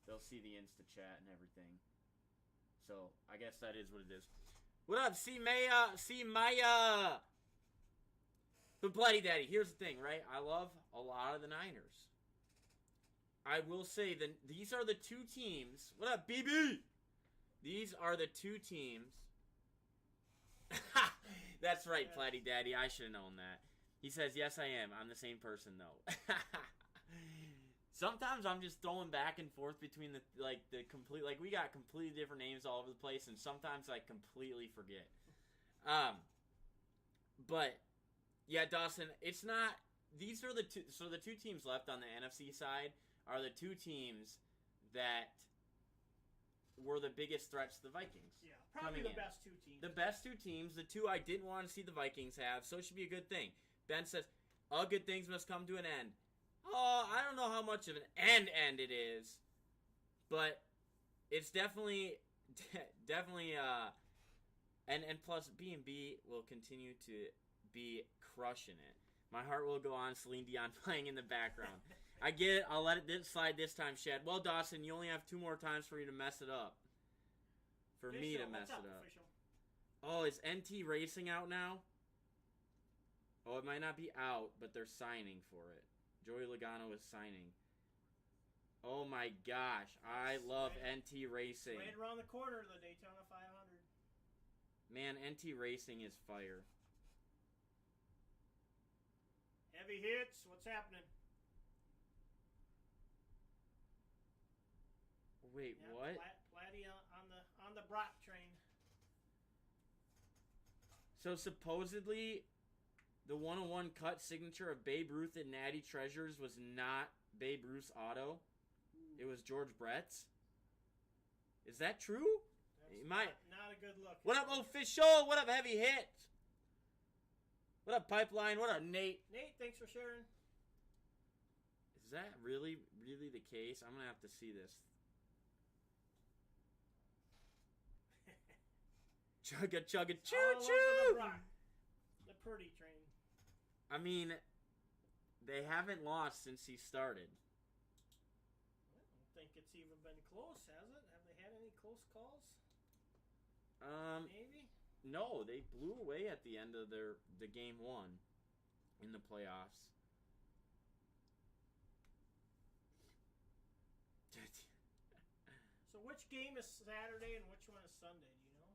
they'll see the Insta chat and everything. So I guess that is what it is. What up, C Maya? But Bloody Daddy, here's the thing, right? I love a lot of the Niners. I will say that these are the two teams. What up, BB? These are the two teams. That's right, Bloody Daddy. I should have known that. He says, yes, I am. I'm the same person, though. Sometimes I'm just throwing back and forth between the complete, like, we got completely different names all over the place, and sometimes I completely forget. But, yeah, Dawson, it's not, these are the two, so the two teams left on the NFC side are the two teams that were the biggest threats to the Vikings. Yeah, probably the best two teams. The best two teams, the two I didn't want to see the Vikings have, so it should be a good thing. Ben says, all good things must come to an end. Oh, I don't know how much of an end it is, but it's definitely, and plus B&B will continue to be crushing it. My heart will go on, Celine Dion playing in the background. I get it, I'll let it slide this time, Shad. Well, Dawson, you only have 2 more times for you to mess it up. For official, me to mess it up. Official? Oh, is NT Racing out now? Oh, it might not be out, but they're signing for it. Joey Logano is signing. Oh my gosh, I love NT Racing. Right around the corner of the Daytona 500. Man, NT Racing is fire. Heavy hits, what's happening? Wait, what? Vladdy on the Brock train. So supposedly, the 101 cut signature of Babe Ruth and Natty Treasures was not Babe Ruth's auto. It was George Brett's. Is that true? That's not a good look. What up, official? What up, heavy hit? What up, Pipeline? What up, Nate? Nate, thanks for sharing. Is that really the case? I'm going to have to see this. Chugga, chugga, choo-choo! The Purdy train. I mean, they haven't lost since he started. I don't think it's even been close, has it? Have they had any close calls? Maybe? No, they blew away at the end of the game 1 in the playoffs. So which game is Saturday and which one is Sunday, do you know?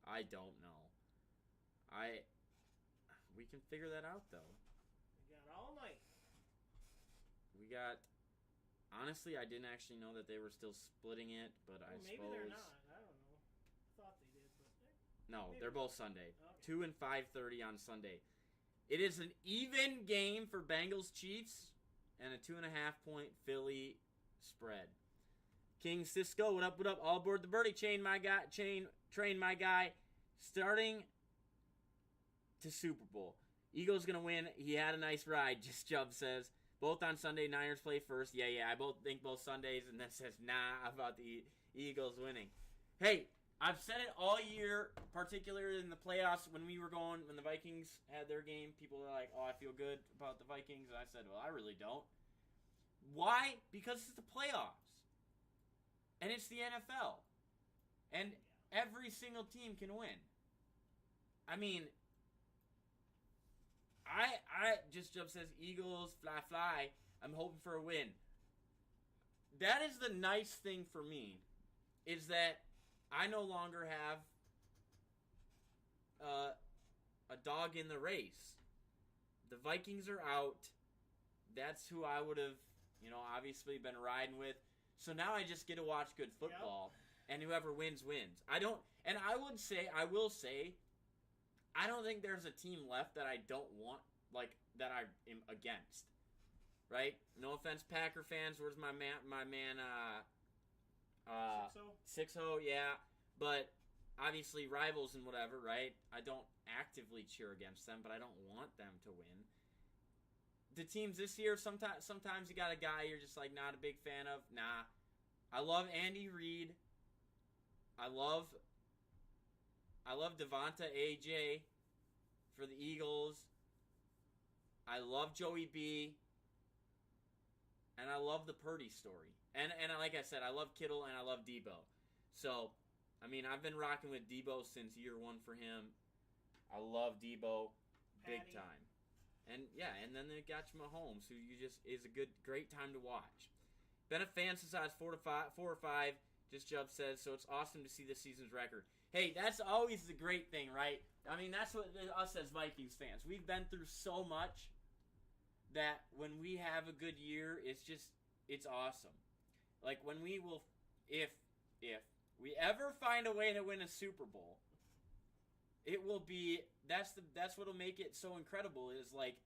I don't know. We can figure that out, though. We got all night. We got... Honestly, I didn't actually know that they were still splitting it, but I suppose... Maybe they're not. I don't know. I thought they did, but... No, they're both Sunday. Okay. 2 and 5:30 on Sunday. It is an even game for Bengals-Chiefs and a 2.5-point Philly spread. King Cisco, what up, what up? All aboard the birdie train, my guy. Starting to Super Bowl. Eagles going to win. He had a nice ride, just Chubb says. Both on Sunday, Niners play first. Yeah, I think both Sundays. And then says, nah, about the Eagles winning. Hey, I've said it all year, particularly in the playoffs when the Vikings had their game. People were like, oh, I feel good about the Vikings. And I said, well, I really don't. Why? Because it's the playoffs. And it's the NFL. And every single team can win. I mean, just Jump says, Eagles, fly. I'm hoping for a win. That is the nice thing for me, is that I no longer have a dog in the race. The Vikings are out. That's who I would have, obviously been riding with. So now I just get to watch good football, and whoever wins, wins. I will say, I don't think there's a team left that I don't want, that I am against. Right? No offense, Packer fans. Where's my man, 6-0, yeah. But obviously rivals and whatever, right? I don't actively cheer against them, but I don't want them to win. The teams this year, sometimes you got a guy you're just not a big fan of. Nah. I love Andy Reid. I love Devonta AJ for the Eagles. I love Joey B. And I love the Purdy story. And like I said, I love Kittle and I love Debo. So, I mean, I've been rocking with Debo since year one for him. I love Debo big Patty. time. And yeah, and then they got you Mahomes, who you just is a great time to watch. Been a fan since I was 4 or 5. Just Jub says, so it's awesome to see this season's record. Hey, that's always the great thing, right? I mean, that's what us as Vikings fans. We've been through so much that when we have a good year, it's awesome. Like when we will, if we ever find a way to win a Super Bowl, it will be that's what'll make it so incredible is like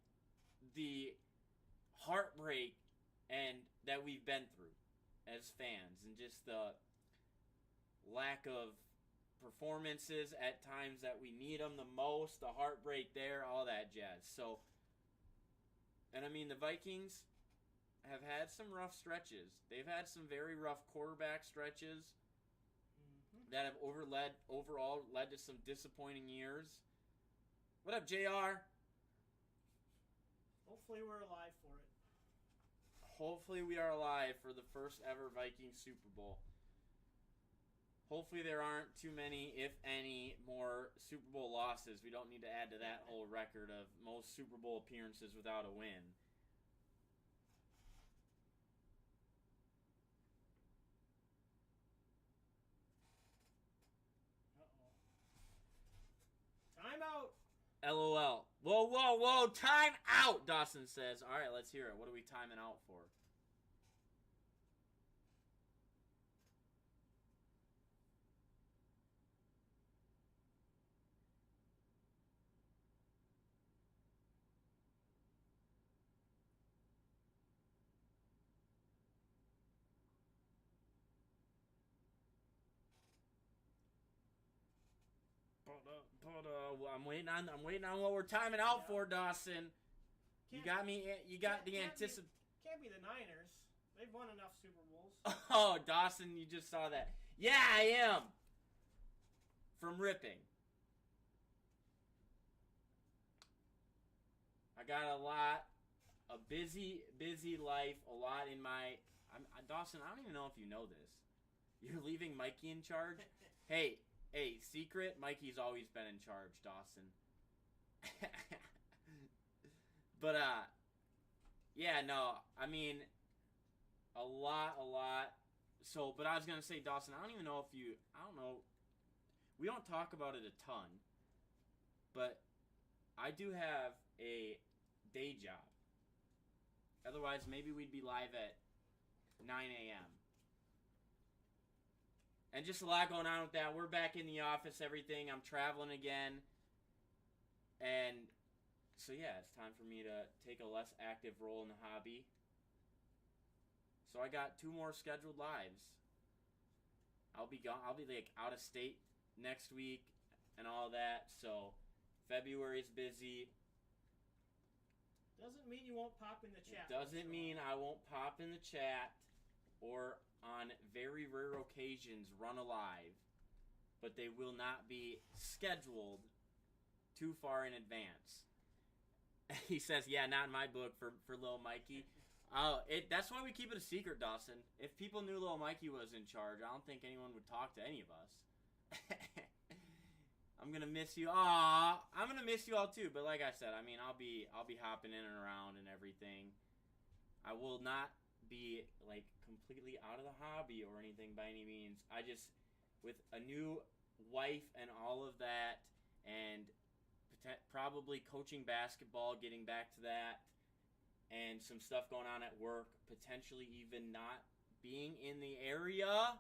the heartbreak and that we've been through as fans and just the lack of performances at times that we need them the most, the heartbreak there, all that jazz. So, and I mean the Vikings have had some rough stretches. They've had some very rough quarterback stretches that have overall led to some disappointing years. What up, JR? Hopefully we're alive for it. Hopefully we are alive for the first ever Vikings Super Bowl. Hopefully there aren't too many, if any, more Super Bowl losses. We don't need to add to that whole record of most Super Bowl appearances without a win. Timeout. LOL. Whoa. Time out, Dawson says. All right, let's hear it. What are we timing out for? I'm waiting on what we're timing out for, Dawson. You got me. You got the anticipation. Can't be the Niners. They've won enough Super Bowls. Oh, Dawson, you just saw that. Yeah, I am. From ripping. I got a busy life, a lot in my. Dawson, I don't even know if you know this. You're leaving Mikey in charge? Hey, secret, Mikey's always been in charge, Dawson. But, yeah, no, I mean, a lot. So, but I was going to say, Dawson, I don't know, we don't talk about it a ton, but I do have a day job. Otherwise, maybe we'd be live at 9 a.m. And just a lot going on with that. We're back in the office, everything. I'm traveling again. And so, yeah, it's time for me to take a less active role in the hobby. So I got 2 more scheduled lives. I'll be gone. I'll be like out of state next week and all that. So February's busy. Doesn't mean you won't pop in the chat. Doesn't mean I won't pop in the chat or on very rare occasions run a live, but they will not be scheduled too far in advance. He says, yeah, not in my book for little Mikey. That's why we keep it a secret, Dawson. If people knew little Mikey was in charge, I don't think anyone would talk to any of us. I'm gonna miss you. I'm gonna miss you all too. But like I said, I mean, I'll be hopping in and around and everything. I will not be like completely out of the hobby or anything by any means. I just, with a new wife and all of that, and probably coaching basketball, getting back to that, and some stuff going on at work, potentially even not being in the area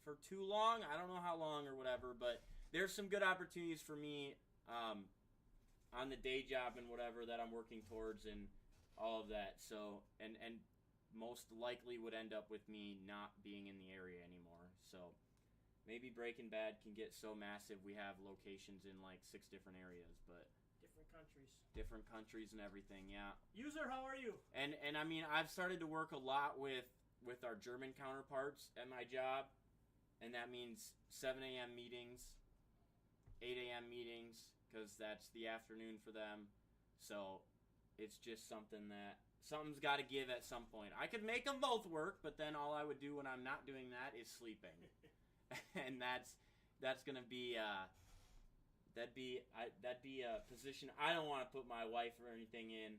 for too long. I don't know how long or whatever, but there's some good opportunities for me on the day job and whatever that I'm working towards and all of that. So, and most likely would end up with me not being in the area anymore. So maybe BreaknBad can get so massive we have locations in like 6 different areas, but different countries and everything. Yeah. User, how are you? And I mean, I've started to work a lot with our German counterparts at my job, and that means 7 a.m. meetings, 8 a.m. meetings, because that's the afternoon for them. So it's just something that something's got to give at some point. I could make them both work, but then all I would do when I'm not doing that is sleeping, and that's gonna be that'd be a position I don't want to put my wife or anything in.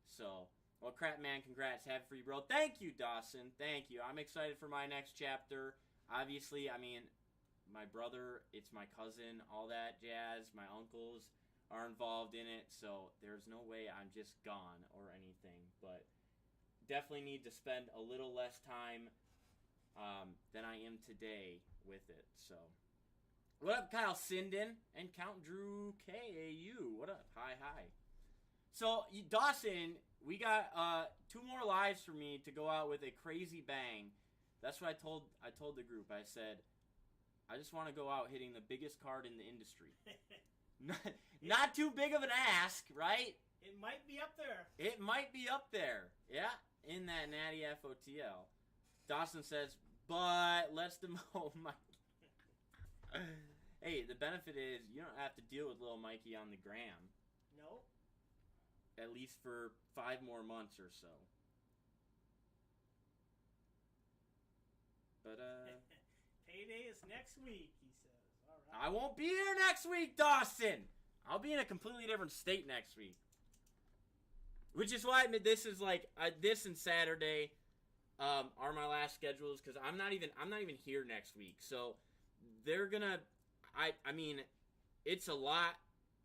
So, well, crap, man, congrats, have free, bro. Thank you, Dawson. Thank you. I'm excited for my next chapter. Obviously, I mean, my brother, it's my cousin, all that jazz. My uncles are involved in it, so there's no way I'm just gone or anything. But definitely need to spend a little less time than I am today with it. So, what up, Kyle Sinden and Count Drew KAU? What up? Hi. So, Dawson, we got 2 more lives for me to go out with a crazy bang. That's what I told the group. I said, I just want to go out hitting the biggest card in the industry. Not too big of an ask, right? It might be up there. It might be up there. Yeah, in that Natty FOTL. Dawson says, but let's oh my. Hey, the benefit is you don't have to deal with little Mikey on the gram. No. At least for 5 more months or so. But Payday is next week, he says. All right. I won't be here next week, Dawson. I'll be in a completely different state next week. Which is why this is like this and Saturday are my last schedules because I'm not even here next week. So they're gonna. I mean, it's a lot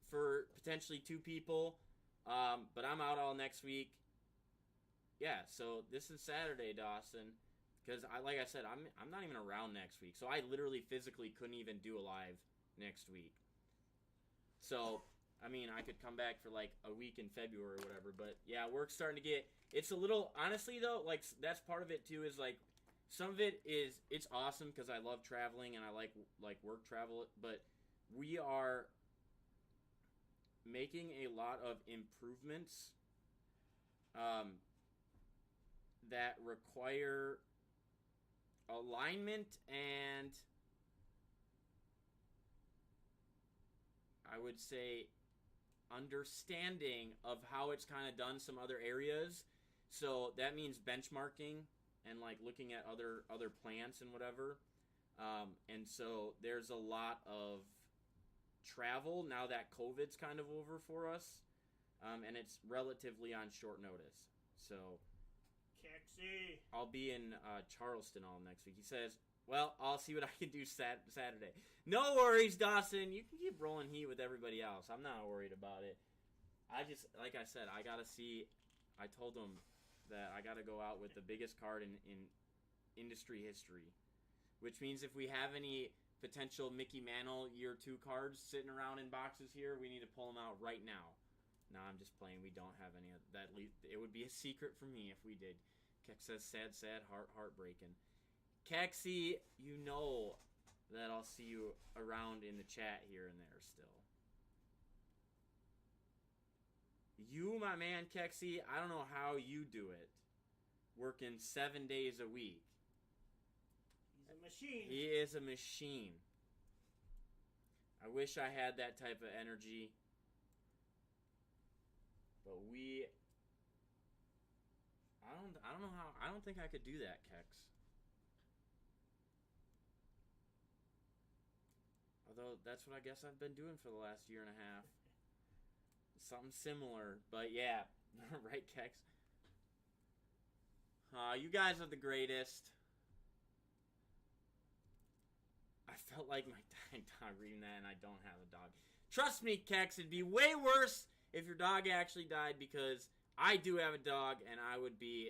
for potentially 2 people, but I'm out all next week. Yeah, so this is Saturday, Dawson. Because like I said, I'm not even around next week, so I literally physically couldn't even do a live next week. So, I mean, I could come back for like a week in February or whatever. But yeah, work's starting to get. It's a little honestly though, like that's part of it too. Is like some of it is it's awesome because I love traveling and I like work travel. But we are making a lot of improvements that require alignment and I would say understanding of how it's kind of done some other areas. So that means benchmarking and like looking at other plants and whatever. And so there's a lot of travel now that COVID's kind of over for us. And it's relatively on short notice. So Kexy. I'll be in Charleston all next week. He says, well, I'll see what I can do Saturday. No worries, Dawson. You can keep rolling heat with everybody else. I'm not worried about it. I just, like I said, I got to see. I told him that I got to go out with the biggest card in industry history, which means if we have any potential Mickey Mantle Year 2 cards sitting around in boxes here, we need to pull them out right now. No, I'm just playing. We don't have any of that. It would be a secret for me if we did. Kex says, sad, heartbreaking. Kexy, you know that I'll see you around in the chat here and there still. You, my man, Kexy, I don't know how you do it. Working 7 days a week. He's a machine. He is a machine. I wish I had that type of energy. But I don't know how. I don't think I could do that, Kex. Although that's what I guess I've been doing for the last year and a half. Something similar, but yeah, right, Kex. You guys are the greatest. I felt like my dying dog reading that, and I don't have a dog. Trust me, Kex, it'd be way worse if your dog actually died, because I do have a dog, and I would be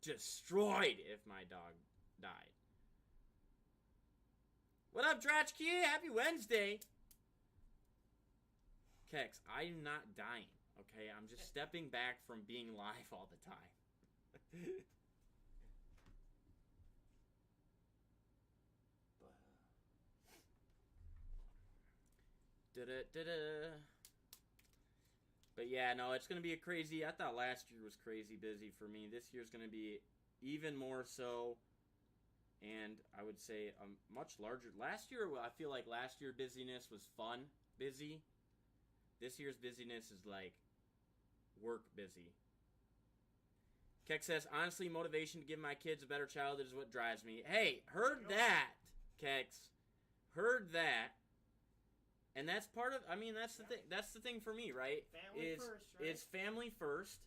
destroyed if my dog died. What up, Dratchkey? Happy Wednesday. Kex, I am not dying, okay? I'm just stepping back from being live all the time. But yeah, no, it's going to be a crazy. I thought last year was crazy busy for me. This year's going to be even more so. And I would say a much larger. Last year, I feel like last year busyness was fun, busy. This year's busyness is like work busy. Keck says, honestly, motivation to give my kids a better childhood is what drives me. Hey, heard that, Kex. Heard that. And that's part of, I mean, that's the thing. That's the thing for me, right? Family first, right? It's family first.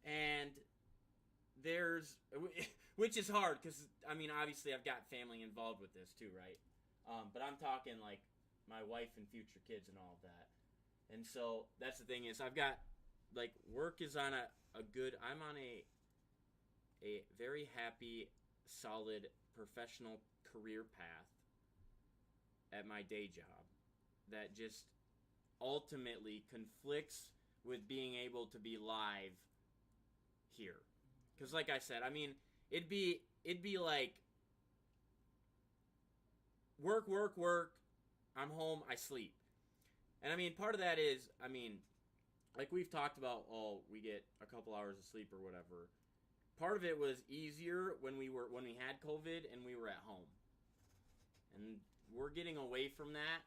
And there's, which is hard because, I mean, obviously I've got family involved with this too, right? But I'm talking like my wife and future kids and all of that. And so that's the thing is I've got, like, work is on a good, I'm on a very happy, solid, professional career path at my day job that just ultimately conflicts with being able to be live here. Because like I said, I mean, it'd be like work, I'm home, I sleep. And I mean, part of that is, I mean, like we've talked about, we get a couple hours of sleep or whatever. Part of it was easier when we had COVID and we were at home. And we're getting away from that.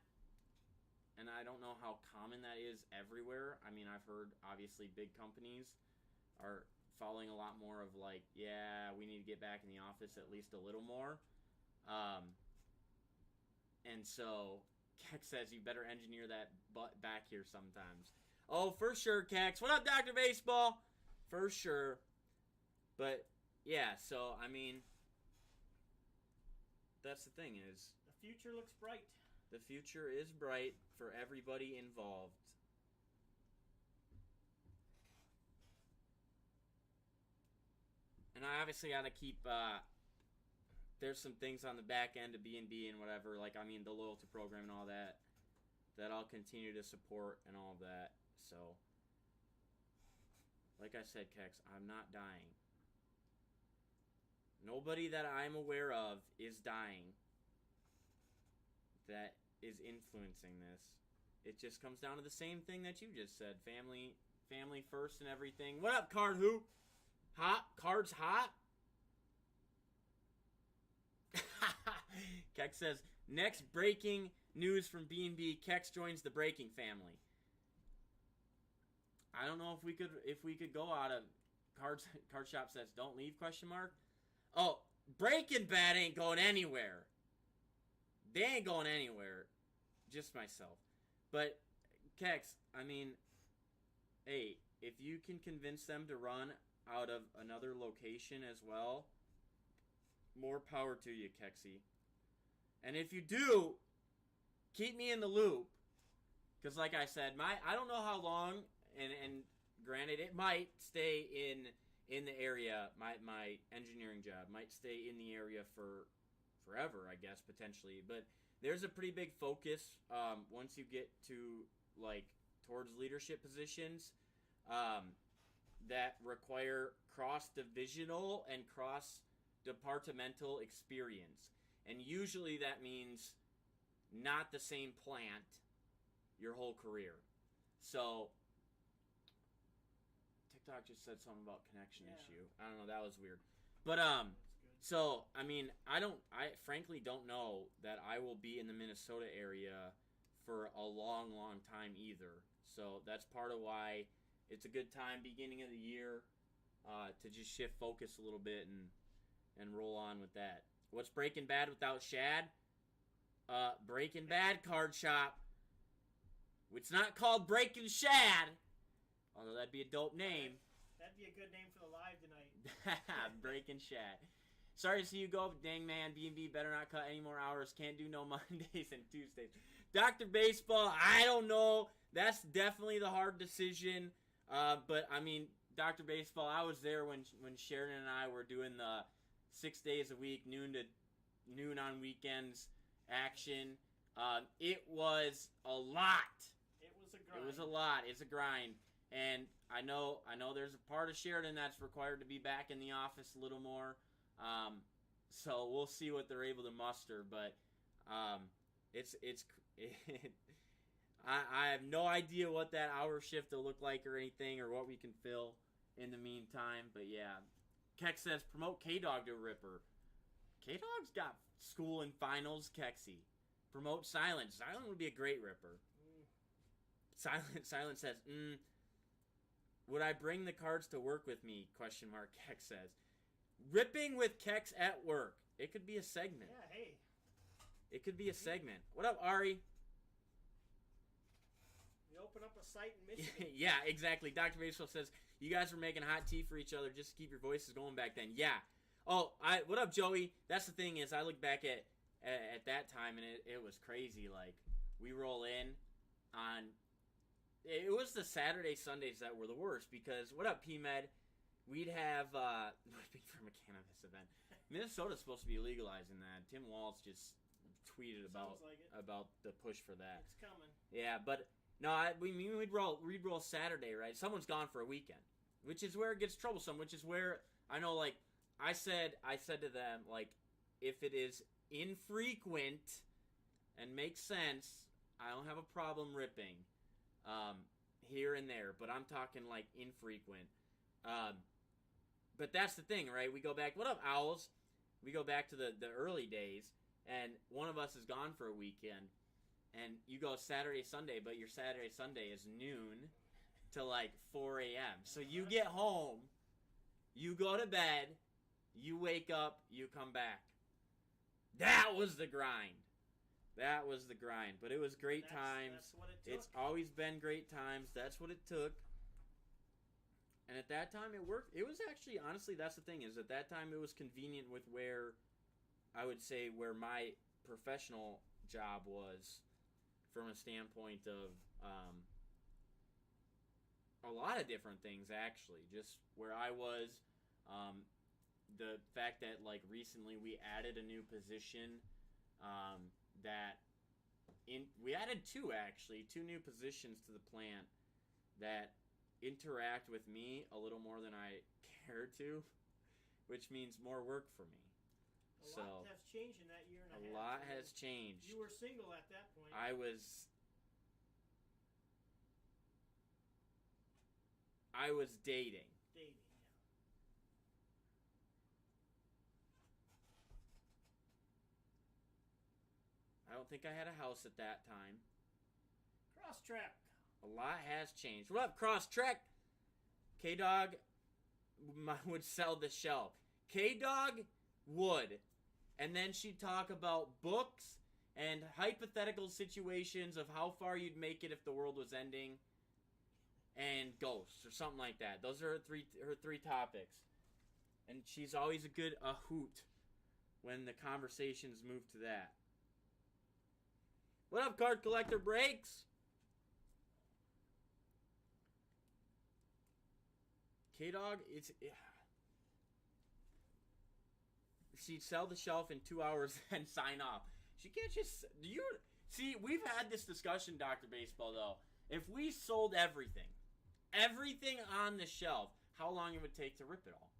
And I don't know how common that is everywhere. I mean, I've heard, obviously, big companies are following a lot more of like, yeah, we need to get back in the office at least a little more. And so, Kex says you better engineer that butt back here sometimes. Oh, for sure, Kex. What up, Dr. Baseball? For sure. But, yeah, so, I mean, that's the thing is... The future looks bright. The future is bright for everybody involved. And I obviously got to keep, there's some things on the back end of B&B and whatever, like, I mean, the loyalty program and all that I'll continue to support and all of that. So, like I said, Kex, I'm not dying. Nobody that I'm aware of is dying that is influencing this. It just comes down to the same thing that you just said. Family first and everything. What up, Card Hoop? Hot? Cards hot? Kex says, next breaking news from B&B, Kex joins the breaking family. I don't know if we could go out of card shop says don't leave ? Oh, BreaknBad ain't going anywhere. They ain't going anywhere. Just myself. But, Kex, I mean, hey, if you can convince them to run out of another location as well, more power to you, Kexy. And if you do, keep me in the loop. Because like I said, I don't know how long, and granted, it might stay in the area, my engineering job might stay in the area for forever, I guess, potentially. But there's a pretty big focus once you get to, like, towards leadership positions that require cross-divisional and cross-departmental experience. And usually that means not the same plant your whole career. So, TikTok just said something about connection issue. I don't know, that was weird. But, so, I mean, I frankly don't know that I will be in the Minnesota area for a long, long time either. So that's part of why it's a good time, beginning of the year, to just shift focus a little bit and roll on with that. What's BreaknBad without Shad? BreaknBad Card Shop. It's not called Breaking Shad, although that'd be a dope name. That'd be a good name for the live tonight. Breaking Shad. Sorry to see you go, dang man. B&B better not cut any more hours. Can't do no Mondays and Tuesdays. Dr. Baseball, I don't know. That's definitely the hard decision. But, I mean, Dr. Baseball, I was there when Sharon and I were doing the 6 days a week, noon to noon on weekends action. It was a lot. It was a grind. It was a lot. It's a grind. And I know there's a part of Sheridan that's required to be back in the office a little more. So we'll see what they're able to muster, but I have no idea what that hour shift will look like or anything, or what we can fill in the meantime. But yeah, Kex says promote K-Dog to a Ripper. K-Dog's got school and finals. Kexy, promote Silent. Silent would be a great Ripper. Silent says, Would I bring the cards to work with me? Question mark. Kex says. Ripping with Kex at work. It could be a segment. Yeah, hey. It could be a segment. What up, Ari? We open up a site in Michigan. Yeah, exactly. Dr. Baseball says, you guys were making hot tea for each other just to keep your voices going back then. Yeah. Oh, what up, Joey? That's the thing is I look back at that time, and it was crazy. Like, we roll in on... It was the Saturday, Sundays that were the worst because, what up, P-Med? We'd have, from a cannabis event. Minnesota's supposed to be legalizing that. Tim Walz just tweeted about the push for that. It's coming. Yeah, but no, we'd roll Saturday, right? Someone's gone for a weekend, which is where it gets troublesome. Which is where I know, like I said to them, like if it is infrequent and makes sense, I don't have a problem ripping here and there. But I'm talking like infrequent. But that's the thing, right? We go back. What up, Owls? We go back to the early days, and one of us is gone for a weekend, and you go Saturday, Sunday, but your Saturday, Sunday is noon to like 4 a.m. So you get home, you go to bed, you wake up, you come back. That was the grind. That was the grind. But it was great times. That's what it took. It's always been great times. That's what it took. And at that time, it worked. It was actually, honestly, that's the thing, is at that time, it was convenient with where, I would say, where my professional job was from a standpoint of a lot of different things, actually. Just where I was, the fact that, like, recently we added a new position we added two new positions to the plant that interact with me a little more than I care to, which means more work for me. A lot has changed in that year and a half. A lot has changed. You were single at that point. I was dating. Dating, yeah. I don't think I had a house at that time. Cross track. A lot has changed. What up, Cross Trek? K-Dog would sell the shelf. K-Dog would. And then she'd talk about books and hypothetical situations of how far you'd make it if the world was ending. And ghosts or something like that. Those are her three topics. And she's always a hoot when the conversations move to that. What up, Card Collector Breaks? K-Dog, she'd sell the shelf in 2 hours and sign off. She can't just... See, we've had this discussion, Dr. Baseball, though. If we sold everything on the shelf, how long it would take to rip it all.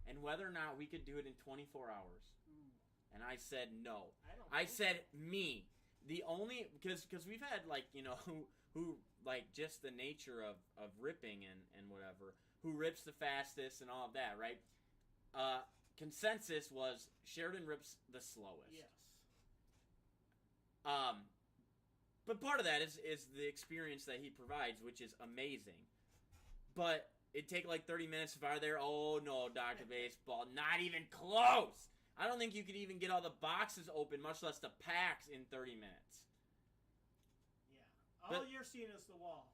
And whether or not we could do it in 24 hours. And I said no. I said me. The only... Because we've had, like, you know... Who like, just the nature of ripping and whatever, who rips the fastest and all of that, right? Consensus was Sheridan rips the slowest. Yes. But part of that is the experience that he provides, which is amazing. But it'd take like 30 minutes if I were there. Oh, no, Dr. Baseball, not even close. I don't think you could even get all the boxes open, much less the packs, in 30 minutes. All you're seeing is the wall.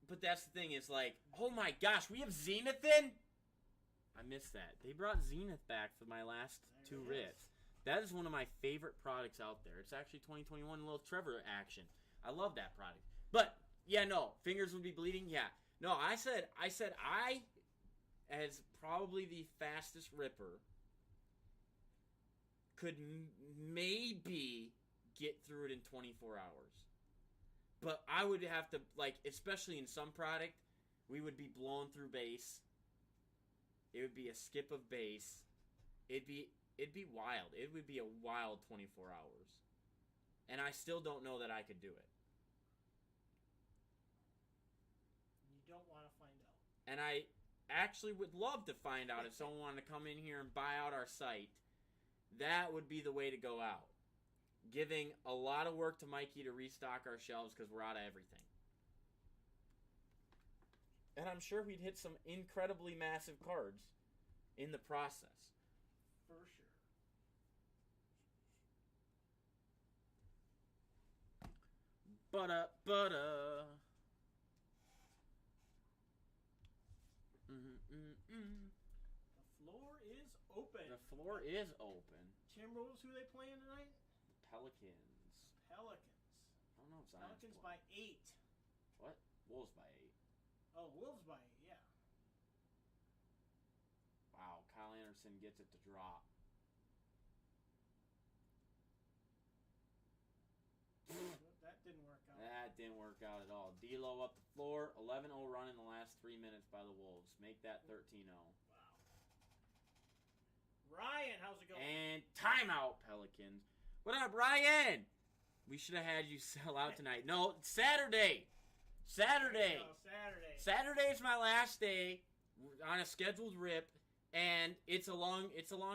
But that's the thing, is like, oh my gosh, we have Zenith in? I missed that. They brought Zenith back for my last two rips. That is one of my favorite products out there. It's actually 2021 little Trevor action. I love that product. But, yeah, no, fingers would be bleeding? Yeah. No, I said I, as probably the fastest ripper, could maybe get through it in 24 hours. But I would have to, like, especially in some product, we would be blowing through base. It would be a skip of base. It'd be wild. It would be a wild 24 hours. And I still don't know that I could do it. You don't want to find out. And I actually would love to find out if someone wanted to come in here and buy out our site. That would be the way to go out. Giving a lot of work to Mikey to restock our shelves because we're out of everything. And I'm sure we'd hit some incredibly massive cards in the process. For sure. Butter. The floor is open. The floor is open. Timberwolves, who they playing tonight? Pelicans. Pelicans. I don't know if Zion's Pelicans playing. by 8. What? Wolves by 8. Oh, Wolves by 8, yeah. Wow, Kyle Anderson gets it to drop. That didn't work out. That didn't work out at all. D'Lo up the floor. 11-0 run in the last 3 minutes by the Wolves. Make that 13-0. Wow. Ryan, how's it going? And timeout, Pelicans. What up, Ryan? We should have had you sell out tonight. No, Saturday. Saturday. No, Saturday. Saturday's my last day on a scheduled rip, and it's a long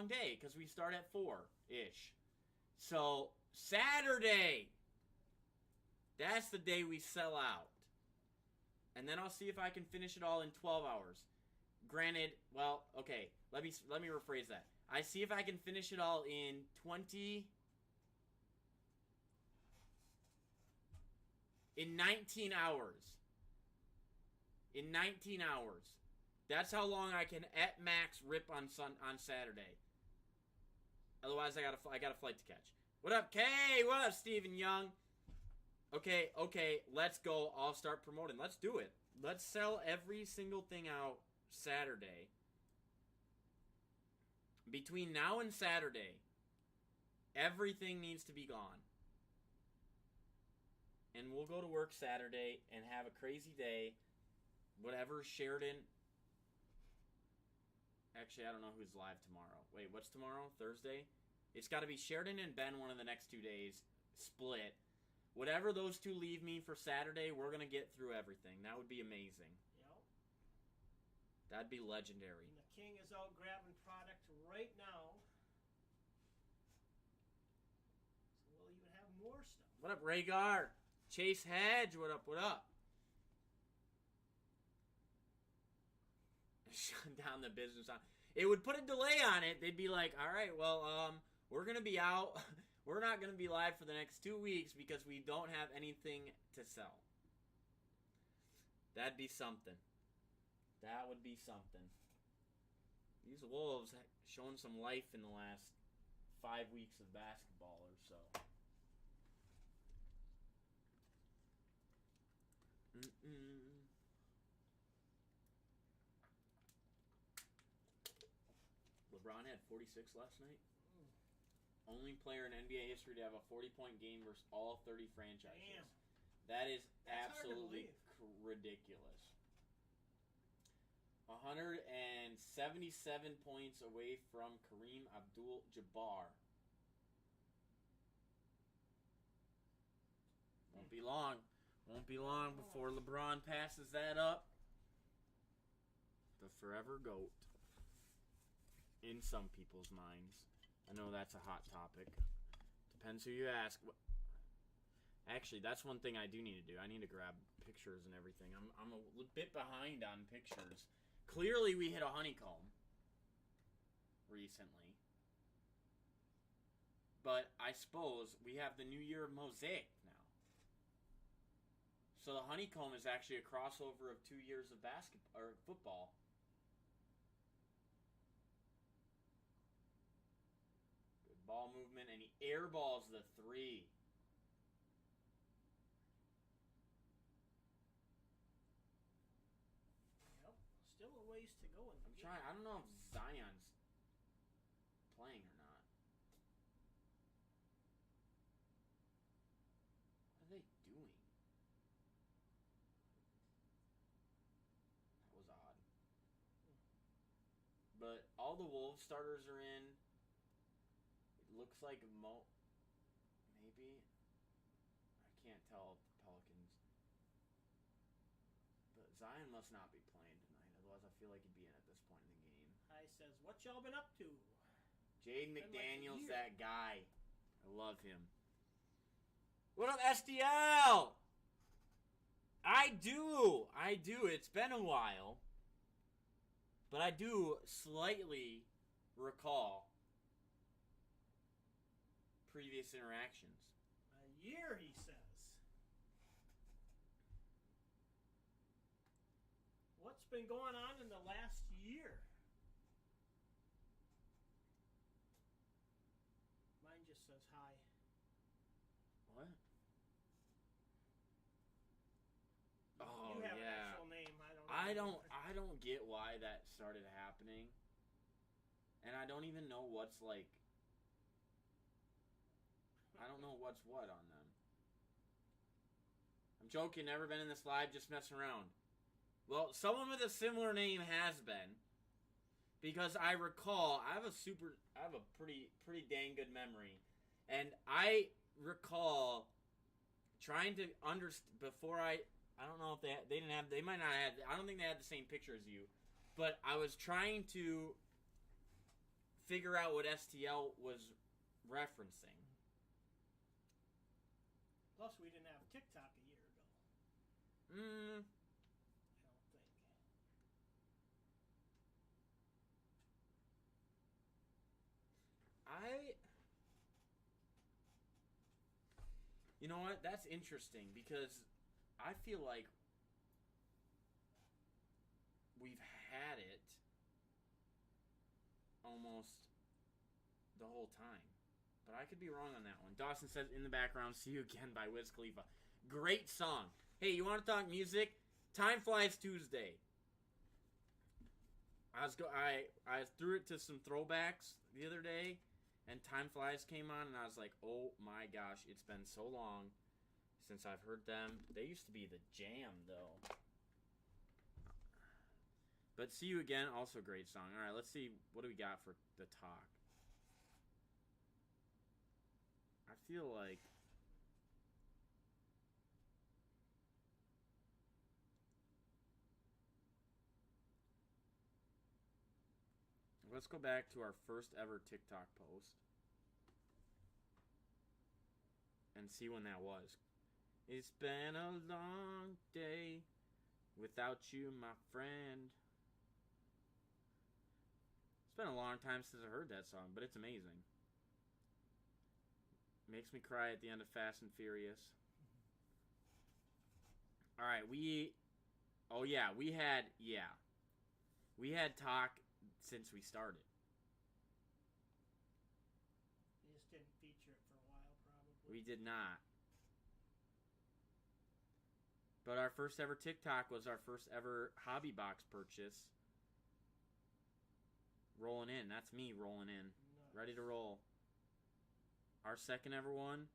day because we start at 4-ish. So Saturday. That's the day we sell out. And then I'll see if I can finish it all in 12 hours. Granted, well, okay, let me rephrase that. I see if I can finish it all in 19 hours. In 19 hours. That's how long I can at max rip on Saturday. Otherwise I got a flight to catch. What up, Kay? What up, Stephen Young? Okay, let's go. I'll start promoting. Let's do it. Let's sell every single thing out Saturday. Between now and Saturday, everything needs to be gone. And we'll go to work Saturday and have a crazy day. Whatever, Sheridan. Actually, I don't know who's live tomorrow. Wait, what's tomorrow? Thursday? It's got to be Sheridan and Ben one of the next 2 days. Split. Whatever those two leave me for Saturday, we're going to get through everything. That would be amazing. Yep. That'd be legendary. And the King is out grabbing product right now. So we'll even have more stuff. What up, Rhaegar? Chase Hedge, what up? Shut down the business on. It would put a delay on it. They'd be like, all right, well, we're going to be out. We're not going to be live for the next 2 weeks because we don't have anything to sell. That'd be something. That would be something. These Wolves have shown some life in the last 5 weeks of basketball or so. LeBron had 46 last night. Only player in NBA history to have a 40-point game versus all 30 franchises. Damn. That is That's absolutely ridiculous. 177 points away from Kareem Abdul-Jabbar. Won't be long. Won't be long before LeBron passes that up. The forever GOAT. In some people's minds. I know that's a hot topic. Depends who you ask. Actually, that's one thing I do need to do. I need to grab pictures and everything. I'm a bit behind on pictures. Clearly, we hit a honeycomb recently. But I suppose we have the new year of Mosaic now. So the honeycomb is actually a crossover of 2 years of basketball or football. Good ball movement, and he airballs the 3. Yep. Still a ways to go in the game. I don't know if Zion's playing or not. What are they doing? That was odd. But all the Wolves starters are in. It looks like maybe. I can't tell if the Pelicans. But Zion must not be playing tonight. Otherwise, I feel like he'd be in at this point in the game. Hi says, what y'all been up to? Jaden Been like a McDaniels, year. that guy. I love him. What up, SDL? I do. It's been a while. But I do slightly recall previous interactions. A year, he says. What's been going on in the last year? Mine just says hi. What? Oh, you have yeah. an actual name. I don't get why that started happening. And I don't even know what's like. I don't know what's what on them. I'm joking, never been in this live, just messing around. Well, someone with a similar name has been. Because I recall, I have a pretty dang good memory. And I recall trying to before I don't know if they might not have, I don't think they had the same picture as you. But I was trying to figure out what STL was referencing. Plus, we didn't have TikTok a year ago. I don't think. You know what? That's interesting because I feel like we've had it almost the whole time. But I could be wrong on that one. Dawson says in the background, "See You Again" by Wiz Khalifa. Great song. Hey, you want to talk music? Time Flies Tuesday. I threw it to some throwbacks the other day, and Time Flies came on, and I was like, oh my gosh, it's been so long since I've heard them. They used to be the jam, though. But See You Again, also a great song. All right, let's see. What do we got for the talk? I feel like let's go back to our first ever TikTok post and see when that was. It's been a long day without you, my friend. It's been a long time since I heard that song, but it's amazing. Makes me cry at the end of Fast and Furious. Alright, we had talk since we started. You just didn't feature it for a while, probably. We did not. But our first ever TikTok was our first ever hobby box purchase. Rolling in. That's me rolling in. Nice. Ready to roll. Our second ever one.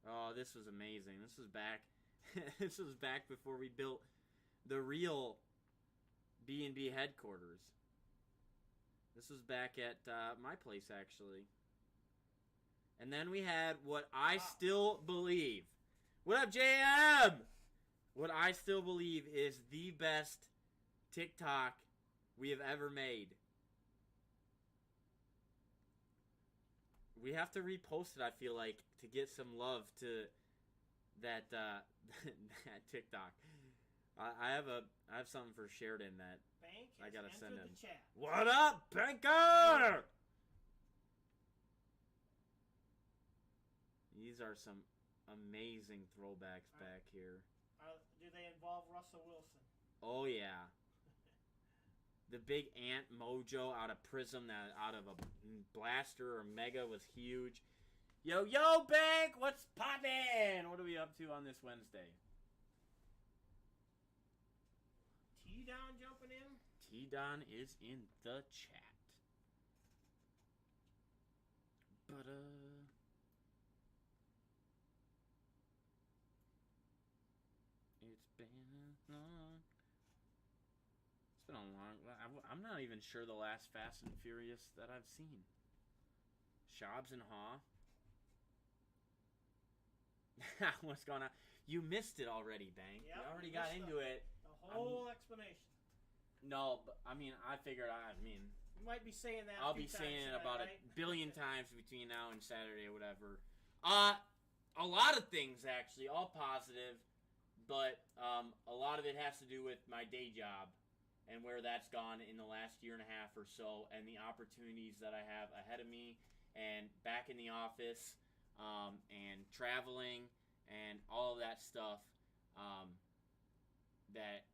Oh, this was amazing. This was back. This was back before we built the real B&B headquarters. This was back at my place, actually. And then we had what I still believe. What up, JM? What I still believe is the best TikTok we have ever made. We have to repost it, I feel like, to get some love to that that TikTok. I have something for Sheridan that Bank I gotta send him. The chat. What up, Banker? These are some amazing throwbacks back here. Do they involve Russell Wilson? Oh yeah. The big ant mojo out of Prism, that out of a blaster or mega was huge. Yo, Bank, what's poppin'? What are we up to on this Wednesday? T-Don jumping in? T-Don is in the chat. But, it's been long. It's been a long... I'm not even sure the last Fast and Furious that I've seen. Shobbs and Haw. What's going on? You missed it already, Bang. Yep, you already got into it. The whole explanation. No, but I figured. You might be saying that. I'll be saying it about a billion times between now and Saturday or whatever. A lot of things actually, all positive, but a lot of it has to do with my day job and where that's gone in the last year and a half or so, and the opportunities that I have ahead of me, and back in the office, and traveling, and all of that stuff that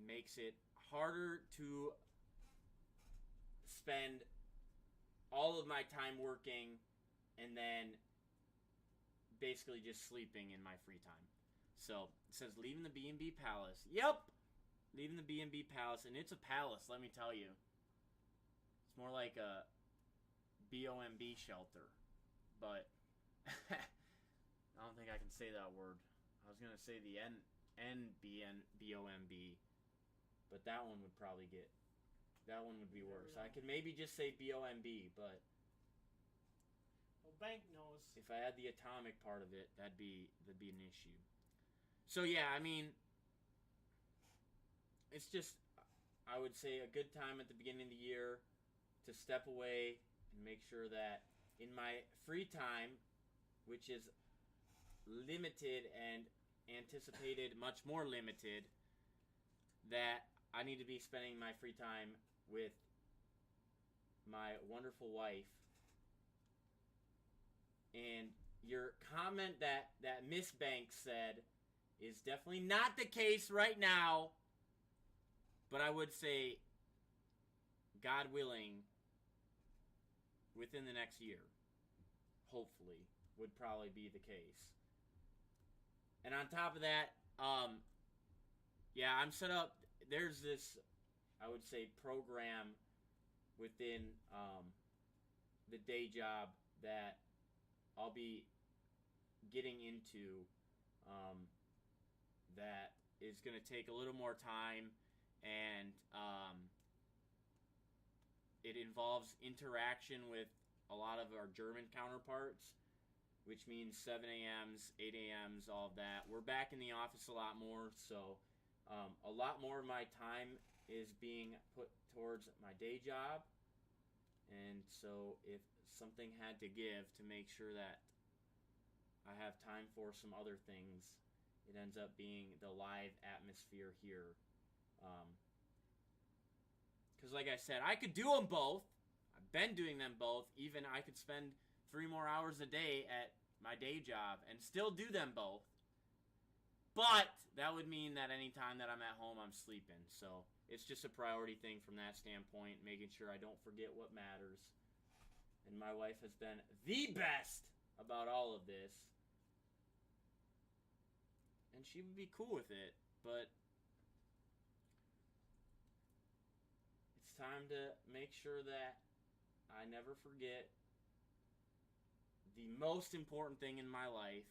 makes it harder to spend all of my time working and then basically just sleeping in my free time. So it says leaving the B&B Palace. Yep, leaving the B&B Palace, and it's a palace. Let me tell you, it's more like a BOMB shelter, but I don't think I can say that word. I was gonna say the BOMB, but that one would probably get. That one would be worse. I could maybe just say BOMB, but Bank knows. if I had the atomic part of it, that'd be an issue. So yeah, I mean, it's just, I would say, a good time at the beginning of the year to step away and make sure that in my free time, which is limited and anticipated much more limited, that I need to be spending my free time with my wonderful wife. And your comment that Miss Banks said is definitely not the case right now. But I would say, God willing, within the next year, hopefully, would probably be the case. And on top of that, yeah, I'm set up. There's this, I would say, program within the day job that I'll be getting into that is going to take a little more time, and it involves interaction with a lot of our German counterparts, which means 7 a.m.s, 8 a.m.s, all of that. We're back in the office a lot more, so a lot more of my time is being put towards my day job. And so if something had to give to make sure that I have time for some other things, it ends up being the live atmosphere here. Because like I said, I could do them both. I've been doing them both. Even I could spend 3 more hours a day at my day job and still do them both. But that would mean that any time that I'm at home, I'm sleeping. So it's just a priority thing from that standpoint, making sure I don't forget what matters. And my wife has been the best about all of this. And she would be cool with it, but it's time to make sure that I never forget the most important thing in my life,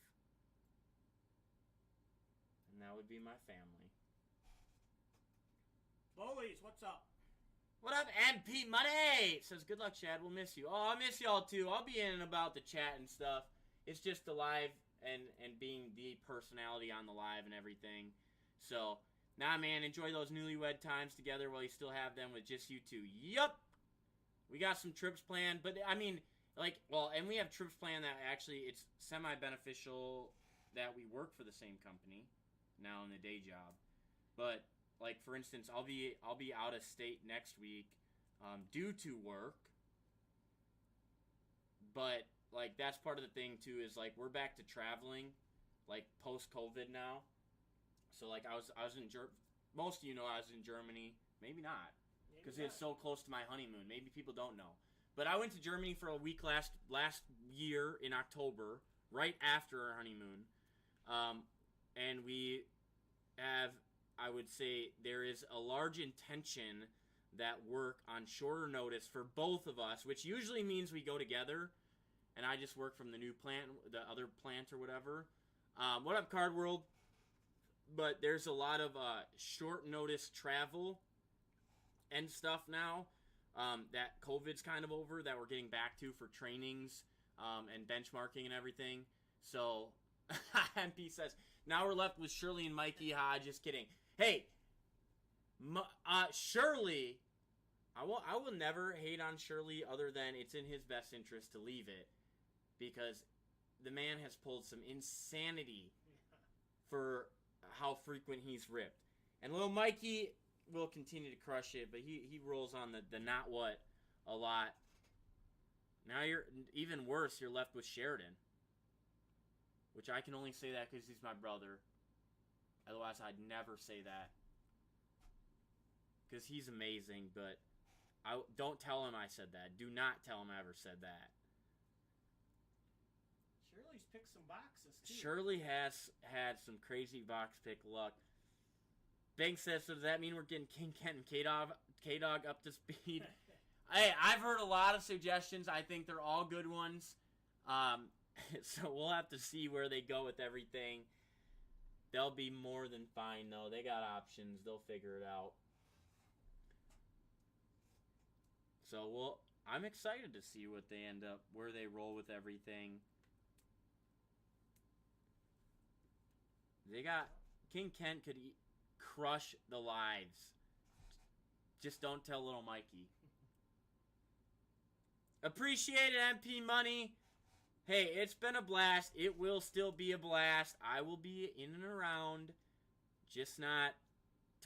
and that would be my family. Bullies, what's up? What up, MP Money? Says, good luck, Chad. We'll miss you. Oh, I miss y'all, too. I'll be in and about the chat and stuff. It's just the live and being the personality on the live and everything. So, nah, man, enjoy those newlywed times together while you still have them with just you two. Yup! We got some trips planned, but, I mean, like, well, and we have trips planned that actually it's semi-beneficial that we work for the same company now in the day job. But, like, for instance, I'll be out of state next week due to work. But, like, that's part of the thing, too, is, like, we're back to traveling, like, post-COVID now. So, like, I was in most of you know I was in Germany. Maybe not, because it's so close to my honeymoon. Maybe people don't know. But I went to Germany for a week last year in October, right after our honeymoon. And we have, I would say, there is a large intention that work on shorter notice for both of us, which usually means we go together, and I just work from the new plant, the other plant or whatever. What up, Card World? But there's a lot of short notice travel and stuff now that COVID's kind of over, that we're getting back to for trainings and benchmarking and everything. So, MP says, now we're left with Shirley and Mikey. Ha, just kidding. Hey, Shirley, I will never hate on Shirley other than it's in his best interest to leave it, because the man has pulled some insanity for how frequent he's ripped. And little Mikey will continue to crush it, but he rolls on the not what a lot. Now you're even worse. You're left with Sheridan, which I can only say that because he's my brother. Otherwise, I'd never say that because he's amazing. But don't tell him I said that. Do not tell him I ever said that. Shirley's picked some boxes too. Shirley has had some crazy box pick luck. Bank says, so does that mean we're getting King Kent and K-Dog up to speed? Hey, I've heard a lot of suggestions. I think they're all good ones. So we'll have to see where they go with everything. They'll be more than fine, though. They got options. They'll figure it out. So I'm excited to see what they end up, where they roll with everything. They got King Kent could crush the lives. Just don't tell little Mikey. Appreciate it, MP Money. Hey, it's been a blast. It will still be a blast. I will be in and around, just not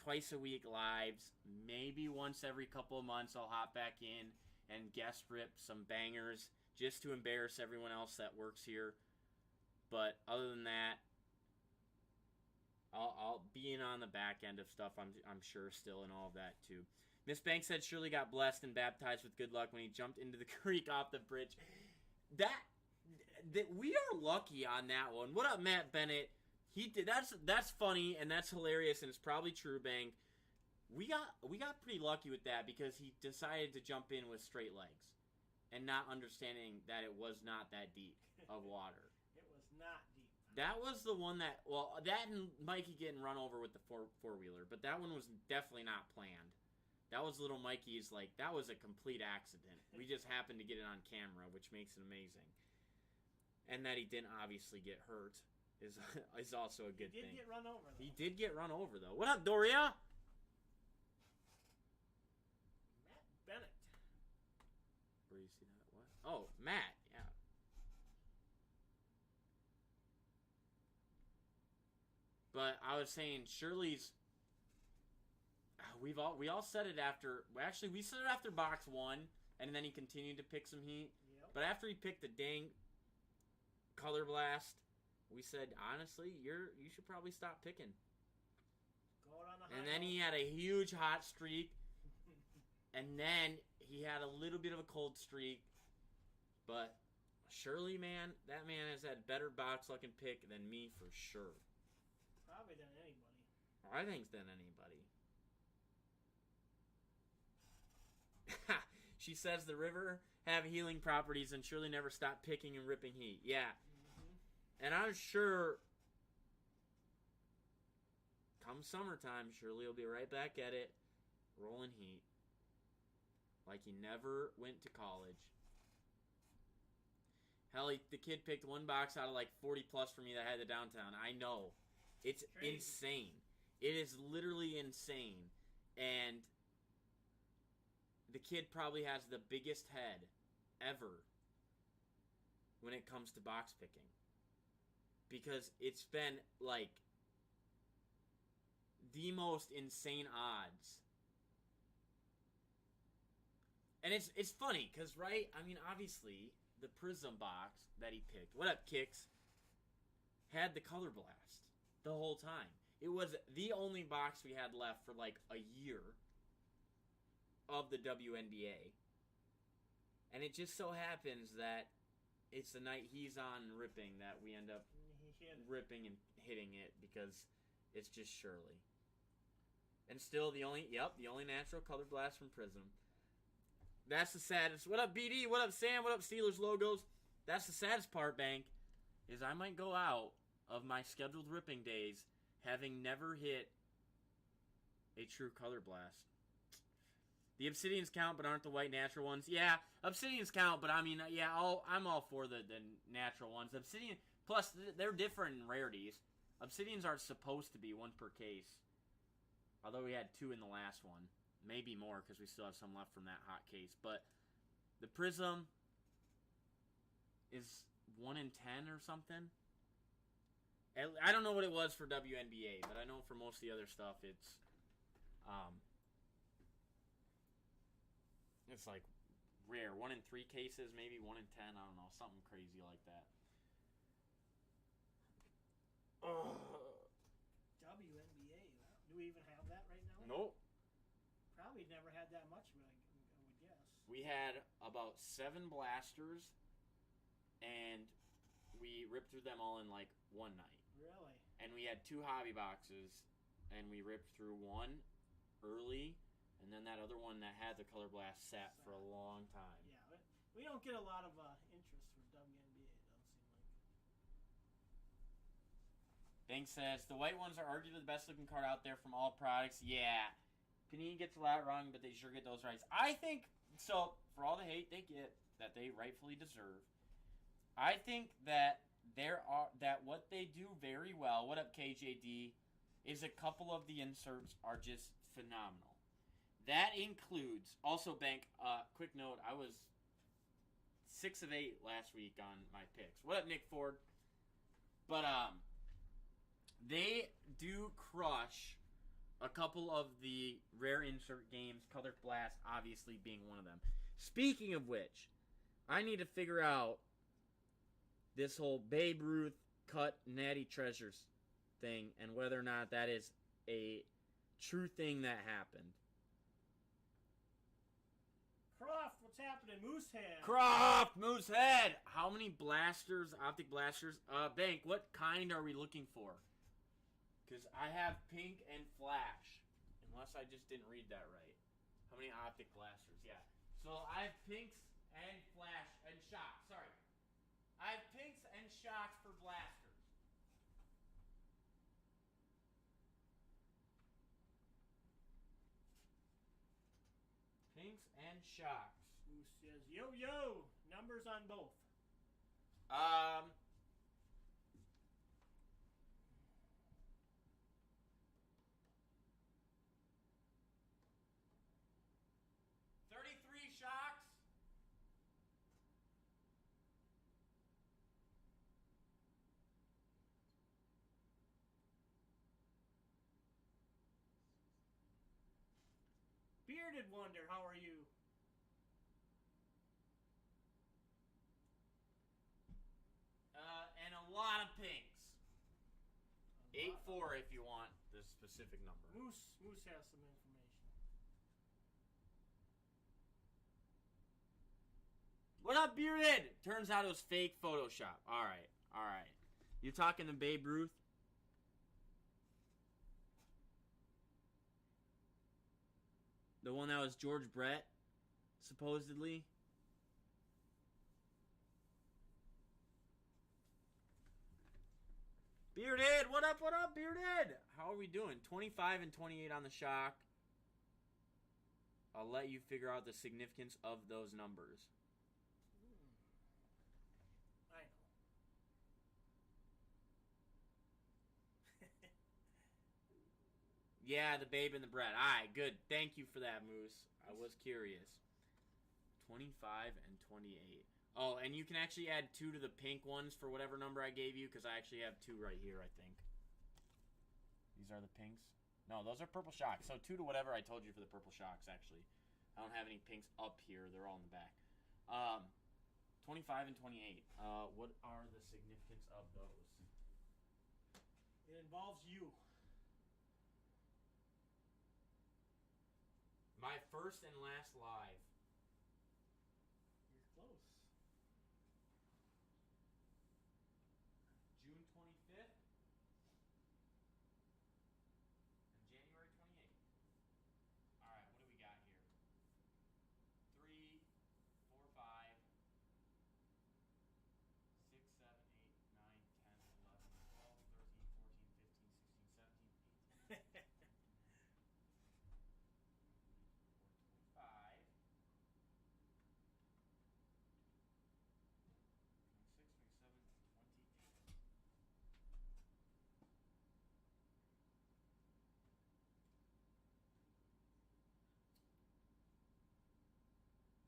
twice a week lives. Maybe once every couple of months I'll hop back in and guest rip some bangers just to embarrass everyone else that works here. But other than that, I'll be in on the back end of stuff, I'm sure, still, and all of that, too. Miss Banks said Shirley got blessed and baptized with good luck when he jumped into the creek off the bridge. That we are lucky on that one. What up, Matt Bennett? He did. That's funny, and that's hilarious, and it's probably true, Bank. We got pretty lucky with that because he decided to jump in with straight legs and not understanding that it was not that deep of water. It was not deep. That was the one that, that and Mikey getting run over with the four-wheeler, but that one was definitely not planned. That was little Mikey's, that was a complete accident. We just happened to get it on camera, which makes it amazing. And that he didn't obviously get hurt is also a good thing. He did get run over, though. He did get run over, though. What up, Doria? Matt Bennett. Where do you see that? What? Oh, Matt, yeah. But I was saying, Shirley's. We all said it after. Actually, we said it after box one, and then he continued to pick some heat. Yep. But after he picked the dang Color Blast, we said honestly, you should probably stop picking. Going on the high And then note. he had a huge hot streak, and then he had a little bit of a cold streak. But Shirley, man, that man has had better box luck and pick than me for sure. Probably than anybody. I think than anybody. She says the river have healing properties and Shirley never stopped picking and ripping heat. Yeah. Mm-hmm. And I'm sure come summertime, Shirley will be right back at it, rolling heat. Like he never went to college. Hell, the kid picked one box out of 40 plus for me that had the downtown. I know. It's Crazy. insane. It is literally insane. And the kid probably has the biggest head ever when it comes to box picking. Because it's been the most insane odds. And it's funny because, right? I mean, obviously, the Prism box that he picked, what up, Kicks, had the Color Blast the whole time. It was the only box we had left for a year of the WNBA. And it just so happens that it's the night he's on ripping that we end up ripping and hitting it because it's just Shirley. And still the only natural Color Blast from Prism. That's the saddest. What up, BD? What up, Sam? What up, Steelers logos? That's the saddest part, Bank, is I might go out of my scheduled ripping days having never hit a true Color Blast. The Obsidians count, but aren't the white natural ones? Yeah, Obsidians count, but I mean, yeah, I'm all for the natural ones. Obsidian, plus they're different in rarities. Obsidians aren't supposed to be one per case, although we had 2 in the last one. Maybe more because we still have some left from that hot case. But the Prism is 1 in 10 or something. I don't know what it was for WNBA, but I know for most of the other stuff, it's like rare. 1 in 3 cases, maybe 1 in 10. I don't know, something crazy like that. WNBA. Do we even have that right now? Nope. Probably never had that much, I would guess. We had about 7 blasters, and we ripped through them all in like one night. Really? And we had 2 hobby boxes, and we ripped through one early, and then that other one that had the color blast sat for a long time. Yeah, but we don't get a lot of interest for WNBA, it doesn't seem like. Banks says, the white ones are arguably the best looking card out there from all products. Yeah. Panini gets a lot wrong, but they sure get those rights. I think, so, for all the hate they get, that they rightfully deserve, I think that that what they do very well, what up KJD, is a couple of the inserts are just phenomenal. That includes, also Bank, quick note, I was 6 of 8 last week on my picks. What up, Nick Ford? But, they do crush a couple of the rare insert games, Color Blast obviously being one of them. Speaking of which, I need to figure out this whole Babe Ruth cut Natty Treasures thing and whether or not that is a true thing that happened. Croft, what's happening? Moosehead. Croft, Moosehead. How many blasters, optic blasters? Bank, what kind are we looking for? Because I have pink and flash. Unless I just didn't read that right. How many optic blasters? Yeah. So I have pinks and flash and shocks. Sorry. I have pinks and shocks for blasters. Pinks and shocks. Moose says, yo. Numbers on both. 33 shocks. Bearded Wonder, how are you? And a lot of pinks. 8-4 if you want the specific number. Moose has some information. What up, Bearded? Turns out it was fake Photoshop. All right. You talking to Babe Ruth? The one that was George Brett, supposedly. Bearded, what up, Bearded? How are we doing? 25 and 28 on the shock. I'll let you figure out the significance of those numbers. I know. Yeah, the Babe and the Brett. All right, good. Thank you for that, Moose. I was curious. 25 and 28. Oh, and you can actually add 2 to the pink ones for whatever number I gave you, because I actually have 2 right here, I think. These are the pinks. No, those are purple shocks. So 2 to whatever I told you for the purple shocks, actually. I don't have any pinks up here. They're all in the back. 25 and 28. What are the significance of those? It involves you. My first and last live. You're close. June 25th and January 28th. All right, what do we got here? 3, 4, 5, 6, 7, 8, 9, 10, 11, 12, 13, 14, 15, 16, 17, 18. 25, 26, 27, 28.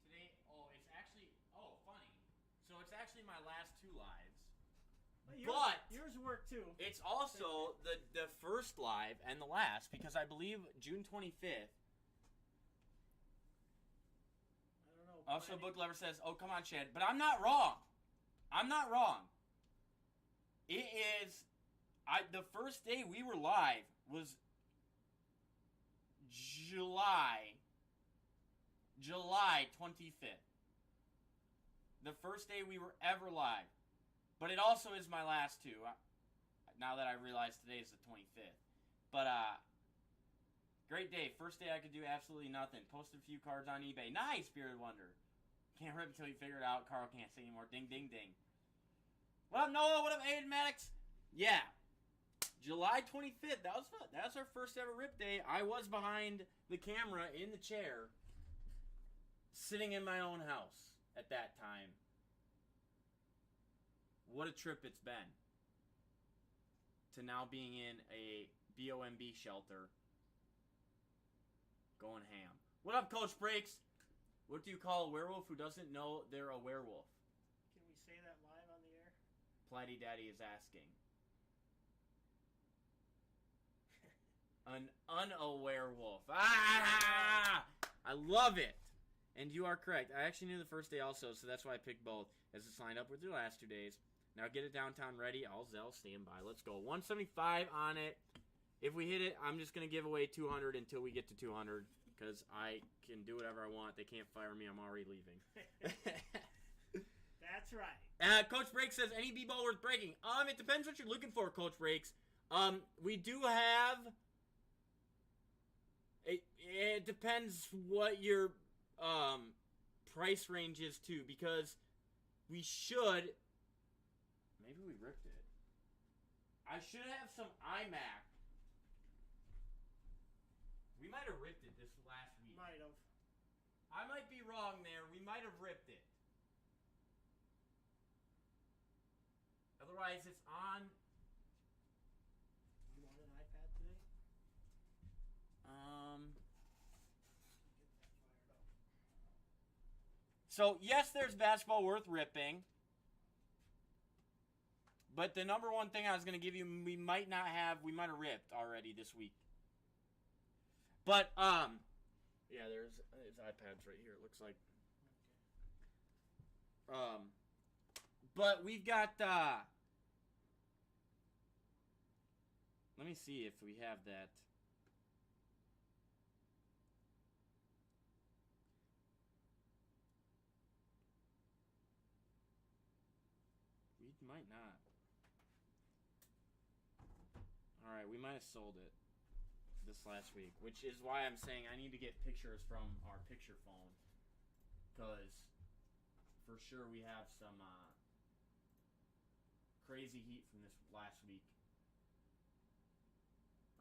Today, it's actually, funny. So it's actually my last 2 lives. But yours work too. it's also the first live and the last because I believe June 25th. I don't know. Also, Book Lover says, "Oh, come on, Chad," but I'm not wrong. I'm not wrong. It is. The first day we were live was July 25th. The first day we were ever live. But it also is my last two. Now that I realize today is the 25th. But, great day. First day I could do absolutely nothing. Posted a few cards on eBay. Nice, Bearded Wonder. Can't rip until you figure it out. Carl can't say anymore. Ding, ding, ding. What up, Noah? What up, Aiden Maddox? Yeah. July 25th. That was fun. That was our first ever rip day. I was behind the camera in the chair, sitting in my own house at that time. What a trip it's been. To now being in a BOMB shelter. Going ham. What up, Coach Breaks? What do you call a werewolf who doesn't know they're a werewolf? Can we say that live on the air? Plighty Daddy is asking. An unaware-wolf. Ah! I love it. And you are correct. I actually knew the first day also, so that's why I picked both. As it's lined up with your last 2 days. Now get it downtown ready. All Zell, stand by. Let's go. 175 on it. If we hit it, I'm just going to give away 200 until we get to 200. Because I can do whatever I want. They can't fire me. I'm already leaving. That's right. Coach Breaks says, any b-ball worth breaking? It depends what you're looking for, Coach Breaks. We do have... It depends what your price range is, too. Because we should... Maybe we ripped it. I should have some iMac. We might have ripped it this last week. Might have. I might be wrong there. We might have ripped it. Otherwise, it's on. You want an iPad today? So, yes, there's basketball worth ripping. But the number one thing I was going to give you, we might have ripped already this week. But, yeah, there's iPads right here, it looks like. But we've got, let me see if we have that. We might not. Alright, we might have sold it this last week, which is why I'm saying I need to get pictures from our picture phone. Because for sure we have some crazy heat from this last week.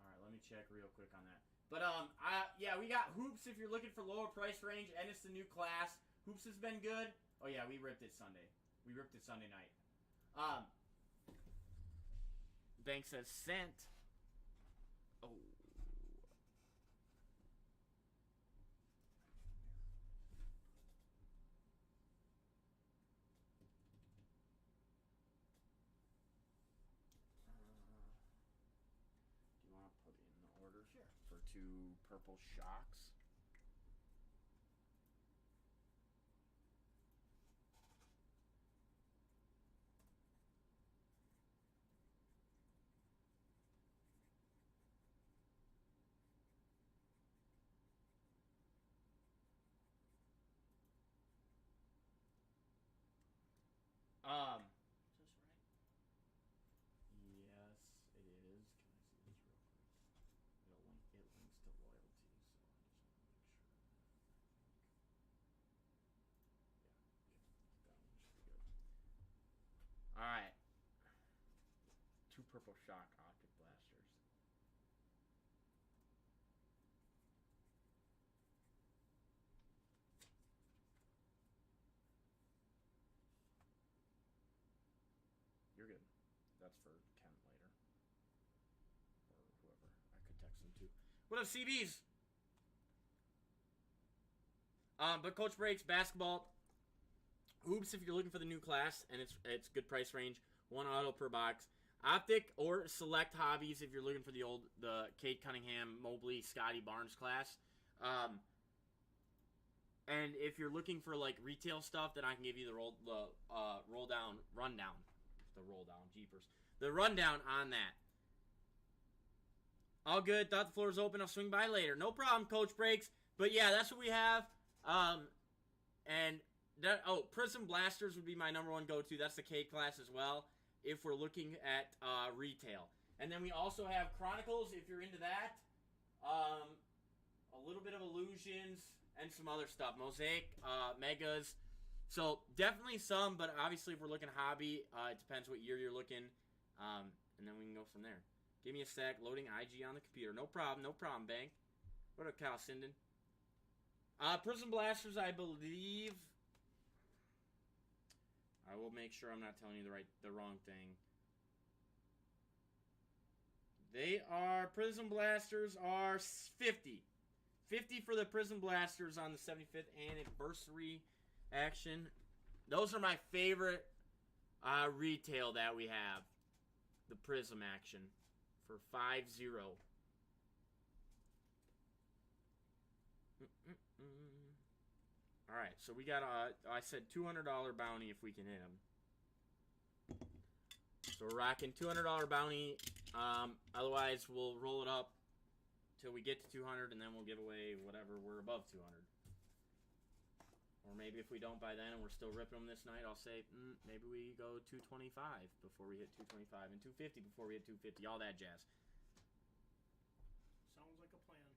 Alright, let me check real quick on that. But, yeah, we got Hoops if you're looking for lower price range, and it's the new class. Hoops has been good. Oh, yeah, we ripped it Sunday. We ripped it Sunday night. Bank says sent. Oh. Do you want to put in the order? Sure. For 2 purple shocks. Is this right? Yes, it is. Can I see this real quick? It links to loyalty, so I just want to make sure. Yeah, that one should be good. All right, 2 purple shock optic blasters. You're good. That's for Kent later. Or whoever. I could text them too. What up, CBs? But Coach Breaks, basketball. Hoops if you're looking for the new class, and it's good price range. 1 auto per box. Optic or select hobbies if you're looking for the Cade Cunningham, Mobley, Scotty Barnes class. And if you're looking for like retail stuff, then I can give you the rundown on that. All good. Thought the floor was open. I'll swing by later. No problem, Coach Breaks. But yeah, that's what we have. Prism Blasters would be my number one go-to. That's the K class as well, if we're looking at retail. And then we also have Chronicles, if you're into that. A little bit of Illusions and some other stuff. Mosaic, Megas. So definitely some, but obviously if we're looking hobby, it depends what year you're looking. And then we can go from there. Give me a sec. Loading IG on the computer. No problem, Bank. What up, Cal Sinden? Prism Blasters, I believe. I will make sure I'm not telling you the wrong thing. Prism Blasters are 50. 50 for the Prism Blasters on the 75th anniversary action. Those are my favorite retail that we have. The Prism action for 5-0. Alright, so we got I said $200 bounty if we can hit them. So we're rocking $200 bounty. Otherwise, we'll roll it up till we get to 200, and then we'll give away whatever we're above 200. Or maybe if we don't by then and we're still ripping them this night, I'll say, maybe we go 225 before we hit 225 and 250 before we hit 250. All that jazz. Sounds like a plan.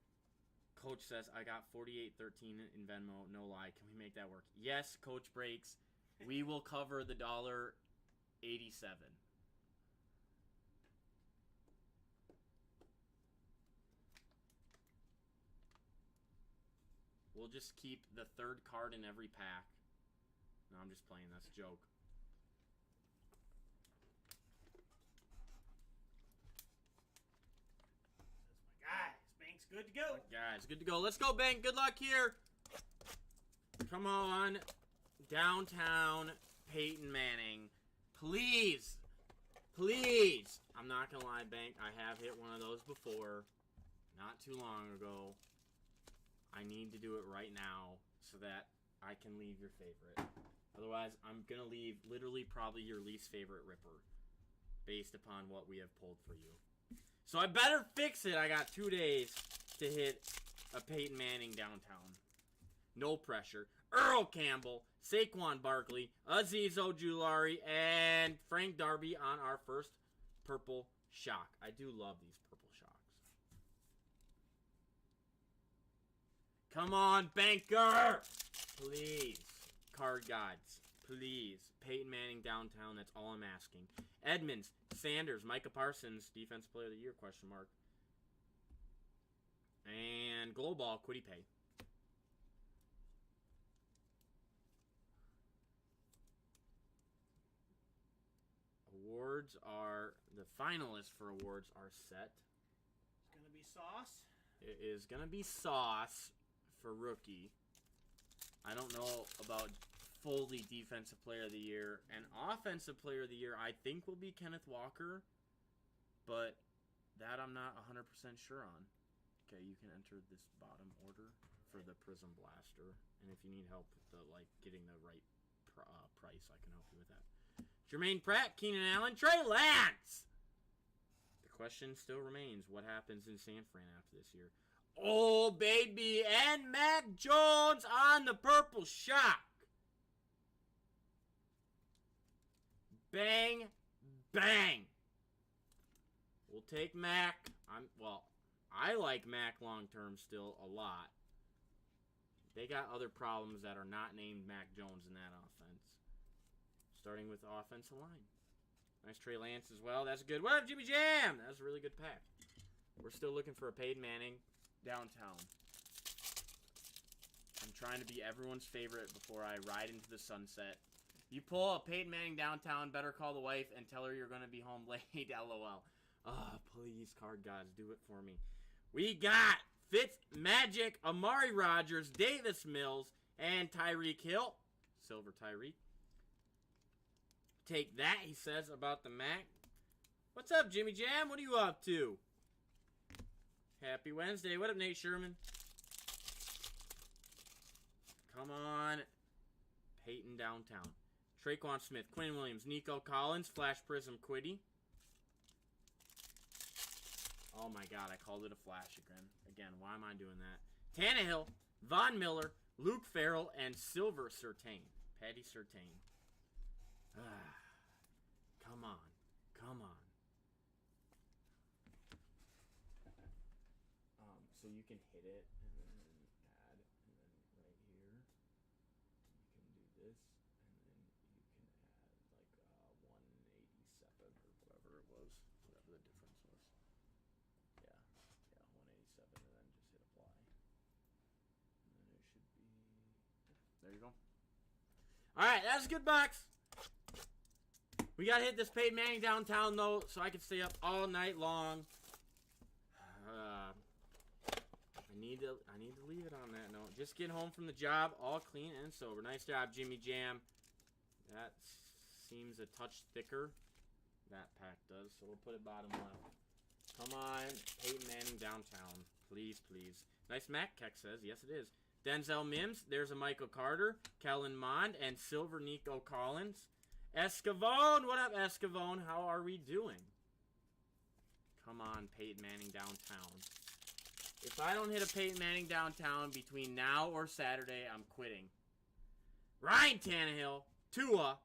Coach says, I got 48.13 in Venmo. No lie. Can we make that work? Yes, Coach Breaks. We will cover the $1.87. We'll just keep the third card in every pack. No, I'm just playing. That's a joke. Bank's good to go. Guys, good to go. Let's go, Bank. Good luck here. Come on. Downtown Peyton Manning. Please. Please. I'm not going to lie, Bank. I have hit one of those before. Not too long ago. I need to do it right now so that I can leave your favorite. Otherwise, I'm going to leave literally probably your least favorite ripper based upon what we have pulled for you. So I better fix it. I got 2 days to hit a Peyton Manning downtown. No pressure. Earl Campbell, Saquon Barkley, Azeez Ojulari, and Frank Darby on our first purple shock. I do love these purple shocks. Come on, banker! Please. Card gods. Please. Peyton Manning downtown. That's all I'm asking. Edmonds, Sanders, Micah Parsons, Defensive Player of the Year, question mark. And Glow Ball, Quiddy Pay. Awards are, the finalists for awards are set. It's going to be sauce. It is going to be sauce for rookie. I don't know about fully Defensive Player of the Year. And Offensive Player of the Year, I think, will be Kenneth Walker. But that I'm not 100% sure on. Okay, you can enter this bottom order for the Prism Blaster. And if you need help with the, getting the right price, I can help you with that. Jermaine Pratt, Keenan Allen, Trey Lance! The question still remains, what happens in San Fran after this year? Oh, baby, and Mac Jones on the purple shock. Bang, bang. We'll take Mac. I like Mac long-term still a lot. They got other problems that are not named Mac Jones in that offense. Starting with the offensive line. Nice Trey Lance as well. That's good. What up, Jimmy Jam? That was a really good pack. We're still looking for a Peyton Manning downtown. I'm trying to be everyone's favorite before I ride into the sunset. You pull a Peyton Manning downtown, better call the wife and tell her you're going to be home late. LOL. Oh, please, card gods, do it for me. We got Fitz Magic, Amari Rodgers, Davis Mills, and Tyreek Hill. Silver Tyreek. Take that, he says about the Mac. What's up, Jimmy Jam? What are you up to? Happy Wednesday. What up, Nate Sherman? Come on. Peyton downtown. Traquan Smith, Quinn Williams, Nico Collins, Flash Prism Quiddy. Oh my god, I called it a flash again. Why am I doing that? Tannehill, Von Miller, Luke Farrell, and Silver Surtain. Patty Surtain. Come on. Come on. So you can hit it and then add, and then right here you can do this, and then you can add like 187 or whatever it was, whatever the difference was. Yeah, 187, and then just hit apply, and then it should be. There you go. All right, that's a good box. We gotta hit this Peyton Manning downtown though, so I can stay up all night long. I need to leave it on that note. Just getting home from the job, all clean and sober. Nice job, Jimmy Jam. That seems a touch thicker. That pack does, so we'll put it bottom left. Come on, Peyton Manning downtown. Please, please. Nice Mac, Keck says. Yes, it is. Denzel Mims. There's a Michael Carter. Kellen Mond. And Silver Nico Collins. Escavone. What up, Escavone? How are we doing? Come on, Peyton Manning downtown. If I don't hit a Peyton Manning downtown between now or Saturday, I'm quitting. Ryan Tannehill, Tua,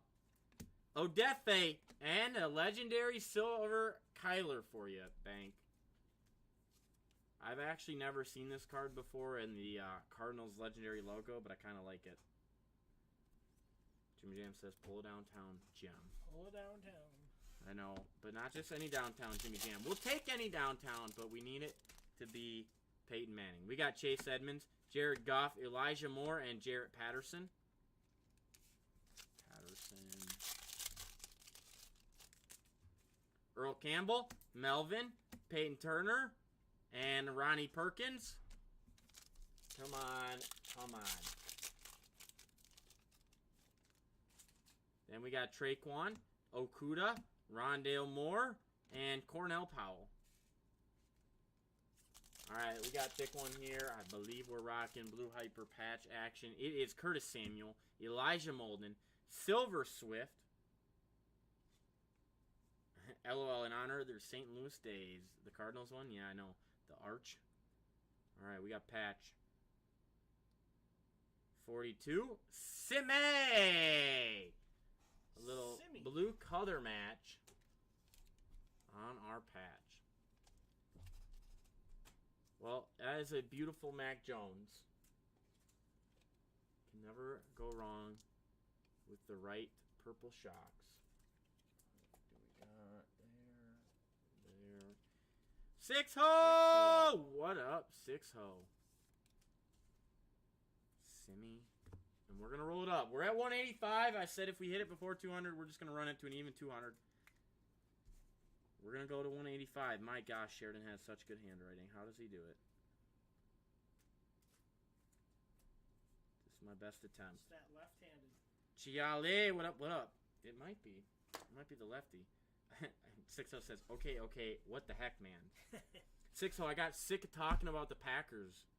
Odefe, and a legendary silver Kyler for you, Bank. I've actually never seen this card before in the Cardinals legendary logo, but I kind of like it. Jimmy Jam says, pull downtown, Jim. Pull downtown. I know, but not just any downtown, Jimmy Jam. We'll take any downtown, but we need it to be Peyton Manning. We got Chase Edmonds, Jared Goff, Elijah Moore, and Jarrett Patterson. Earl Campbell, Melvin, Peyton Turner, and Ronnie Perkins. Come on, come on. Then we got Traquan, Okuda, Rondale Moore, and Cornell Powell. All right, we got thick one here. I believe we're rocking blue hyper patch action. It is Curtis Samuel, Elijah Molden, Silver Swift. LOL, in honor of their St. Louis days. The Cardinals one? Yeah, I know. The Arch. All right, we got patch. 42. Sime! A little blue color match on our patch. Well, that is a beautiful Mac Jones. Can never go wrong with the right purple shocks. What do we got there? Six ho! What up, Six ho? Simi. And we're going to roll it up. We're at 185. I said if we hit it before 200, we're just going to run it to an even 200. We're going to go to 185. My gosh, Sheridan has such good handwriting. How does he do it? This is my best attempt. It's that left-handed. Chiale, what up, what up? It might be. It might be the lefty. 6-0 says, okay, what the heck, man? 6-0, I got sick of talking about the Packers.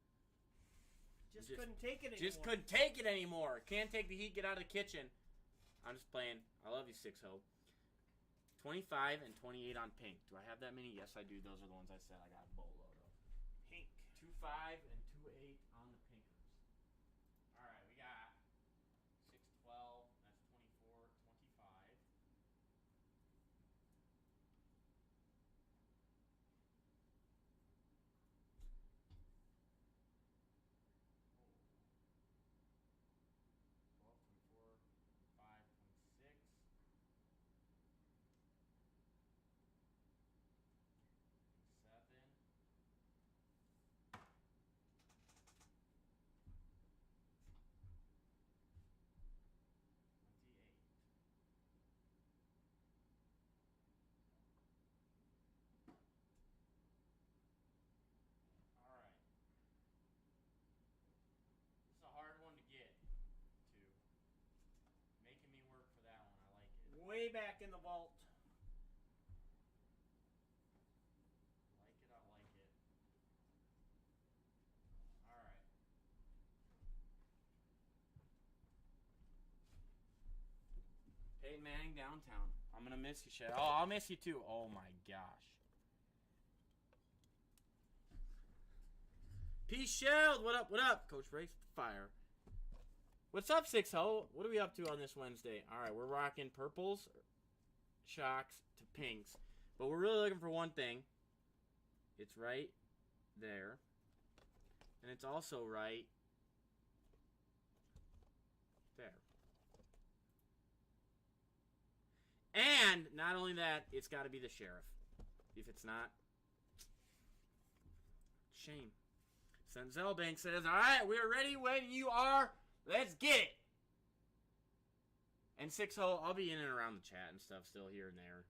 Just couldn't take it anymore. Just couldn't take it anymore. Can't take the heat, get out of the kitchen. I'm just playing. I love you, 6-0. 25 and 28 on pink. Do I have that many? Yes, I do. Those are the ones I said I got a boatload of. Pink. 2-5 and 2-8 on the pinkers. All right, we got 6-12. That's 24, 25. way back in the vault. I like it. All right. Peyton Manning downtown. I'm going to miss you, Shad. Oh, I'll miss you too. Oh, my gosh. Peace, Shield. What up? What up? Coach Breaks fire. What's up, 6-0? What are we up to on this Wednesday? All right, we're rocking purples, shocks to pinks. But we're really looking for one thing. It's right there. And it's also right there. And not only that, it's got to be the sheriff. If it's not, shame. Senzel Bank says, all right, we're ready when you are. Let's get it. And 6-0, I'll be in and around the chat and stuff still here and there.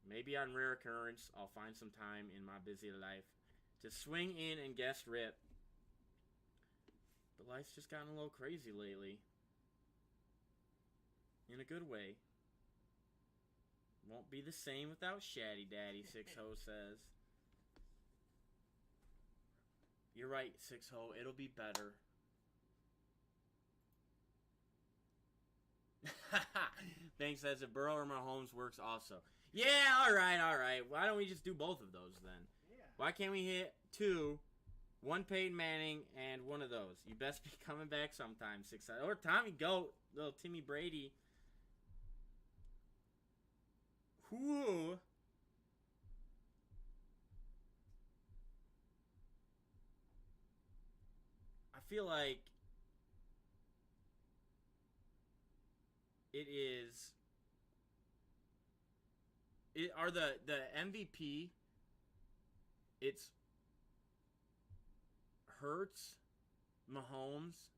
Maybe on rare occurrence, I'll find some time in my busy life to swing in and guest rip. But life's just gotten a little crazy lately. In a good way. Won't be the same without Shaddy Daddy, 6-0 says. You're right, 6-0. It'll be better. Banks says if Burrow or Mahomes works also. Yeah, all right. Why don't we just do both of those then? Yeah. Why can't we hit two, one Peyton Manning and one of those? You best be coming back sometime, 6-0. Or Tommy Goat, little Timmy Brady. Whoo. I feel like it is. Are the MVP? It's Hurts, Mahomes,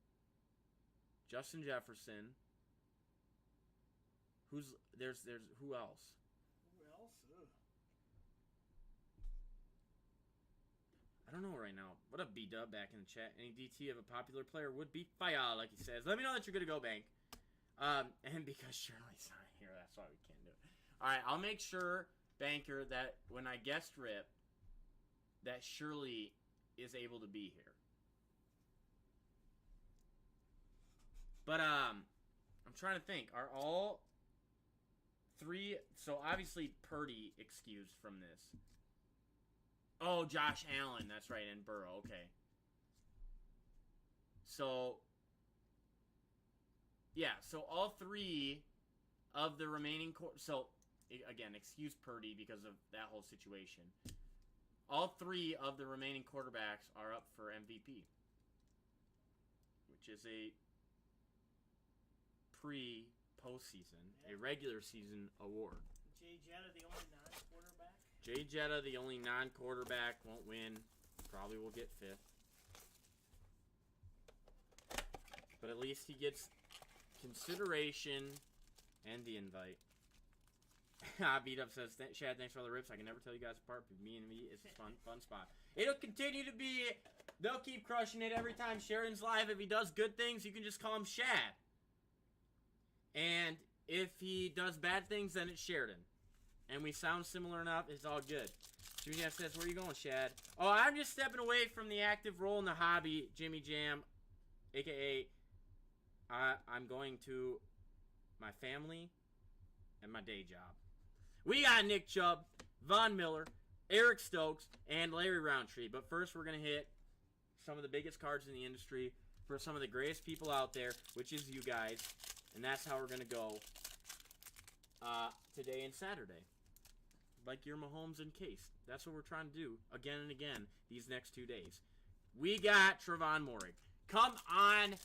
Justin Jefferson. Who else? Who else? I don't know right now. What up, B-Dub, back in the chat? Any DT of a popular player would be fire, like he says. Let me know that you're going to go, Bank. And because Shirley's not here, that's why we can't do it. All right, I'll make sure, Banker, that when I guest rip, that Shirley is able to be here. But I'm trying to think. Are all three? So obviously Purdy excused from this. Oh, Josh Allen, that's right, and Burrow. Okay. So yeah, so all three of the remaining so again, excuse Purdy because of that whole situation. All three of the remaining quarterbacks are up for MVP, which is a pre-postseason, a regular season award. Jay Jetta, the only non-quarterback. Jay Jetta, the only non-quarterback, won't win. Probably will get fifth. But at least he gets consideration and the invite. Beat Up says, Shad, thanks for all the rips. I can never tell you guys apart, but me and me is a fun spot. It'll continue to be. They'll keep crushing it every time Sheridan's live. If he does good things, you can just call him Shad. And if he does bad things, then it's Sheridan. And we sound similar enough, it's all good. Jimmy Jam says, where are you going, Shad? Oh, I'm just stepping away from the active role in the hobby, Jimmy Jam, a.k.a. I'm going to my family and my day job. We got Nick Chubb, Von Miller, Eric Stokes, and Larry Roundtree. But first, we're going to hit some of the biggest cards in the industry for some of the greatest people out there, which is you guys. And that's how we're going to go today and Saturday. Like your Mahomes and Case. That's what we're trying to do again and again these next 2 days. We got Trevon Moehrig. Come on,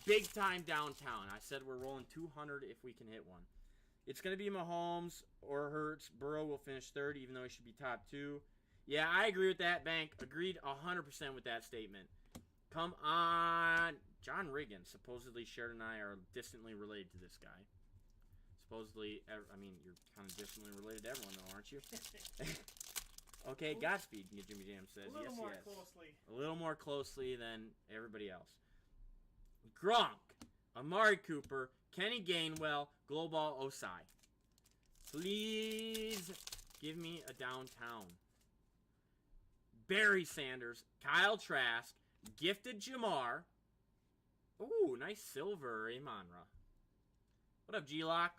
big time downtown. I said we're rolling 200 if we can hit one. It's going to be Mahomes or Hurts. Burrow will finish third, even though he should be top 2. Yeah, I agree with that, Bank. Agreed 100% with that statement. Come on. John Riggin. Supposedly, Sheridan and I are distantly related to this guy. Supposedly, I mean, you're kind of distantly related to everyone, though, aren't you? Okay, Godspeed, Jimmy Jam says. A little yes, more yes. closely. A little more closely than everybody else. Gronk, Amari Cooper, Kenny Gainwell, Global Osai. Please give me a downtown. Barry Sanders, Kyle Trask, gifted Jamar. Ooh, nice silver, Amonra. What up, G-Lock?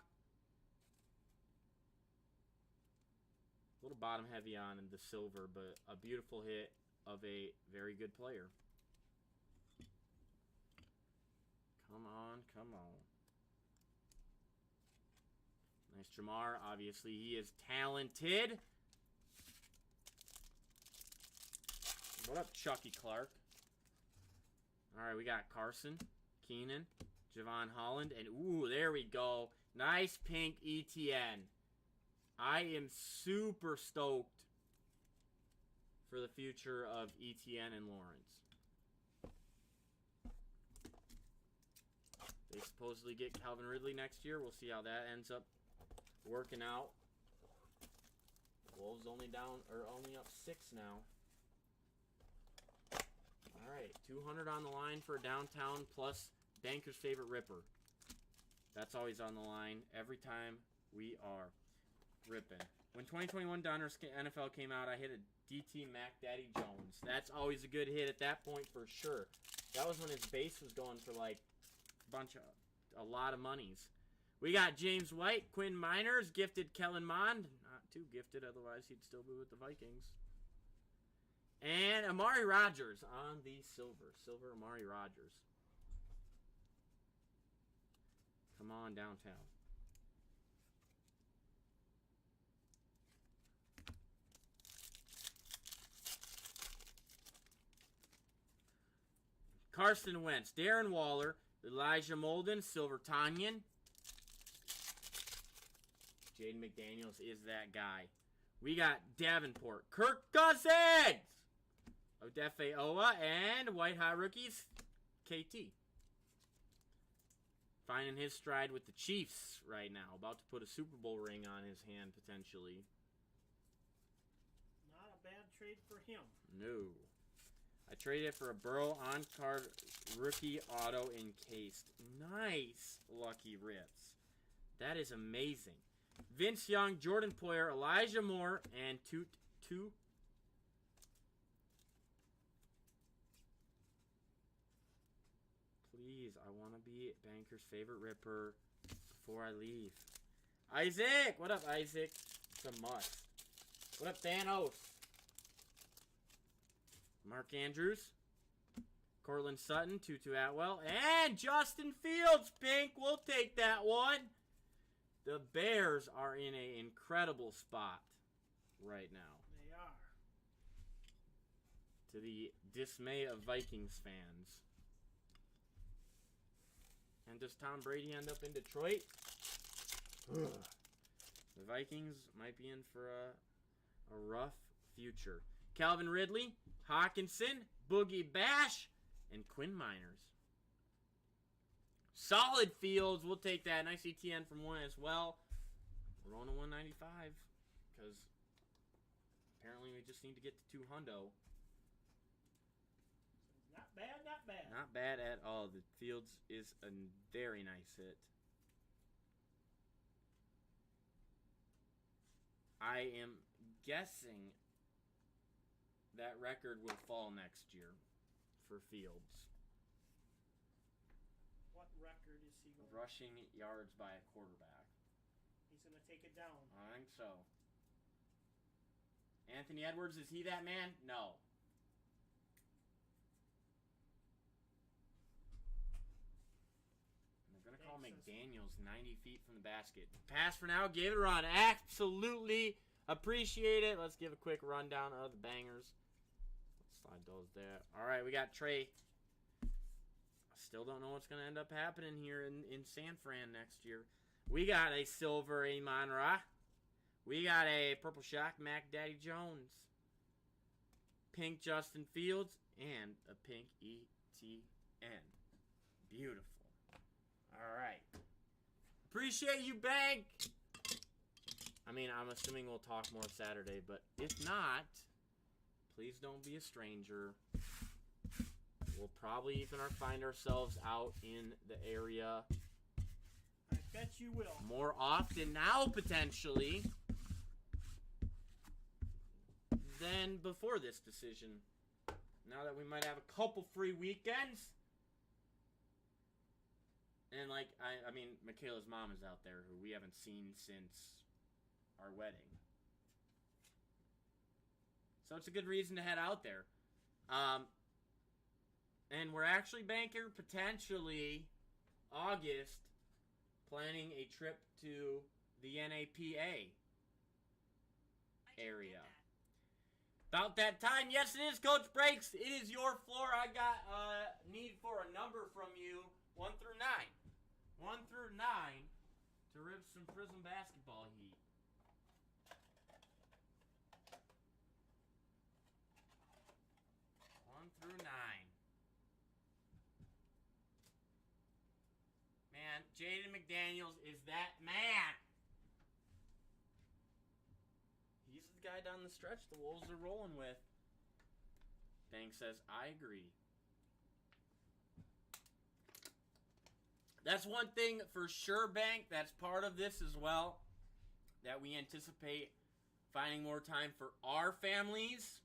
A little bottom heavy on in the silver, but a beautiful hit of a very good player. Come on, come on. Nice Jamar. Obviously, he is talented. What up, Chucky Clark? All right, we got Carson, Keenan, Javon Holland, and ooh, there we go. Nice pink ETN. I am super stoked for the future of ETN and Lawrence. They supposedly get Calvin Ridley next year. We'll see how that ends up working out. Wolves only up 6 now. All right, 200 on the line for a downtown plus Banker's favorite Ripper. That's always on the line every time we are ripping. When 2021 Donruss NFL came out, I hit a DT Mac Daddy Jones. That's always a good hit at that point for sure. That was when his base was going for like a lot of monies. We got James White, Quinn Miners, gifted Kellen Mond. Not too gifted, otherwise he'd still be with the Vikings. And Amari Rodgers on the silver. Silver Amari Rodgers. Come on downtown. Carson Wentz, Darren Waller, Elijah Molden, Silver Tanyan. Jaden McDaniels is that guy. We got Davenport, Kirk Cousins, Odefe Owa, and White Hot Rookies, KT. Finding his stride with the Chiefs right now. About to put a Super Bowl ring on his hand, potentially. Not a bad trade for him. No. I traded it for a Burrow on-card rookie auto encased. Nice Lucky Rips. That is amazing. Vince Young, Jordan Poyer, Elijah Moore, and two. Please, I want to be Banker's favorite Ripper before I leave. Isaac! What up, Isaac? It's a must. What up, Thanos? Mark Andrews, Cortland Sutton, Tutu Atwell, and Justin Fields. Pink, we'll take that one. The Bears are in an incredible spot right now. They are. To the dismay of Vikings fans. And does Tom Brady end up in Detroit? The Vikings might be in for a rough future. Calvin Ridley, Hawkinson, Boogie Bash, and Quinn Miners. Solid Fields. We'll take that. Nice ETN from one as well. We're on to 195 because apparently we just need to get to 200. Not bad, not bad. Not bad at all. The Fields is a very nice hit. I am guessing that record will fall next year for Fields. What record is he going? Rushing yards by a quarterback. He's going to take it down. I think so. Anthony Edwards, is he that man? No. And they're going to call McDaniels 90 feet from the basket. Pass for now. Give it a run. Absolutely appreciate it. Let's give a quick rundown of the bangers. Slide those there. All right, we got Trey. Still don't know what's going to end up happening here in San Fran next year. We got a silver Amon Ra. We got a purple shock Mac Daddy Jones. Pink Justin Fields. And a pink ETN. Beautiful. All right. Appreciate you, Bank. I mean, I'm assuming we'll talk more Saturday, but if not, please don't be a stranger. We'll probably even find ourselves out in the area. I Bet you will. More often now, potentially, than before this decision. Now that we might have a couple free weekends. And, like, I mean, Michaela's mom is out there, who we haven't seen since our wedding. So it's a good reason to head out there. And we're actually banking potentially August planning a trip to the NAPA area. About that time, yes it is, Coach Breaks. It is your floor. I got need for a number from you, 1 through 9. 1 through 9 to rip some Prism basketball heat. Through 9. Man, Jaden McDaniels is that man. He's the guy down the stretch the Wolves are rolling with. Bank says, I agree. That's one thing for sure, Bank. That's part of this as well. That we anticipate finding more time for our families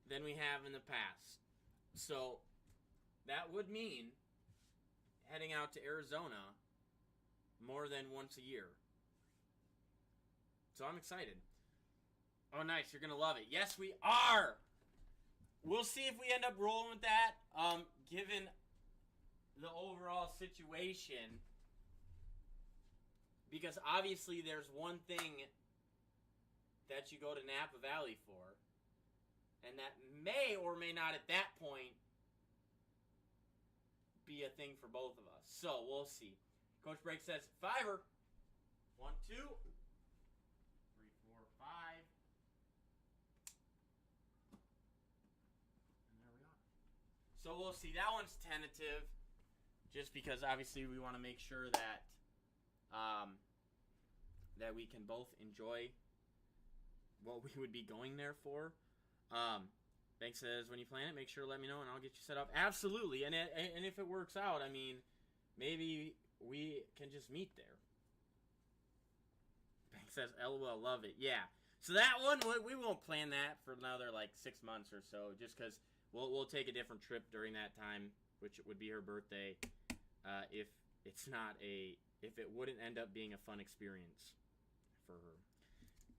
than we have in the past. So that would mean heading out to Arizona more than once a year. So I'm excited. Oh, nice. You're going to love it. Yes, we are. We'll see if we end up rolling with that, given the overall situation. Because obviously there's one thing that you go to Napa Valley for. And that may or may not at that point be a thing for both of us. So we'll see. Coach Break says, Fiver. 1, 2, 3, 4, 5. And there we are. So we'll see. That one's tentative. Just because obviously we want to make sure that that we can both enjoy what we would be going there for. Bank says, when you plan it, make sure to let me know and I'll get you set up. Absolutely. And if it works out, I mean, maybe we can just meet there. Bank says, LOL, love it. Yeah. So that one, we won't plan that for another, 6 months or so, just because we'll take a different trip during that time, which would be her birthday, if it wouldn't end up being a fun experience for her.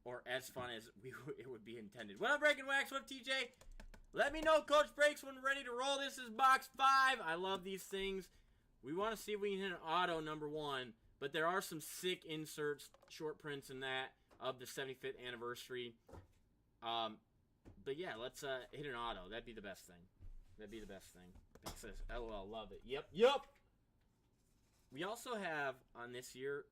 Or as fun as it would be intended. What up, Breaking Wax? What up, TJ? Let me know, Coach Breaks, when we're ready to roll. This is box 5. I love these things. We want to see if we can hit an auto, number 1. But there are some sick inserts, short prints in that, of the 75th anniversary. But yeah, let's hit an auto. That'd be the best thing. That'd be the best thing. Bank says, LOL, love it. Yep. We also have, on this year,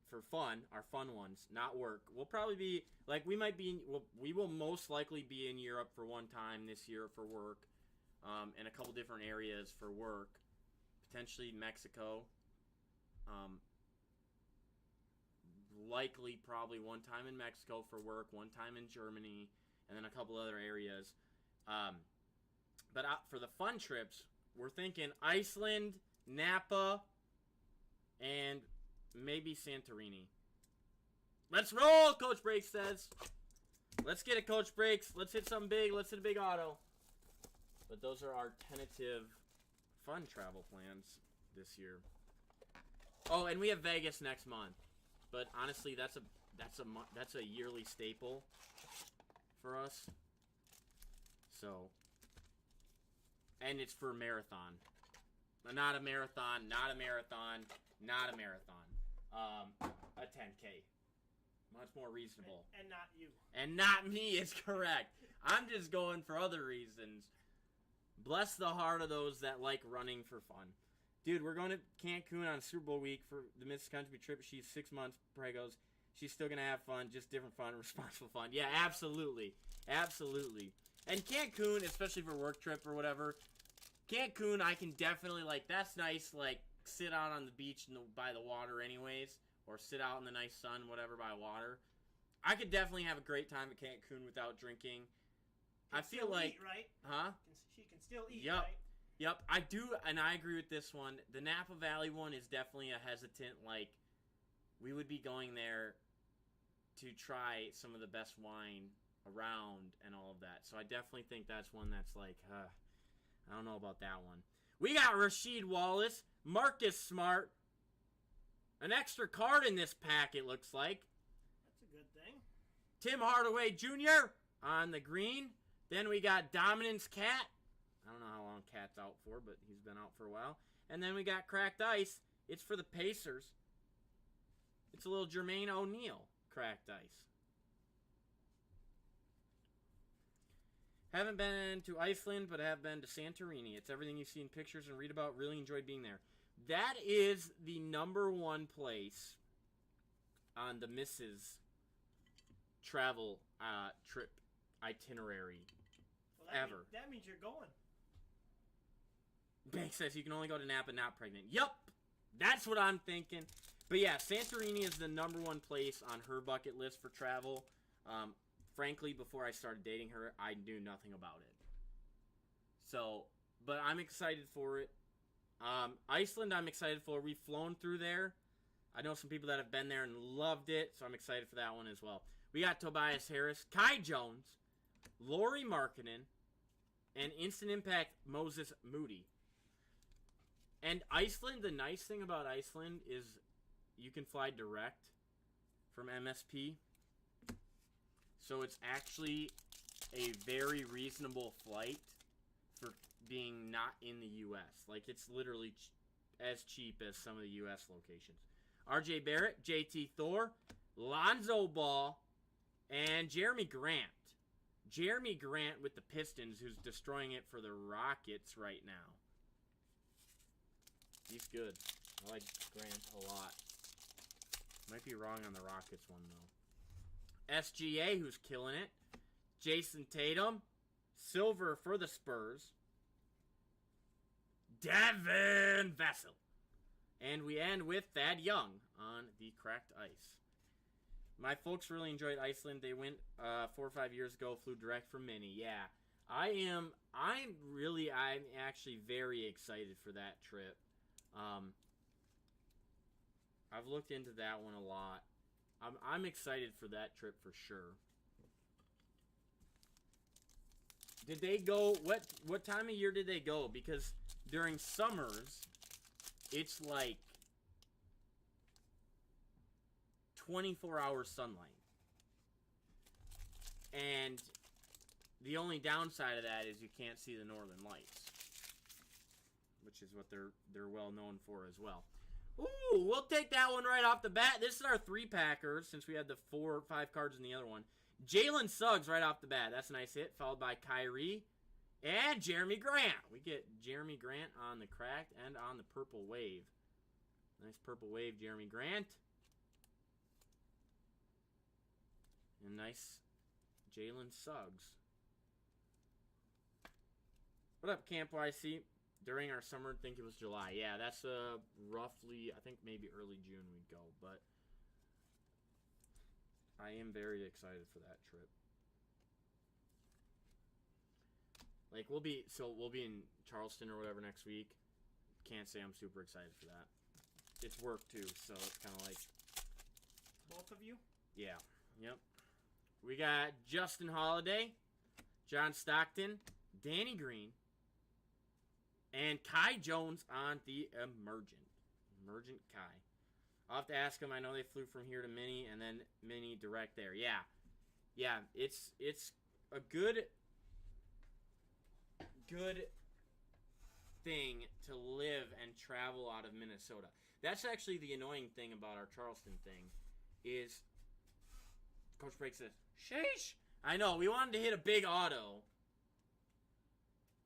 for fun, our fun ones, not work. We'll probably be, we will most likely be in Europe for one time this year for work, in a couple different areas for work, potentially Mexico, likely probably one time in Mexico for work, one time in Germany, and then a couple other areas. But for the fun trips, we're thinking Iceland, Napa, and maybe Santorini. Let's roll, Coach Breaks says. Let's get it, Coach Breaks. Let's hit something big. Let's hit a big auto. But those are our tentative fun travel plans this year. Oh, and we have Vegas next month. But honestly, that's a yearly staple for us. So, and it's for a marathon. Not a marathon, not a marathon, not a marathon. A 10K. Much more reasonable. And not you. And not me is correct. I'm just going for other reasons. Bless the heart of those that like running for fun. Dude, we're going to Cancun on Super Bowl week for the Miss Country trip. She's 6 months, pregos. She's still going to have fun, just different fun, responsible fun. Yeah, absolutely. Absolutely. And Cancun, especially for work trip or whatever, Cancun, I can definitely, that's nice, sit out on the beach by the water anyways, or sit out in the nice sun, whatever, by water. I could definitely have a great time at Cancun without drinking. I feel like... Eat, right? Huh? She can still eat, yep. right? Yep, I do, and I agree with this one. The Napa Valley one is definitely a hesitant, like, we would be going there to try some of the best wine around and all of that. So I definitely think that's one that's like, I don't know about that one. We got Rasheed Wallace, Marcus Smart, an extra card in this pack, it looks like. That's a good thing. Tim Hardaway Jr. on the green. Then we got Dominance Cat. I don't know how long Cat's out for, but he's been out for a while. And then we got Cracked Ice. It's for the Pacers. It's a little Jermaine O'Neal Cracked Ice. Haven't been to Iceland, but have been to Santorini. It's everything you see in pictures and read about. Really enjoyed being there. That is the number one place on the Mrs. Travel trip itinerary ever. That means you're going. Bank says you can only go to Napa not pregnant. Yup, that's what I'm thinking. But yeah, Santorini is the number one place on her bucket list for travel. Frankly, before I started dating her, I knew nothing about it. So, but I'm excited for it. Iceland, I'm excited for. We've flown through there. I know some people that have been there and loved it, so I'm excited for that one as well. We got Tobias Harris, Kai Jones, Lauri Markkanen, and Instant Impact Moses Moody. And Iceland, the nice thing about Iceland is you can fly direct from MSP. So it's actually a very reasonable flight for being not in the U.S. Like, it's literally as cheap as some of the U.S. locations. R.J. Barrett, J.T. Thor, Lonzo Ball, and Jeremy Grant. Jeremy Grant with the Pistons, who's destroying it for the Rockets right now. He's good. I like Grant a lot. Might be wrong on the Rockets one, though. SGA, who's killing it. Jason Tatum. Silver for the Spurs. Devin Vassell. And we end with Thad Young on the Cracked Ice. My folks really enjoyed Iceland. They went 4 or 5 years ago, flew direct from Minnie. Yeah. I'm actually very excited for that trip. I've looked into that one a lot. I'm excited for that trip for sure. Did they go, what time of year did they go? Because during summers, it's like 24-hour sunlight. And the only downside of that is you can't see the northern lights, which is what they're well known for as well. Ooh, we'll take that one right off the bat. This is our 3-packer, since we had the 4 or 5 cards in the other one. Jalen Suggs right off the bat. That's a nice hit, followed by Kyrie and Jeremy Grant. We get Jeremy Grant on the cracked and on the purple wave. Nice purple wave, Jeremy Grant. And nice Jalen Suggs. What up, Camp YC? During our summer, I think it was July. Yeah, that's roughly, I think maybe early June we'd go. But I am very excited for that trip. Like, we'll be in Charleston or whatever next week. Can't say I'm super excited for that. It's work too, so it's kind of like... Both of you? Yeah. Yep. We got Justin Holiday, John Stockton, Danny Green, and Kai Jones on the Emergent Kai. I'll have to ask him. I know they flew from here to Minnie and then Minnie direct there. Yeah. Yeah, it's a good thing to live and travel out of Minnesota. That's actually the annoying thing about our Charleston thing is Coach Break says, sheesh. I know, we wanted to hit a big auto.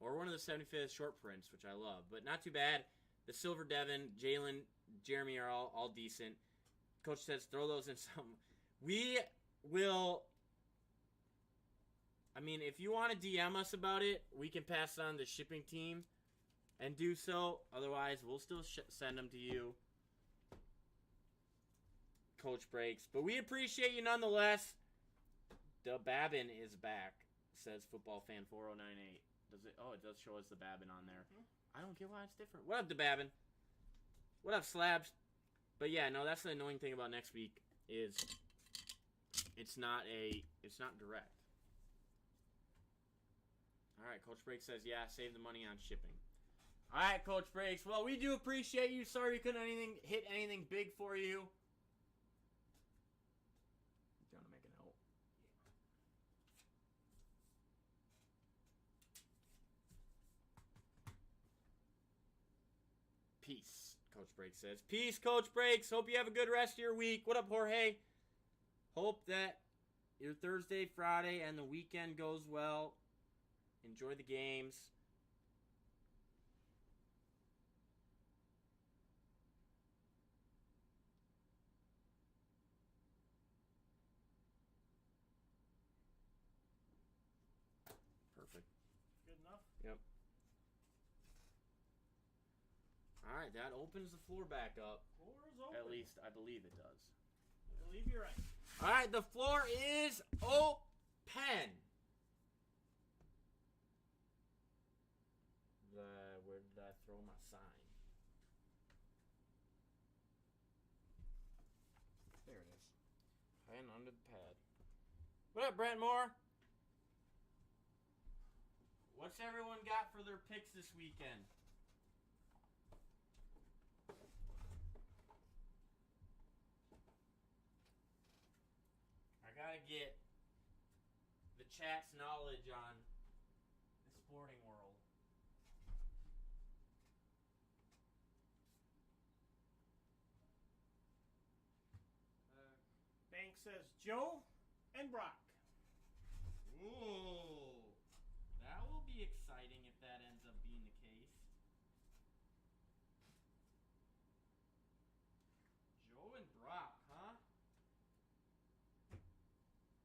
Or one of the 75th short prints, which I love. But not too bad. The Silver Devin, Jalen, Jeremy are all decent. Coach says throw those in some. We will... I mean, if you want to DM us about it, we can pass on the shipping team and do so. Otherwise, we'll still send them to you. Coach Breaks. But we appreciate you nonetheless. The Babin is back, says Football Fan 4098. Does it? Oh, it does show us the Babin on there. I don't get why it's different. What up, DeBabbin? What up, Slabs? But yeah, no, that's the annoying thing about next week is it's not direct. All right, Coach Break says, yeah, save the money on shipping. All right, Coach Breaks. Well, we do appreciate you. Sorry we couldn't hit anything big for you. Do you want to make a note? Peace, Coach Breaks says. Peace, Coach Breaks. Hope you have a good rest of your week. What up, Jorge? Hope that your Thursday, Friday, and the weekend goes well. Enjoy the games. Perfect. Good enough? Yep. All right, that opens the floor back up. Floor is open. At least I believe it does. I believe you're right. All right, the floor is open. Where did I throw my sign? There it is. Pen under the pad. What up, Brent Moore? What's everyone got for their picks this weekend? I gotta get the chat's knowledge on the sporting world. Bank says Joe and Brock. Ooh, that will be exciting if that ends up being the case. Joe and Brock, huh?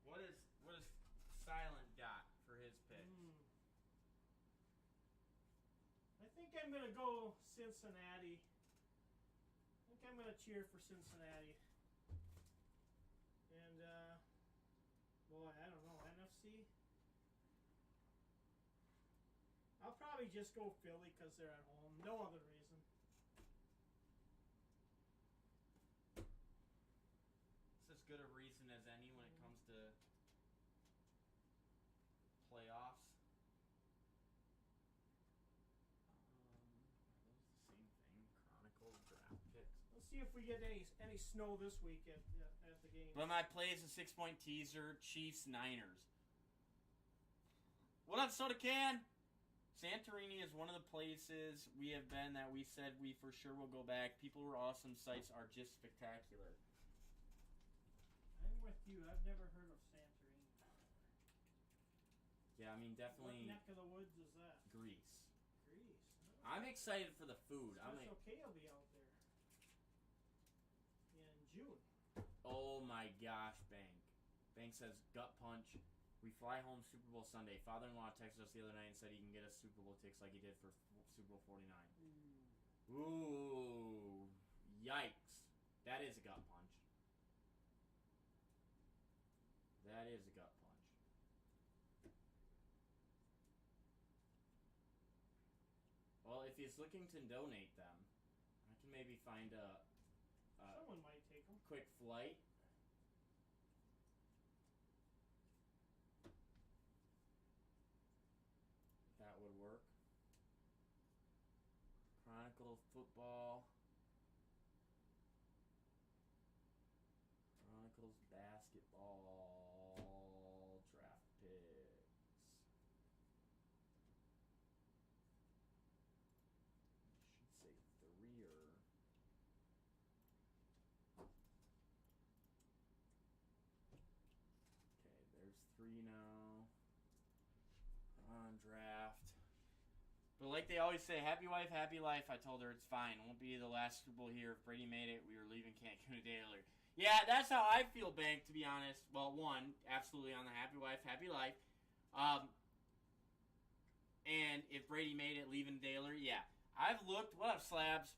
What is Silent got for his picks? I think I'm gonna go Cincinnati. I think I'm gonna cheer for Cincinnati. And boy, I don't know, NFC. I'll probably just go Philly because they're at home. No other reason. It's as good a reason as any when it comes to playoffs. Are those the same thing? Chronicles, draft picks. Let's see if we get any snow this week at the game. But my play is a 6-point teaser. Chiefs Niners. What up, Soda Can? Santorini is one of the places we have been that we said we for sure will go back. People were awesome. Sites are just spectacular. I'm with you. I've never heard of Santorini. Yeah, I mean, definitely. What neck of the woods is that? Greece. Greece. I'm excited for the food. Special K will be out there in June. Oh my gosh, Bank. Bank says gut punch. We fly home Super Bowl Sunday. Father-in-law texted us the other night and said he can get us Super Bowl tickets like he did for Super Bowl 49. Ooh. Yikes. That is a gut punch. That is a gut punch. Well, if he's looking to donate them, I can maybe find a someone might take them. Quick flight. That would work. Chronicles football. Chronicles basketball draft picks. I should say 3 or. Okay, there's 3 now. On draft. But like they always say, happy wife, happy life. I told her it's fine. It won't be the last Super Bowl here. If Brady made it, we were leaving Cancun a day earlier. Yeah, that's how I feel, Bank, to be honest. Well, one, absolutely on the happy wife, happy life. And if Brady made it, leaving a day earlier, yeah. I've looked. What up, Slabs?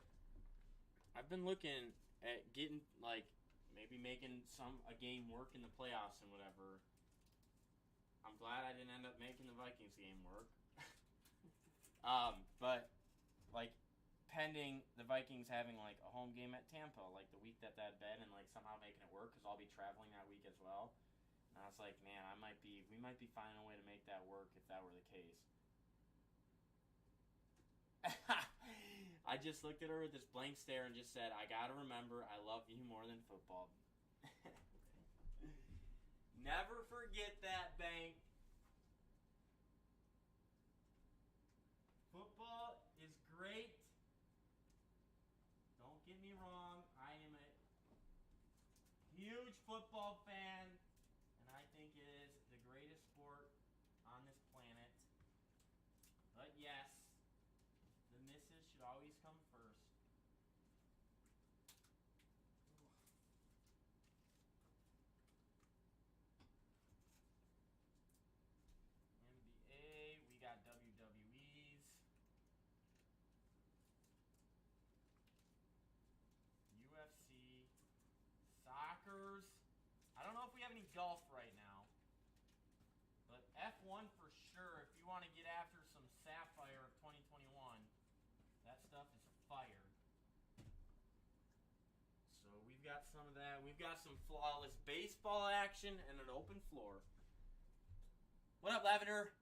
I've been looking at getting, like, maybe making a game work in the playoffs and whatever. I'm glad I didn't end up making the Vikings game work. But like, pending the Vikings having, like, a home game at Tampa, like, the week that'd been, and, like, somehow making it work, because I'll be traveling that week as well. And I was like, man, we might be finding a way to make that work if that were the case. I just looked at her with this blank stare and just said, I gotta remember, I love you more than football. Never forget that, Bank. Football is great. Don't get me wrong. I am a huge football fan, and I think it is the greatest sport on this planet. But yes, the misses should always come first. NBA, we got WWEs. UFC, Soccers. I don't know if we have any golf right now, but F1 for sure. If you want to get after some Sapphire of 2021, that stuff is fire. So we've got some of that. We've got some flawless baseball action and an open floor. What up, Lavender?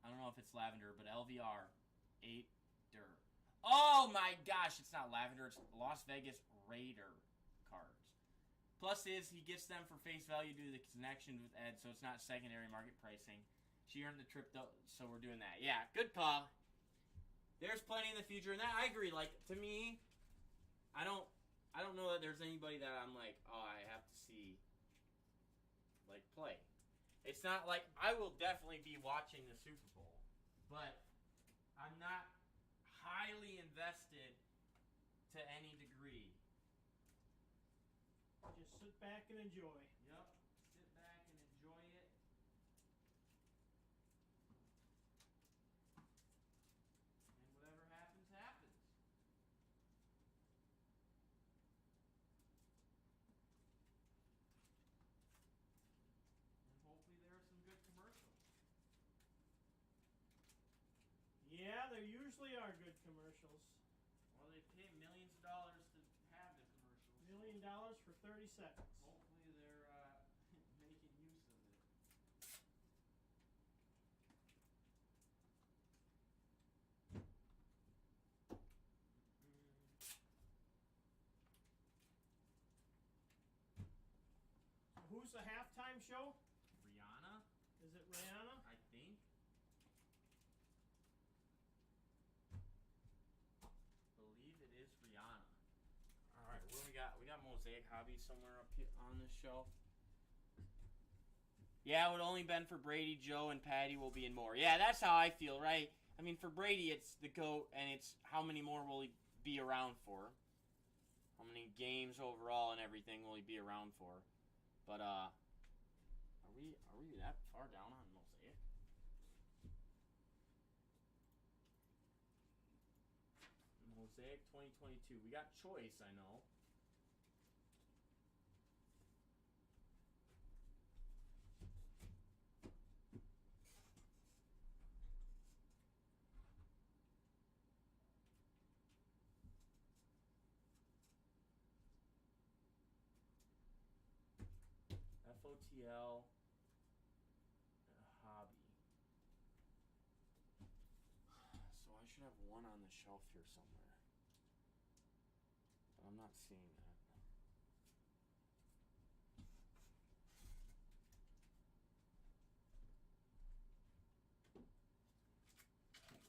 I don't know if it's Lavender, but LVR 8-der. Oh my gosh, it's not Lavender, it's Las Vegas Raider cards. Plus is he gets them for face value due to the connection with Ed, so it's not secondary market pricing. She earned the trip though, so we're doing that. Yeah, good call. There's plenty in the future, and that I agree. Like, to me, I don't know that there's anybody that I'm like, oh, I have to see, like, play. It's not like I will definitely be watching the Super Bowl, but I'm not highly invested to any degree. Just sit back and enjoy. Yep. Sit back and enjoy it. And whatever happens, happens. And hopefully there are some good commercials. Yeah, there usually are good commercials. Well, they pay millions of dollars to have the commercials. $1 million for 30 seconds. Hopefully they're making use of it. So who's the halftime show? Rihanna, Is it Rihanna? I think. Believe it is Rihanna. All right, what do we got? We got Mosaic Hobby somewhere up here on this shelf. Yeah, it would only been for Brady, Joe, and Patty will be in more. Yeah, that's how I feel, right? I mean, for Brady, it's the GOAT, and it's how many more will he be around for? How many games overall and everything will he be around for? But are we that far down on Mosaic? Mosaic 2022. We got Choice, I know. FOTL Hobby. So I should have one on the shelf here somewhere. But I'm not seeing that.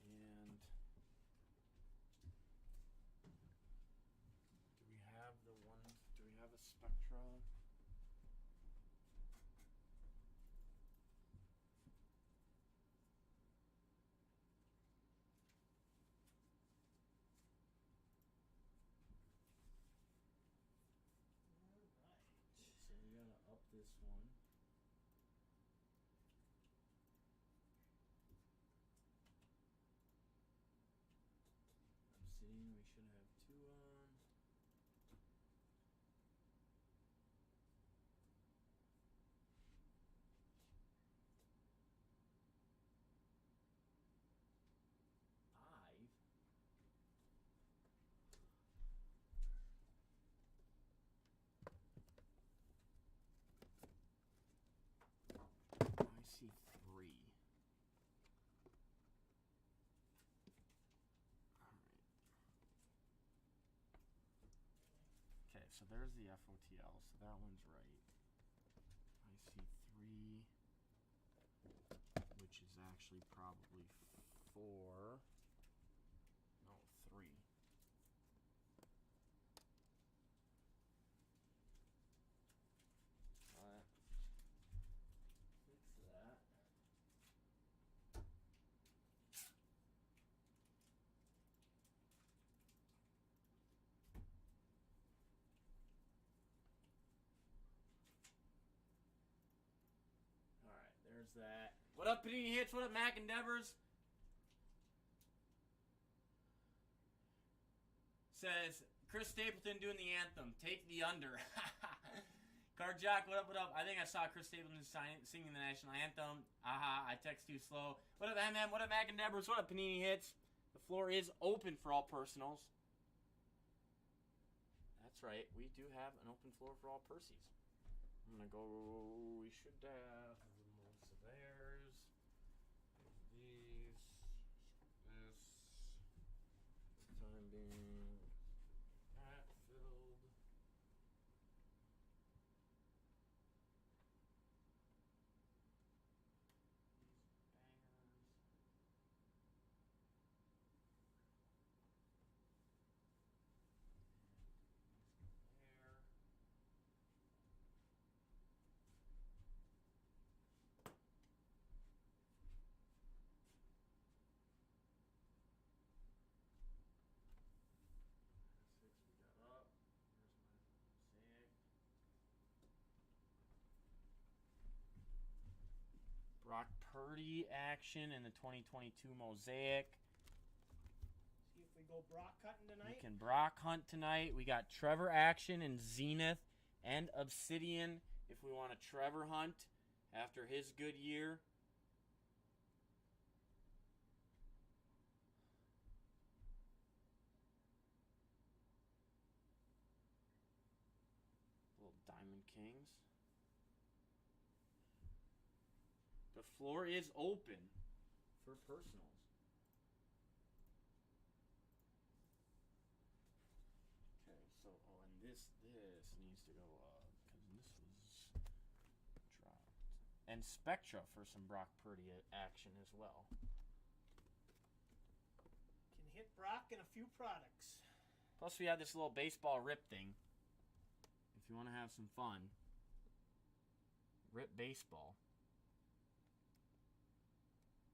And do we have the one, do we have a Spectra? so there's the FOTL, so that one's right. I see 3, which is actually probably 4. No, 3. Fix that. Alright, there's that. What up, Panini Hits? What up, Mac Endeavors? Says, Chris Stapleton doing the anthem. Take the under. Carjack, what up, what up? I think I saw Chris Stapleton singing the national anthem. Aha, I text too slow. What up, MM? What up, Mac Endeavors? What up, Panini Hits? The floor is open for all personals. That's right. We do have an open floor for all Percies. I'm going to go... We should have most of theirs. These. This. For the time being. That filled. Brock Purdy action in the 2022 Mosaic. See if we go Brock hunting tonight. We can Brock hunt tonight. We got Trevor action in Zenith and Obsidian if we want a Trevor hunt after his good year. Little Diamond Kings. The floor is open for personals. Okay, so and this needs to go up because this was dropped. And Spectra for some Brock Purdy action as well. Can hit Brock in a few products. Plus we have this little baseball rip thing. If you want to have some fun, rip baseball.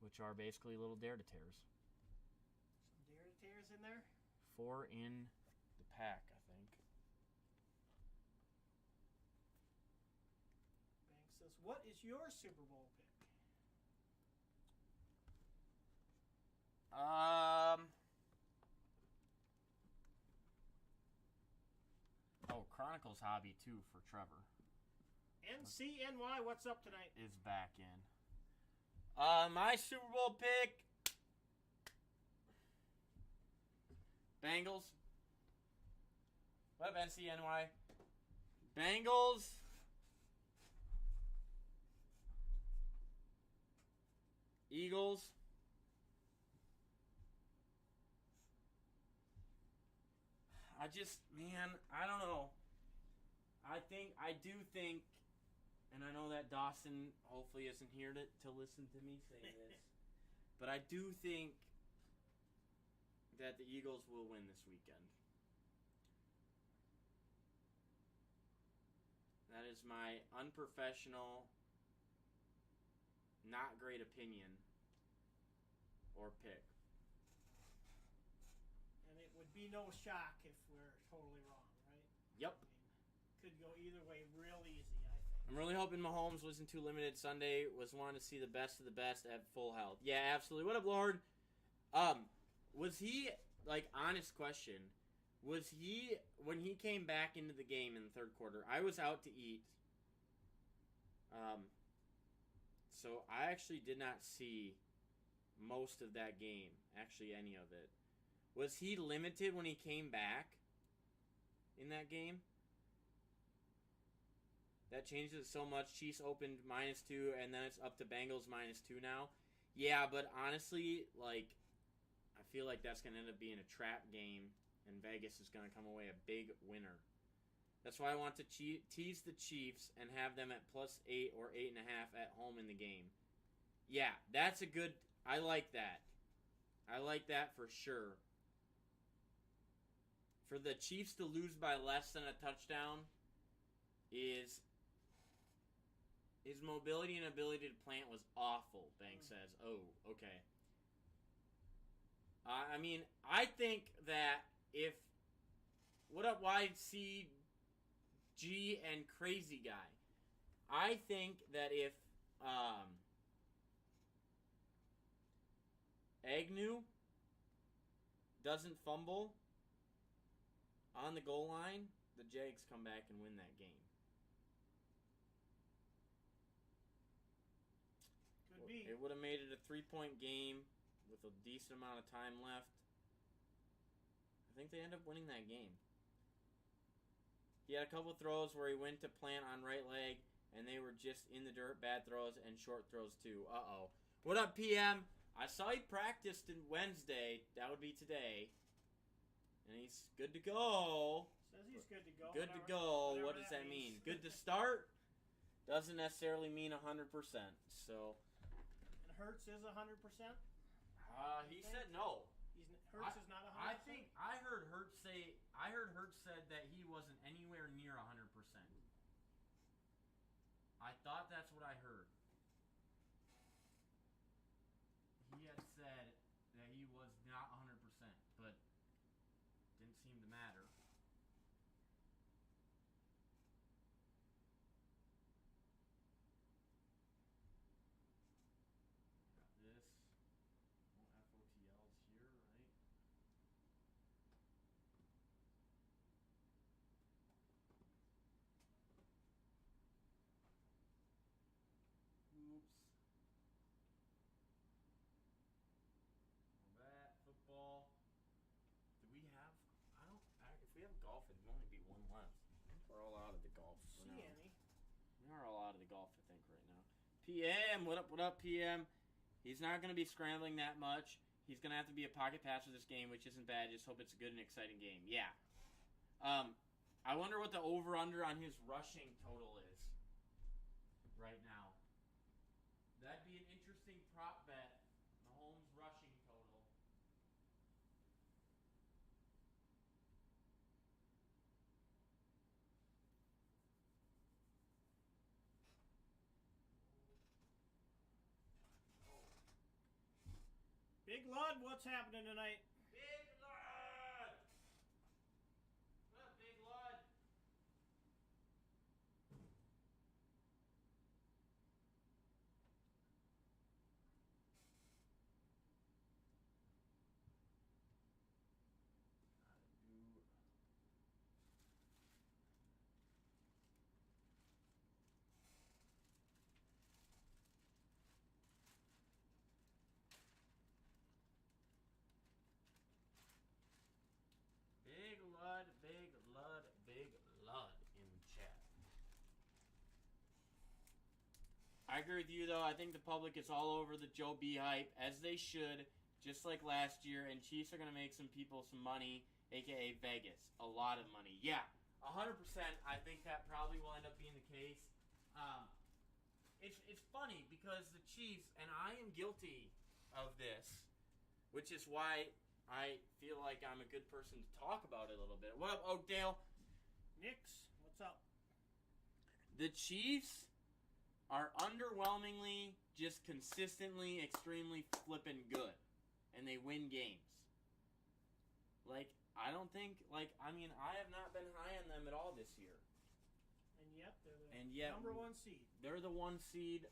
Which are basically little dare-to-tears. Some dare-to-tears in there? 4 in the pack, I think. Bank says, what is your Super Bowl pick? Chronicles Hobby, too, for Trevor. NCNY, what's up tonight? Is back in. My Super Bowl pick. Bengals. What up, NCNY? Bengals. Eagles. I don't know. I do think, and I know that Dawson hopefully isn't here to listen to me say this, but I do think that the Eagles will win this weekend. That is my unprofessional, not great opinion or pick. And it would be no shock if we're totally wrong, right? Yep. Could go either way real easy, I think. I'm really hoping Mahomes wasn't too limited Sunday. Was wanting to see the best of the best at full health. Yeah, absolutely. What up, Lord? Was he, honest question, was he, when he came back into the game in the third quarter, I was out to eat. So I actually did not see most of that game, actually any of it. Was he limited when he came back in that game? That changes it so much. Chiefs opened -2, and then it's up to Bengals -2 now. Yeah, but honestly, I feel like that's going to end up being a trap game, and Vegas is going to come away a big winner. That's why I want to tease the Chiefs and have them at +8 or 8.5 at home in the game. Yeah, that's a good... I like that. I like that for sure. For the Chiefs to lose by less than a touchdown is... His mobility and ability to plant was awful, Banks says. Oh, okay. I mean, I think that if... What up, YCG and Crazy Guy? I think that if Agnew doesn't fumble on the goal line, the Jags come back and win that game. Could be. It would have made it a 3-point game with a decent amount of time left. I think they end up winning that game. He had a couple throws where he went to plant on right leg, and they were just in the dirt, bad throws, and short throws too. Uh-oh. What up, PM? I saw he practiced on Wednesday. That would be today. And he's good to go. Says he's good to go. Good to go. What does that mean? Good to start? Doesn't necessarily mean 100%. So... And Hurts is 100%? He said no. Hurts is not 100%? I think I heard Hurts said that he wasn't anywhere near 100%. I thought that's what I heard. He had said that he was not 100%, but didn't seem to matter. If we have golf, it'd only be one left. We're all out of the golf. See any? We are all out of the golf, I think, right now. PM, what up, PM? He's not going to be scrambling that much. He's going to have to be a pocket passer this game, which isn't bad. Just hope it's a good and exciting game. Yeah. I wonder what the over-under on his rushing total is right now. That'd be an interesting prop bet. Mahomes' rushing total. Big Lud, what's happening tonight? Big Lud! What up, Big Lud? Big Lud in chat. I agree with you, though. I think the public is all over the Joe B hype, as they should, just like last year. And Chiefs are going to make some people some money, a.k.a. Vegas. A lot of money. Yeah, 100%. I think that probably will end up being the case. It's funny because the Chiefs, and I am guilty of this, which is why I feel like I'm a good person to talk about it a little bit. What up, Oakdale? Nix, what's up? The Chiefs are underwhelmingly, just consistently, extremely flippin' good. And they win games. Like, I don't think, I have not been high on them at all this year. And yet, they're the number one seed. They're the one seed.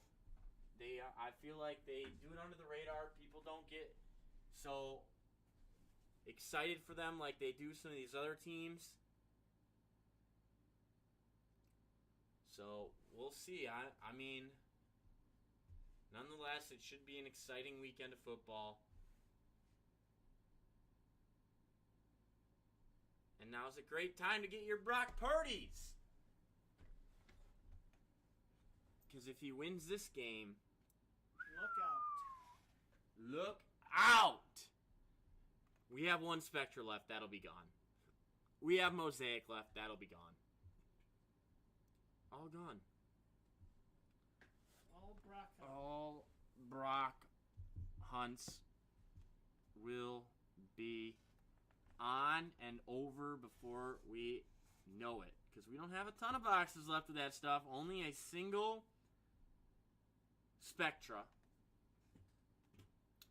I feel like they do it under the radar. People don't get so excited for them like they do some of these other teams. So, we'll see. I mean, nonetheless, it should be an exciting weekend of football. And now's a great time to get your Brock Purdy's. Because if he wins this game... Look out! We have one Spectre left. That'll be gone. We have Mosaic left. That'll be gone. gone. All Brock. All Brock Hunts will be on and over before we know it. Because we don't have a ton of boxes left of that stuff. Only a single Spectra.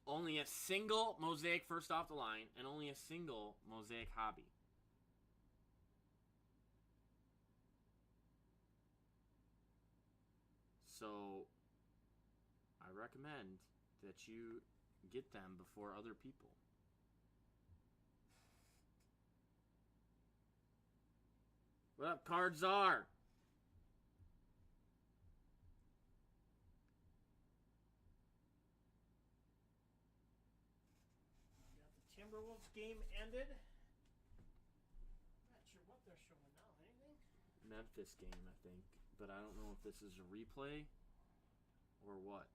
Only a single Mosaic first off the line. And only a single Mosaic Hobby. So, I recommend that you get them before other people. What up, Card Czar? Got the Timberwolves game ended. Not sure what they're showing now. Anything? Memphis game, I think. But I don't know if this is a replay or what.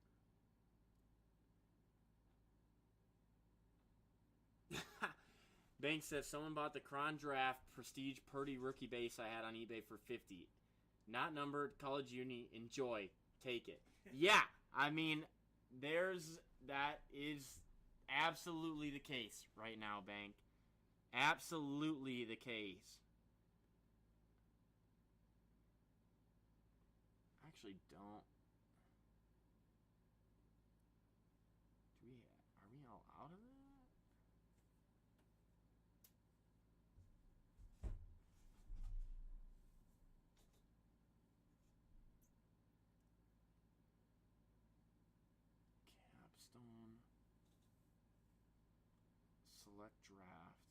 Banks says someone bought the Cron Draft Prestige Purdy rookie base I had on eBay for $50. Not numbered, college uni, enjoy, take it. Yeah, I mean, that is absolutely the case right now, Bank. Absolutely the case. I actually don't. Are we all out of it? Capstone. Select draft.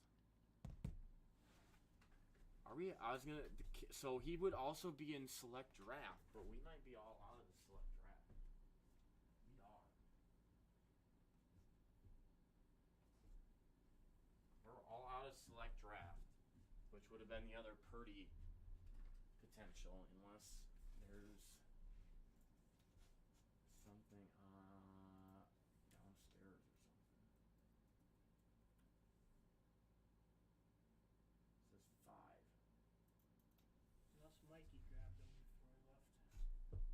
Are we? I was gonna. So he would also be in select draft, but we might be all out of the select draft. We are. We're all out of select draft, which would have been the other Purdy potential, unless there's something downstairs or something. It says 5. Unless Mikey grabbed them before he left.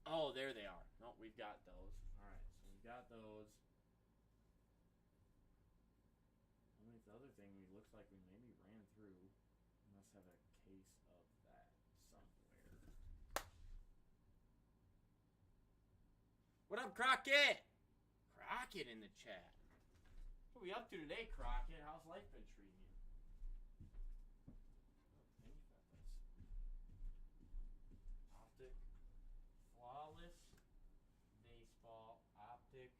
Oh, there they are. No, we've got those. All right, so we've got those. Only the other thing looks like we maybe ran through. We must have a case of that somewhere. What up, Crockett? Crockett in the chat. What are we up to today, Crockett? How's life been treating you? Optic. Flawless. Baseball. Optic.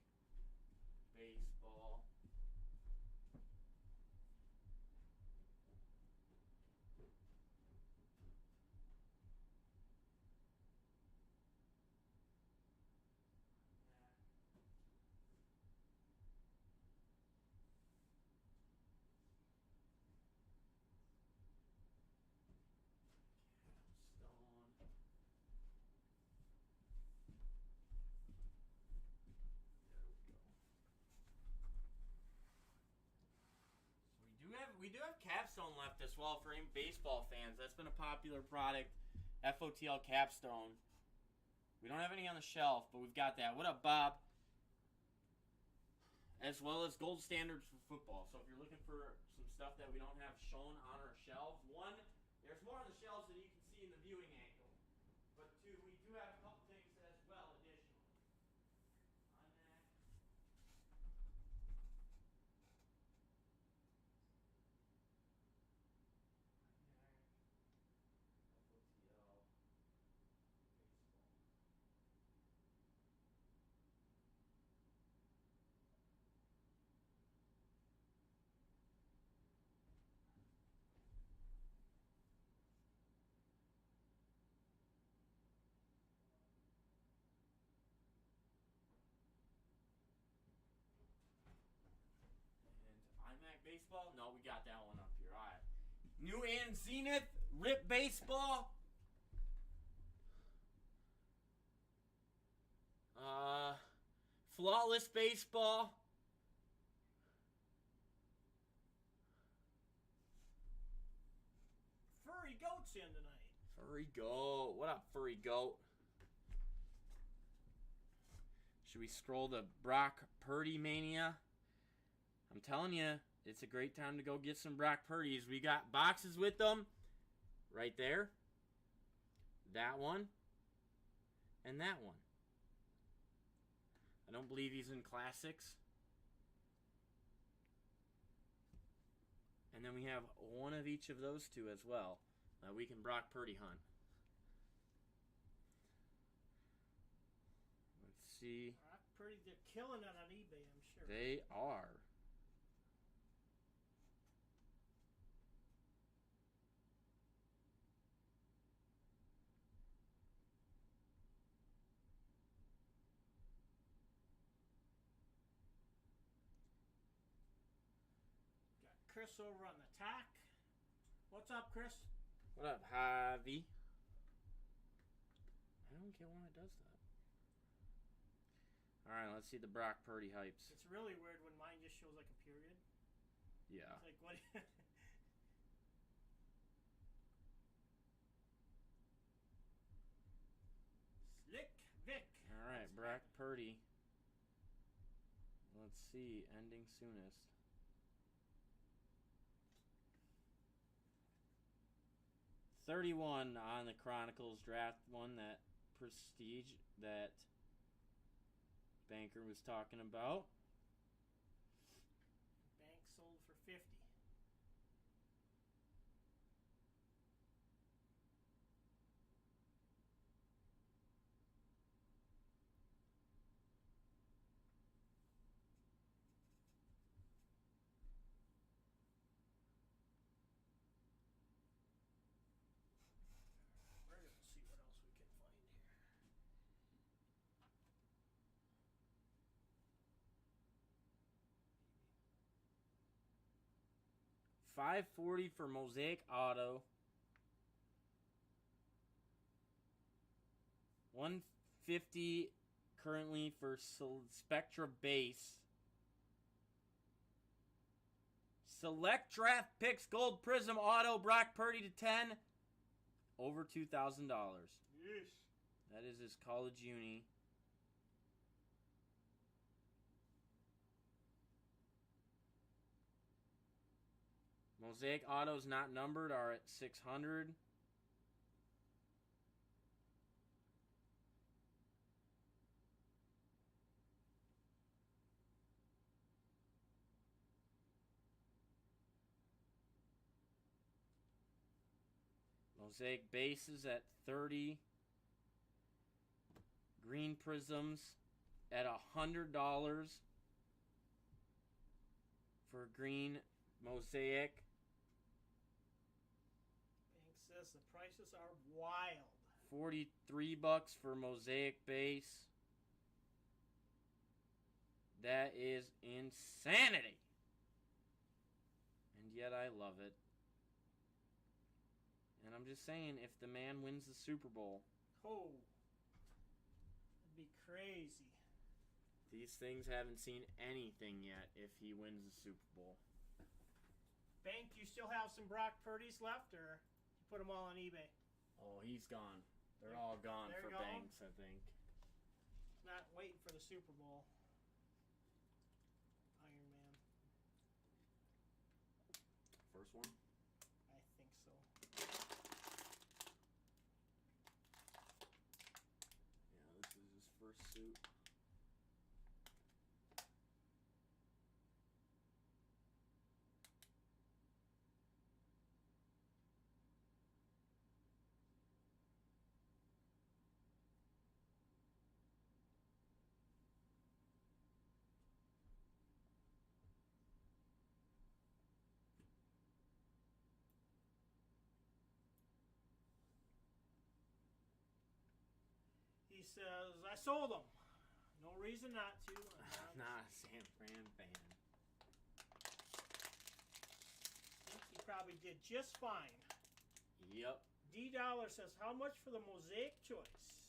Baseball. We do have Capstone left as well for baseball fans. That's been a popular product. FOTL Capstone. We don't have any on the shelf, but we've got that. What up, Bob? As well as gold standards for football. So if you're looking for some stuff that we don't have shown on our shelves, one, there's more on the shelves than you can see in the viewing angle. But two, we do have a couple things as well additionally. Baseball? No, we got that one up here. All right. New and Zenith, Rip Baseball. Flawless Baseball. Furry Goats in tonight. Furry Goat. What up, Furry Goat? Should we scroll the Brock Purdy mania? I'm telling you, it's a great time to go get some Brock Purdy's. We got boxes with them right there. That one. And that one. I don't believe he's in classics. And then we have one of each of those two as well that we can Brock Purdy hunt. Let's see. Brock Purdy, they're killing it on eBay, I'm sure. They are. Chris over on the tack. What's up, Chris? What up, Javi? I don't get why it does that. All right, let's see the Brock Purdy hypes. It's really weird when mine just shows like a period. Yeah. It's like, what? Slick Vic. All right, Brock Purdy. Let's see, ending soonest. $31 on the Chronicles draft one, that prestige that Banker was talking about. Bank sold for 50. We're gonna see what else we can find here. $540 for Mosaic Auto. $150 currently for Spectra Base. Select Draft Picks Gold Prism Auto Brock Purdy to 10. Over $2,000. Yes. That is his college uni. Mosaic Autos not numbered are at 600. Mosaic bases at 30. Green prisms at $100 for green Mosaic. Bank says the prices are wild. $43 for Mosaic base. That is insanity. And yet I love it. And I'm just saying, if the man wins the Super Bowl, Oh, that'd be crazy. these things haven't seen anything yet if he wins the Super Bowl. Bank, you still have some Brock Purdy's left, or you put them all on eBay? Oh, he's gone. They're all gone They're for gone? Banks, I think. Not waiting for the Super Bowl. Iron Man. First one? I think so. Yeah, this is his first suit. He says, I sold them. No reason not to. I'm Not a San Fran fan. I think he probably did just fine. Yep. D Dollar says, how much for the Mosaic choice?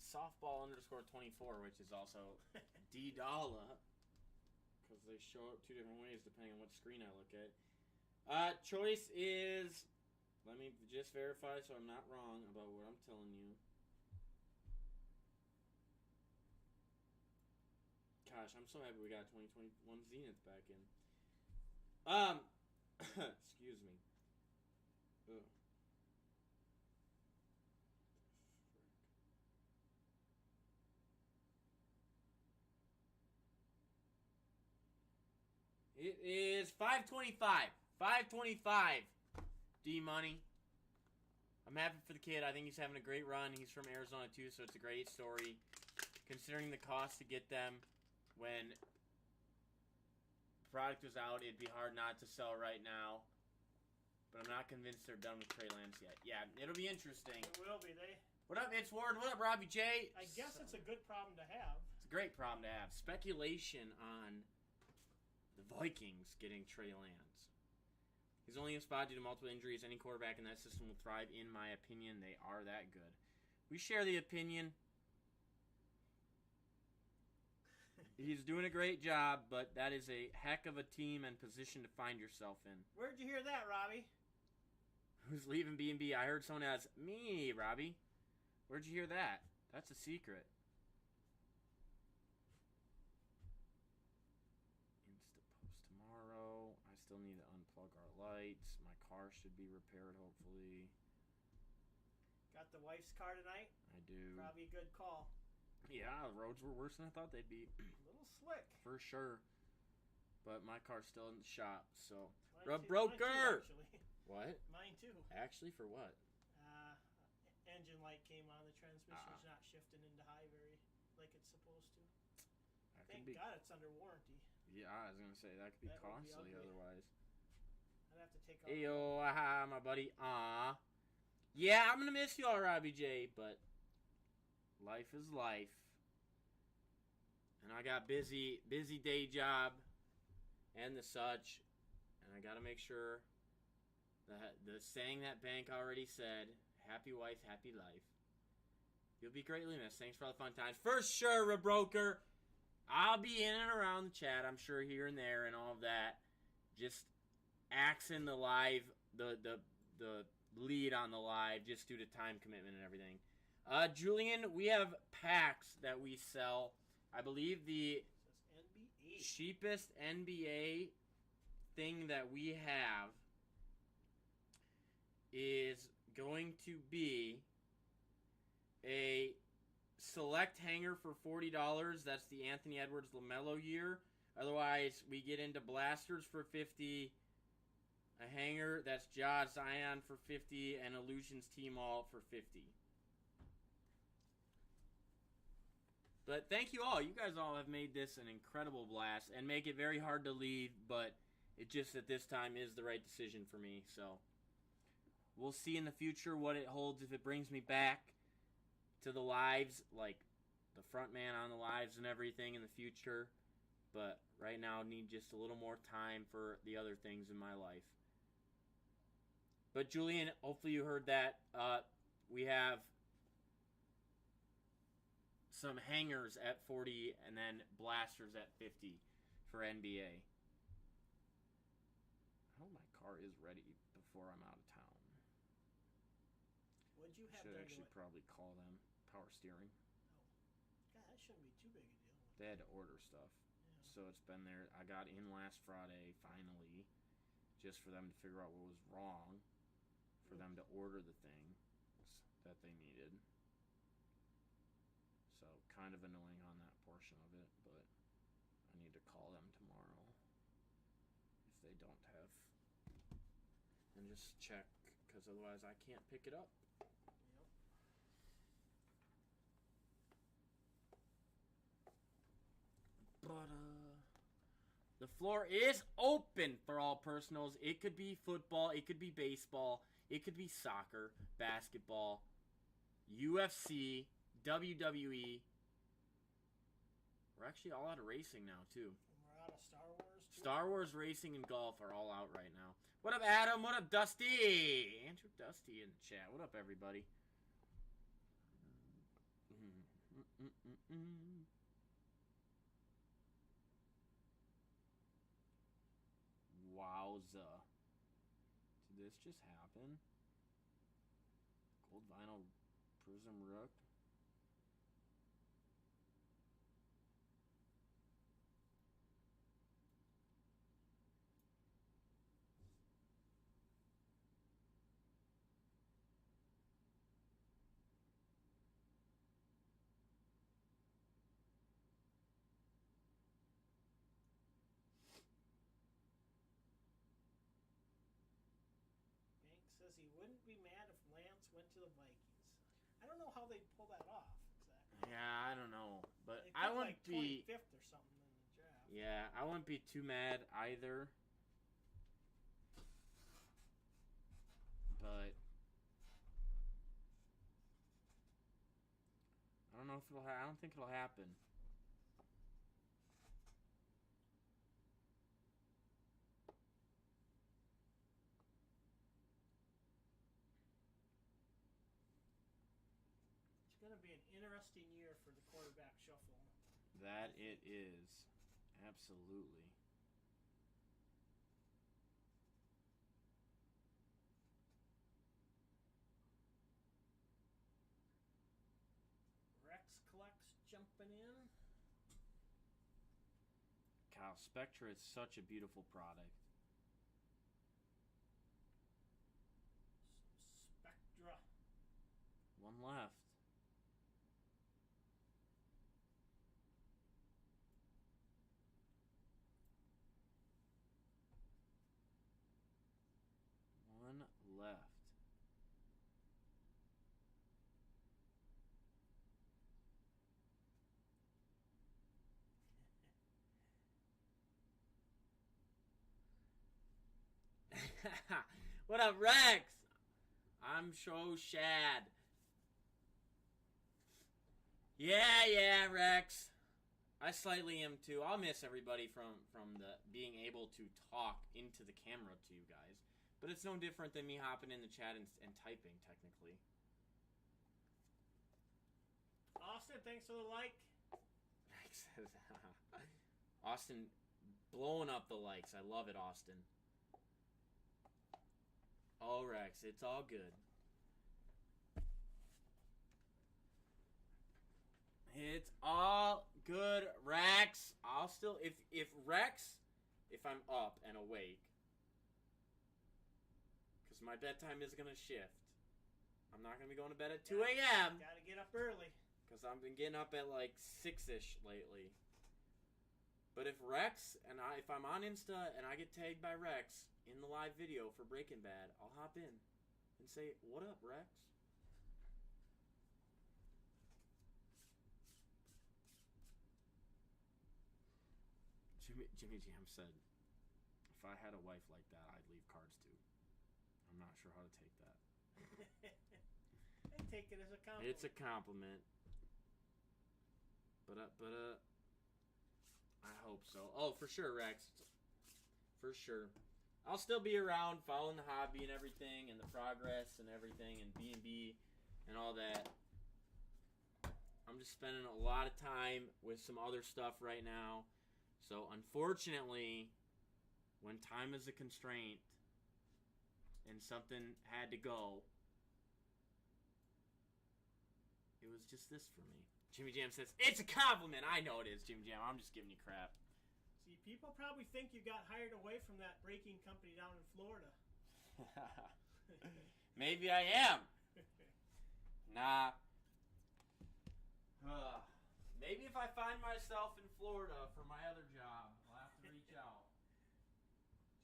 Softball underscore 24, which is also D Dollar, because they show up two different ways depending on what screen I look at. Choice is Let me just verify so I'm not wrong about what I'm telling you. Gosh, I'm so happy we got 2021 Zenith back in. Excuse me. Ugh. It is 525. 525. D-Money. I'm happy for the kid. I think he's having a great run. He's from Arizona, too, so it's a great story. Considering the cost to get them when the product was out, it'd be hard not to sell right now. But I'm not convinced they're done with Trey Lance yet. Yeah, it'll be interesting. It will be. What up, Mitch Ward? What up, Robbie J? I guess it's a good problem to have. It's a great problem to have. Speculation on the Vikings getting Trey Lance. He's only a spot due to multiple injuries. Any quarterback in that system will thrive, in my opinion. They are that good. We share the opinion. He's doing a great job, but that is a heck of a team and position to find yourself in. Where'd you hear that, Robbie? Who's leaving B&B? I heard someone ask, me, Robbie. Where'd you hear that? That's a secret. Insta-post tomorrow. I still need to unplug our lights. My car should be repaired, hopefully. Got the wife's car tonight? I do. Probably a good call. Yeah, the roads were worse than I thought they'd be. A little slick. For sure. But my car's still in the shop, so. Mine Broker! too, actually. What? Mine too. Actually, for what? Engine light came on. The transmission's not shifting into high like it's supposed to. Thank God it's under warranty. Yeah, I was going to say, that could be costly otherwise. I'd have to take off. Ayo, aha, my buddy. Yeah, I'm going to miss you all, Robbie J, but life is life. And I got busy day job and the such. And I got to make sure that the saying that bank already said, happy wife, happy life. You'll be greatly missed. Thanks for all the fun times. For sure, Rebroker. I'll be in and around the chat, I'm sure, here and there and all of that. Just axing the live, the lead on the live, just due to time commitment and everything. Julian, we have packs that we sell. I believe the cheapest NBA thing that we have is going to be a select hanger for $40. That's the Anthony Edwards LaMelo year. Otherwise, we get into blasters for $50. A hanger, that's Ja Zion for $50, and Illusions Team All for $50. But thank you all. You guys all have made this an incredible blast and make it very hard to leave, but it just at this time is the right decision for me. So we'll see in the future what it holds if it brings me back to the lives, like the front man on the lives and everything in the future. But right now I need just a little more time for the other things in my life. But Julian, hopefully you heard that. We have some hangers at 40 and then blasters at 50 for NBA. I hope my car is ready before I'm out of town. What'd you have Should done actually probably call them. Power steering. Oh. God, that shouldn't be too big a deal. They had to order stuff. Yeah. So it's been there. I got in last Friday, finally, just for them to figure out what was wrong, for them to order the thing that they needed. So kind of annoying on that portion of it, but I need to call them tomorrow if they don't have, and just check, because otherwise I can't pick it up. But the floor is open for all personals. It could be football, it could be baseball, it could be soccer, basketball, UFC, WWE. We're actually all out of racing now, too. We're out of Star Wars, too. Star Wars, racing, and golf are all out right now. What up, Adam? What up, Dusty? Andrew Dusty in the chat. What up, everybody? Wowza. Did this just happen? Vinyl Prism Rook. Hank says he wouldn't be mad if Lance went to the Vikings. I don't know how they pull that off exactly. Yeah, I don't know, but They I picked wouldn't like be. 25th or something in the draft. Yeah, I wouldn't be too mad either. But I don't know if it'll. I don't think it'll happen. It's going to be an interesting year for the quarterback shuffle. That it is. Absolutely. Rex collects jumping in. Kyle, Spectra is such a beautiful product. Spectra. One left. One left. What up, Rex? I'm so sad. Yeah, Rex. I slightly am too. I'll miss everybody from the being able to talk into the camera to you guys. But it's no different than me hopping in the chat and typing, technically. Austin, thanks for the like. Rex says, Austin blowing up the likes. I love it, Austin. Oh, Rex, it's all good. It's all good, Rex. I'll still if I'm up and awake, because my bedtime is gonna shift. I'm not gonna be going to bed at 2 a.m. Gotta get up early. Because I've been getting up at like 6-ish lately. But if I'm on Insta and I get tagged by Rex in the live video for BreaknBad, I'll hop in and say, "What up, Rex?" Jimmy Jam said, "If I had a wife like that, I'd leave cards too." I'm not sure how to take that. I take it as a compliment. It's a compliment. But I hope so. Oh, for sure, Rex. For sure. I'll still be around following the hobby and everything and the progress and everything and B&B and all that. I'm just spending a lot of time with some other stuff right now. So, unfortunately, when time is a constraint and something had to go, it was just this for me. Jimmy Jam says, "It's a compliment." I know it is, Jimmy Jam. I'm just giving you crap. See, people probably think you got hired away from that breaking company down in Florida. Maybe I am. Nah. Maybe if I find myself in Florida for my other job, I'll have to reach out.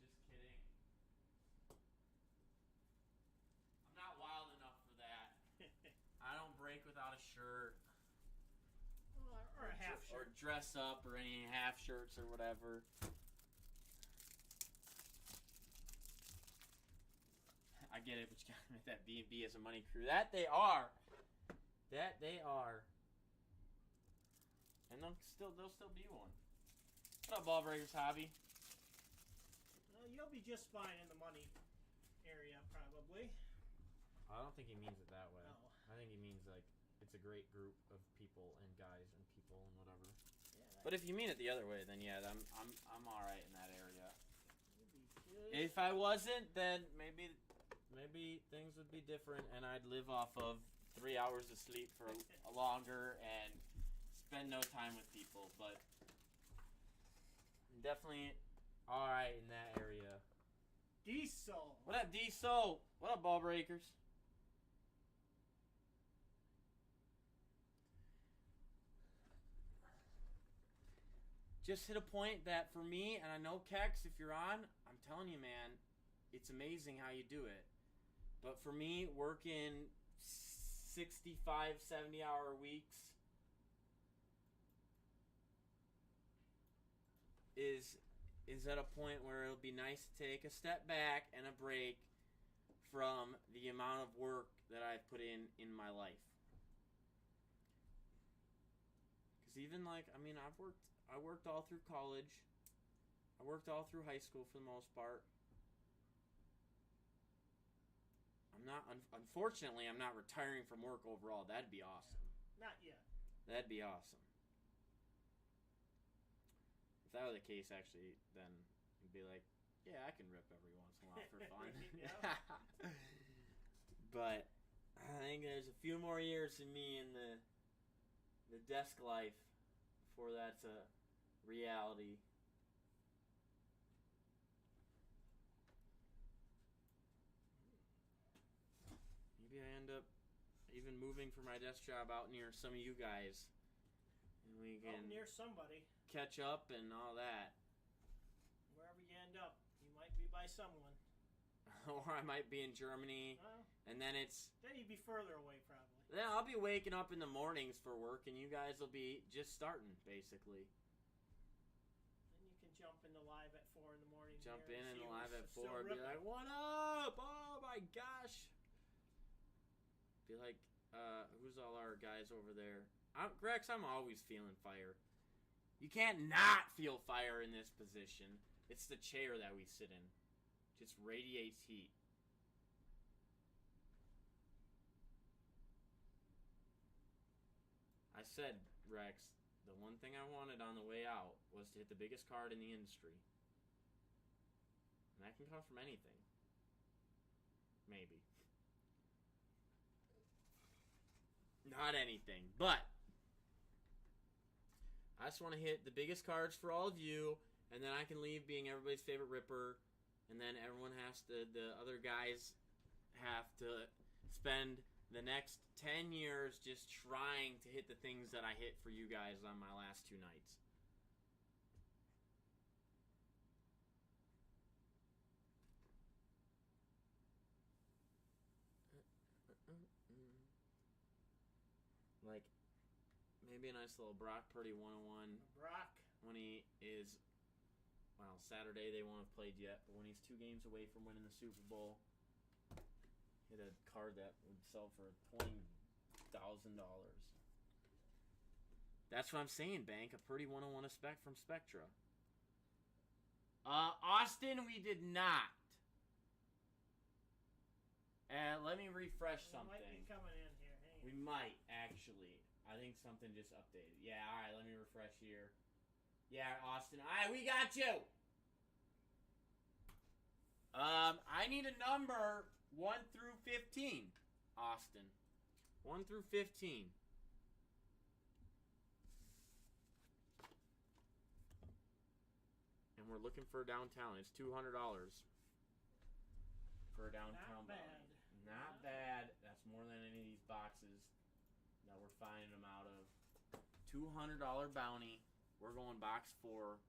Just kidding. I'm not wild enough for that. I don't break without a shirt. Or a half shirt. Or dress up or any half shirts or whatever. I get it, but you gotta make that B&B as a money crew. That they are. And they'll still be one. What up, Ball Breakers Hobby? You'll be just fine in the money area, probably. I don't think he means it that way. No. I think he means like it's a great group of people and guys and people and whatever. Yeah, But if you mean it the other way, then yeah, I'm all right in that area. you'll be good. If I wasn't, then maybe maybe things would be different, and I'd live off of 3 hours of sleep for longer and spend no time with people. But definitely all right in that area. Diesel. What up, Diesel? What up, ball breakers? Just hit a point that for me, and I know Kex, if you're on, I'm telling you, man, it's amazing how you do it. But for me, working 65, 70-hour weeks is at a point where it'll be nice to take a step back and a break from the amount of work that I've put in my life. Because even I worked all through college. I worked all through high school for the most part. Unfortunately, I'm not retiring from work overall. That'd be awesome. Not yet. That'd be awesome. If that were the case, actually, then it'd be like, yeah, I can rip every once in a while for fun. But I think there's a few more years in me in the desk life before that's a reality. Maybe I end up even moving for my desk job out near some of you guys, and we can near somebody, catch up and all that. Wherever you end up, you might be by someone. Or I might be in Germany, and then you'd be further away probably. Then I'll be waking up in the mornings for work, and you guys will be just starting, basically. Then you can jump into live at 4 in the morning. Jump in and live at 4 and be like, what up? Oh my gosh. Be like, who's all our guys over there? Grex, I'm always feeling fire. You can't not feel fire in this position. It's the chair that we sit in. Just radiates heat. I said, Rex, the one thing I wanted on the way out was to hit the biggest card in the industry. And that can come from anything. Maybe. Not anything, but I just want to hit the biggest cards for all of you, and then I can leave being everybody's favorite ripper, and then the other guys have to spend the next 10 years just trying to hit the things that I hit for you guys on my last 2 nights. Like, maybe a nice little Brock Purdy 101. Brock. When he is, Saturday they won't have played yet, but when he's 2 games away from winning the Super Bowl, hit a card that would sell for $20,000. That's what I'm saying, Bank. A Purdy 101 a spec from Spectra. Austin, we did not. Let me refresh something. We might be coming in here. We might, actually. I think something just updated. Yeah, alright, let me refresh here. Yeah, Austin. Alright, we got you! I need a number 1 through 15. Austin. 1 through 15. And we're looking for downtown. It's $200 for a downtown bounty. Not bad. That's more than any of these boxes that we're finding them out of. $200 bounty. We're going box 4.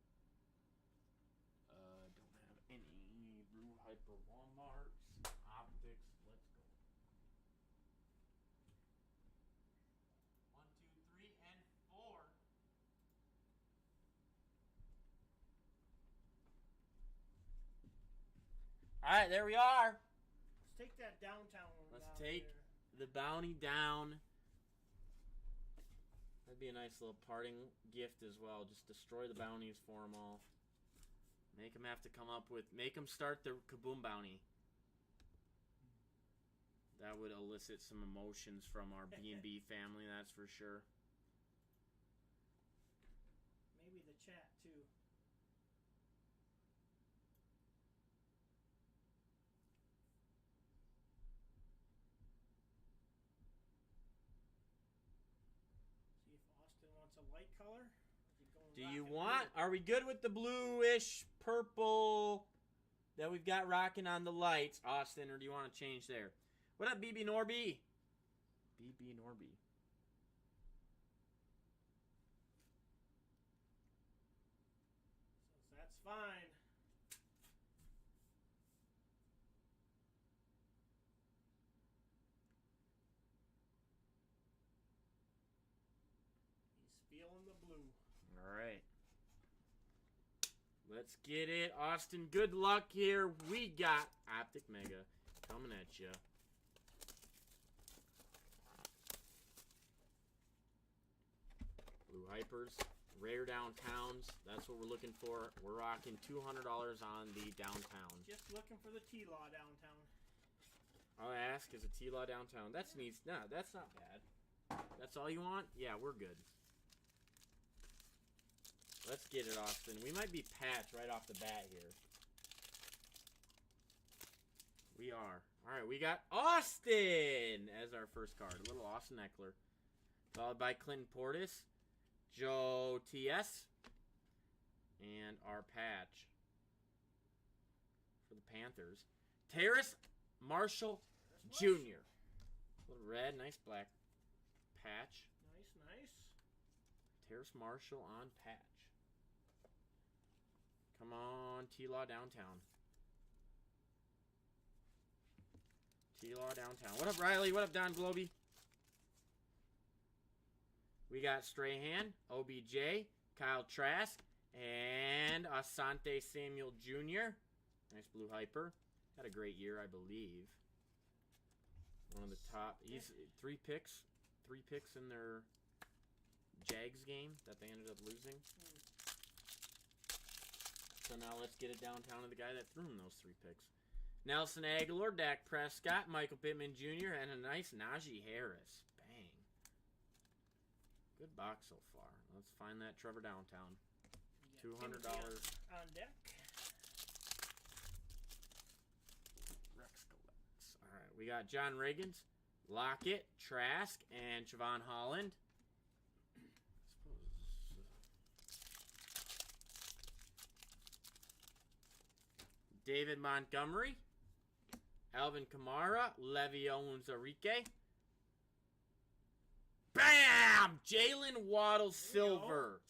Don't have any Rue Hyper Walmarts. Optics. Let's go. 1, 2, 3, and 4. Alright, there we are. Take that downtown one. Let's take the bounty down. That'd be a nice little parting gift as well. Just destroy the bounties for them all. Make them start the Kaboom bounty. That would elicit some emotions from our B&B family, that's for sure. Maybe the chat too. Do you want? Are we good with the bluish purple that we've got rocking on the lights, Austin, or do you want to change there? What up, BB Norby? BB Norby. That's fine. He's feeling the blue. All right. Let's get it. Austin, good luck here. We got Optic Mega coming at you. Blue Hypers. Rare downtowns. That's what we're looking for. We're rocking $200 on the downtown. Just looking for the T-Law downtown. I'll ask, is a T-Law downtown? That's neat. No, that's not bad. That's all you want? Yeah, we're good. Let's get it, Austin. We might be patched right off the bat here. We are. All right, we got Austin as our first card. A little Austin Eckler. Followed by Clinton Portis. Joe T.S. And our patch for the Panthers. Terrace Marshall Jr. Little red, nice black patch. Nice. Terrace Marshall on patch. Come on, T-Law downtown. T-Law downtown. What up, Riley? What up, Don Globy? We got Strahan, OBJ, Kyle Trask, and Asante Samuel Jr. Nice blue hyper. Had a great year, I believe. One of the top. He's 3 picks. 3 picks in their Jags game that they ended up losing. So now let's get it downtown to the guy that threw him those 3 picks. Nelson Aguilar, Dak Prescott, Michael Pittman Jr., and a nice Najee Harris. Bang. Good box so far. Let's find that Trevor downtown. $200 on deck. Rex collects. All right, we got John Riggins, Lockett, Trask, and Javon Holland. David Montgomery, Alvin Kamara, Le'Veon Owens-Arique. Bam! Jalen Waddle Silver.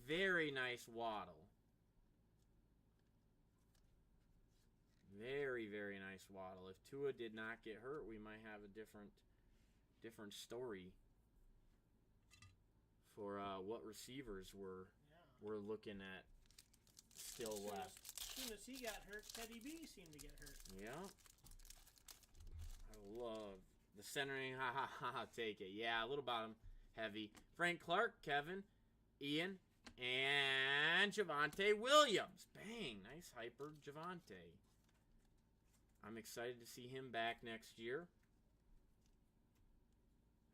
Very nice Waddle. Very, very nice Waddle. If Tua did not get hurt, we might have a different story for what receivers we're looking at still left. As soon as he got hurt, Teddy B seemed to get hurt. Yeah. I love the centering. Take it. Yeah, a little bottom heavy. Frank Clark, Kevin, Ian, and Javonte Williams. Bang. Nice hyper Javonte. I'm excited to see him back next year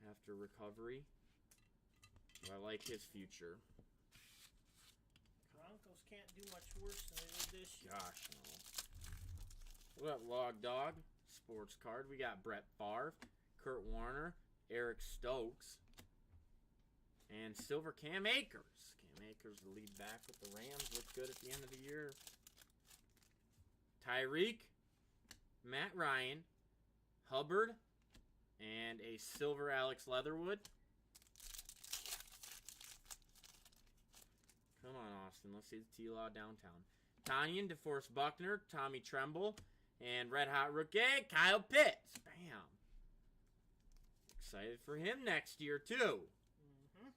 after recovery. I like his future. Broncos can't do much worse than they did this year. Gosh, no. What up, Log Dog? Sports card. We got Brett Favre, Kurt Warner, Eric Stokes, and Silver Cam Akers. Cam Akers, the lead back with the Rams, looked good at the end of the year. Tyreek, Matt Ryan, Hubbard, and a silver Alex Leatherwood. Come on, Austin. Let's see the T-Law downtown. Tanyan, DeForest Buckner, Tommy Tremble, and Red Hot Rookie, Kyle Pitts. Bam. Excited for him next year, too. Mm-hmm.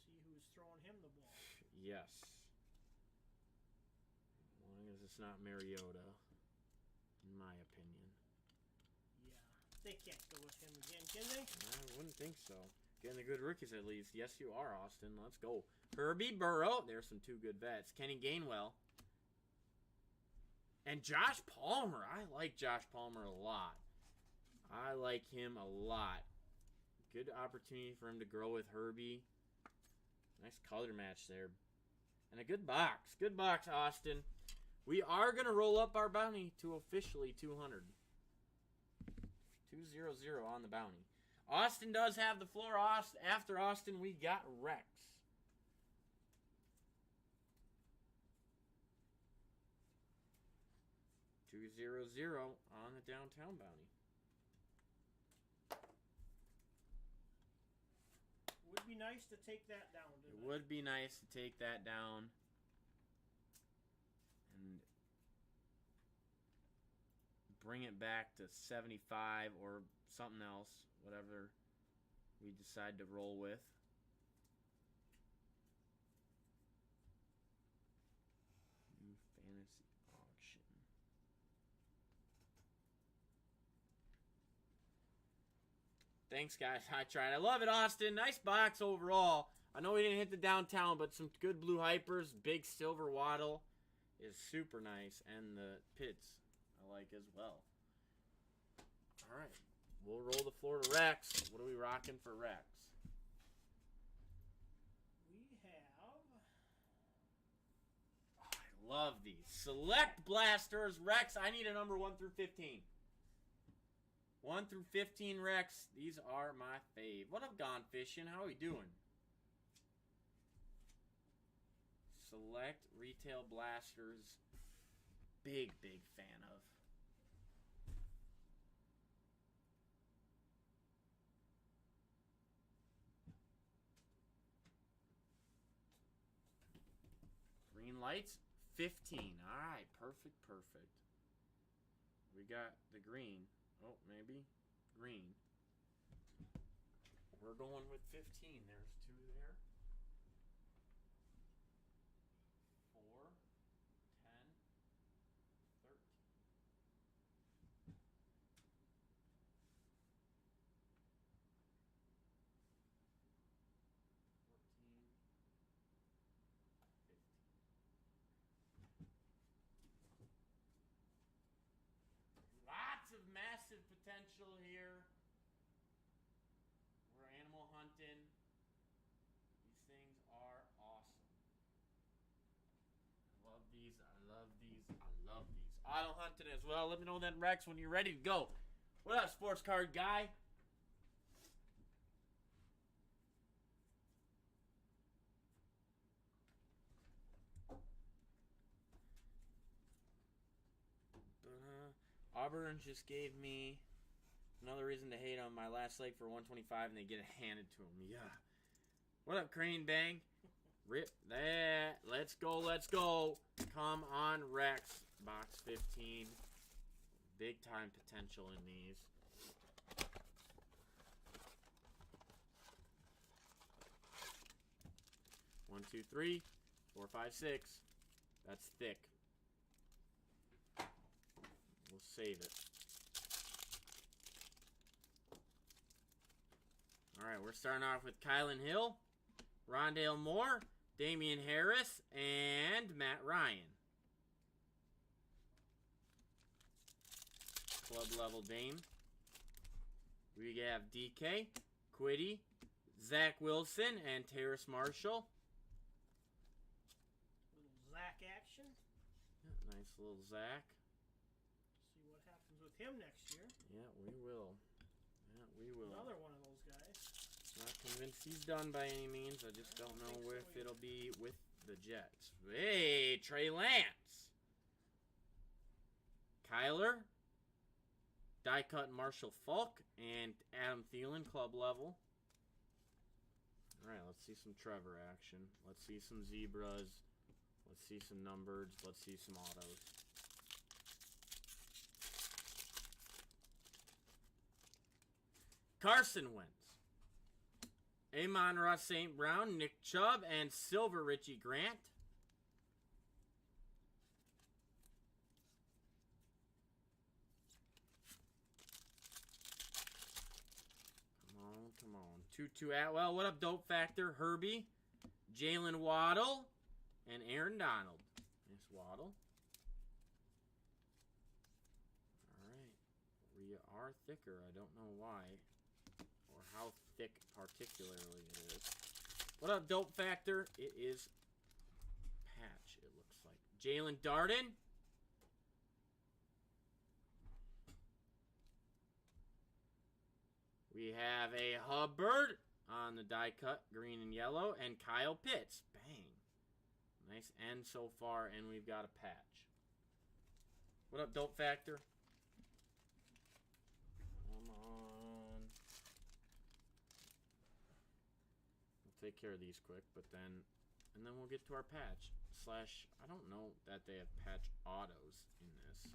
See who's throwing him the ball. Yes. As long as it's not Mariota, in my opinion. Yeah. They can't go with him again, can they? I wouldn't think so. Getting the good rookies at least. Yes, you are, Austin. Let's go. Herbie Burrow. There's some 2 good vets. Kenny Gainwell. And Josh Palmer. I like Josh Palmer a lot. I like him a lot. Good opportunity for him to grow with Herbie. Nice color match there. And a good box. Good box, Austin. We are going to roll up our bounty to officially 200. 200 on the bounty. Austin does have the floor. After Austin, we got Rex. 2-0-0 on the downtown bounty. Would be nice to take that down. It would be nice to take that down. And bring it back to 75 or something else, whatever we decide to roll with. New fantasy auction. Thanks, guys. I tried. I love it, Austin. Nice box overall. I know we didn't hit the downtown, but some good blue hypers. Big silver waddle is super nice, and the pits I like as well. All right, we'll roll the floor to Rex. What are we rocking for Rex? We have... Oh, I love these. Select blasters. Rex, I need a number 1 through 15. 1 through 15, Rex. These are my fave. What up, Gone Fishing? How are we doing? Select retail blasters. Big fan of. Green lights, 15. All right, perfect. We got the green. Oh, maybe green. We're going with 15. There's 2 there. 4, 10, 13. 14, 15. Lots of massive potential here. We're animal hunting. These things are awesome. I love these. Auto hunting as well. Let me know then, Rex, when you're ready to go. What up, sports card guy? Auburn just gave me another reason to hate on my last leg for 125, and they get it handed to them. Yeah. What up, Crane Bang? Rip that. Let's go. Come on, Rex. Box 15. Big time potential in these. One, 2, 3, 4, 5, 6. That's thick. We'll save it. All right, we're starting off with Kylan Hill, Rondale Moore, Damian Harris, and Matt Ryan. Club level Dame. We have DK, Quiddy, Zach Wilson, and Terrace Marshall. Little Zach action. Yeah, nice little Zach. See what happens with him next year. Yeah, we will. Another one of those guys. Not convinced he's done by any means. I just don't know if it'll be with the Jets. Hey, Trey Lance. Kyler. Die cut Marshall Falk and Adam Thielen, club level. All right, let's see some Trevor action. Let's see some zebras. Let's see some numbered. Let's see some autos. Carson Wentz. Amon-Ra St. Brown, Nick Chubb, and Silver Richie Grant. Come on. Tutu Atwell. What up, Dope Factor? Herbie, Jalen Waddle, and Aaron Donald. Nice Waddle. All right. We are thicker. I don't know why or how thick particularly it is. What up, Dope Factor? It is patch, it looks like. Jalen Darden. We have a Hubbard on the die cut, green and yellow, and Kyle Pitts. Bang. Nice end so far, and we've got a patch. What up, Dope Factor? Come on. We'll take care of these quick, and then we'll get to our patch. I don't know that they have patch autos in this.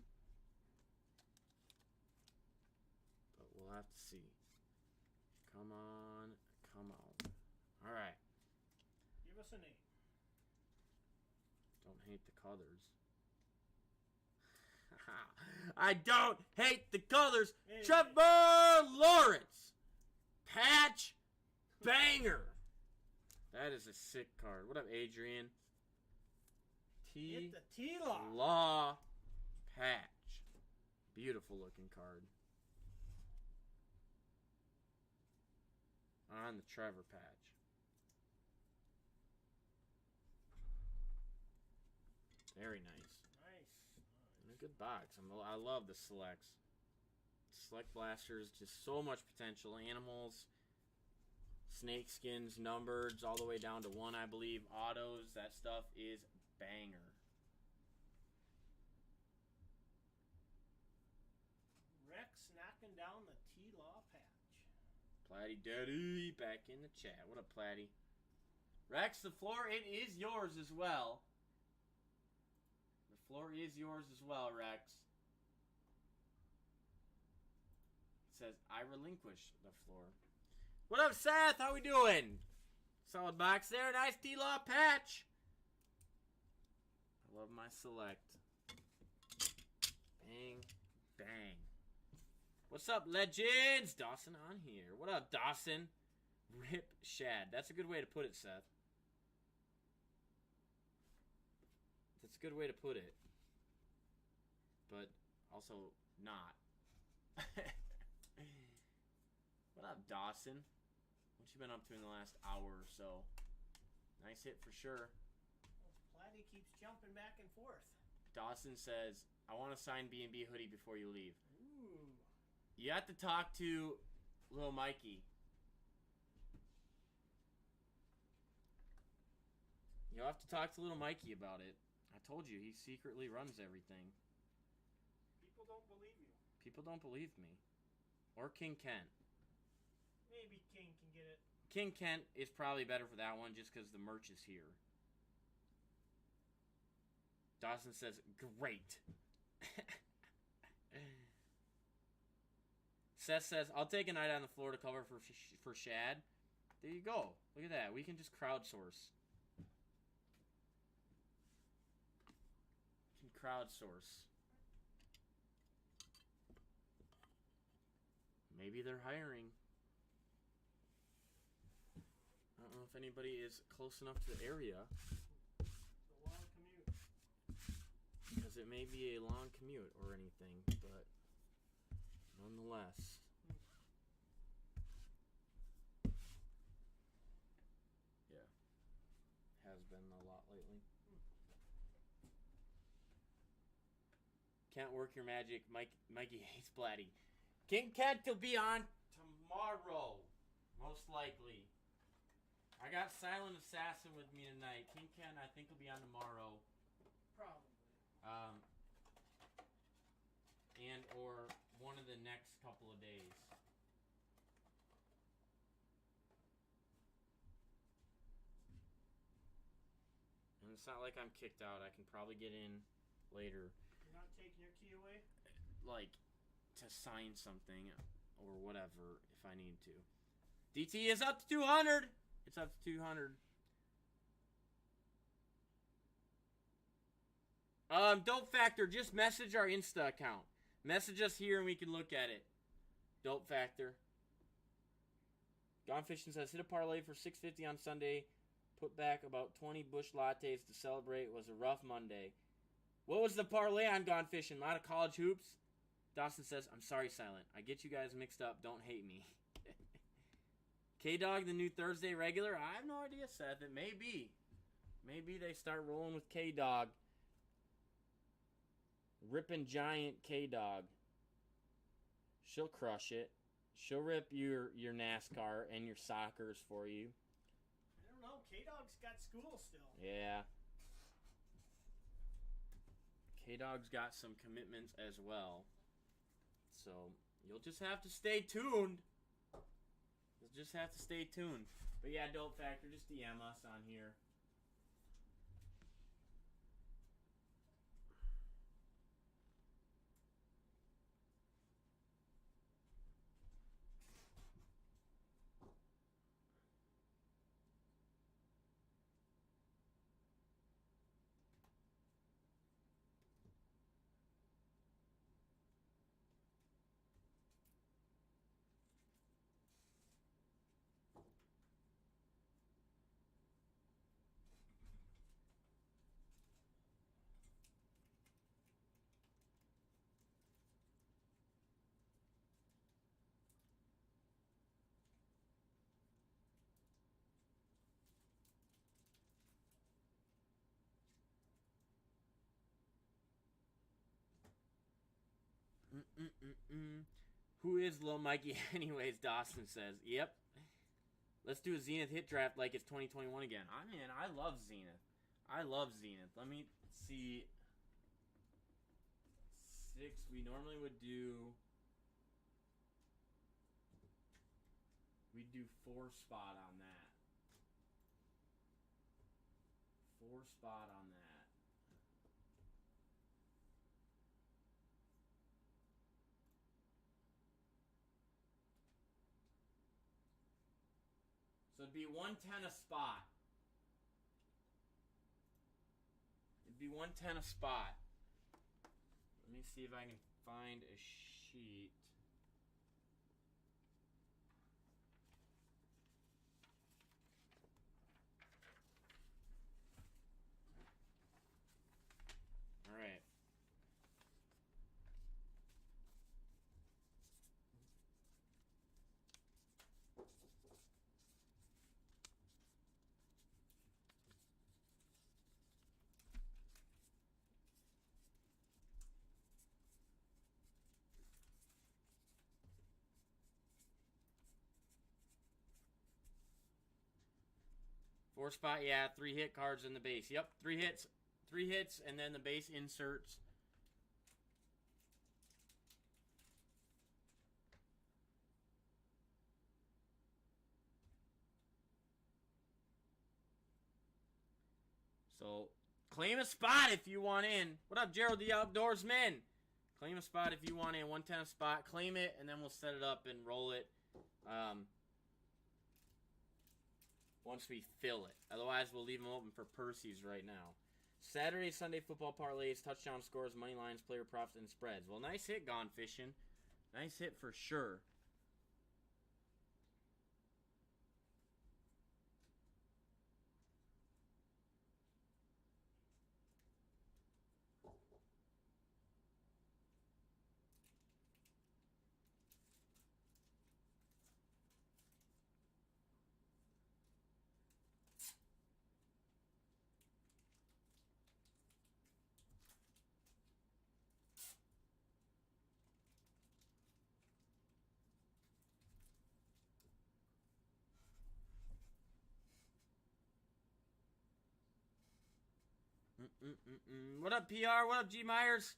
But we'll have to see. Come on. Come on. Alright. Give us a name. Don't hate the colors. I don't hate the colors. Hey. Trevor Lawrence. Patch banger. That is a sick card. What up, Adrian? Hit the T-Law. Law patch. Beautiful looking card. On the Trevor patch. Very nice. And a good box. I love the selects. Select blasters, just so much potential. Animals, snake skins, numbered, all the way down to 1, I believe. Autos, that stuff is banger. Rex knocking down the T-Law patch. Platty Daddy back in the chat. What up, Platty? Rex, the floor, it is yours as well. The floor is yours as well, Rex. It says, I relinquish the floor. What up, Seth? How we doing? Solid box there. Nice T-Law patch. I love my select. Bang, bang. What's up, legends? Dawson on here. What up, Dawson? Rip Shad. That's a good way to put it, Seth. That's a good way to put it. But also not. What up, Dawson? What you been up to in the last hour or so? Nice hit for sure. Platty keeps jumping back and forth. Dawson says, I want to sign B&B hoodie before you leave. Ooh. You have to talk to Lil Mikey. You'll have to talk to Little Mikey about it. I told you, he secretly runs everything. People don't believe you. People don't believe me. Or King Kent. Maybe King can get it. King Kent is probably better for that one just because the merch is here. Dawson says, great. Seth says, I'll take a night on the floor to cover for Shad. There you go. Look at that. We can just crowdsource. We can crowdsource. Maybe they're hiring. I don't know if anybody is close enough to the area. It's a long commute. Because it may be a long commute or anything, but nonetheless. Yeah. Has been a lot lately. Can't work your magic. Mikey hates Blatty. King Kent will be on tomorrow. Most likely. I got Silent Assassin with me tonight. King Kent, I think, will be on tomorrow. Probably. And or one of the next couple of days. And it's not like I'm kicked out. I can probably get in later. You're not taking your key away? Like, to sign something or whatever if I need to. DT is up to 200. It's up to 200. Dope Factor, just message our Insta account. Message us here and we can look at it. Dope Factor. Gone Fishing says, hit a parlay for $6.50 on Sunday. Put back about 20 bush lattes to celebrate. It was a rough Monday. What was the parlay on Gone Fishing? A lot of college hoops? Dawson says, I'm sorry, Silent. I get you guys mixed up. Don't hate me. K-Dog, the new Thursday regular? I have no idea, Seth. It may be. Maybe they start rolling with K-Dog. Ripping giant K-Dog. She'll crush it. She'll rip your NASCAR and your soccers for you. I don't know. K-Dog's got school still. Yeah. K-Dog's got some commitments as well. So, you'll just have to stay tuned. You'll just have to stay tuned. But yeah, Dope Factor, just DM us on here. Who is Lil Mikey anyways, Dawson says. Yep. Let's do a Zenith hit draft like it's 2021 again. I love Zenith. I love Zenith. Let me see. 6. We normally would do... We'd do 4 spot on that. 4 spot on that. So it'd be 110 a spot. It'd be 110 a spot. Let me see if I can find a sheet. All right. Four spot, yeah, 3 hit cards in the base. Yep, 3 hits. 3 hits, and then the base inserts. So, claim a spot if you want in. What up, Gerald the Outdoorsman? Claim a spot if you want in. 110 a spot. Claim it, and then we'll set it up and roll it. Once we fill it. Otherwise, we'll leave them open for Percy's right now. Saturday, Sunday football parlays, touchdown scores, money lines, player props, and spreads. Well, nice hit, Gone Fishing. Nice hit for sure. What up, PR? What up, G Myers?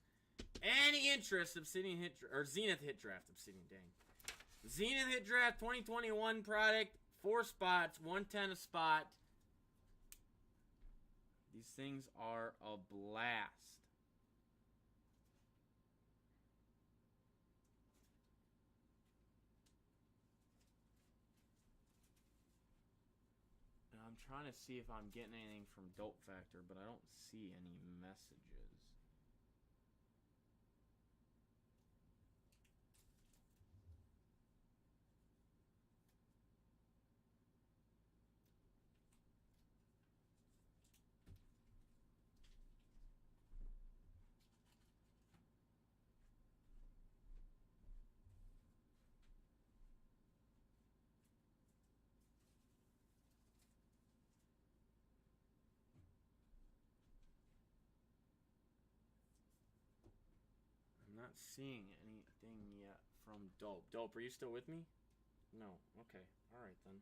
Any interest Obsidian hit or Zenith hit draft? Obsidian, dang. Zenith hit draft 2021 product, 4 spots, 110 a spot. These things are a blast. I'm trying to see if I'm getting anything from Dope Factor, but I don't see any messages. Not seeing anything yet from Dope. Dope, are you still with me? No. Okay. Alright then.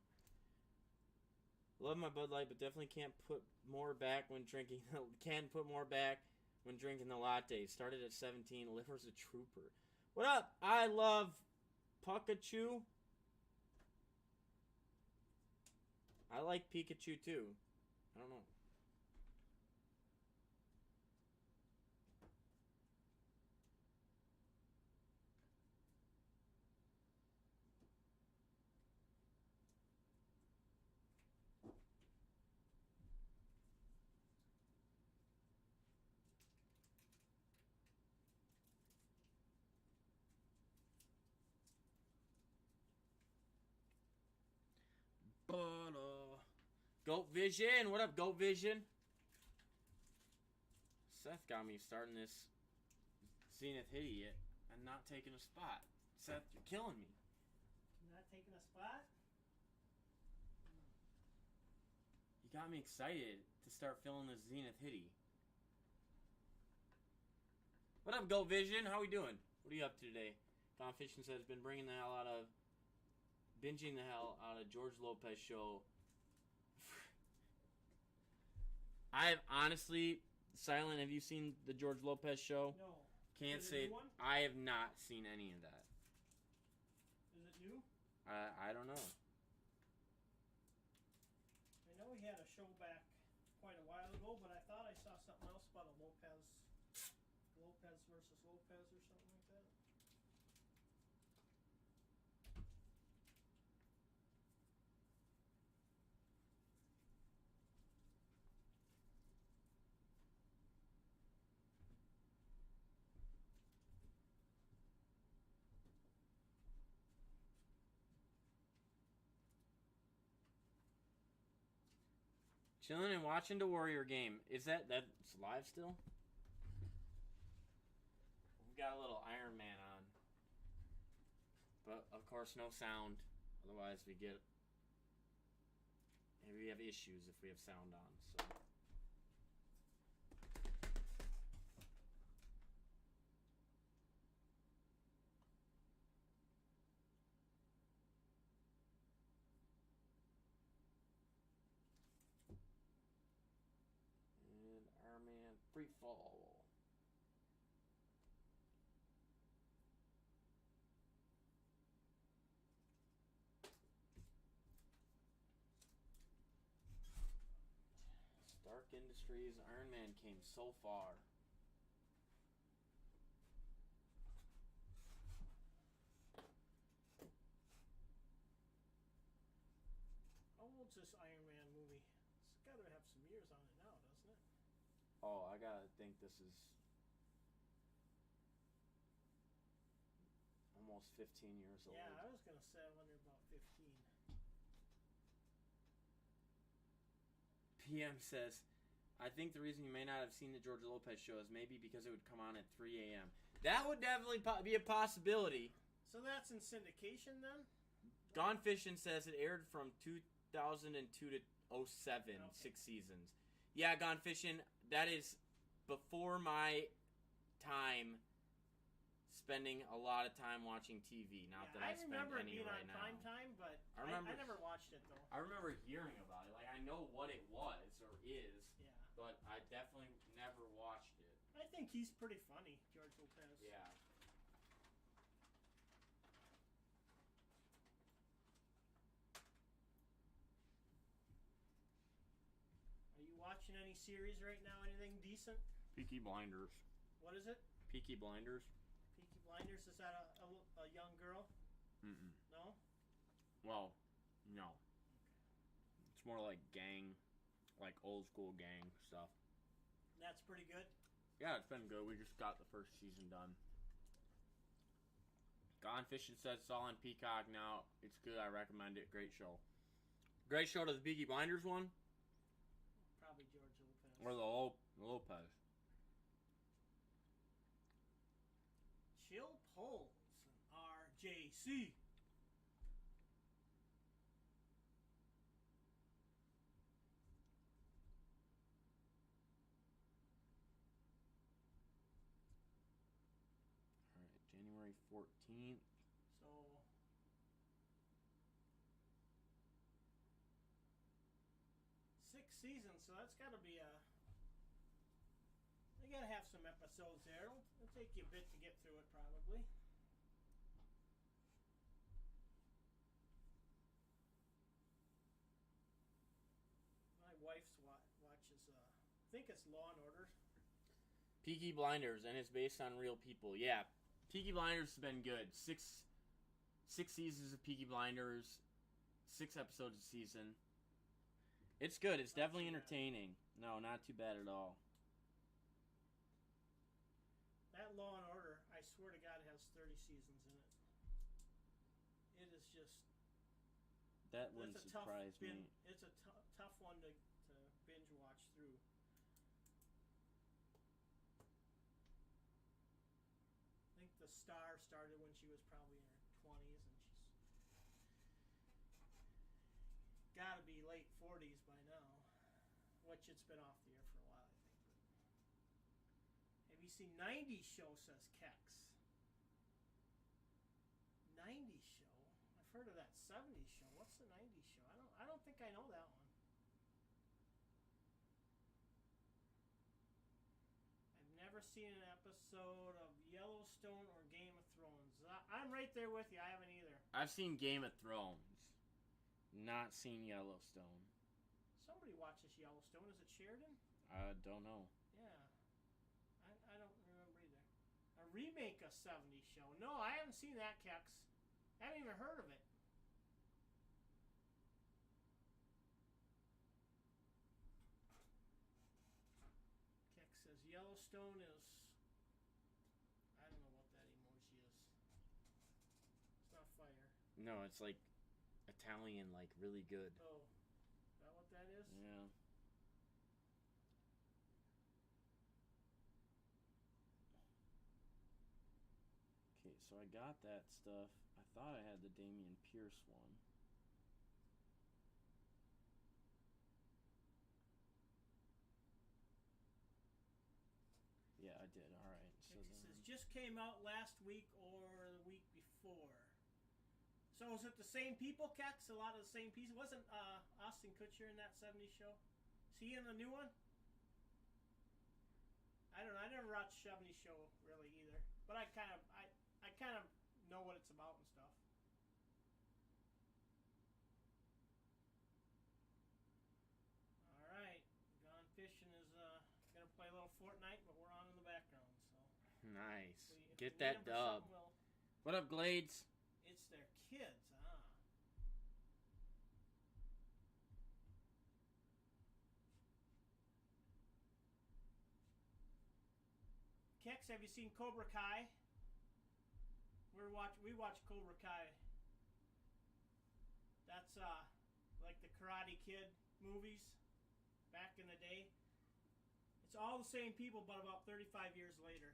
Love my Bud Light, but definitely can't put more back when drinking. Can put more back when drinking the latte. Started at 17. Liver's a trooper. What up? I love Pikachu. I like Pikachu too. I don't know. Goat Vision, what up, Goat Vision? Seth got me starting this Zenith Idiot and not taking a spot. Seth, you're killing me. Not taking a spot? You got me excited to start filling this Zenith Hitty. What up, Goat Vision? How we doing? What are you up to today? Tom Fishing says, binging the hell out of George Lopez show. I have honestly, Silent, have you seen the George Lopez show? No. Can't Is say it a new one? I have not seen any of that. Is it new? I don't know. I know he had a show back quite a while ago, but I thought I saw something else about a Lopez versus Lopez or something like that. Chilling and watching the Warrior game. Is that's live still? We've got a little Iron Man on. But, of course, no sound. Otherwise, we have issues if we have sound on, so. And Iron Man Free Fall. Stark Industries, Iron Man came so far. How old's this Iron Man movie? It's got to have some years on it now, doesn't it? Oh, I gotta think this is almost 15 years old. Yeah, I was going to say I wonder about 15. PM says, I think the reason you may not have seen the George Lopez show is maybe because it would come on at 3 a.m. That would definitely be a possibility. So that's in syndication then? Gone Fishing says it aired from 2002 to 07, Okay. 6 seasons. Yeah, Gone Fishing, that is before my time spending a lot of time watching TV. Not that I spend remember any it being right on now. prime time, but I remember- I never watched it though. I remember hearing about it. Like, I know what it was or is, Yeah. but I definitely never watched it. I think he's pretty funny, George Lopez. Yeah. Are you watching any series right now? Anything decent? Peaky Blinders. What is it? Peaky Blinders? Peaky Blinders? Is that a young girl? Mm-mm. No? Well, no. It's more like gang, like old school gang stuff. That's pretty good. Yeah, it's been good. We just got the first season done. Gone Fishing says it's all on Peacock now. It's good. I recommend it. Great show. Great show to the Peaky Blinders one? Probably George Lopez. Or the Lopez? Chill Pulse. RJC. Alright, January 14th. So 6 seasons, so that's got to be a. I think gotta have some episodes there. It'll take you a bit to get through it, probably. My wife's watches. I think it's Law and Order. Peaky Blinders, and it's based on real people. Yeah, Peaky Blinders has been good. Six seasons of Peaky Blinders, 6 episodes a season. It's good. It's definitely entertaining. No, not too bad at all. That Law and Order, I swear to God, it has 30 seasons in it. It is just... That wouldn't surprise me. It's a tough one to binge watch through. I think the star started when she was probably in her 20s, and she's got to be late 40s by now, which it's been off the air for a while, I think. But have you seen 90s show, says Kex. 90s show? I've heard of that 70s show. What's the 90s show? I don't think I know that one. I've never seen an episode of Yellowstone or Game of Thrones. I'm right there with you. I haven't either. I've seen Game of Thrones. Not seen Yellowstone. Somebody watches Yellowstone. Is it Sheridan? I don't know. Yeah. I don't remember either. A remake of 70s show. No, I haven't seen that, Kex. I haven't even heard of it. Kex says Yellowstone is... I don't know what that emoji is. It's not fire. No, it's like Italian, like really good. Oh. Is that what that is? Yeah. Okay, so I got that stuff. I thought I had the Damian Pierce one. Yeah, I did. All right. So it says just came out last week or the week before. So is it the same people, Kex? A lot of the same pieces. Wasn't Austin Kutcher in that 70s show? Is he in the new one? I don't know. I never watched 70s show really either, but I kind of know what it's about and stuff. All right, Gone Fishing is gonna play a little Fortnite, but we're on in the background. So nice. If Get that dub. What up, Glades? It's their kids, huh? Kex, have you seen Cobra Kai? We watch Cobra Kai. That's like the Karate Kid movies back in the day. It's all the same people, but about 35 years later.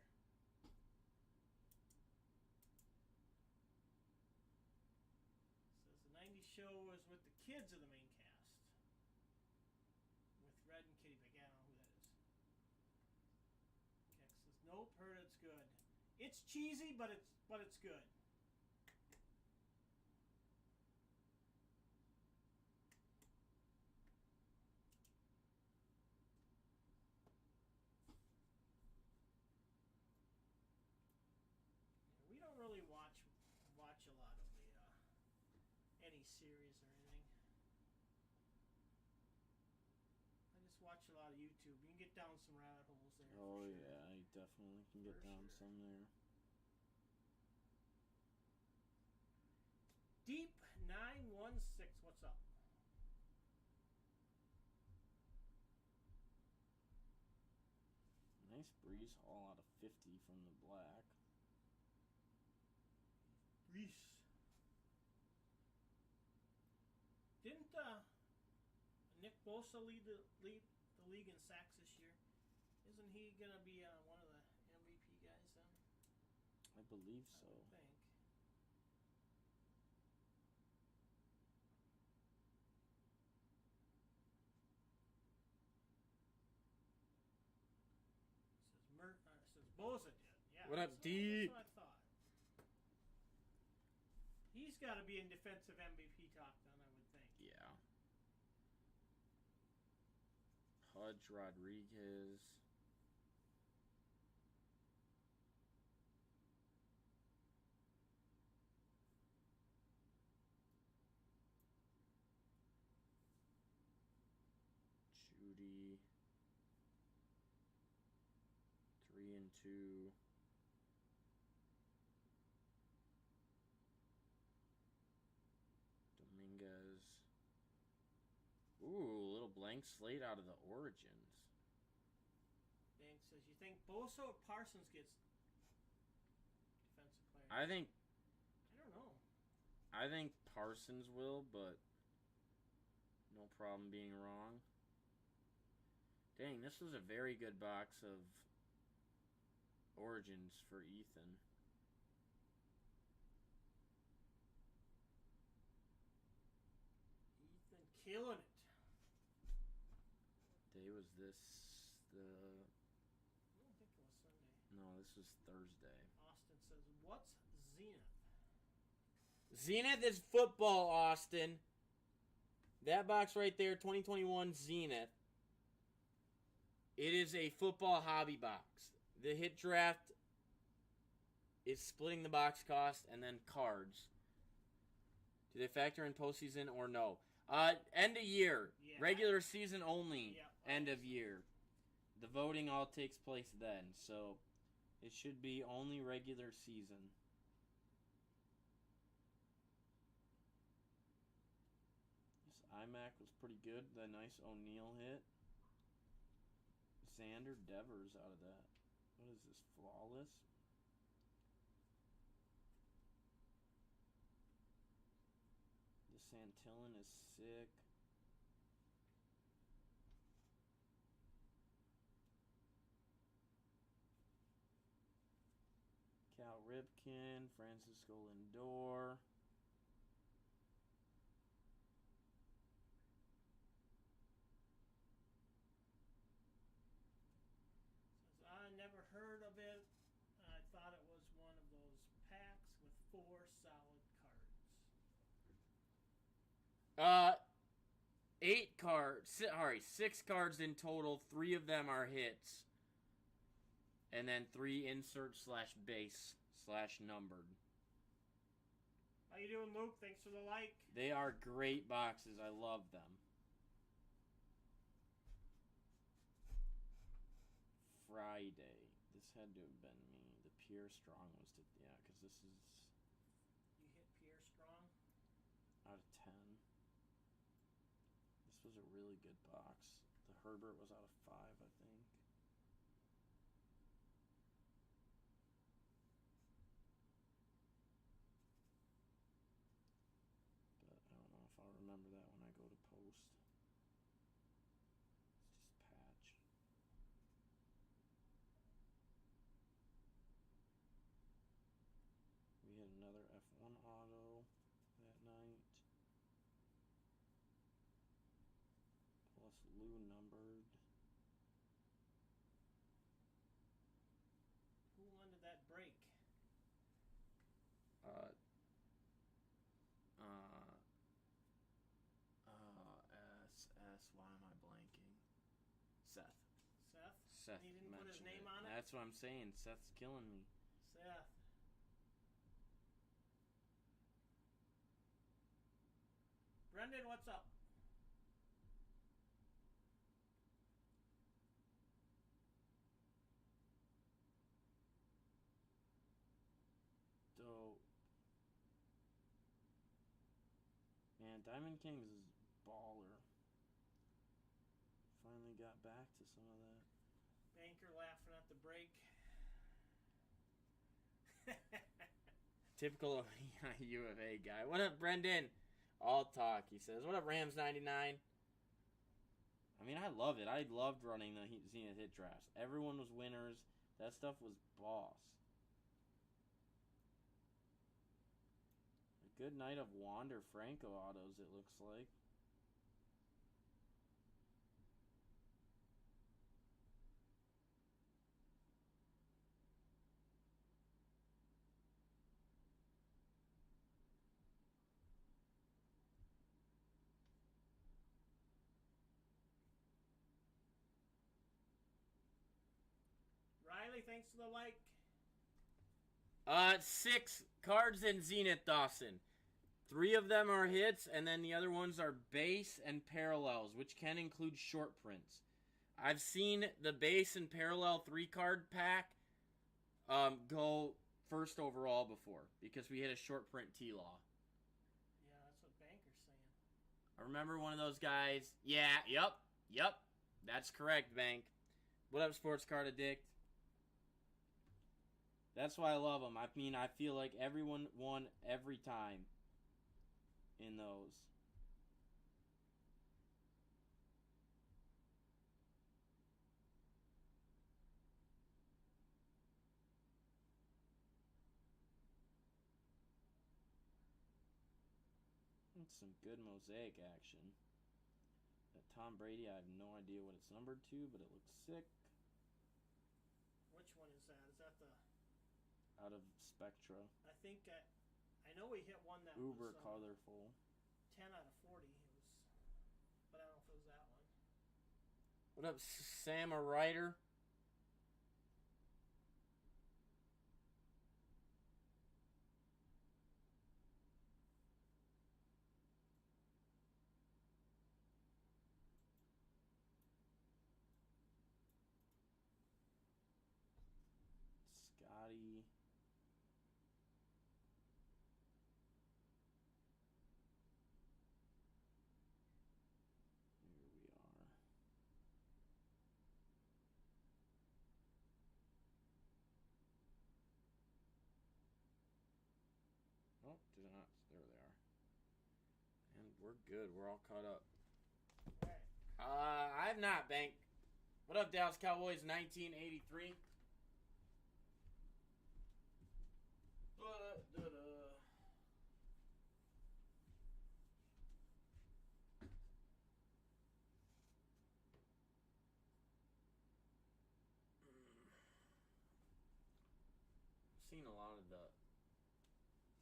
Says the 90s show was with the kids of the main cast, with Red and Kitty Big. I don't know who that is. Kex says nope, heard it's good. It's cheesy, but it's good. We don't really watch a lot of the any series or anything. I just watch a lot of YouTube. You can get down some rabbit holes there. Oh for sure. yeah, I definitely can get down some there. Deep 916, what's up? Nice breeze haul out of 50 from the black. Reese. Didn't Nick Bosa lead the league in sacks this year? Isn't he gonna be one of the MVP guys then? I believe so. I would think. Says Bosa did. Yeah. What up, D? That's what I thought. He's got to be in defensive MVP talk then, I would think. Yeah. Hudge Rodriguez. to Dominguez. Ooh, a little blank slate out of the Origins. Bank says, you think Bosa or Parsons gets defensive player? I don't know. I think Parsons will, but no problem being wrong. Dang, this was a very good box of Origins for Ethan. Ethan killing it. Day was this the... I don't think it was Sunday. No, this was Thursday. Austin says, what's Zenith? Zenith is football, Austin. That box right there, 2021 Zenith. It is a football hobby box. The hit draft is splitting the box cost and then cards. Do they factor in postseason or no? End of year. Yeah. Regular season only. Yeah. End of year. The voting all takes place then. So it should be only regular season. This iMac was pretty good. The nice O'Neal hit. Xander Devers out of that. What is this? Flawless? The Santillan is sick. Cal Ripken, Francisco Lindor. Says, I never heard of it. I thought it was one of those packs with 4 solid cards. 8 cards. Sorry, 6 cards in total. 3 of them are hits. And then 3 insert / base / numbered. How you doing, Luke? Thanks for the like. They are great boxes. I love them. Friday. This had to have been me. The Pierre Strong was to... Yeah, because this is... You hit Pierre Strong? Out of 10. This was a really good box. The Herbert was out of 5, I think. But I don't know if I'll remember that when I go to post. It's just patch. We had another F1 auto that night. Plus Lou numbered. Who wanted that break? Why am I blanking? Seth. Seth? He didn't put his name on it? That's what I'm saying. Seth's killing me. Seth. Brendan, what's up? Dope. Man, Diamond Kings is baller. Finally got back to some of that. Banker laughing at the break. Typical U of A guy. What up, Brendan? All talk, he says. What up, Rams 99? I mean, I love it. I loved running the Zenith hit drafts. Everyone was winners. That stuff was boss. A good night of Wander Franco autos, it looks like. Riley, thanks for the like. 6 cards in Zenith, Dawson. 3 of them are hits, and then the other ones are base and parallels, which can include short prints. I've seen the base and parallel 3-card pack Go first overall before because we hit a short print T-Law. Yeah, that's what Banker's saying. I remember one of those guys. Yeah, yep. That's correct, Bank. What up, Sports Card Addict? That's why I love them. I mean, I feel like everyone won every time in those. That's some good mosaic action. That Tom Brady, I have no idea what it's numbered to, but it looks sick. Which one is that? Is that the... Out of Spectra. I think I know we hit one that Uber was colorful. 10 out of 40. It was, but I don't know if it was that one. What up, Sam a Ryder? Scotty. Here we are. Oh, did it not? There they are. And we're good. We're all caught up. All right. I have not, Bank. What up, Dallas Cowboys 1983? Seen a lot of the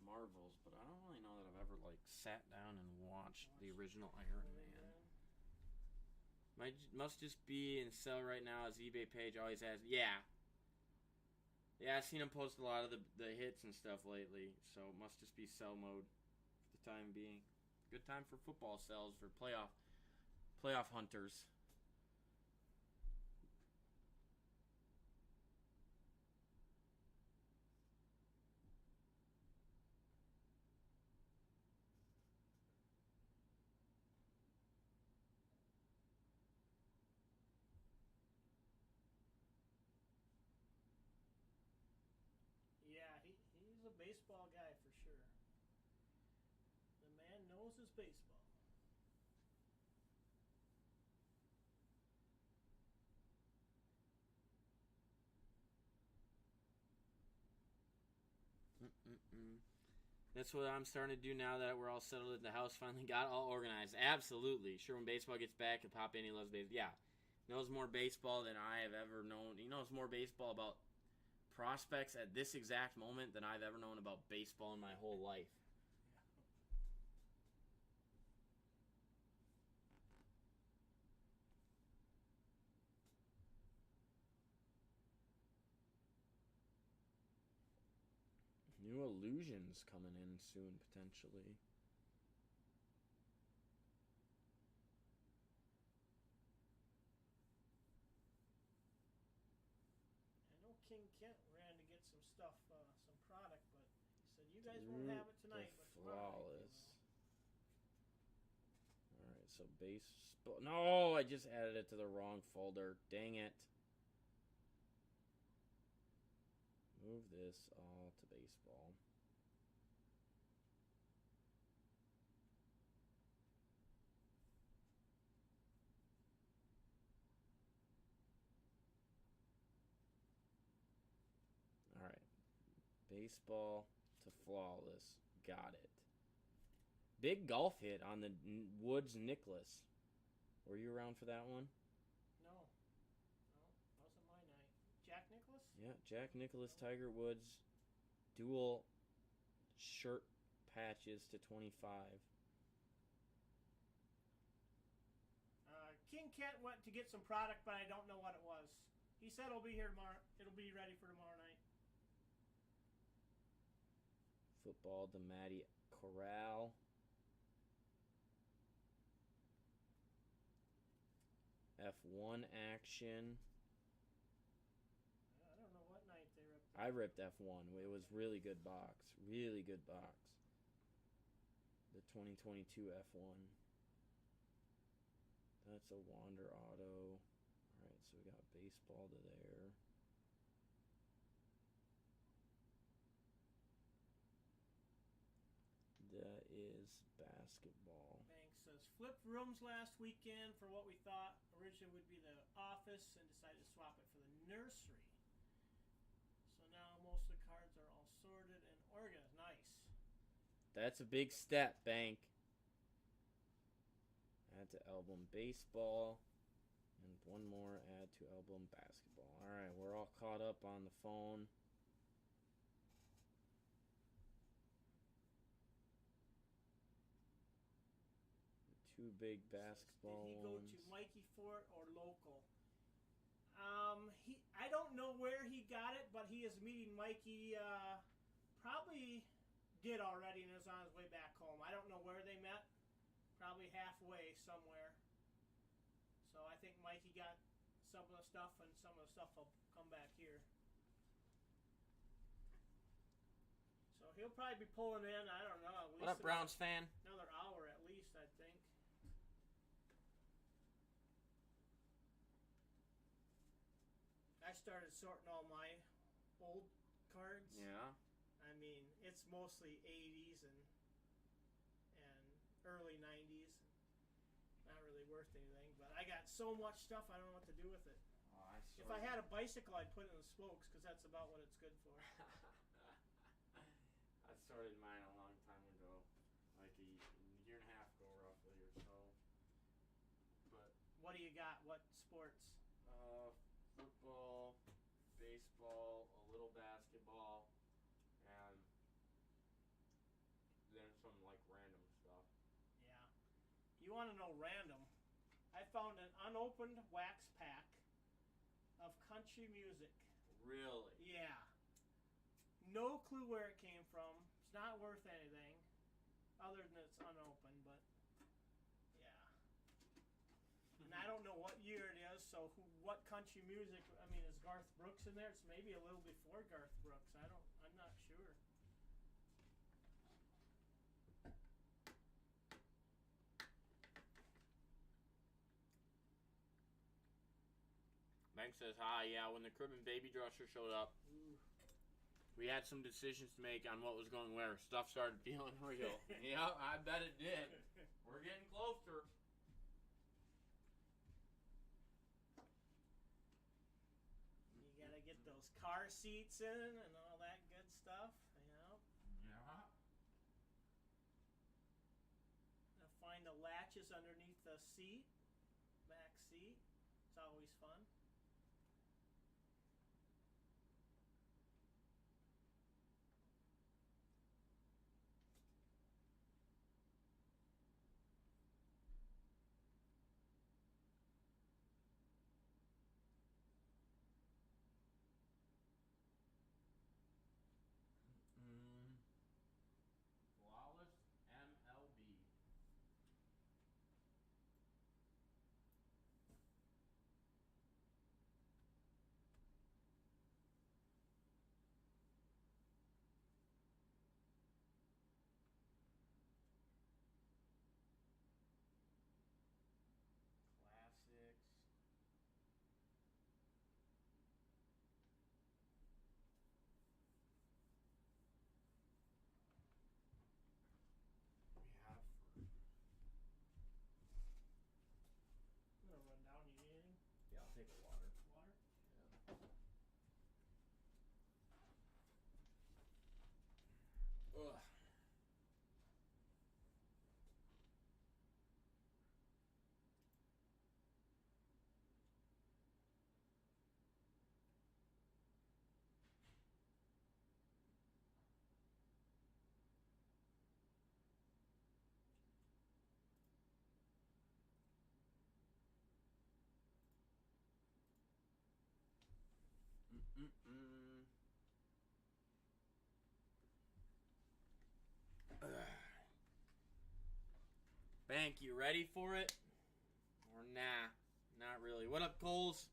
Marvels, but I don't really know that I've ever like sat down and watched the original Iron Man. Must just be in sale right now. His eBay page always has. Yeah, I've seen him post a lot of the hits and stuff lately, so it must just be sell mode for the time being. Good time for football sales for playoff hunters. Yeah, he's a baseball guy for sure. The man knows his baseball. That's what I'm starting to do now that we're all settled at the house. Finally got all organized. Absolutely. Sure, when baseball gets back, he'll pop in. He loves baseball. Yeah. Knows more baseball than I have ever known. He knows more baseball about prospects at this exact moment than I've ever known about baseball in my whole life. New illusions coming in soon, potentially. I know King Kent ran to get some stuff, some product, but he said you guys won't have it tonight, but tomorrow. Flawless. All right, so baseball. No, I just added it to the wrong folder. Dang it. Move this all to baseball. All right. Baseball to flawless. Got it. Big golf hit on the Woods Nicklaus. Were you around for that one? No, wasn't my night. Jack Nicklaus? Yeah, Jack Nicklaus, Tiger Woods, dual shirt patches to 25. King Kent went to get some product, but I don't know what it was. He said it'll be here tomorrow. It'll be ready for tomorrow night. Football to Matty Corral. F1 action. I don't know what night they were up I ripped F1. It was really good box. Really good box. The 2022 F1. That's a Wander Auto. Alright, so we got baseball to there. That is basketball. Bank says flipped rooms last weekend for what we thought originally would be the office and decided to swap it for the nursery. So now most of the cards are all sorted and organized. Nice. That's a big step, Bank. Add to album baseball. And one more add to album basketball. Alright, we're all caught up on the phone. Two big basketball Did he go ones. to Mikey for it or local? I don't know where he got it, but he is meeting Mikey. Probably did already and is on his way back home. I don't know where they met. Probably halfway somewhere. So I think Mikey got some of the stuff, and some of the stuff will come back here. So he'll probably be pulling in. I don't know. At least What up, Browns fan? Another hour at least, I think. I started sorting all my old cards. Yeah. I mean, it's mostly 80s and early 90s. Not really worth anything, but I got so much stuff I don't know what to do with it. Oh, If I had a bicycle, I'd put it in the spokes because that's about what it's good for. I started mine a long time ago, like a year and a half ago, roughly, or so. But What do you got? What sports? football, baseball, a little basketball, and then some like random stuff. Yeah. You want to know random? I found an unopened wax pack of country music. Really? Yeah. No clue where it came from. It's not worth anything other than it's unopened, but yeah. And I don't know what year it is, so what country music, I mean, is Garth Brooks in there? It's maybe a little before Garth Brooks. I'm not sure. Bank says, hi, yeah, when the crib and baby dresser showed up, Ooh. we had some decisions to make on what was going where. Stuff started feeling real. Yeah, I bet it did. We're getting closer. You gotta get those car seats in and all that good stuff, you know. Yeah. Find the latches underneath the seat, back seat. It's always fun. Flawless MLB. Classics. We have for I'm gonna run down. You need anything? yeah, I'll take a water. Water? Ugh. Bank, you ready for it? Or nah, not really. What up, Coles?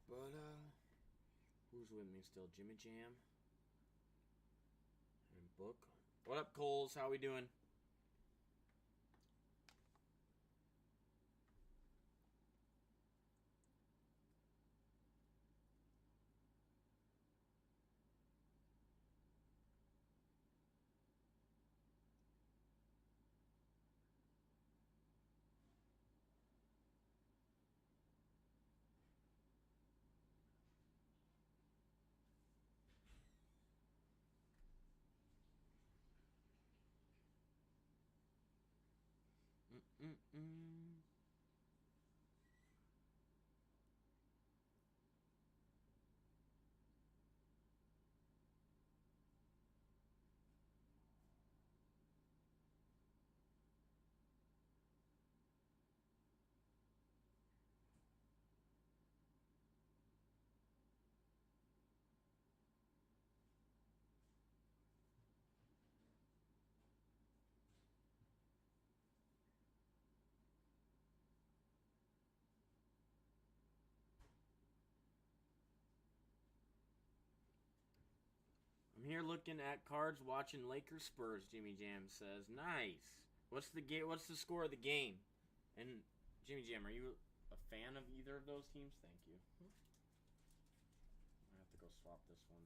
But who's with me still? Jimmy Jam and Book. What up, Coles? How we doing? I'm here looking at cards, watching Lakers Spurs. Jimmy Jam says, "Nice. What's the game? What's the score of the game?" And Jimmy Jam, are you a fan of either of those teams? Thank you. I have to go swap this one.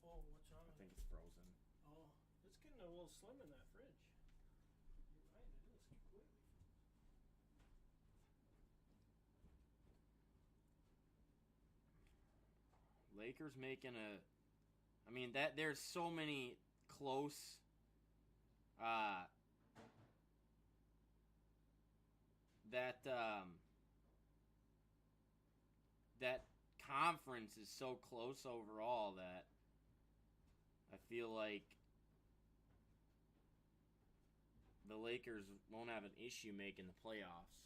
Oh, what's wrong? I think it's frozen. Oh, it's getting a little slim in that fridge. You're right, it is completely. Lakers making a. I mean that there's so many close. That conference is so close overall that I feel like the Lakers won't have an issue making the playoffs,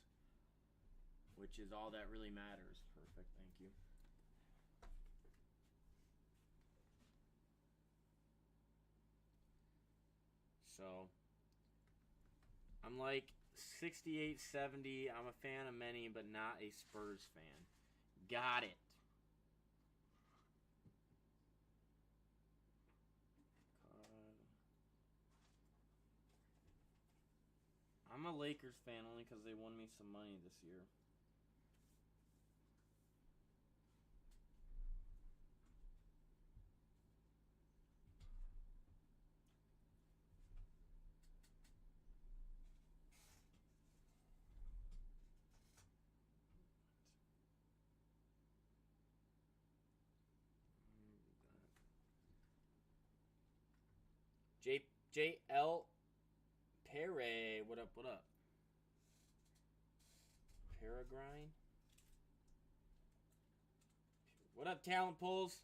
which is all that really matters. Perfect, thank you. So, I'm like 68-70. I'm a fan of many, but not a Spurs fan. Got it. I'm a Lakers fan only because they won me some money this year. JL Pere, what up, what up? Peregrine? What up, Talent Pulls?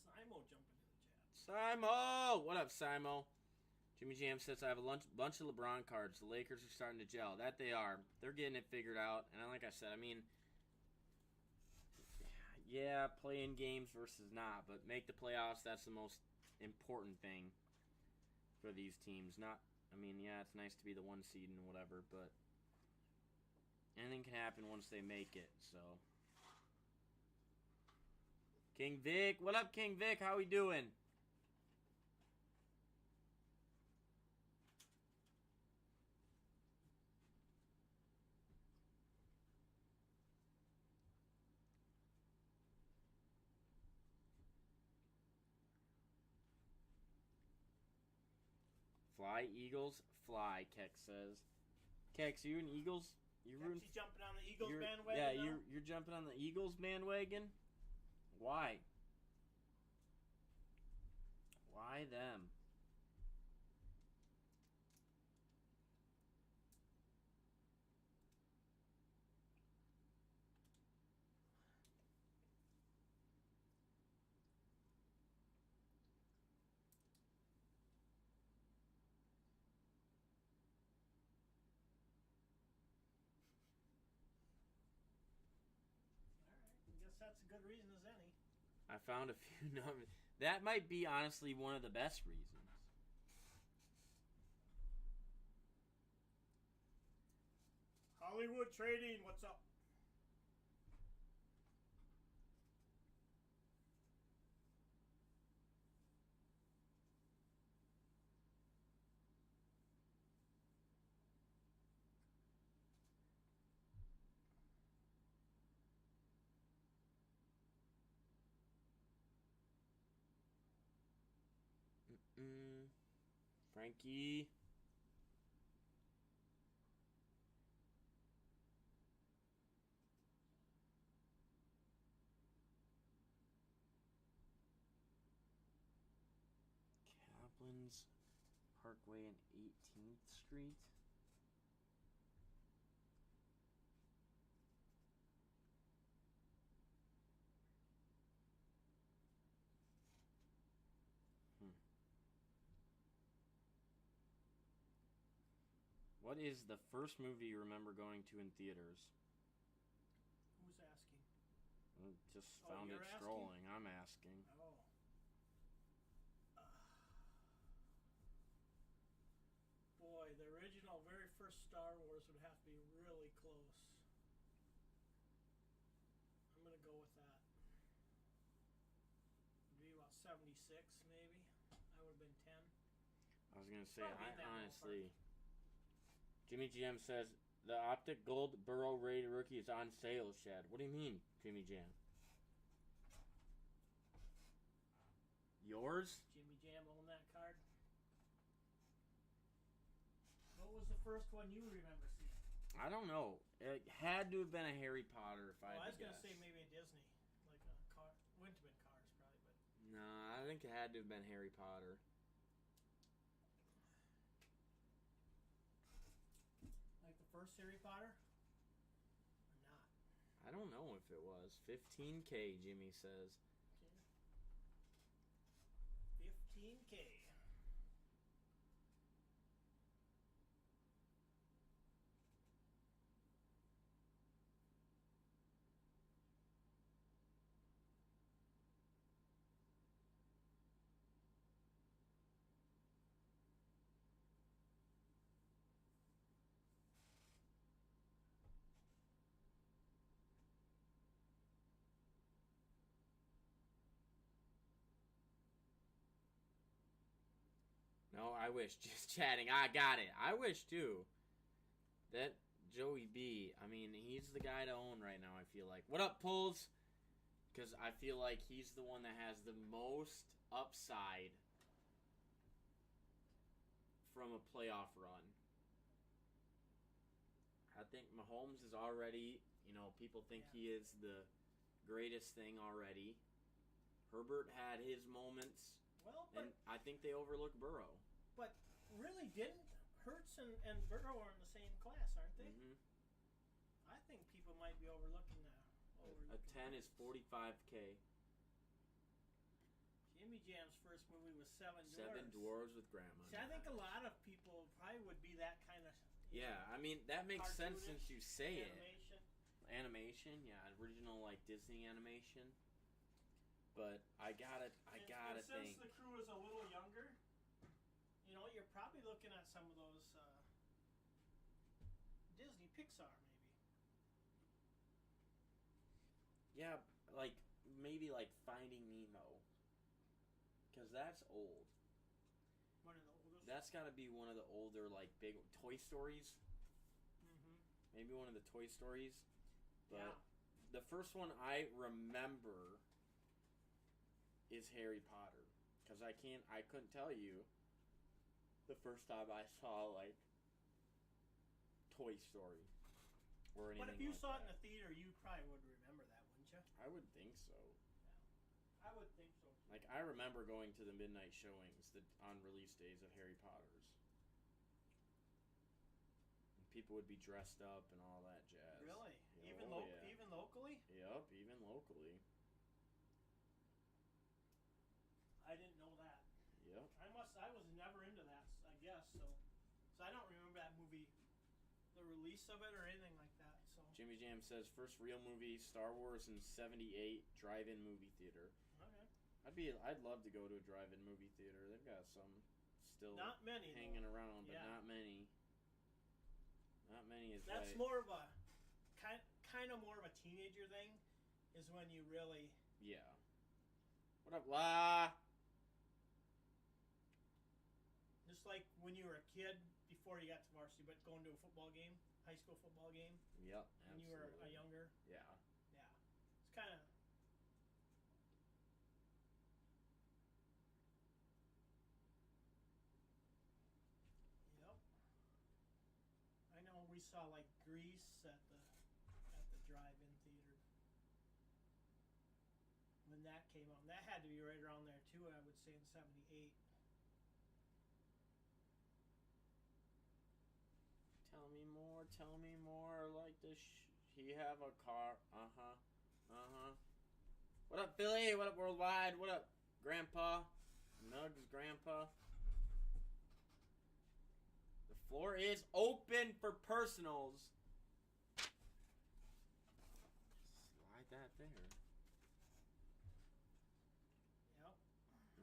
Simo jumping in the chat. Simo! What up, Simo? Jimmy Jam says, I have a bunch of LeBron cards. The Lakers are starting to gel. That they are. They're getting it figured out. And like I said, I mean, yeah, playing games versus not. But make the playoffs, that's the most important thing for these teams. Not, I mean, yeah, it's nice to be the one seed and whatever. But anything can happen once they make it. So, King Vic. What up, King Vic? How we doing? Fly, Eagles, fly, Kex says. Kex, you an Eagles? She's jumping on the Eagles bandwagon. Yeah, now? you're jumping on the Eagles bandwagon? Why? Why them? that's a good reason as any. I found a few numbers. That might be honestly one of the best reasons. Hollywood Trading, what's up? Frankie. Kaplan's Parkway and 18th Street. What is the first movie you remember going to in theaters? Who's asking? I just found it scrolling. Asking? I'm asking. Oh. Boy, the original, very first Star Wars would have to be really close. I'm going to go with that. It'd be about 76, maybe. I would have been 10. I was going to say, I honestly... Ballpark. Jimmy GM says, the Optic Gold Burrow rated rookie is on sale, Shad. What do you mean, Jimmy Jam? Yours? Jimmy Jam owned that card. What was the first one you remember seeing? I don't know. It had to have been a Harry Potter if I had to I was going to guess. say maybe a Disney. Like a car. Wouldn't have been Cars, probably. But No, I think it had to have been Harry Potter. like the first Harry Potter? Or not? I don't know if it was. 15K, Jimmy says. Okay. 15K. No, I wish. Just chatting. I got it. I wish, too. That Joey B, I mean, he's the guy to own right now, I feel like. What up, Pulls? Because I feel like he's the one that has the most upside from a playoff run. I think Mahomes is already, people think he is the greatest thing already. Herbert had his moments, and I think they overlook Burrow. But really, didn't Hurts and Burrow are in the same class, aren't they? Mm-hmm. I think people might be overlooking that. A 10 is 45K. Jimmy Jam's first movie was Seven Dwarves. Seven Dwarves with Grandma. See, I think a lot of people probably would be that kind of. Yeah, I mean that makes sense since you say animation. Animation, yeah, original like Disney animation. But I gotta think. Since the crew is a little younger, you're probably looking at some of those Disney Pixar maybe. Yeah, like maybe like Finding Nemo, because that's old. One of the oldest. That's got to be one of the older like big Toy Stories. Mm-hmm. Maybe one of the Toy Stories, but yeah. The first one I remember is Harry Potter, because I couldn't tell you the first time I saw like Toy Story or anything. But if you like saw that. it in the theater, you probably would remember that, wouldn't you? I would think so. Yeah. I would think so. Like I remember going to the midnight showings on release days of Harry Potter's. And people would be dressed up and all that jazz. Really? Yeah, Even locally? Yep, even locally. I didn't know that. Yep. I was never into that, I guess. So I don't remember that movie, the release of it or anything like that. So Jimmy Jam says first real movie Star Wars in '78 drive-in movie theater. Okay. I'd love to go to a drive-in movie theater. They've got some still Not many hanging though. around, but Yeah. not many. Not many is That's right. more of a kind of more of a teenager thing, is when you really. Yeah. What up, La? Just like when you were a kid before you got to varsity, but going to a football game, high school football game, Yep. when you were a younger. Yeah. Yeah. It's kind of. Yep. I know we saw like Grease at the drive-in theater when that came out. That had to be right around there too. I would say in '78. Tell me more. Tell me more. Like this. He have a car. What up, Philly? What up, Worldwide? What up, Grandpa? Nugs, Grandpa. The floor is open for personals. Slide that there. Yep.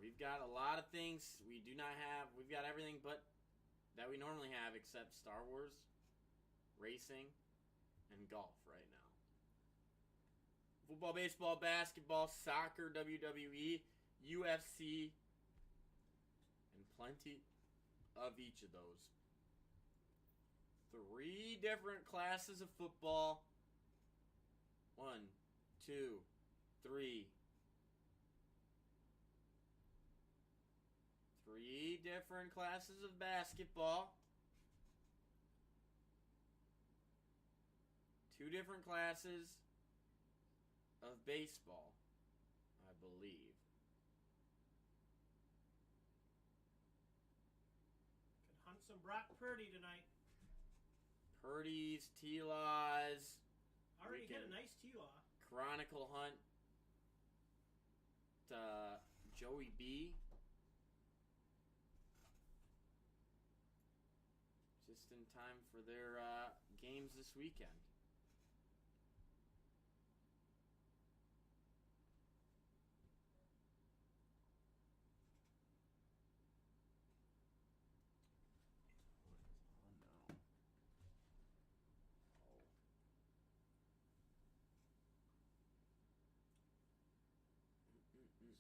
We've got a lot of things we do not have. We've got everything but that we normally have except Star Wars, racing, and golf right now. Football, baseball, basketball, soccer, WWE, UFC, and plenty of each of those. 3 different classes of football. 1, 2, 3. 3 different classes of basketball. 2 different classes of baseball, I believe. Could hunt some Brock Purdy tonight. Purdy's, T-Laws. Already hit a nice T-Law. Chronicle Hunt. Joey B. Just in time for their games this weekend.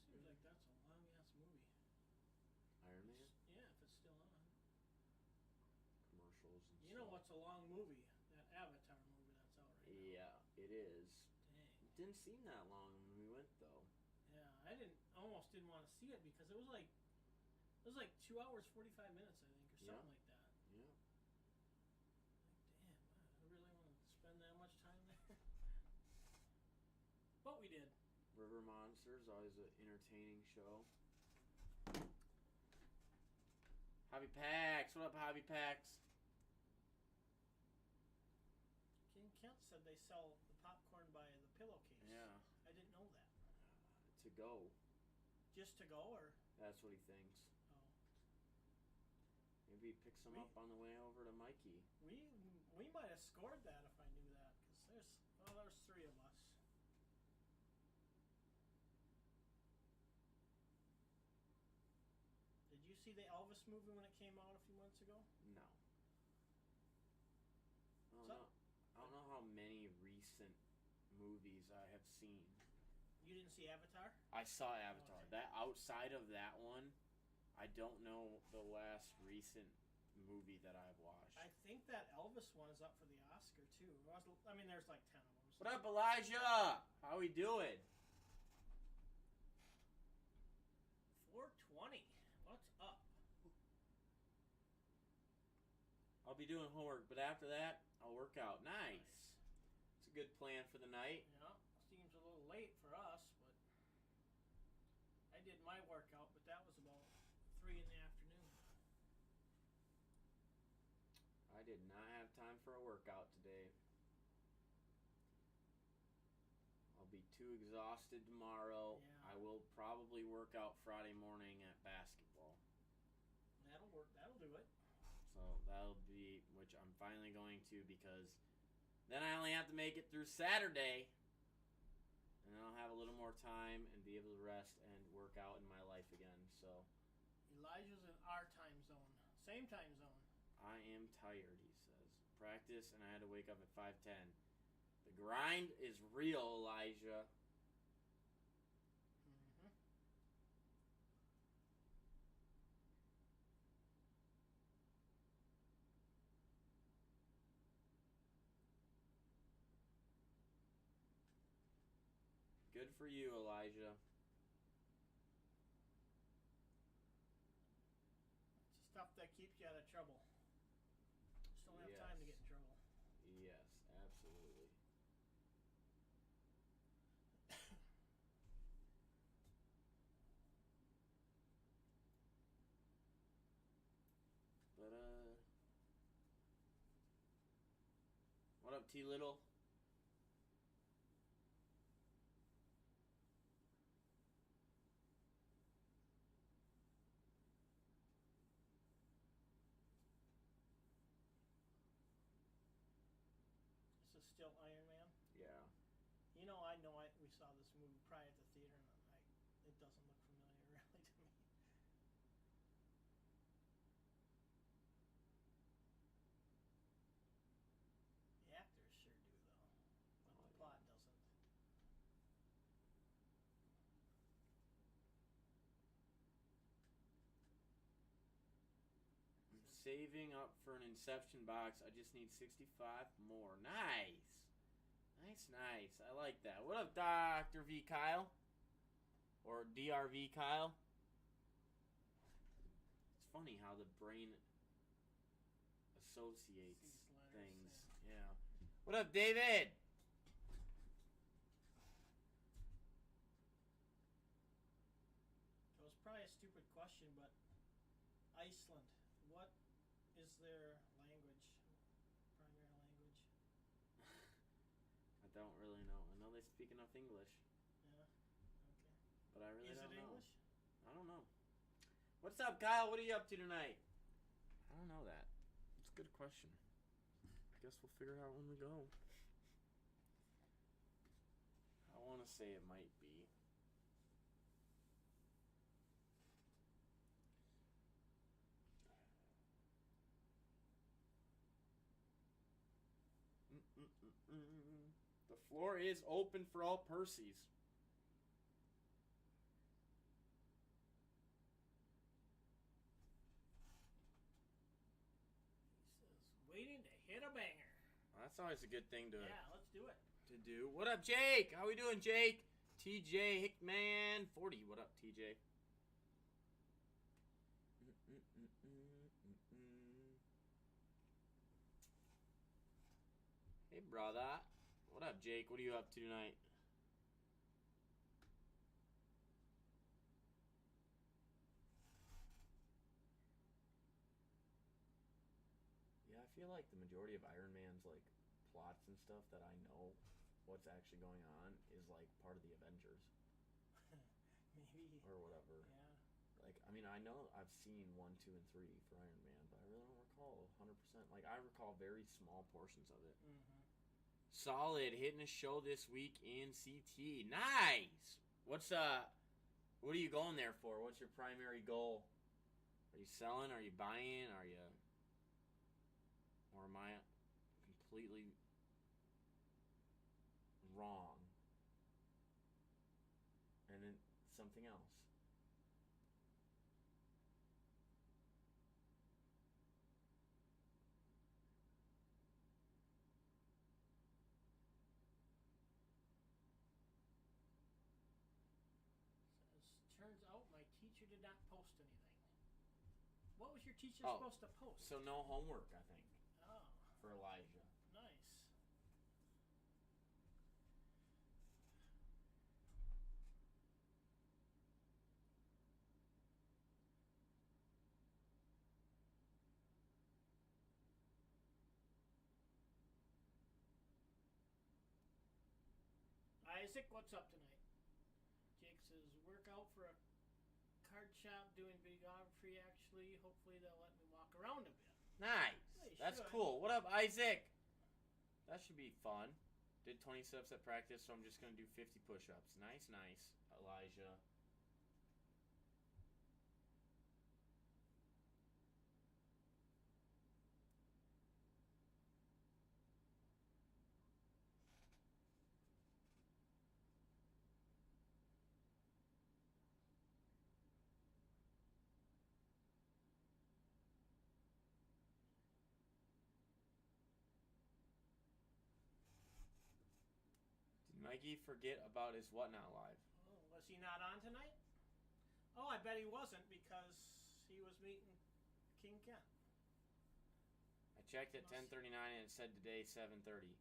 Seems like that's a long ass movie. Iron Man Yeah, if it's still on. commercials and You know stuff. what's a long movie? That Avatar movie that's out right now. Yeah, it is. Dang. It didn't seem that long when we went though. Yeah, I almost didn't want to see it because it was like 2 hours 45 minutes I think or Yeah. something like that. Yeah. Like, damn, I really want to spend that much time there. But we did. River Monsters, always an entertaining show. Hobby Packs, what up, Hobby Packs? King Kent said they sell the popcorn by the pillowcase. Yeah, I didn't know that. to go. Just to go or? That's what he thinks. Oh. Maybe he picks some up on the way over to Mikey. We might have scored that if I knew that because there's 3 of us. Did you see the Elvis movie when it came out a few months ago? No. I don't know how many recent movies I have seen. You didn't see Avatar? I saw Avatar. Okay. That outside of that one, I don't know the last recent movie that I've watched. I think that Elvis one is up for the Oscar too. I mean, there's like 10 of them. So. What up, Elijah? How we doing? 420. What's up? I'll be doing homework, but after that, I'll work out. Nice. It's a good plan for the night. Yeah, seems a little late for us, but I did my workout, but that was about 3 in the afternoon. I did not have time for a workout today. I'll be too exhausted tomorrow. Yeah. I will probably work out Friday morning at basketball. That'll work. That'll do it. So that'll be, which I'm finally going to because Then I only have to make it through Saturday. And then I'll have a little more time and be able to rest and work out in my life again. So Elijah's in our time zone. Same time zone. I am tired, he says. Practice, and I had to wake up at 5:10. The grind is real, Elijah. Mm-hmm. Good for you, Elijah. It's stuff that keeps you out of trouble. Just don't have time to get in trouble. Yes, absolutely. But, what up, T Little? This is still Iron Man. Yeah. You know, we saw this movie probably at the theater, and it doesn't look familiar really to me. The actors sure do, though, but the plot doesn't. I'm saving up for an Inception box. I just need 65 more. Nice. Nice. I like that. What up, Dr. V Kyle? Or DRV Kyle? It's funny how the brain associates These letters, things. Yeah. What up, David? It was probably a stupid question, but Iceland, what is their language? Primary language? I don't really know. I know they speak enough English, Yeah. Okay. but I really Is don't it know. English? I don't know. What's up, Kyle? What are you up to tonight? I don't know that. It's a good question. I guess we'll figure it out when we go. I want to say it might be. The floor is open for all Percy's. He says, waiting to hit a banger. That's always a good thing to Let's do it. do. What up, Jake? How we doing, Jake? TJ Hickman 40. What up, TJ? Hey, brother. What up, Jake? What are you up to tonight? Yeah, I feel like the majority of Iron Man's like plots and stuff that I know what's actually going on is like part of the Avengers Maybe. or whatever. Yeah. Like, I mean, I know I've seen 1, 2, and 3 for Iron Man, but I really don't recall 100%. Like, I recall very small portions of it. Mm-hmm. Solid, hitting a show this week in CT. Nice. What are you going there for? What's your primary goal? Are you selling? Are you buying? Or am I completely wrong? And then something else. Turns out my teacher did not post anything. What was your teacher Oh, supposed to post? So no homework, I think, Oh, for Elijah. nice. Isaac, what's up tonight? Jake says, work out for a card shop doing videography, actually. Hopefully they'll let me walk around a bit. Nice. They That's should. cool. What up, Isaac? That should be fun. Did 20 steps at practice, so I'm just going to do 50 push-ups. Nice, Elijah. Mikey forget about his Whatnot Live. Oh, was he not on tonight? Oh, I bet he wasn't because he was meeting King Kent. I checked at 10:39 and it said today 7:30.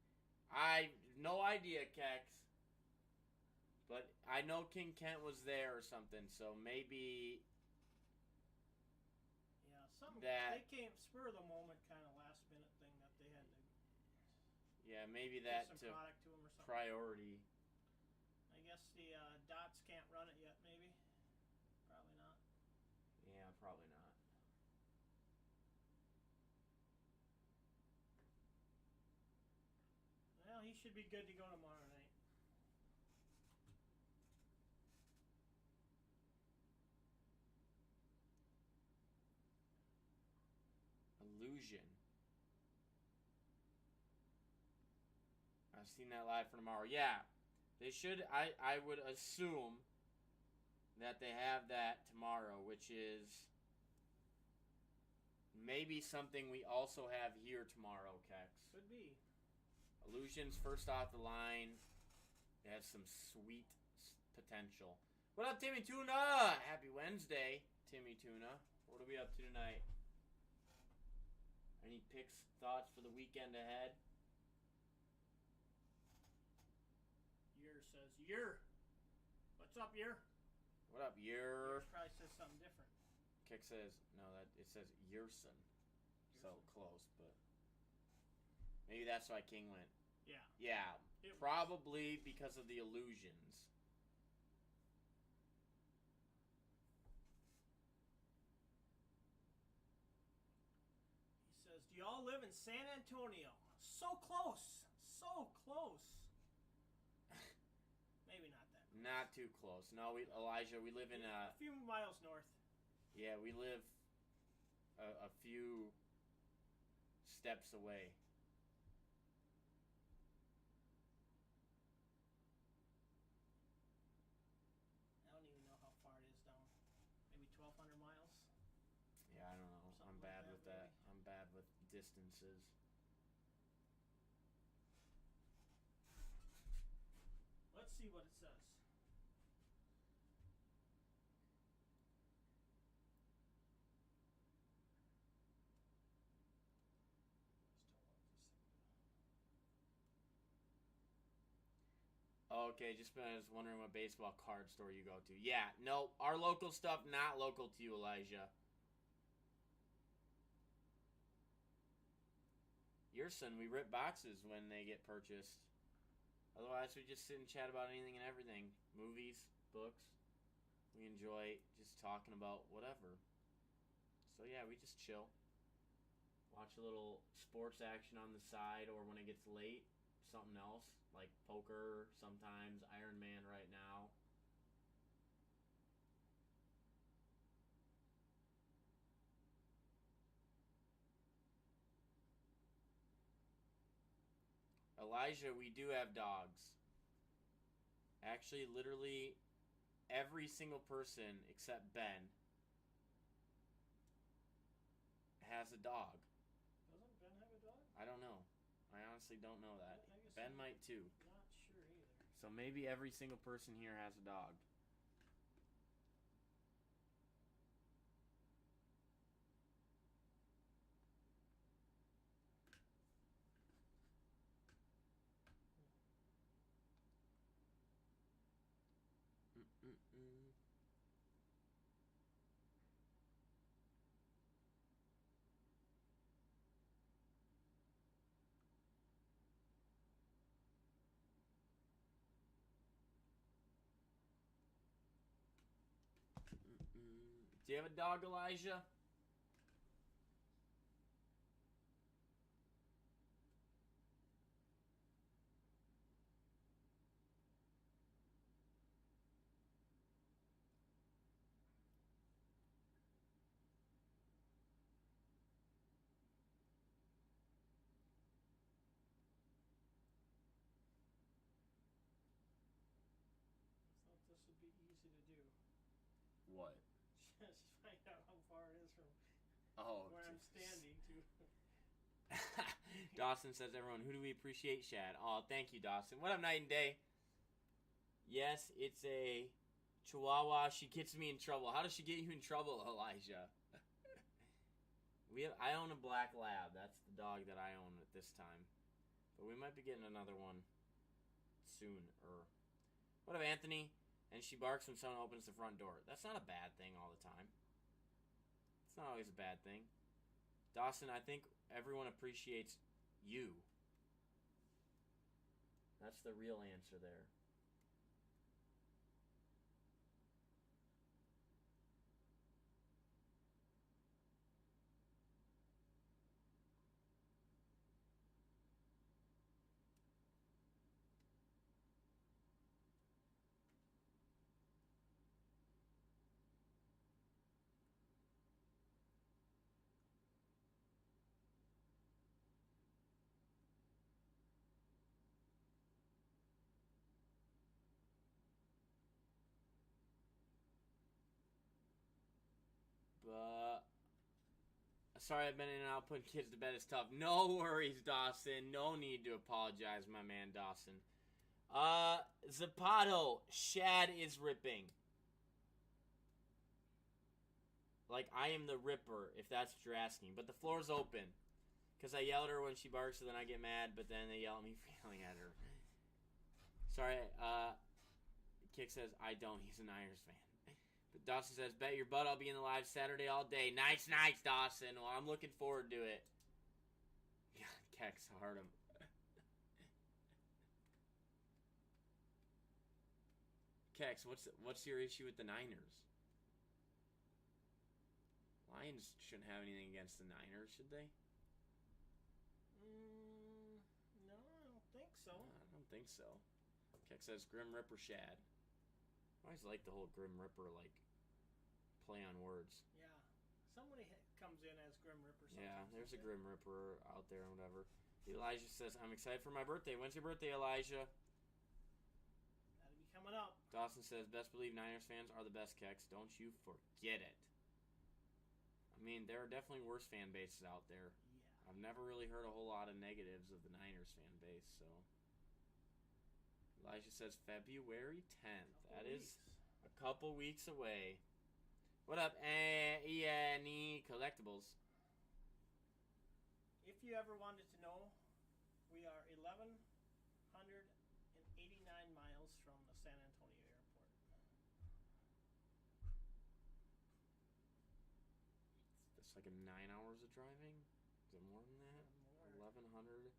I no idea, Kex. But I know King Kent was there or something, so maybe. Yeah, something. They came spur of the moment, kind of last minute thing that they had to. Yeah, maybe that some product to him or something. Priority. I guess the Dots can't run it yet, maybe. Probably not. Yeah, probably not. Well, he should be good to go tomorrow night. Illusion. I've seen that live for tomorrow. Yeah, they should. I would assume that they have that tomorrow, which is maybe something we also have here tomorrow, Kex. Could be. Illusion's first off the line. It has some sweet potential. What up, Timmy Tuna? Happy Wednesday, Timmy Tuna. What are we up to tonight? Any picks, thoughts for the weekend ahead? Yer says, Yer. What's up, Yer? What up, Yer? Probably says something different. Kick says, no, it says Yerson. So close, but maybe that's why King went. Yeah. Yeah, probably because of the illusions. He says, do y'all live in San Antonio? So close. So close. Maybe not that close. Not too close. No, Elijah, we live in a few miles north. Yeah, we live a few steps away. I don't even know how far it is down. Maybe 1,200 miles? Yeah, I don't know. I'm bad with that. I'm bad with distances. Let's see what it says. Okay, just I was wondering what baseball card store you go to. Yeah, no, our local stuff not local to you, Elijah. Your son, we rip boxes when they get purchased. Otherwise, we just sit and chat about anything and everything. Movies, books. We enjoy just talking about whatever. So yeah, we just chill. Watch a little sports action on the side, or when it gets late, something else. Like poker, sometimes Iron Man right now. Elijah, we do have dogs. Actually, literally every single person except Ben has a dog. Doesn't Ben have a dog? I don't know. I honestly don't know that. Ben might too. Not sure either. So maybe every single person here has a dog. Do you have a dog, Elijah? Let's find out how far it is from where I'm standing to. Dawson says, everyone, who do we appreciate? Shad. Oh, thank you, Dawson. What up, Night and Day? Yes, it's a Chihuahua. She gets me in trouble. How does she get you in trouble, Elijah? I own a black lab. That's the dog that I own at this time. But we might be getting another one soon. What up, Anthony? And she barks when someone opens the front door. That's not a bad thing all the time. It's not always a bad thing. Dawson, I think everyone appreciates you. That's the real answer there. Sorry I've been in and out putting kids to bed. It's tough. No worries, Dawson. No need to apologize, my man Dawson. Zapato. Shad is ripping. Like, I am the ripper, if that's what you're asking. But the floor's open. Because I yell at her when she barks, and then I get mad, but then they yell at me for yelling at her. Sorry, Kick says, I don't. He's an Niners fan. But Dawson says, bet your butt I'll be in the live Saturday all day. Nice, Dawson. Well, I'm looking forward to it. God, Kex, hard him. Kex, what's your issue with the Niners? Lions shouldn't have anything against the Niners, should they? No, I don't think so. No, I don't think so. Keck says Grim Ripper Shad. I always like the whole Grim Ripper, like, play on words. Yeah. Somebody comes in as Grim Ripper sometimes. Yeah, there's a Grim Ripper out there or whatever. Elijah says, I'm excited for my birthday. When's your birthday, Elijah? That'll be coming up. Dawson says, best believe Niners fans are the best, Kex. Don't you forget it. I mean, there are definitely worse fan bases out there. Yeah. I've never really heard a whole lot of negatives of the Niners fan base, so. Elijah says February 10th. That is a couple weeks away. What up, E&E Collectibles? If you ever wanted to know, we are 1,189 miles from the San Antonio airport. That's like 9 hours of driving? Is it more than that? More. 1,100,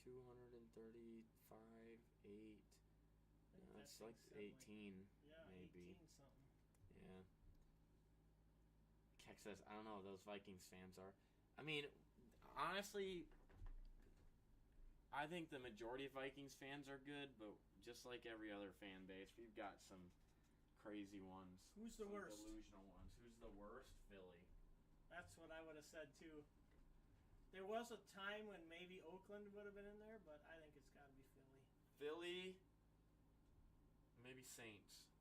235, 8. It's like 18, yeah, maybe. 18 something. Yeah. Keck says, I don't know, those Vikings fans are. I mean, honestly, I think the majority of Vikings fans are good, but just like every other fan base, we've got some crazy ones. Who's the worst? Delusional ones. Who's the worst? Philly. That's what I would have said too. There was a time when maybe Oakland would have been in there, but I think it's got to be Philly. Philly, maybe Saints.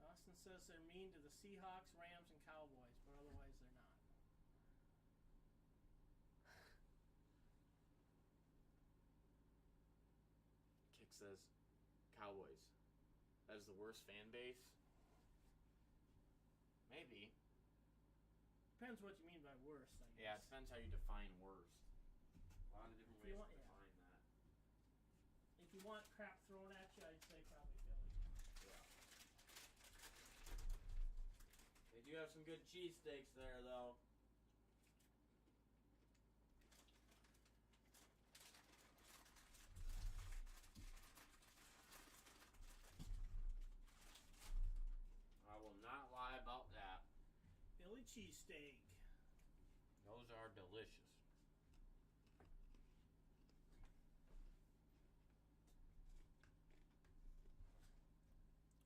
Dawson says they're mean to the Seahawks, Rams, and Cowboys, but otherwise they're not. Kick says Cowboys. That is the worst fan base? Maybe. Depends what you mean by worst, I guess. Yeah, it depends how you define worst. A lot of different ways to define that. If you want crap thrown at you, I'd say probably Philly. Yeah. They do have some good cheesesteaks there, though. I will not lie about that. Philly cheesesteak. Those are delicious.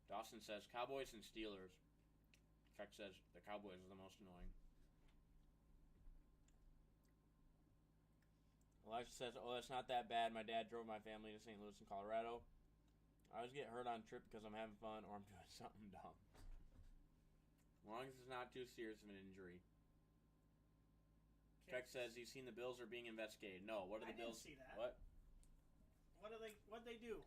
Dawson says Cowboys and Steelers. Keck says the Cowboys are the most annoying. Elijah says, "Oh, that's not that bad. My dad drove my family to St. Louis in Colorado. I always get hurt on trip because I'm having fun or I'm doing something dumb. As long as it's not too serious of an injury." Keck says he's seen the Bills are being investigated. No, what are the Bills? I didn't see that. What? What'd they do?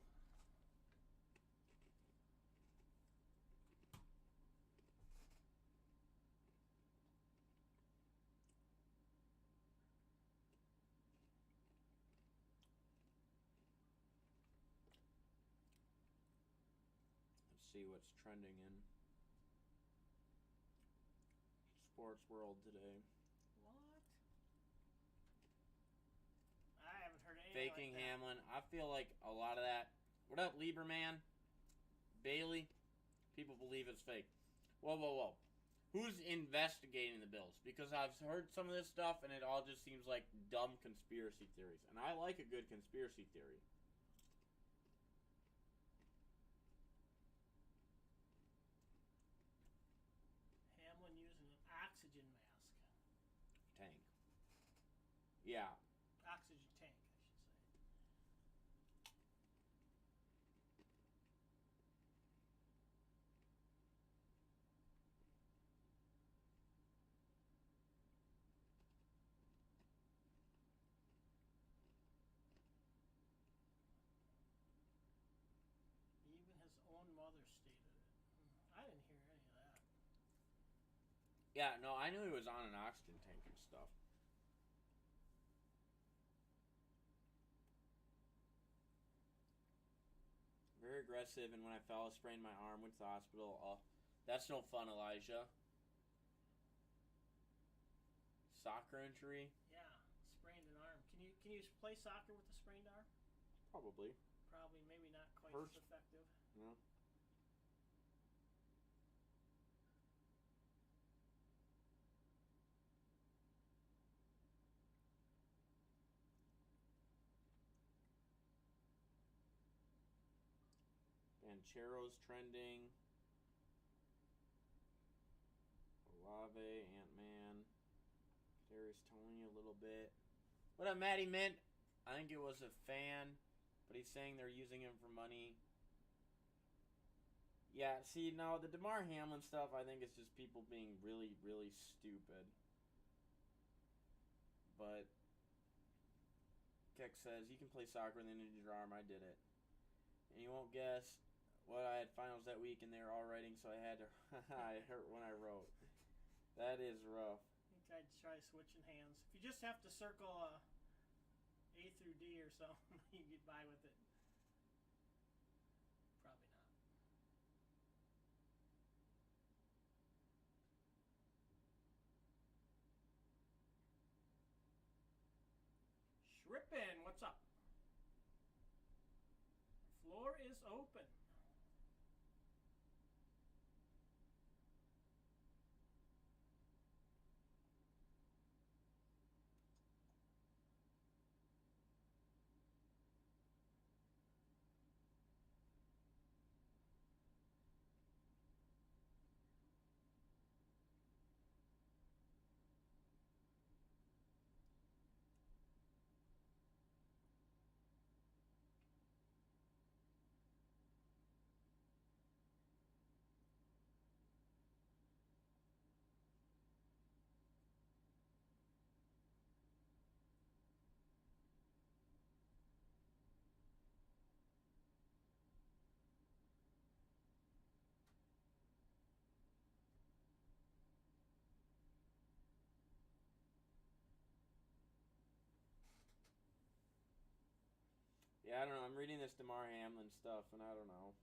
Let's see what's trending in sports world today. What? I haven't heard anything Faking like that. Hamlin. I feel like a lot of that. What up, Lieberman? Bailey? People believe it's fake. Whoa. Who's investigating the Bills? Because I've heard some of this stuff and it all just seems like dumb conspiracy theories. And I like a good conspiracy theory. Hamlin using an oxygen mask. Tank. Yeah. Oxygen tank, I should say. Even his own mother stated it. I didn't hear any of that. Yeah, no, I knew he was on an oxygen tank and stuff. Very aggressive, and when I fell, I sprained my arm, went to the hospital. That's no fun, Elijah. Soccer injury? Yeah, sprained an arm. Can you play soccer with a sprained arm? Probably. Probably, maybe not quite Hurts. as effective. No. Banchero's trending. Olave, Ant-Man. Darius Tony a little bit. What up, Matty Mint? I think it was a fan, but he's saying they're using him for money. Yeah, see, no, the DeMar Hamlin stuff, I think it's just people being really, really stupid. But Keck says, you can play soccer and then injure your arm. I did it. And you won't guess what I had finals that week, and they were all writing, so I had to. I hurt when I wrote. That is rough. I think I'd try switching hands. If you just have to circle A through D or something, you get by with it. Probably not. Shrippin', what's up? Floor is open. Yeah, I don't know. I'm reading this DeMar Hamlin stuff, and I don't know.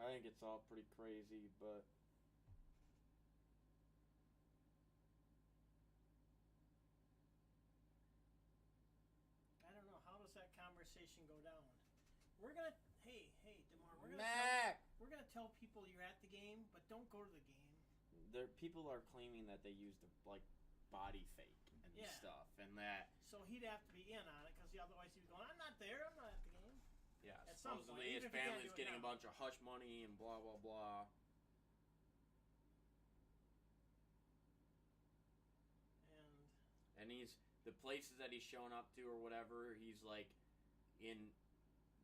I think it's all pretty crazy, but I don't know. How does that conversation go down? We're gonna, hey, DeMar, we're gonna tell people you're at the game, but don't go to the game. People are claiming that they used like body fake and stuff, and that. So he'd have to be in on it, because otherwise he'd be going, I'm not there, I'm not at the game. Yeah, At some point, supposedly his even if you can't family's do it getting a now. bunch of hush money and blah blah blah. And he's the places that he's shown up to or whatever, he's like in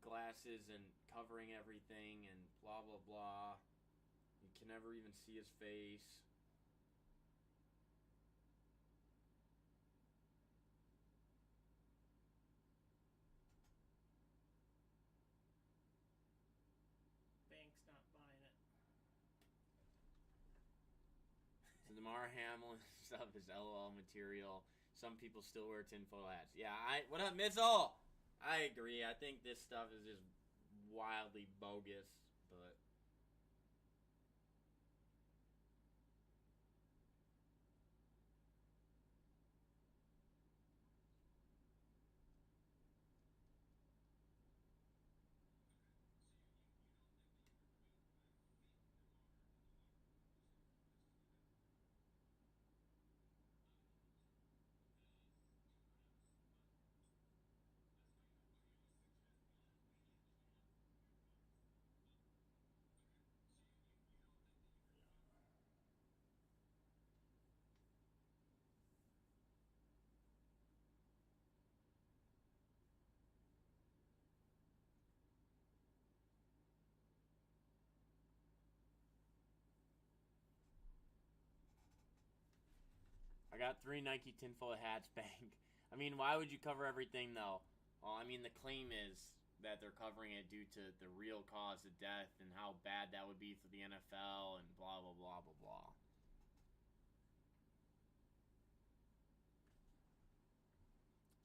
glasses and covering everything and blah blah blah. You can never even see his face. Bank's not buying it. So the Damar Hamlin stuff is LOL material. Some people still wear tinfoil hats. Yeah, what up, Mizzle? I agree. I think this stuff is just wildly bogus, but I got 3 Nike tinfoil hats, bank. I mean, why would you cover everything, though? Well, I mean, the claim is that they're covering it due to the real cause of death and how bad that would be for the NFL and blah, blah, blah, blah, blah.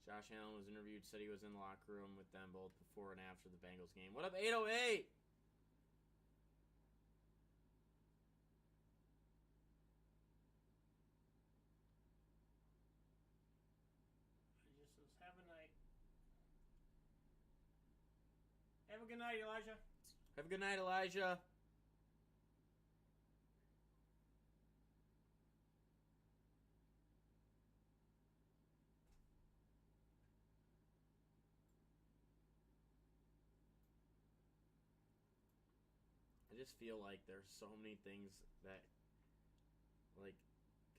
Josh Allen was interviewed, said he was in the locker room with them both before and after the Bengals game. What up, 808? He just says, have a night. Have a good night, Elijah. Have a good night, Elijah. I just feel like there's so many things that, like,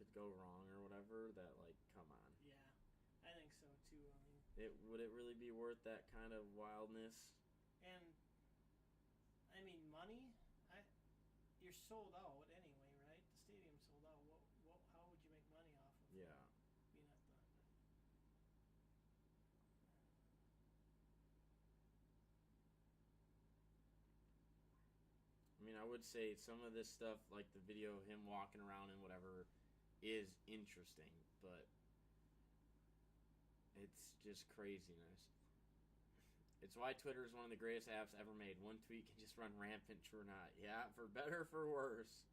could go wrong or whatever that, like, come on. Yeah, I think so too. I mean, Would it really be worth that kind of wildness? and I mean, money. You're sold out anyway, right? The stadium's sold out. How would you make money off of Yeah. being at the? I mean, I would say some of this stuff, like the video of him walking around and whatever, is interesting, but it's just craziness. It's why Twitter is one of the greatest apps ever made. One tweet can just run rampant, true or not. Yeah, for better or for worse.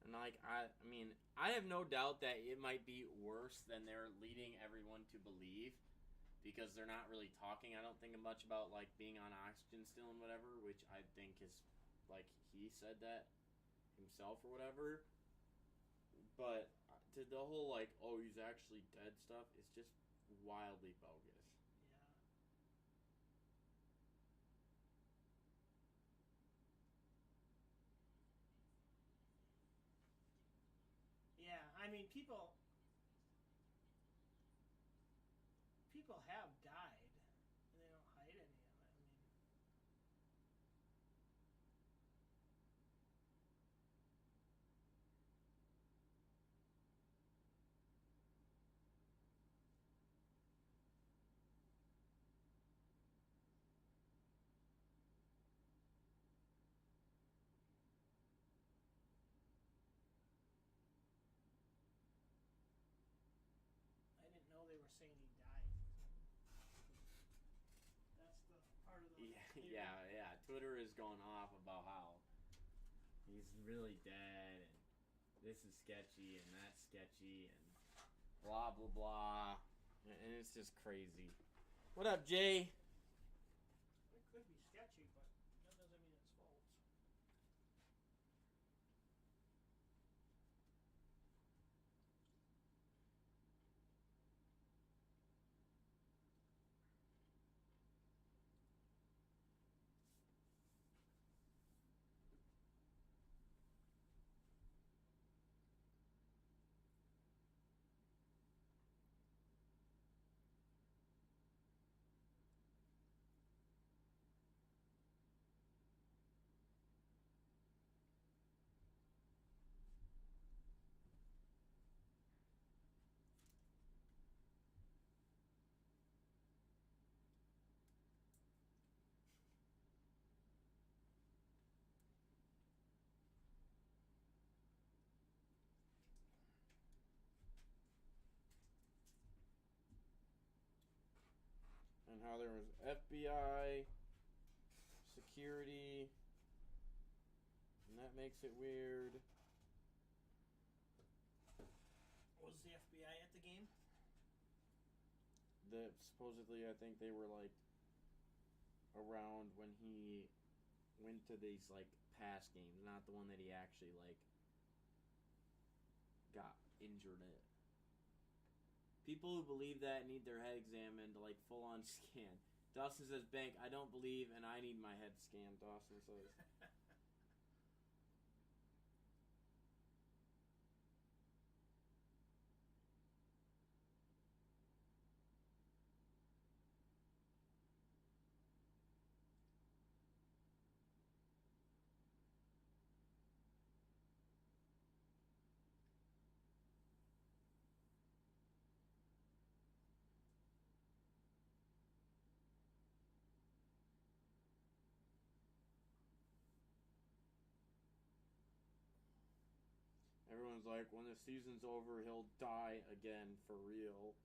And like I mean, I have no doubt that it might be worse than they're leading everyone to believe, because they're not really talking. I don't think much about like being on oxygen still and whatever, which I think is like he said that himself or whatever. But to the whole like, oh, he's actually dead stuff is just wildly bogus. Yeah. Yeah, I mean, people have died, and they don't hide any of it. I mean, Twitter is going off about how he's really dead and this is sketchy and that's sketchy and blah blah blah, and it's just crazy. What up, Jay? It could be sketchy, but that doesn't mean it's false. And how there was FBI security, and that makes it weird. Was the FBI at the game? That supposedly, I think they were like around when he went to these like past games, not the one that he actually like got injured at. People who believe that need their head examined, like full on scan. Dawson says, "Bank, I don't believe, and I need my head scanned." Dawson says. Everyone's like, when the season's over, he'll die again for real.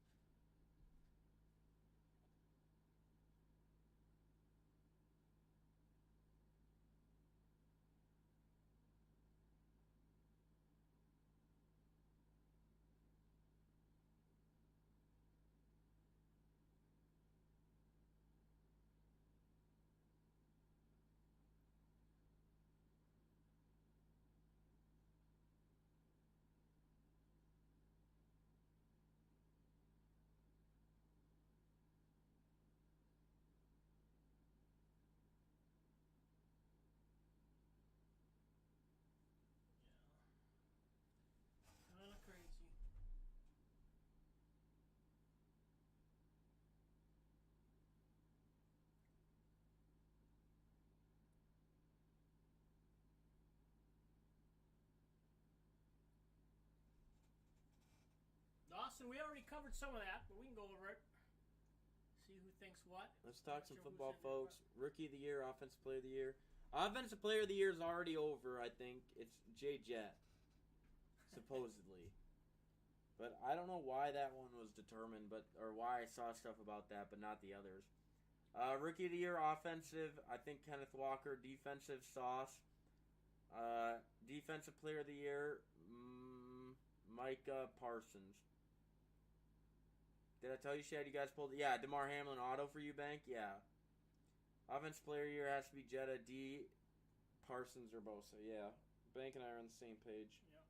Kind of crazy. Dawson, we already covered some of that, but we can go over it. See who thinks what. Let's talk some Sure football, who's in there, folks. Rookie of the year, offensive player of the year. Offensive player of the year is already over, I think. It's Jay Jett, supposedly. But I don't know why that one was determined, or why I saw stuff about that, but not the others. Rookie of the year, offensive, I think Kenneth Walker. Defensive, Sauce. Defensive player of the year, Micah Parsons. Did I tell you, Shad, you guys pulled it? Yeah, DeMar Hamlin auto for you, Bank? Yeah. Offensive player of the year has to be Jetta, D, Parsons, or Bosa. Yeah. Bank and I are on the same page. Yep.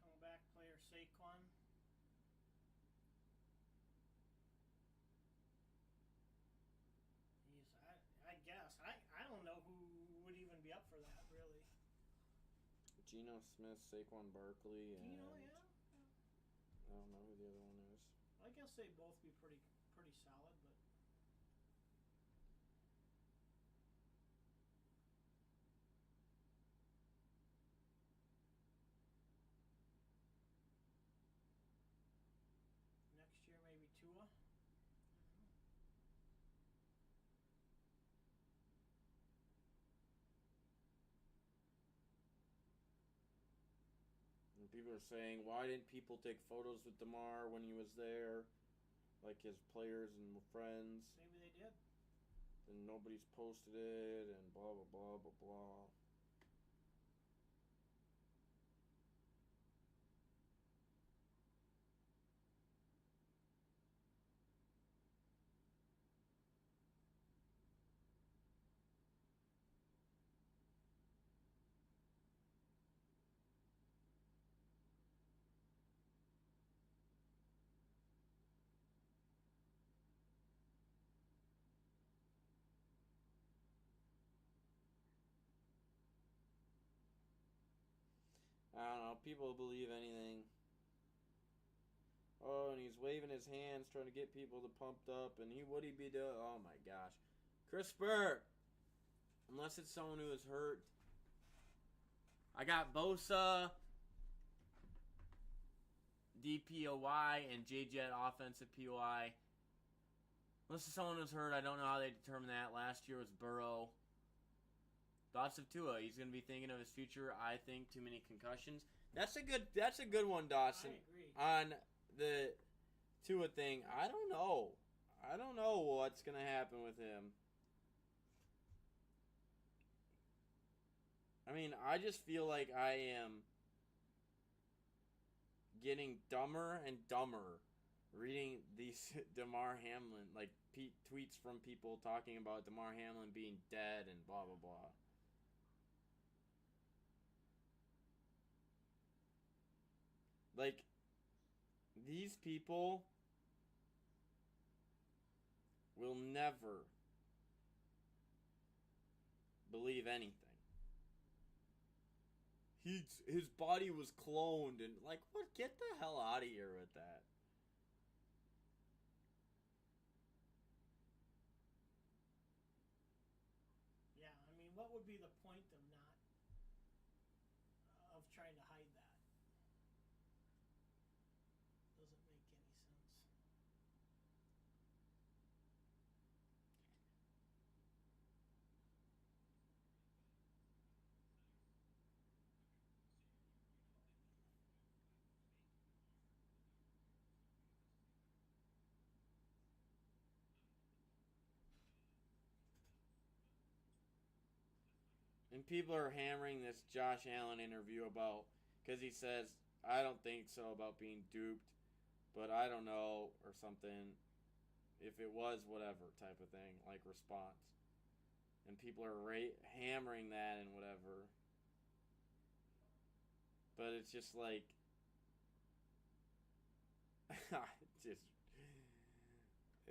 Coming back player Saquon. I guess. I don't know who would even be up for that, really. Geno Smith, Saquon Barkley, and Geno, yeah. I don't know who the other one is. I guess they'd both be pretty solid, but next year maybe Tua. people are saying, why didn't people take photos with DeMar when he was there? Like his players and friends. Maybe they did. And nobody's posted it and blah, blah, blah, blah, blah. I don't know. People believe anything. Oh, and he's waving his hands, trying to get people to pumped up. And would he be doing? Oh my gosh, CRISPR. Unless it's someone who is hurt. I got Bosa, DPOY, and JJet offensive POI. Unless it's someone who's hurt, I don't know how they determined that. Last year was Burrow. Thoughts of Tua? He's going to be thinking of his future. I think too many concussions. That's a good one, Dawson. I agree. On the Tua thing, I don't know. I don't know what's going to happen with him. I mean, I just feel like I am getting dumber and dumber reading these DeMar Hamlin, like tweets from people talking about DeMar Hamlin being dead and blah, blah, blah. Like, these people will never believe anything. His body was cloned and, like, what? Get the hell out of here with that. Yeah, I mean, what would be the point of not of trying to hide that? Doesn't make any sense. And people are hammering this Josh Allen interview about, because he says, I don't think so about being duped, but I don't know, or something. If it was, whatever, type of thing, like response. And people are hammering that and whatever. But it's just like, this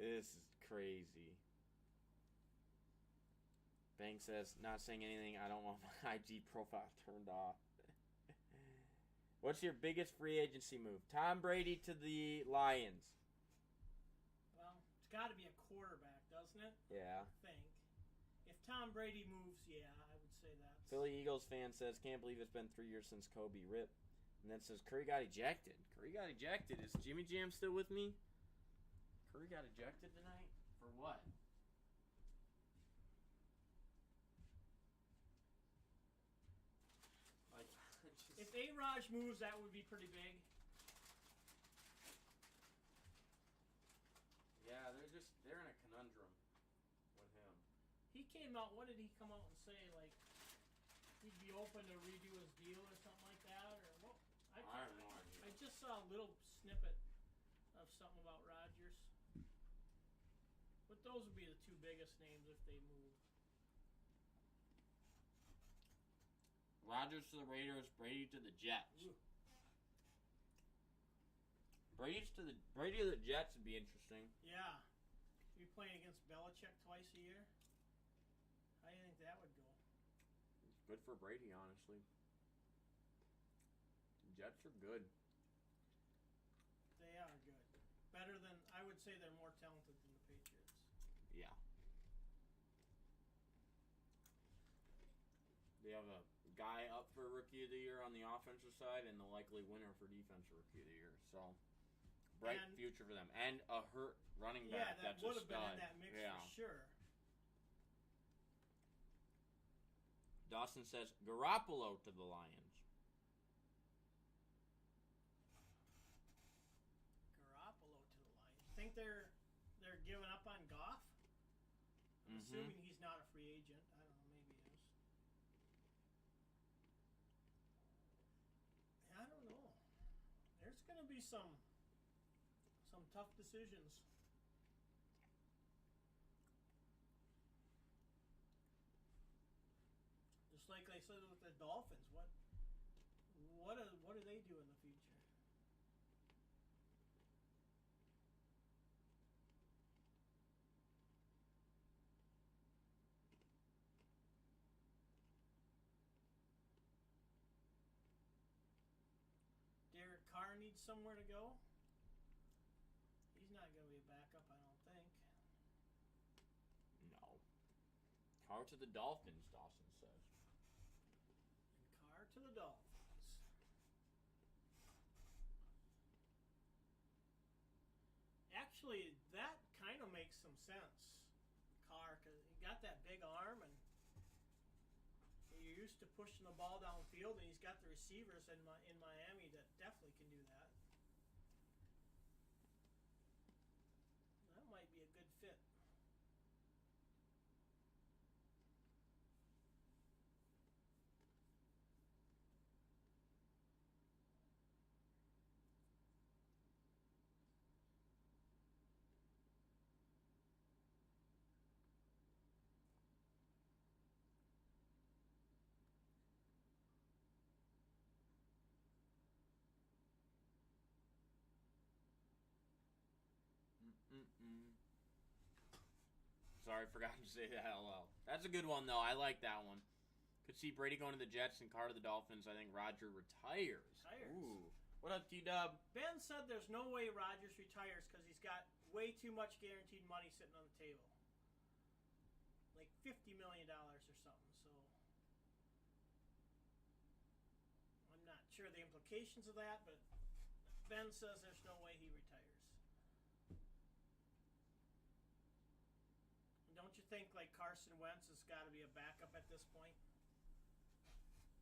is crazy. Bank says, not saying anything. I don't want my IG profile turned off. What's your biggest free agency move? Tom Brady to the Lions. Well, it's got to be a quarterback, doesn't it? Yeah. I think. If Tom Brady moves, yeah, I would say that. Philly Eagles fan says, can't believe it's been 3 years since Kobe. RIP. And then says, Curry got ejected. Curry got ejected. Is Jimmy Jam still with me? Curry got ejected tonight? For what? If A-Raj moves, that would be pretty big. Yeah, they're in a conundrum with him. He came out, what did he come out and say? Like, he'd be open to redo his deal or something like that? Or what? I have no idea. I just saw a little snippet of something about Rodgers. But those would be the two biggest names if they move. Rodgers to the Raiders, Brady to the Jets. Ooh. Brady to the Jets would be interesting. Yeah. Be playing against Belichick twice a year. How do you think that would go? It's good for Brady, honestly. The Jets are good. They are good. Better than, I would say they're more talented than the Patriots. Yeah. They have a guy up for Rookie of the Year on the offensive side and the likely winner for Defensive Rookie of the Year. So, bright future for them. And a hurt running back that that's would a have stud. been in that mix for sure. Dawson says, Garoppolo to the Lions. assuming he's not a free agent. I don't know, maybe he is. I don't know. There's going to be some tough decisions. Just like I said with the Dolphins, what do they do in the future? Derek Carr needs somewhere to go. He's not going to be a backup, I don't think. No. Carr to the Dolphins, Dawson says. And Carr to the Dolphins. Actually, that kind of makes some sense. Carr, because he got that big arm, and you're used to pushing the ball downfield, and he's got the receivers in Miami that definitely can do that. That might be a good fit. Sorry, forgot to say that out loud. That's a good one, though. I like that one. Could see Brady going to the Jets and Carr to the Dolphins. I think Roger retires. Ooh. What up, T-Dub? Ben said there's no way Rodgers retires because he's got way too much guaranteed money sitting on the table. Like $50 million or something, so I'm not sure the implications of that, but Ben says there's no way he retires. Don't you think like Carson Wentz has got to be a backup at this point?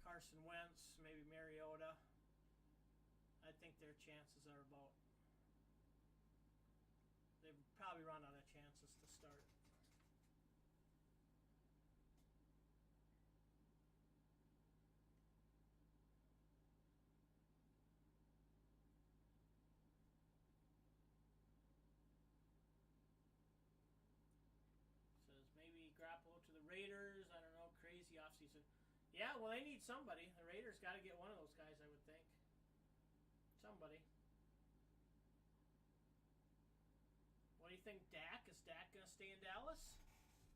Carson Wentz, maybe Mariota. I think their chances are about. They've probably run out of chances to start. Maybe Garoppolo to the Raiders. I don't know. Crazy offseason. Yeah, well, they need somebody. The Raiders got to get one of those guys, I would think. Somebody. What do you think, Dak? Is Dak going to stay in Dallas?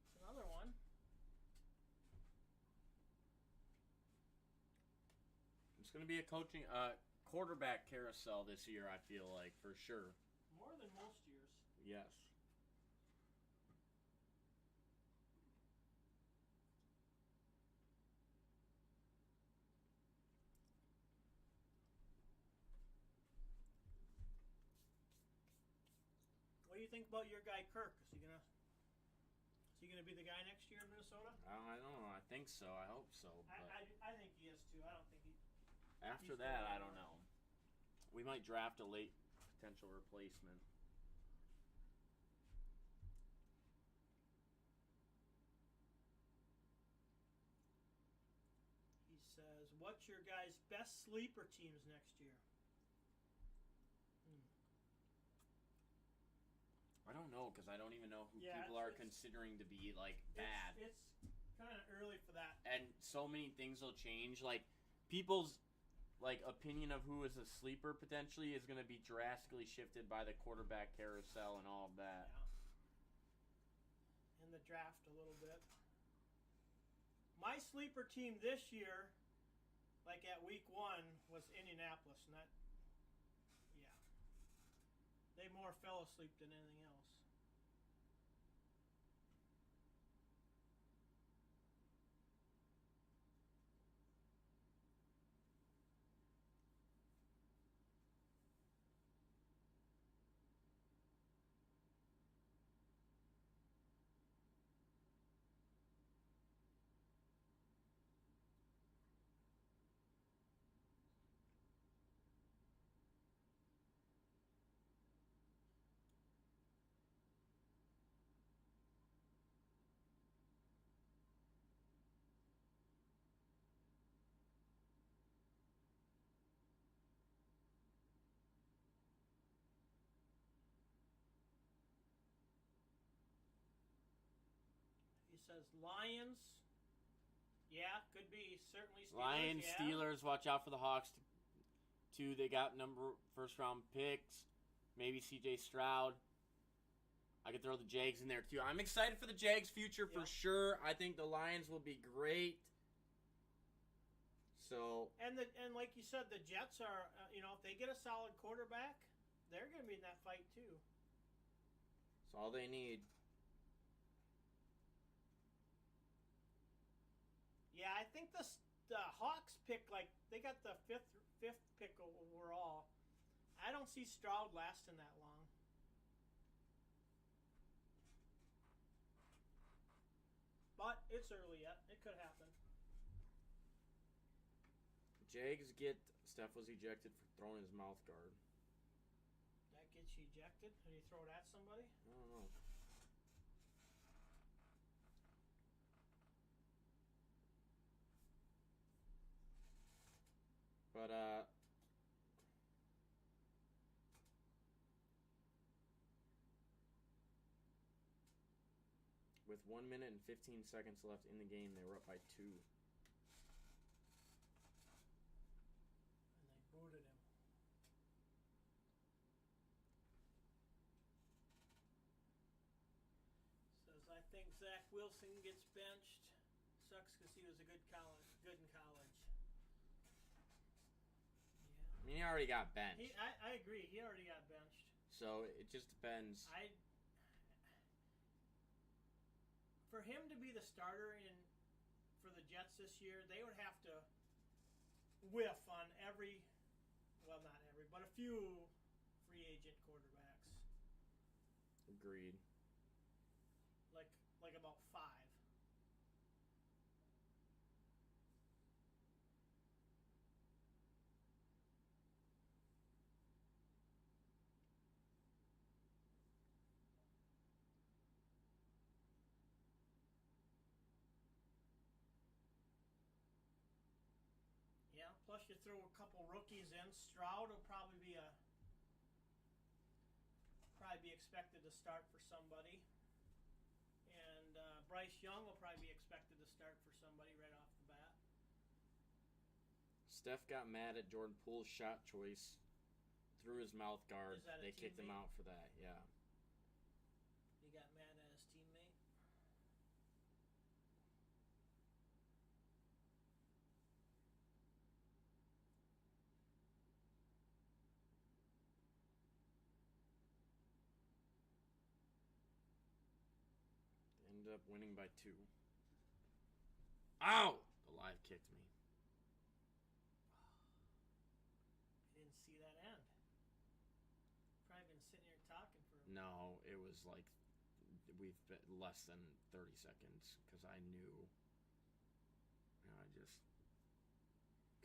It's another one. It's going to be a coaching quarterback carousel this year, I feel like, for sure. More than most years. Yes. What do you think about your guy Kirk? Is he gonna be the guy next year in Minnesota? I don't know. I think so. I hope so. But I think he is too. I don't think he. After that, I don't know. We might draft a late potential replacement. He says, "What's your guys' best sleeper teams next year?" I don't know because I don't even know who people are considering to be like bad. It's kind of early for that. And so many things will change. Like people's like opinion of who is a sleeper potentially is going to be drastically shifted by the quarterback carousel and all of that. Yeah. And the draft a little bit. My sleeper team this year, like at week 1, was Indianapolis, and that. They more fell asleep than anything else. says Lions. Yeah, could be certainly Steelers. Lions, yeah. Steelers. Watch out for the Hawks. Too, they got first round picks. Maybe C.J. Stroud. I could throw the Jags in there too. I'm excited for the Jags' future for sure. I think the Lions will be great. So and like you said, the Jets are if they get a solid quarterback, they're going to be in that fight too. That's all they need. Yeah, I think the Hawks pick they got the fifth pick overall. I don't see Stroud lasting that long. But it's early yet. It could happen. Jags get Steph was ejected for throwing his mouth guard. That gets you ejected? Did he throw it at somebody? I don't know. But with 1 minute and 15 seconds left in the game, they were up by 2. And they booted him. Says, I think Zach Wilson gets benched. Sucks because he was good in college. I mean, he already got benched. I agree. He already got benched. So it just depends. For him to be the starter for the Jets this year, they would have to whiff on not every, but a few free agent quarterbacks. Agreed. Like about 5. Plus, you throw a couple rookies in. Stroud will probably be expected to start for somebody, and Bryce Young will probably be expected to start for somebody right off the bat. Steph got mad at Jordan Poole's shot choice, threw his mouth guard. They kicked him out for that. Yeah. He got mad at his teammate. Ended up winning by 2. Ow! The live kicked me. I didn't see that end. Probably been sitting here talking for a No, it was like we've been less than 30 seconds because I knew. I just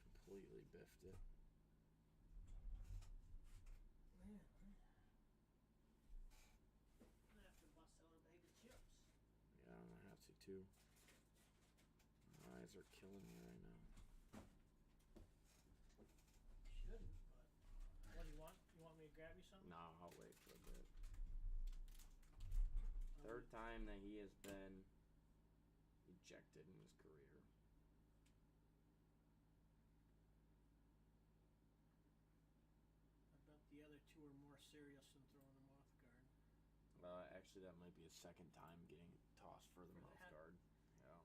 completely biffed it. Man. I have to bust out a bag of chips. Yeah, I have to too. My eyes are killing me right now. Shouldn't, but what do you want? You want me to grab you something? No, I'll wait for a bit. Third time that he has been ejected in his career. I bet the other 2 are more serious than throwing him off guard. Actually, that might be his second time getting tossed for the mouth guard. Yeah.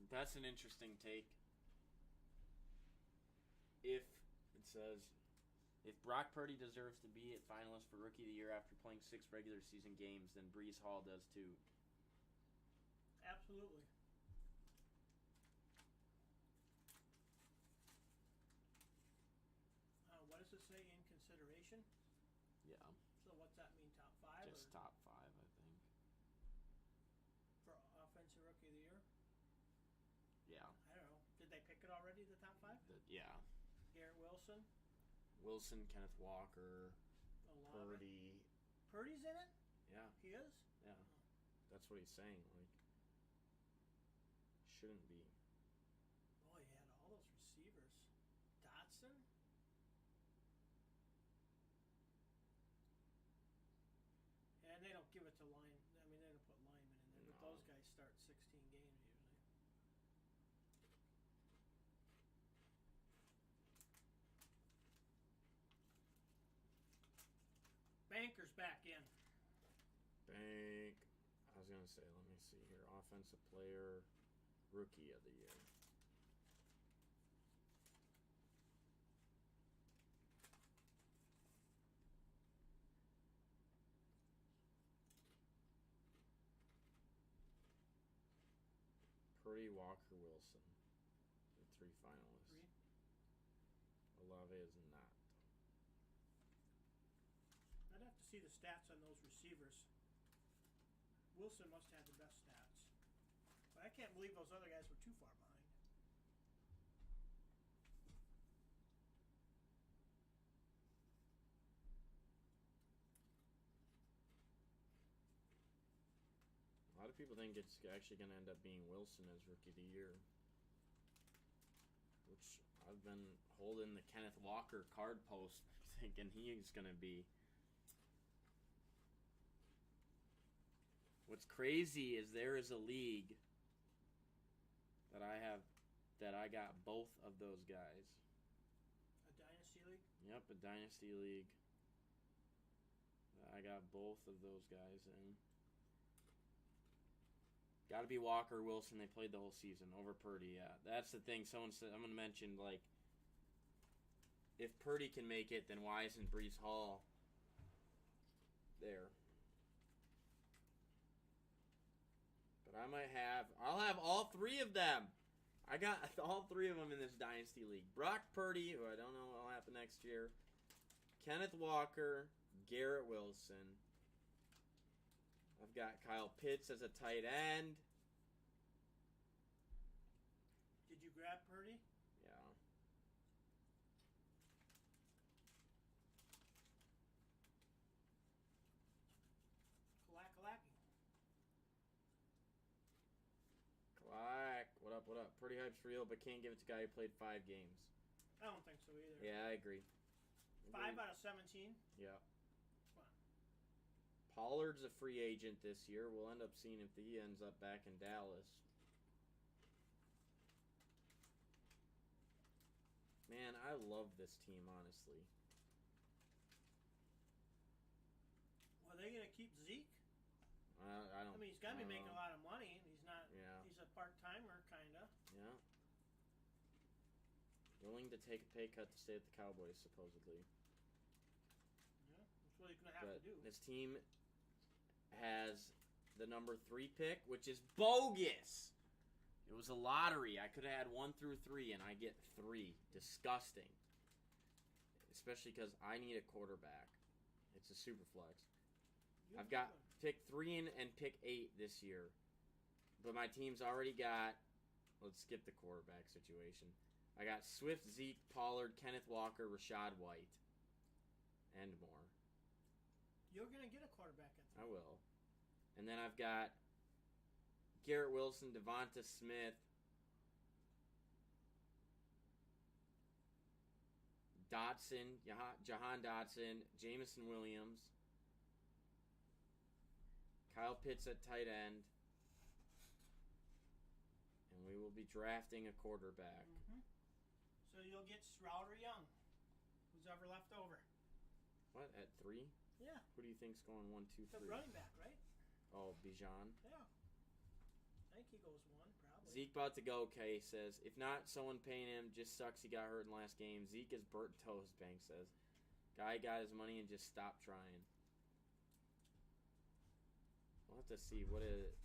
That's an interesting take. If it says, if Brock Purdy deserves to be a finalist for Rookie of the Year after playing 6 regular season games, then Breece Hall does too. Absolutely. What does it say? In consideration? Yeah. So what's that mean? Top 5? Just top 5, I think. For Offensive Rookie of the Year? Yeah. I don't know. Did they pick it already, the top 5? Yeah. Garrett Wilson? Wilson, Kenneth Walker, Olave. Purdy. Purdy's in it? Yeah, He is? yeah. That's what he's saying. Like, shouldn't be. Boy, he had all those receivers. Dotson? And they don't give it to line. I mean, they don't put linemen in there, but No. those guys start 16 games usually. Banker's back in. Bank. I was going to say, let me see here. Offensive player, rookie of the year. Purdy, Walker, Wilson. The 3 finalists. 3. Olave is not. I'd have to see the stats on those receivers. Wilson must have the best stats. But I can't believe those other guys were too far behind. A lot of people think it's actually going to end up being Wilson as rookie of the year. Which I've been holding the Kenneth Walker card post thinking he's going to be. What's crazy is there is a league that I got both of those guys. A dynasty league? Yep, a dynasty league. I got both of those guys in. Got to be Walker, Wilson. They played the whole season over Purdy. Yeah, that's the thing. Someone said I'm going to mention, like, if Purdy can make it, then why isn't Breece Hall there? But I'll have all 3 of them. I got all 3 of them in this dynasty league. Brock Purdy, who I don't know what will happen next year. Kenneth Walker, Garrett Wilson. I've got Kyle Pitts as a tight end. Did you grab Purdy? Yeah. Kalaki. Clack. What up, what up? Pretty hype's real, but can't give it to a guy who played 5 games. I don't think so either. Yeah, I agree. 5 out of 17? Yeah. Fun. Pollard's a free agent this year. We'll end up seeing if he ends up back in Dallas. Man, I love this team, honestly. Well, are they going to keep Zeke? I don't. I mean, he's got to be I don't making know. a lot of money, and he's not. Yeah. He's a part-timer, kind of. Yeah. Willing to take a pay cut to stay at the Cowboys, supposedly. Yeah, that's what he's going to have But to do. this team has the number 3 pick, which is bogus. It was a lottery. I could have had 1 through 3, and I get 3. Disgusting. Especially because I need a quarterback. It's a super flex. I've got pick 3 and pick 8 this year. But my team's already got... Let's skip the quarterback situation. I got Swift, Zeke, Pollard, Kenneth Walker, Rashad White. And more. You're going to get a quarterback at 3. I will. And then I've got Garrett Wilson, Devonta Smith, Dotson, Jahan Dotson, Jameson Williams, Kyle Pitts at tight end, and we will be drafting a quarterback. Mm-hmm. So you'll get Stroud or Young, who's ever left over. What, at 3? Yeah. Who do you think's going 1, 2, 3? The running back, right? Oh, Bijan. Yeah. I think he goes 1, probably. Zeke about to go, Kay says. If not, someone paying him. Just sucks he got hurt in the last game. Zeke is burnt toast, Bank says. Guy got his money and just stopped trying. We'll have to see what it...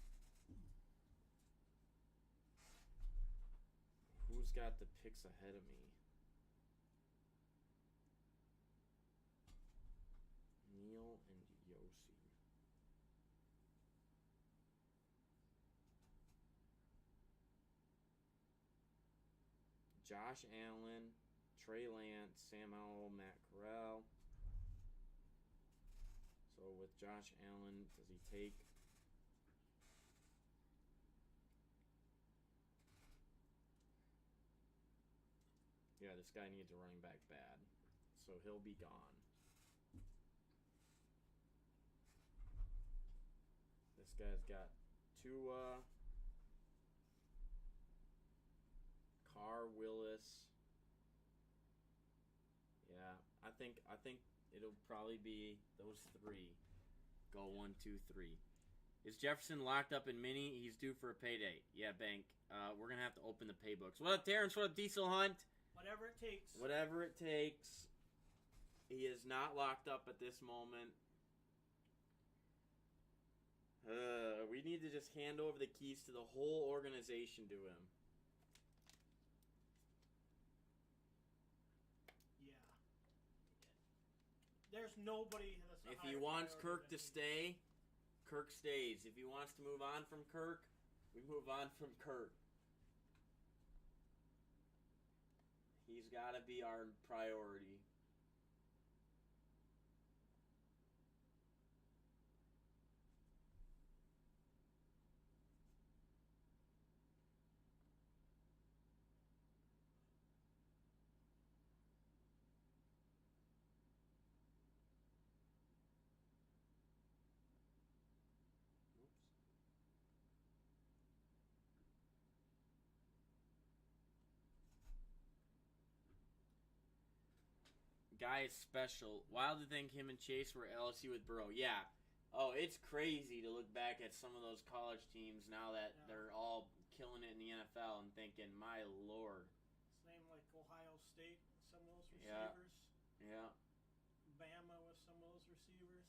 Who's got the picks ahead of me? Neil and Yossi. Josh Allen, Trey Lance, Sam Howell, Matt Corral. So with Josh Allen, does he take? Yeah, this guy needs a running back bad. So he'll be gone. This guy's got Tua, Carr, Willis. Yeah, I think it'll probably be those three. Go 1, 2, 3. Is Jefferson locked up in mini? He's due for a payday. Yeah, bank. We're gonna have to open the paybooks. What up, Terrence? What up, Diesel Hunt? Whatever it takes. Whatever it takes. He is not locked up at this moment. We need to just hand over the keys to the whole organization to him. Yeah. There's nobody that's If he wants Kirk to stay, Kirk stays. If he wants to move on from Kirk, we move on from Kirk. He's got to be our priority. Guy is special. Wild to think him and Chase were LSU with Burrow. Yeah. Oh, it's crazy to look back at some of those college teams now that they're all killing it in the NFL and thinking, my lord. Same like Ohio State, some of those Yeah. receivers. Yeah. Bama with some of those receivers.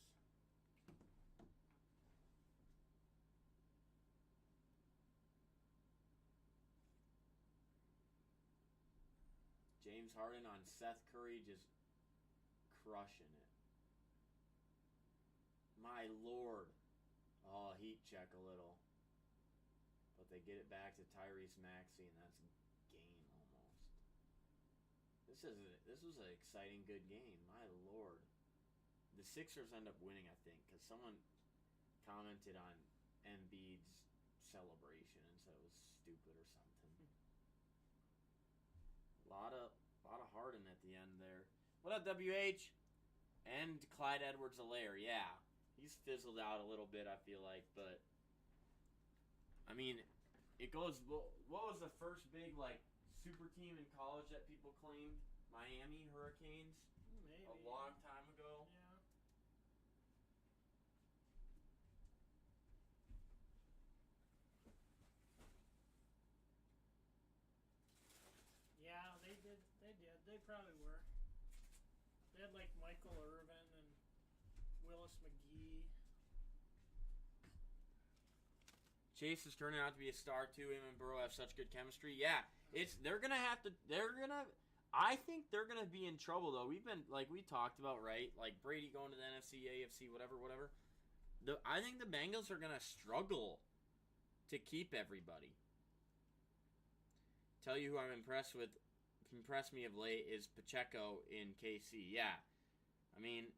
James Harden on Seth Curry just crushing it. My lord. Oh, heat check a little. But they get it back to Tyrese Maxey, and that's game almost. This was an exciting, good game. My lord. The Sixers end up winning, I think, because someone commented on Embiid's celebration and said it was stupid or something. A lot of Harden at the end there. What up, WH? And Clyde Edwards-Helaire, yeah. He's fizzled out a little bit, I feel like, but I mean, it goes. What was the first big super team in college that people claimed? Miami Hurricanes. Maybe. A long time ago. Yeah, they did. They probably were. They had Michael Irvin and Willis McGee. Chase is turning out to be a star too. Him and Burrow have such good chemistry. Yeah, I think they're gonna be in trouble though. We've been we talked about, right? Like Brady going to the NFC, AFC, whatever. I think the Bengals are gonna struggle to keep everybody. Tell you who I'm impressed me of late is Pacheco in KC. Yeah, I mean,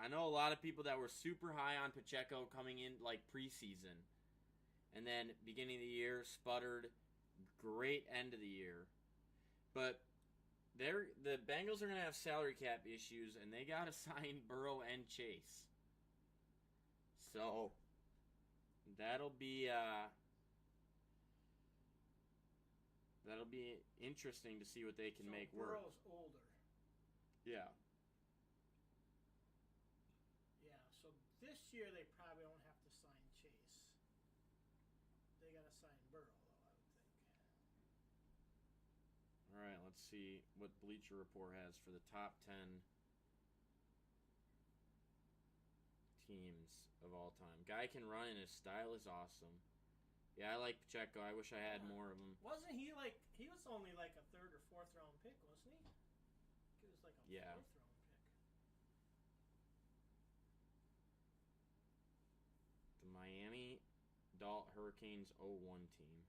I know a lot of people that were super high on Pacheco coming in preseason. And then beginning of the year, sputtered. Great end of the year. But the Bengals are going to have salary cap issues, and they got to sign Burrow and Chase. So, that'll be interesting to see what they can make work. Burrow's older. Yeah. Yeah, so this year they probably don't have to sign Chase. They got to sign Burrow, though, I would think. All right, let's see what Bleacher Report has for the top 10 teams of all time. Guy can run, and his style is awesome. Yeah, I like Pacheco. I wish I had more of him. Wasn't he he was only a third or fourth round pick, wasn't he? He was a fourth round pick. The Miami Hurricanes 0-1 team.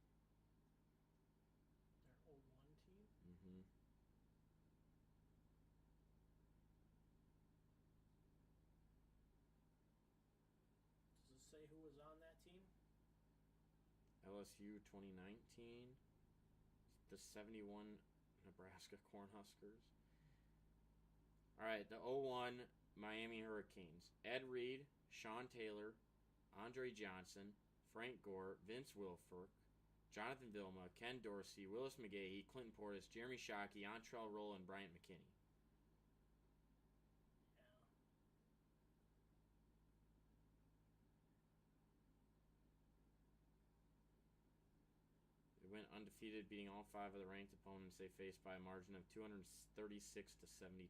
Their 0-1 team? Mm-hmm. LSU 2019. The 71 Nebraska Cornhuskers. All right, the 01 Miami Hurricanes. Ed Reed, Sean Taylor, Andre Johnson, Frank Gore, Vince Wilfork, Jonathan Vilma, Ken Dorsey, Willis McGahee, Clinton Portis, Jeremy Shockey, Antrell Roll, and Bryant McKinney. Went undefeated, beating all 5 of the ranked opponents they faced by a margin of 236 to 72.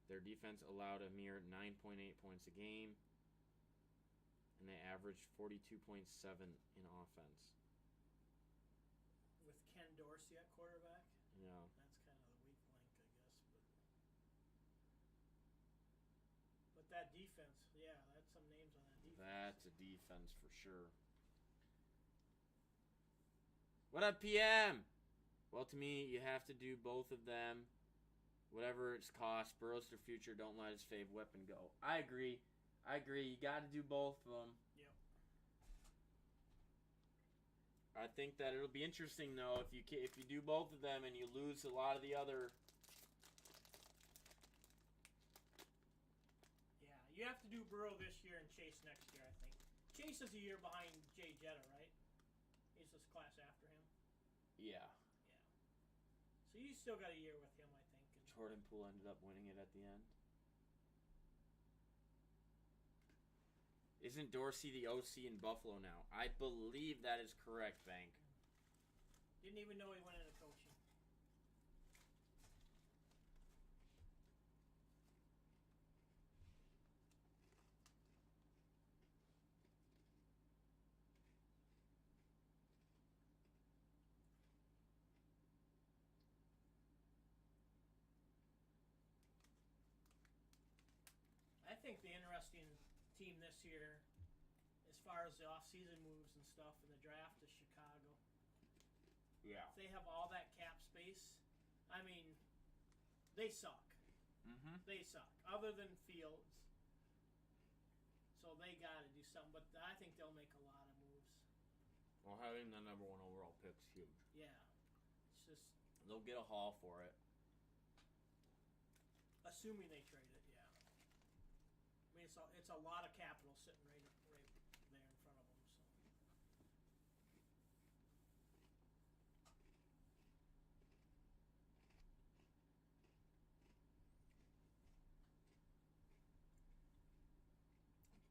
Their defense allowed a mere 9.8 points a game, and they averaged 42.7 in offense. With Ken Dorsey at quarterback? Yeah. That's kind of the weak link, I guess. But that defense, yeah, that's some names on that defense. That's a defense for sure. What up, PM? Well, to me, you have to do both of them. Whatever it's cost. Burrow's their future. Don't let his fave weapon go. I agree. You got to do both of them. Yep. I think that it'll be interesting, though, if you do both of them and you lose a lot of the other. Yeah, you have to do Burrow this year and Chase next year, I think. Chase is a year behind Jay Jetta, right? He's this class after him. Yeah. So you still got a year with him, I think. Jordan Poole ended up winning it at the end. Isn't Dorsey the OC in Buffalo now? I believe that is correct, Bank. Didn't even know he went into coaching. I think the interesting team this year, as far as the off-season moves and stuff in the draft, is Chicago. Yeah. If they have all that cap space, I mean, they suck. Mm-hmm. They suck, other than Fields. So they got to do something, but I think they'll make a lot of moves. Well, having the number 1 overall pick is huge. Yeah. It's just... They'll get a haul for it. Assuming they trade it, yeah. I mean, it's a lot of capital sitting right there in front of them. So.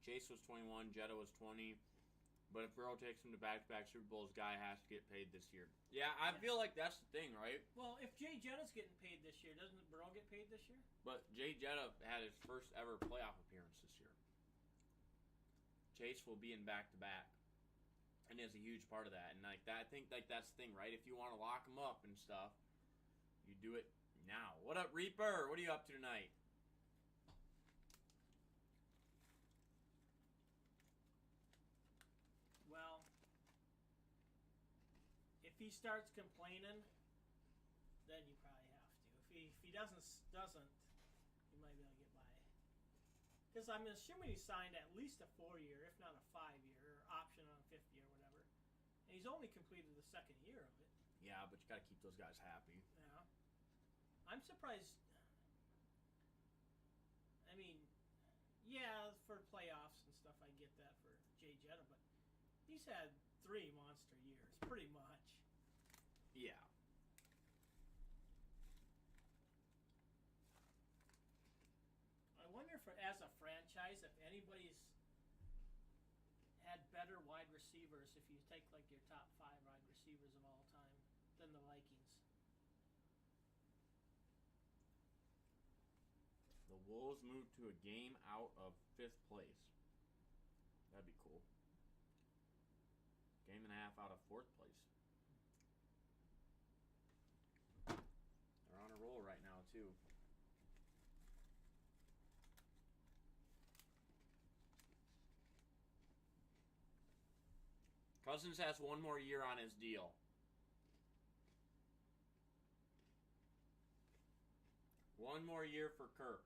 Chase was 21, Jetta was 20. But if Burrow takes him to back-to-back Super Bowls, guy has to get paid this year. Yeah, I feel like that's the thing, right? Well, if Jay Jetta's getting paid this year, doesn't Burrow get paid this year? But Jay Jetta had his first ever playoff appearance this year. Chase will be in back-to-back, and is a huge part of that. And like that, I think like that's the thing, right? If you want to lock him up and stuff, you do it now. What up, Reaper? What are you up to tonight? Well, if he starts complaining, then you probably have to. If he doesn't, you might be able to get by. Because I'm assuming he signed at least a 4-year, if not a 5-year, or option on a 5th year, whatever. And he's only completed the 2nd year of it. Yeah, but you got to keep those guys happy. Yeah. I'm surprised. I mean, yeah, for playoffs and stuff, I get that for Jay Jetta, but he's had 3 monster years, pretty much. Yeah. I wonder if, as a franchise, if anybody's had better wide receivers, if you take like your top 5 wide receivers of all time, than the Vikings. The Wolves moved to a game out of 5th place. That'd be cool. Game and a half out of 4th place. They're on a roll right now, too. Cousins has 1 more year on his deal. One more year for Kirk.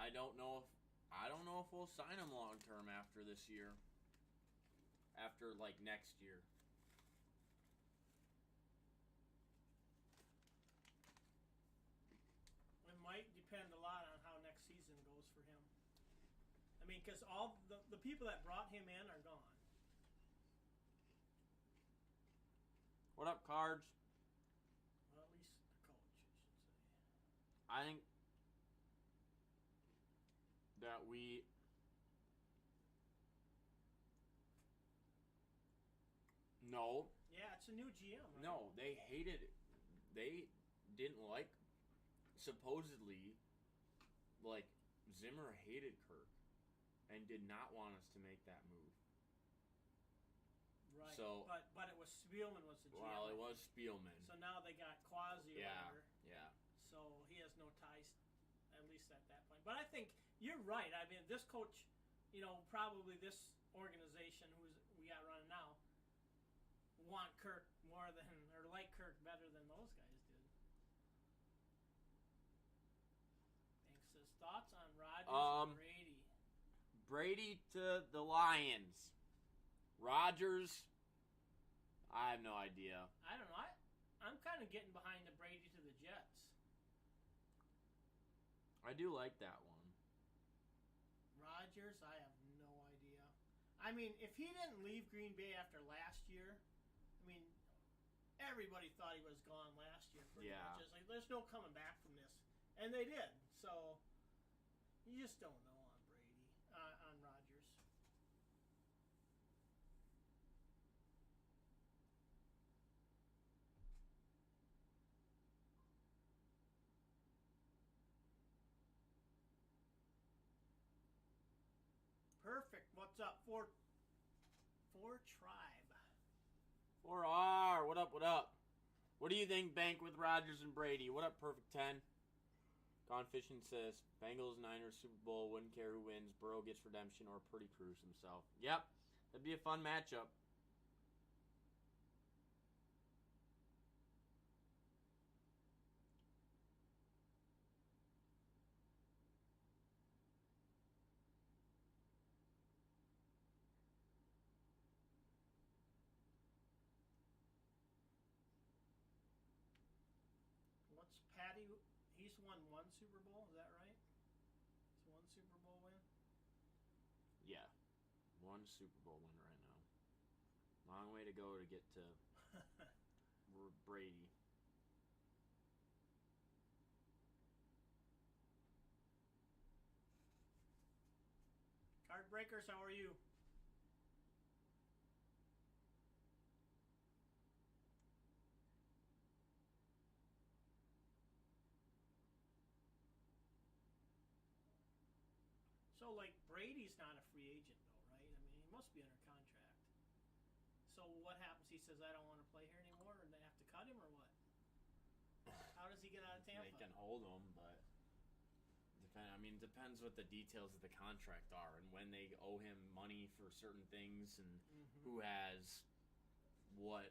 I don't know if we'll sign him long term after this year. After like next year. It might depend a lot on how next season goes for him. I mean, because all the people that brought him in are gone. What up, Cards? Well, at least the coach, I should say. I think that we no. Yeah, it's a new GM, right? No, they hated it. They didn't like, supposedly, like, Zimmer hated Kirk and did not want us to make that move. Right. So, but it was Spielman was the GM. Well, it was Spielman. So now they got Quasi over. Yeah. So he has no ties, at least at that point. But I think you're right. I mean, this coach, probably this organization we got running now, want Kirk more than, or like Kirk better than those guys did. Thanks. His thoughts on Rodgers and Brady. Brady to the Lions. Rodgers, I have no idea. I don't know. I'm kind of getting behind the Brady to the Jets. I do like that one. Rodgers, I have no idea. I mean, if he didn't leave Green Bay after last year, I mean, everybody thought he was gone last year. Pretty much. It's like, there's no coming back from this. And they did. So, you just don't know on Brady, on Rodgers. Perfect. What's up? For Tribe. 4R. What up? What up? What do you think, Bank, with Rodgers and Brady? What up, Perfect 10? Gone Fishing says, Bengals, Niners, Super Bowl, wouldn't care who wins. Burrow gets redemption or Pretty Cruz himself. Yep. That'd be a fun matchup. What's Patty? He's won one Super Bowl, is that right? It's one Super Bowl win? Yeah. One Super Bowl win right now. Long way to go to get to Brady. Card Breakers, how are you? So, like, Brady's not a free agent, though, right? I mean, he must be under contract. So, what happens? He says, I don't want to play here anymore, and they have to cut him, or what? How does he get out of Tampa? They can hold him, but depends what the details of the contract are and when they owe him money for certain things and who has what.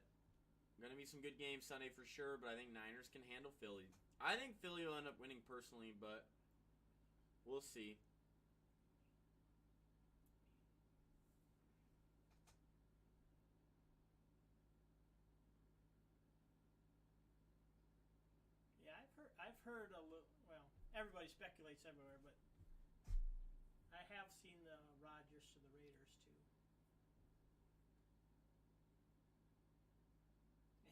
Going to be some good games Sunday for sure, but I think Niners can handle Philly. I think Philly will end up winning personally, but we'll see. I've heard a little. Well, everybody speculates everywhere, but I have seen the Rodgers to the Raiders too.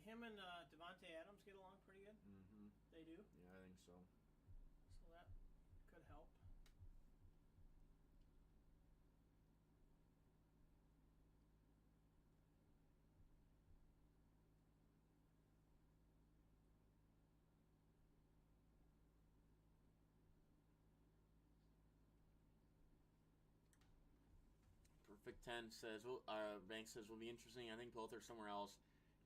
Him and Devontae Adams get along pretty good. Mm-hmm. They do. Yeah, I think so. So that could help. Perfect 10 says, Bank says, will be interesting. I think both are somewhere else.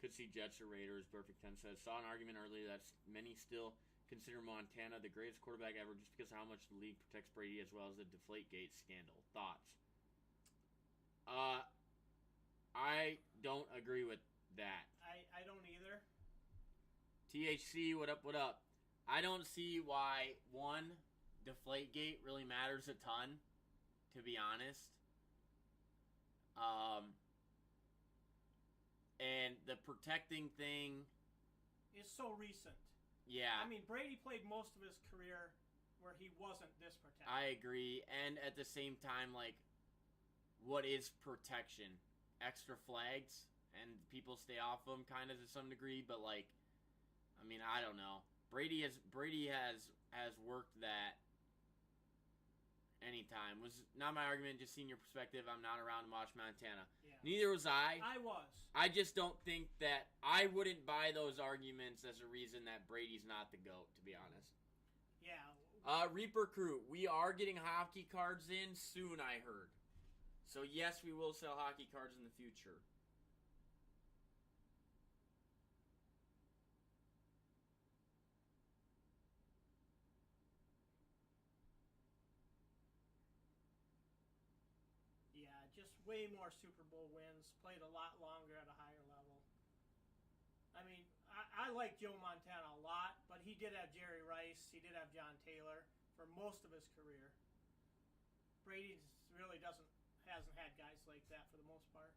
Could see Jets or Raiders. Perfect 10 says, saw an argument earlier that many still consider Montana the greatest quarterback ever just because of how much the league protects Brady as well as the Deflategate scandal. Thoughts? I don't agree with that. I don't either. THC, what up, what up? I don't see why, one, Deflategate really matters a ton, to be honest. And the protecting thing is so recent. Yeah. I mean, Brady played most of his career where he wasn't this protected. I agree. And at the same time, like, what is protection? Extra flags, and people stay off them kind of to some degree, but, like, I mean, I don't know. Brady has worked that anytime. Was not my argument, just seeing your perspective. I'm not around to watch Montana. Yeah. Neither was I. I was. I just don't think that I wouldn't buy those arguments as a reason that Brady's not the GOAT, to be honest. Yeah. Reaper Crew, we are getting hockey cards in soon, I heard. So yes, we will sell hockey cards in the future. Yeah, just way more Super Bowl wins. Played a lot longer at a higher level. I mean, I like Joe Montana a lot, but he did have Jerry Rice. He did have John Taylor for most of his career. Brady really hasn't had guys like that for the most part.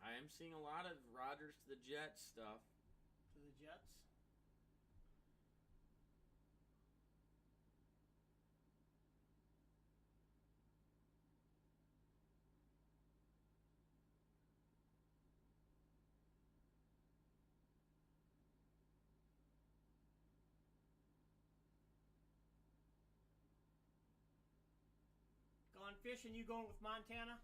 I am seeing a lot of Rodgers to the Jets stuff. To the Jets? Gone fishing, you going with Montana?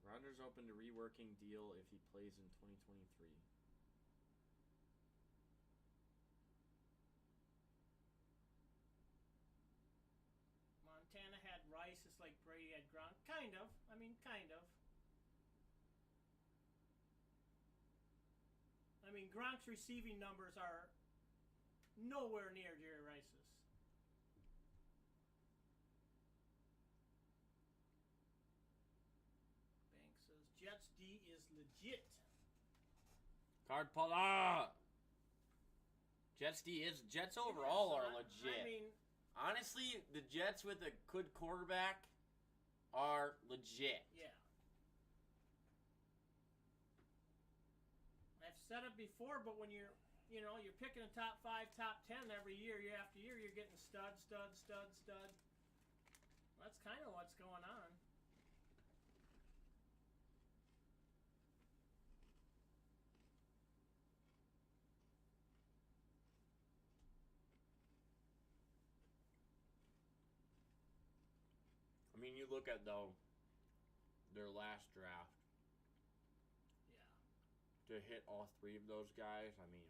Rodgers open to reworking deal if he plays in 2023. Montana had Rice, it's like Brady had Gronk. Kind of. I mean, kind of. I mean, Gronk's receiving numbers are nowhere near Jerry Rice's. Jets D is legit. Card pull. Jets overall are legit. I mean, honestly, the Jets with a good quarterback are legit. Yeah. I've said it before, but when you're picking a top 5, top 10 every year after year, you're getting stud. That's kind of what's going on. I mean, you look at, though, their last draft. Yeah. To hit all 3 of those guys, I mean.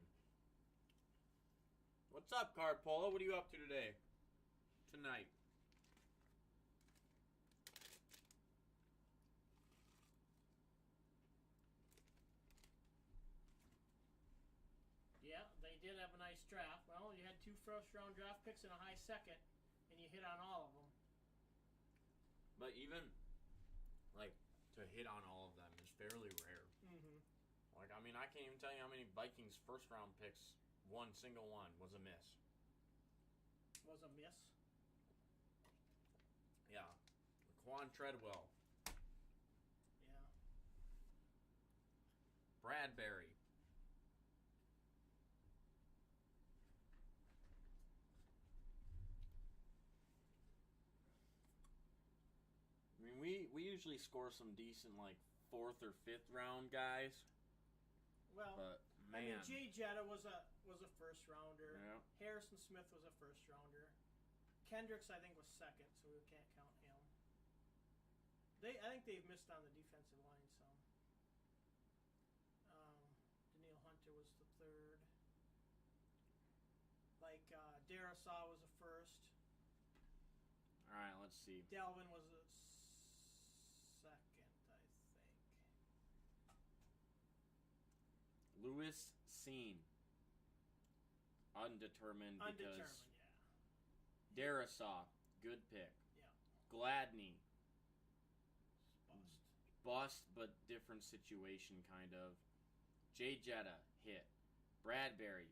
What's up, Card Polo? What are you up to today? Tonight. Yeah, they did have a nice draft. Well, you had 2 first-round draft picks and a high second, and you hit on all of them. But even, like, to hit on all of them is fairly rare. Mm-hmm. Like, I mean, I can't even tell you how many Vikings first-round picks, one single one, was a miss. Was a miss? Yeah. Laquan Treadwell. Yeah. Bradbury. I mean, we usually score some decent, like, 4th or 5th round guys. Well, but, man. I mean, Jay Jetta was a first rounder. Yeah. Harrison Smith was a first rounder. Kendricks, I think, was second, so we can't count him. I think they've missed on the defensive line some. Daniil Hunter was the third. Like, Darisaw was the first. All right, let's see. Delvin was the second, I think. Lewis Seen. Undetermined because yeah. Darisaw, good pick. Yeah. Gladney, Bust. bust, but different situation, kind of. Jay Jetta, hit. Bradbury,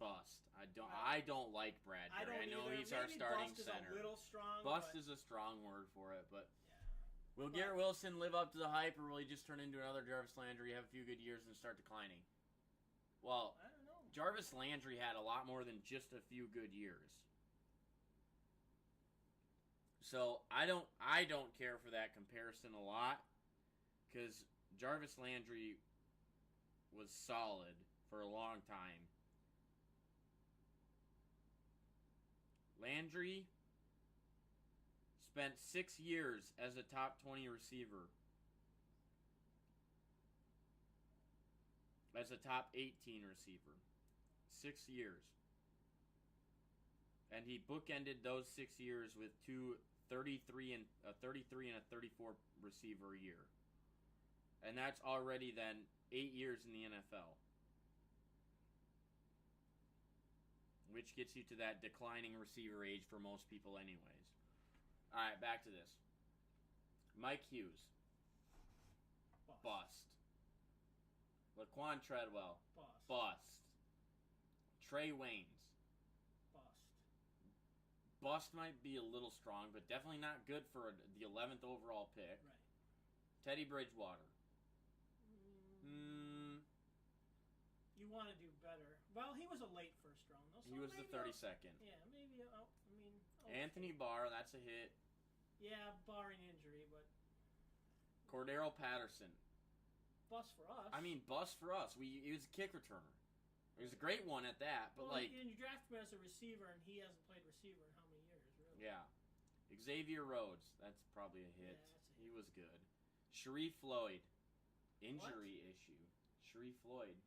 bust. I don't like Bradbury. I know either. he's our starting bust center. Is a little strong. Bust is a strong word for it, but yeah. will Garrett Wilson live up to the hype, or will he just turn into another Jarvis Landry, have a few good years, and start declining? Well, I don't know. Jarvis Landry had a lot more than just a few good years. So I don't care for that comparison a lot, because Jarvis Landry was solid for a long time. Landry spent 6 years as a top 20 receiver. As a top 18 receiver. 6 years. And he bookended those 6 years with 33 and a 34 receiver a year. And that's already then 8 years in the NFL. Which gets you to that declining receiver age for most people anyways. Alright, back to this. Mike Hughes. Bust. Laquan Treadwell. Bust. Trey Waynes. Bust might be a little strong, but definitely not good for the 11th overall pick. Right. Teddy Bridgewater. You want to do better. Well, he was a late first round, though. So he was the 32nd. Yeah, maybe. Anthony Barr, that's a hit. Yeah, barring injury, but. Cordero Patterson. Bust for us. I mean, bust for us. He was a kick returner. He was a great one at that, but and you drafted him as a receiver, and he hasn't played receiver in how many years, really? Yeah. Xavier Rhodes, that's probably a hit. Yeah, he was good. Sharif Floyd, injury issue. Sharif Floyd.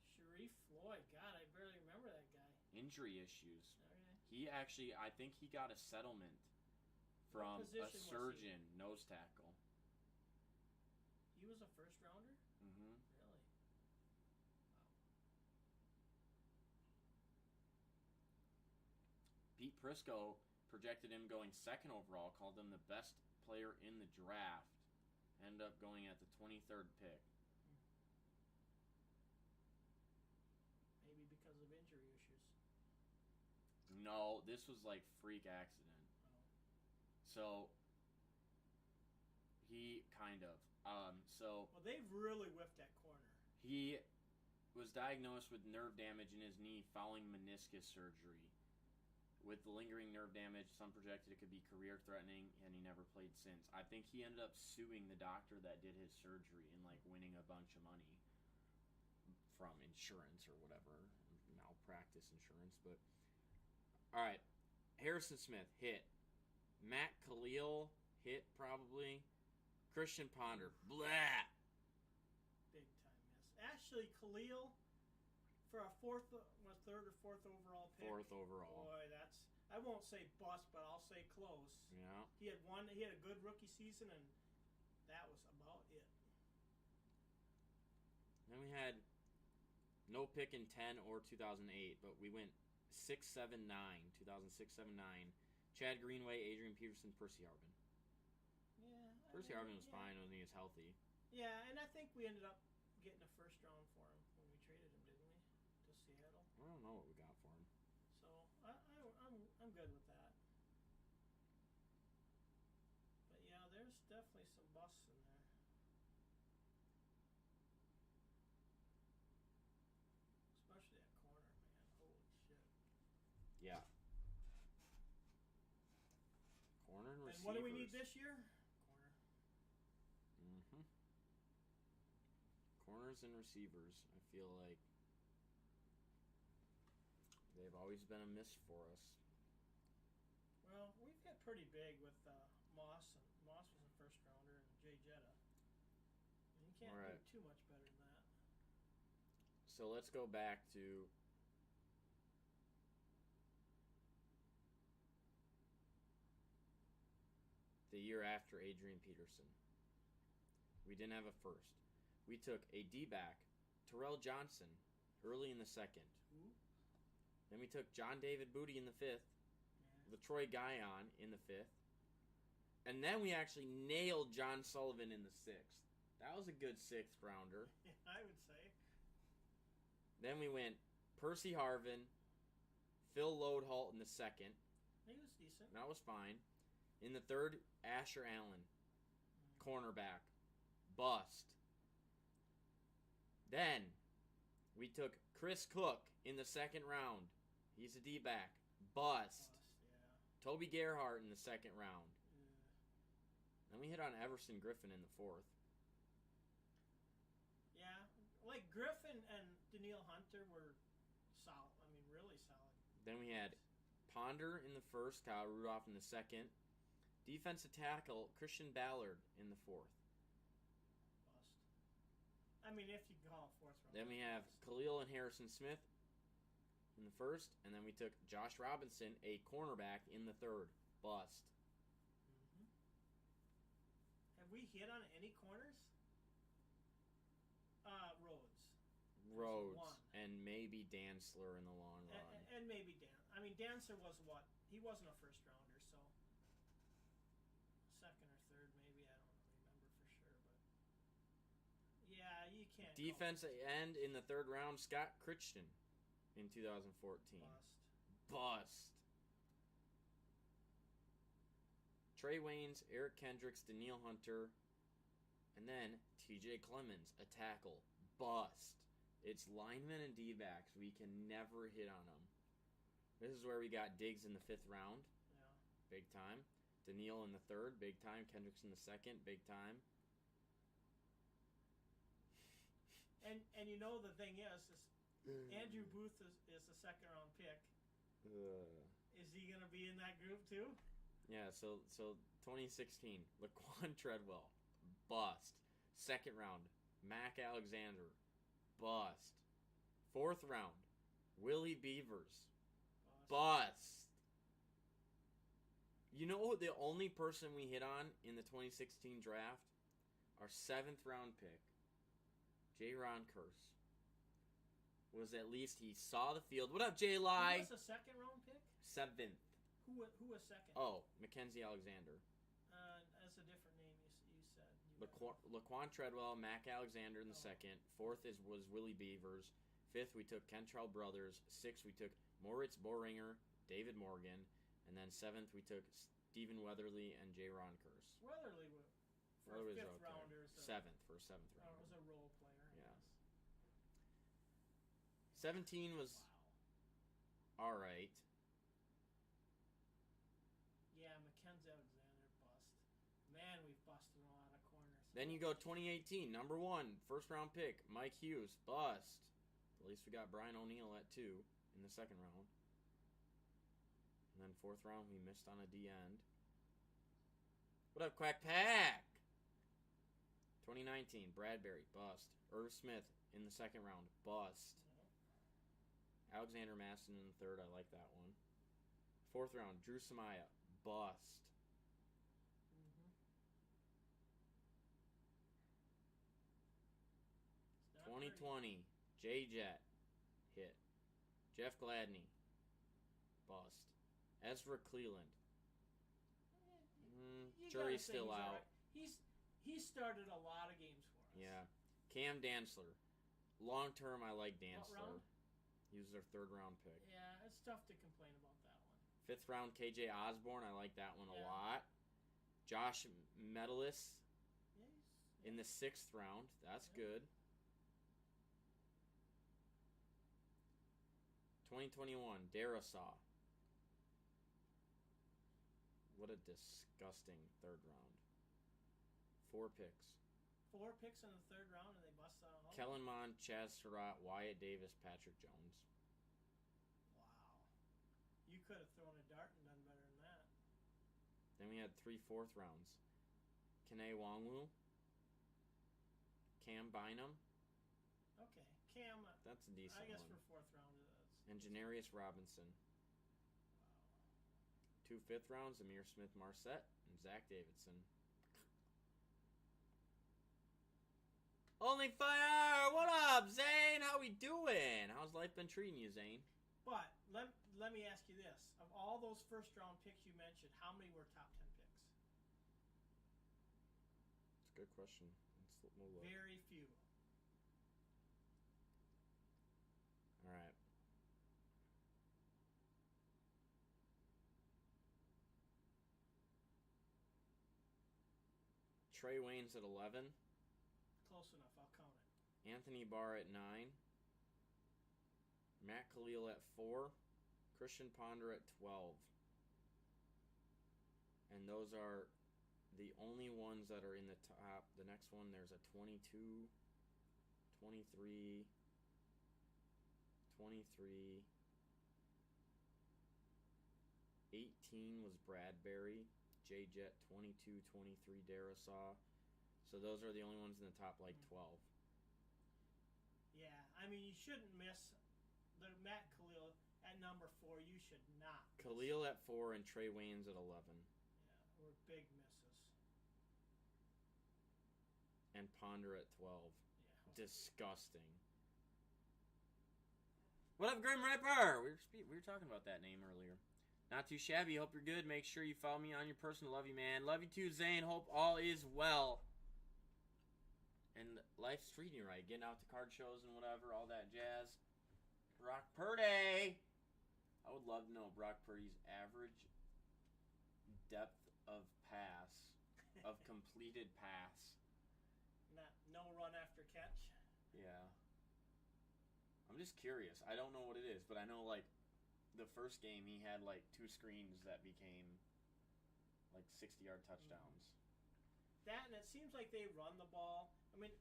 God, I barely remember that guy. Injury issues. Okay. He actually, I think he got a settlement from a surgeon, nose tackle. He was a first rounder? Mm-hmm. Really? Wow. Pete Prisco projected him going second overall, called him the best player in the draft. Ended up going at the 23rd pick. Maybe because of injury issues. No, this was like freak accident. Oh. So he kind of. Well, they've really whiffed that corner. He was diagnosed with nerve damage in his knee following meniscus surgery. With the lingering nerve damage, some projected it could be career-threatening, and he never played since. I think he ended up suing the doctor that did his surgery and like winning a bunch of money from insurance or whatever, malpractice insurance. But all right, Harrison Smith hit. Matt Khalil hit probably. Christian Ponder, blah. Big time miss. Actually, Khalil for a third or fourth overall pick. Fourth overall. Boy, I won't say bust, but I'll say close. Yeah. He had a good rookie season, and that was about it. Then we had no pick in 10 or 2008, but we went 6-7-9, 2006, 7-9. Chad Greenway, Adrian Peterson, Percy Harvin. Yeah. Percy Harvin was fine when he was healthy. Yeah, and I think we ended up getting a first round for him when we traded him, didn't we? To Seattle. I don't know what we got for him. So I'm good with that. But yeah, there's definitely some busts in there. Especially that corner, man. Holy shit. Yeah. Corner and receivers. And what do we need this year? Corner. Mm-hmm. Corners and receivers. I feel like they've always been a miss for us. Well, we've hit pretty big with Moss. And Moss was a first rounder, and Jay Jetta. And you can't do too much better than that. So let's go back to the year after Adrian Peterson. We didn't have a first. We took a D-back, Terrell Johnson, early in the second. Who? Then we took John David Booty in the 5th. Troy Guion in the 5th. And then we actually nailed John Sullivan in the 6th. That was a good 6th rounder. Yeah, I would say. Then we went Percy Harvin, Phil Loadholt in the 2nd. He was decent. That was fine. In the 3rd, Asher Allen, cornerback. Bust. Then we took Chris Cook in the 2nd round. He's a D-back. Bust. Yeah. Toby Gerhart in the 2nd round. Yeah. Then we hit on Everson Griffin in the 4th. Yeah, like Griffin and Daniil Hunter were solid. I mean, really solid. Then we had Ponder in the 1st, Kyle Rudolph in the 2nd. Defensive tackle Christian Ballard in the 4th. Bust. I mean, if you call it 4th round. Then we have Khalil and Harrison Smith in the 1st, and then we took Josh Robinson, a cornerback, in the 3rd. Bust. Mm-hmm. Have we hit on any corners? Rhodes. Rhodes. And maybe Dantzler in the long run. And maybe Dan. I mean, Dancer was what? He wasn't a 1st rounder, so 2nd or 3rd, maybe. I don't remember for sure, but yeah, you can't. Defensive end in the 3rd round, Scott Crichton in 2014. Bust. Trey Waynes, Eric Kendricks, Daniil Hunter, and then TJ Clemens, a tackle. Bust. It's linemen and D-backs. We can never hit on them. This is where we got Diggs in the 5th round. Yeah. Big time. Daniil in the 3rd. Big time. Kendricks in the 2nd. Big time. And you know the thing is Andrew Booth is the 2nd round pick. Is he gonna be in that group too? Yeah. So 2016, Laquan Treadwell, bust. 2nd round, Mac Alexander, bust. 4th round, Willie Beavers, bust. You know the only person we hit on in the 2016 draft? Our 7th round pick, J-Ron Curse. Was at least he saw the field. What up, J-Lie? Who was a 2nd round pick? 7th. Who was 2nd? Oh, Mackenzie Alexander. That's a different name you said. Laquan Treadwell, Mac Alexander in the 2nd. 4th was Willie Beavers. 5th we took Kentrell Brothers. 6th we took Moritz Bohringer, David Morgan, and then 7th we took Stephen Weatherly and J-Ron Curse. Weatherly's for a 5th rounder. 7th for a 7th rounder. Was a role player. Yeah. 17 was all right. Yeah, Mackenzie Alexander bust. Man, we've busted a lot of corners. Then you go 2018, number 1, 1st round pick, Mike Hughes, bust. At least we got Brian O'Neill at 2 in the 2nd round. And then 4th round, we missed on a D end. What up, Quack Pack? 2019, Bradbury, bust. Irv Smith in the 2nd round, bust. Alexander Masson in the 3rd, I like that one. 4th round, Drew Samaya, bust. 2020, J-Jet, hit. Jeff Gladney, bust. Ezra Cleland, jury's still out. Right. He's started a lot of games for us. Yeah. Cam Dantzler, long term, I like Dantzler. He was their 3rd round pick. Yeah, it's tough to complain about that one. 5th round, KJ Osborne, I like that one a lot. Josh Medalis in the 6th round, that's good. 2021, Darasaw. What a disgusting 3rd round. 4 picks. 4 picks in the 3rd round, and they bust out all. Kellen Mond, Chaz Surratt, Wyatt Davis, Patrick Jones. Wow. You could have thrown a dart and done better than that. Then we had 3 4th rounds. Kene Wongwu. Cam Bynum. Okay. Cam. That's a decent one. I guess for 4th round it is. And Janarius Robinson. Wow. 2 5th rounds, Amir Smith Marset and Zach Davidson. Only Fire! What up, Zane? How we doing? How's life been treating you, Zane? But let let me ask you this: of all those first round picks you mentioned, how many were top 10 picks? It's a good question. We'll look. Very few. All right. Trey Waynes at 11. Close enough. I'll count it. Anthony Barr at 9. Matt Khalil at 4. Christian Ponder at 12. And those are the only ones that are in the top. The next one, there's a 22, 23, 23. 18 was Bradbury. J Jet 22, 23 Darasaw. So those are the only ones in the top 12. Yeah, I mean you shouldn't miss the Matt Khalil at number 4. You should not. Khalil at 4 and Trey Waynes at 11. Yeah, we're big misses. And Ponder at 12. Yeah. Disgusting. What up, Grim Ripper? We were talking about that name earlier. Not too shabby. Hope you're good. Make sure you follow me on your personal. Love you, man. Love you too, Zane. Hope all is well. And life's treating you right. Getting out to card shows and whatever, all that jazz. Brock Purdy. I would love to know Brock Purdy's average depth of pass, of completed pass. No run after catch. Yeah. I'm just curious. I don't know what it is, but I know, like, the first game he had, like, 2 screens that became, like, 60-yard touchdowns. That, and it seems like they run the ball. I mean,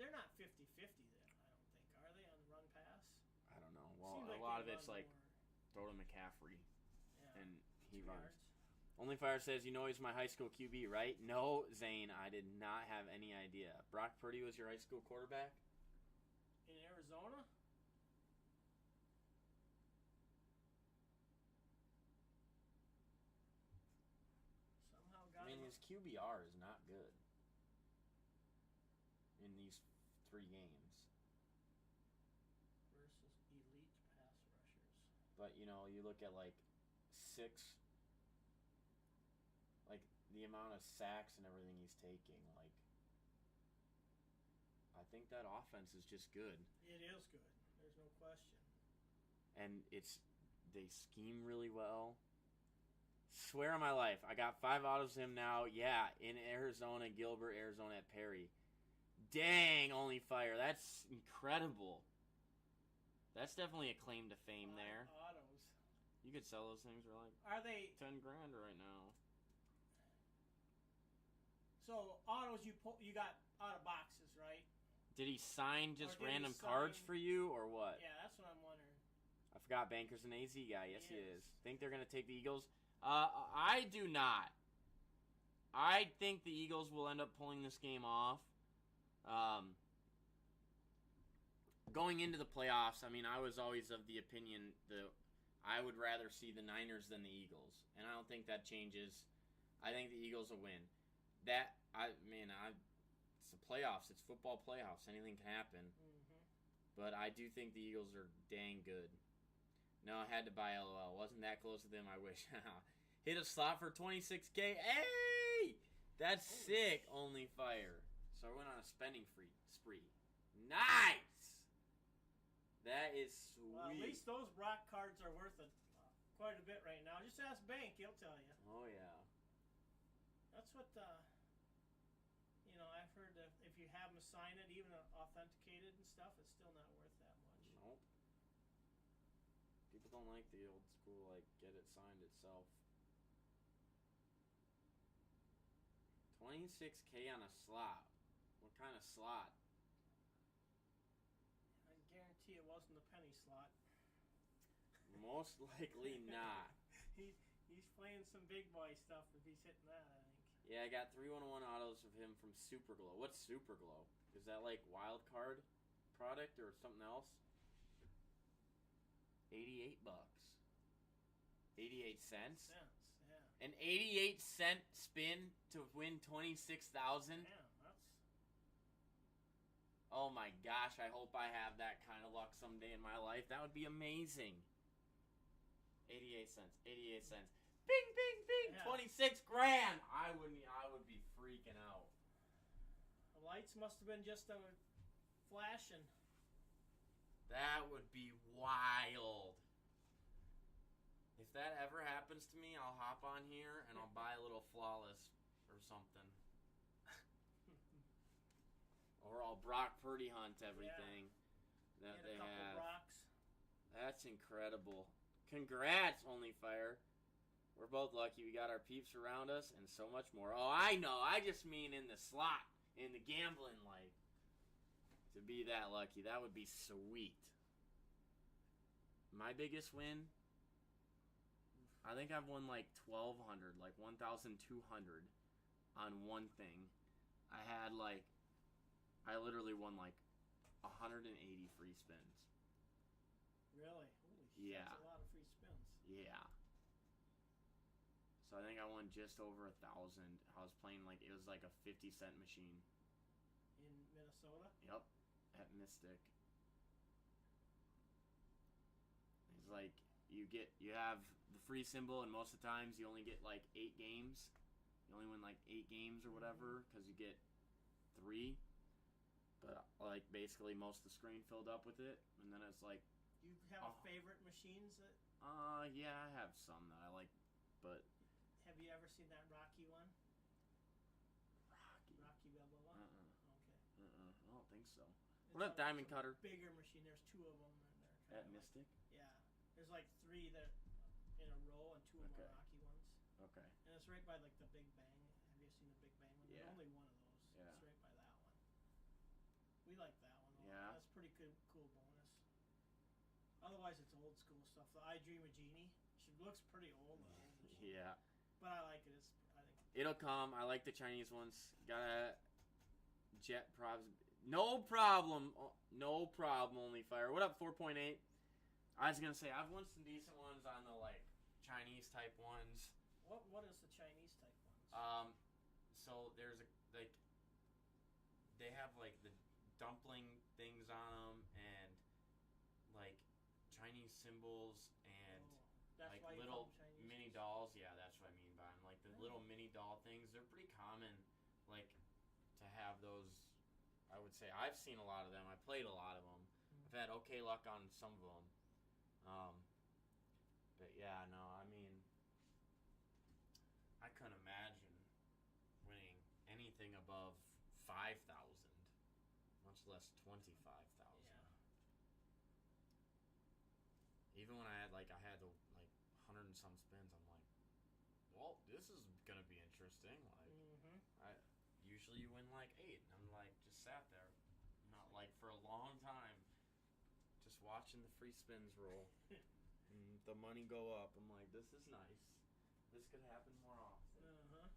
they're not 50-50 then, I don't think. Are they on run pass? I don't know. Well, Seems a lot of it's, like, throw to McCaffrey, and he runs. Only Fire says, you know he's my high school QB, right? No, Zane, I did not have any idea. Brock Purdy was your high school quarterback? In Arizona? I mean, his QBR is not good in these 3 games. Versus elite pass rushers. But, you know, you look at, like, 6, like, the amount of sacks and everything he's taking, like, I think that offense is just good. It is good. There's no question. And they scheme really well. Swear on my life, I got 5 autos of him now. Yeah, in Arizona, Gilbert, Arizona at Perry. Dang, Only Fire. That's incredible. That's definitely a claim to fame there. Autos. You could sell those things for like Are they $10,000 right now. So autos you got out of boxes, right? Did he sign just Or did he random cards for you or what? Yeah, that's what I'm wondering. I forgot Banker's an AZ guy. Yes, he Yes. is. Think they're gonna take the Eagles? I do not. I think the Eagles will end up pulling this game off. Going into the playoffs, I mean, I was always of the opinion that I would rather see the Niners than the Eagles, and I don't think that changes. I think the Eagles will win. It's the playoffs. It's football playoffs. Anything can happen. Mm-hmm. But I do think the Eagles are dang good. No, I had to buy LOL. Wasn't that close to them, I wish. Hit a slot for $26K. Hey! That's sick, Only Fire. So I went on a spending spree. Nice! That is sweet. Well, at least those Brock cards are worth quite a bit right now. Just ask Bank, he'll tell you. Oh, yeah. That's what, I've heard that if you have them sign it, even authenticated and stuff, it's still not worth that much. Nope. People don't like the old school, like, get it signed itself. $26K on a slot. What kind of slot? I guarantee it wasn't the penny slot. Most likely not. He's playing some big boy stuff if he's hitting that, I think. Yeah, I got 3 101 autos of him from Superglow. What's Superglow? Is that like wild card product or something else? $88. 88 cents? Yeah. An 88-cent spin to win 26,000? Yeah, that's... Oh my gosh, I hope I have that kind of luck someday in my life. That would be amazing. 88 cents. 88 cents. Bing, bing, bing. Yeah. 26 grand. I would be freaking out. The lights must have been just a flashing. That would be wild. If that ever happens to me, I'll hop on here and I'll buy a little Flawless or something. Or I'll Brock Purdy hunt everything that they have. Rocks. That's incredible. Congrats, Only Fire. We're both lucky we got our peeps around us and so much more. Oh, I know. I just mean in the slot, in the gambling life. To be that lucky, that would be sweet. My biggest win, I think I've won like 1,200, like 1,200 on one thing. I literally won like 180 free spins. Really? Holy shit, Yeah. that's a lot of free spins. Yeah. So I think I won just over 1,000. I was playing it was like a 50-cent machine. In Minnesota? Yep. At Mystic. It's like you have the free symbol, and most of the times you only get like 8 games. You only win like 8 games or whatever because you get 3. But like basically most of the screen filled up with it, and then it's like. You have favorite machines that? Yeah, I have some that I like, but. Have you ever seen that Rocky one? Rocky Balboa? Okay. I don't think so. What up, Diamond Cutter? Bigger machine. There's 2 of them. At Mystic? Yeah. There's like 3 that in a row, and 2 of them are Rocky ones. Okay. And it's right by like the Big Bang. Have you seen the Big Bang one? Yeah. There's only one of those. Yeah. It's right by that one. We like that one. Yeah. That's pretty cool bonus. Otherwise, it's old school stuff. The I Dream of Jeannie. She looks pretty old though. Yeah. But I like it. I think it'll come. I like the Chinese ones. Gotta jet probs. No problem. No problem. Only Fire. What up? 4.8. I was gonna say I've won some decent ones on the Chinese type ones. What is the Chinese type ones? So there's they have the dumpling things on them and Chinese symbols and little mini dolls. Yeah, that's what I mean by them. The little mini doll things. They're pretty common. To have those. I would say I've seen a lot of them. I played a lot of them. I've had okay luck on some of them. But yeah, no, I mean, I couldn't imagine winning anything above 5,000, much less 25,000. Yeah. Even when I had 100 and some spins, I'm like, well, this is gonna be interesting. Usually you win 8, and I'm just sat there, not for a long time, just watching the free spins roll. And the money go up. I'm like, this is nice. This could happen more often. Yeah, Mystic.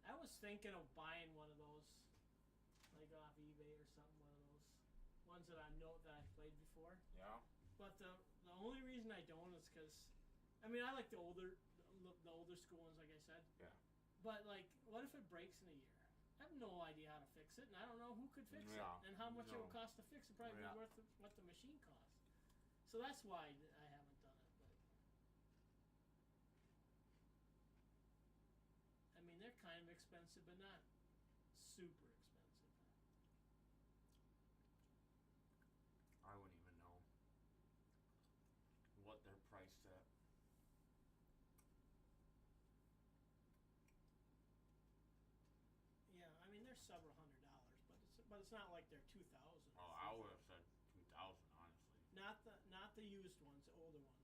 I was thinking of buying one of those, off eBay or something. One of those ones that I know that I've played before. Yeah. But the only reason I don't is because, I mean, I like the older school ones, like I said. Yeah. But what if it breaks in a year? I have no idea how to fix it, and I don't know who could fix it, and how much it would cost to fix it. Probably be worth what the machine costs. So that's why I haven't done it. But I mean, they're kind of expensive, but not super expensive. I wouldn't even know what they're priced at. Yeah, I mean they're several $100s, but it's not like they're 2,000. Oh, I would have said 2,000, honestly. Not the used ones, the older ones.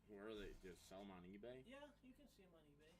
Where are they? Just sell them on eBay? Yeah, you can see them on eBay.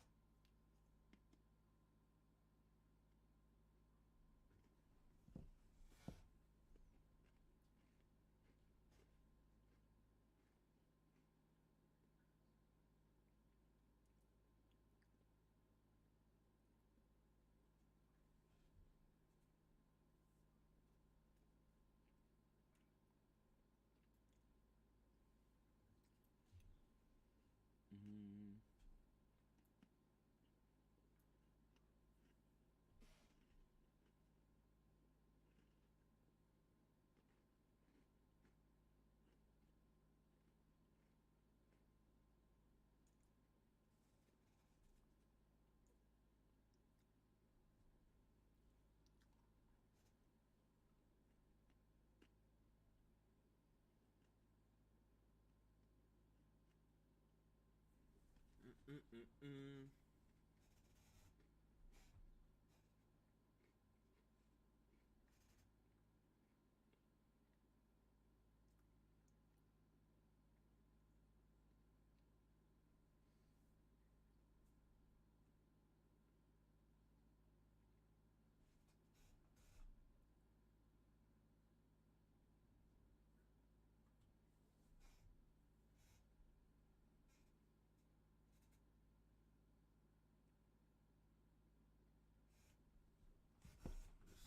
Mm-mm-mm.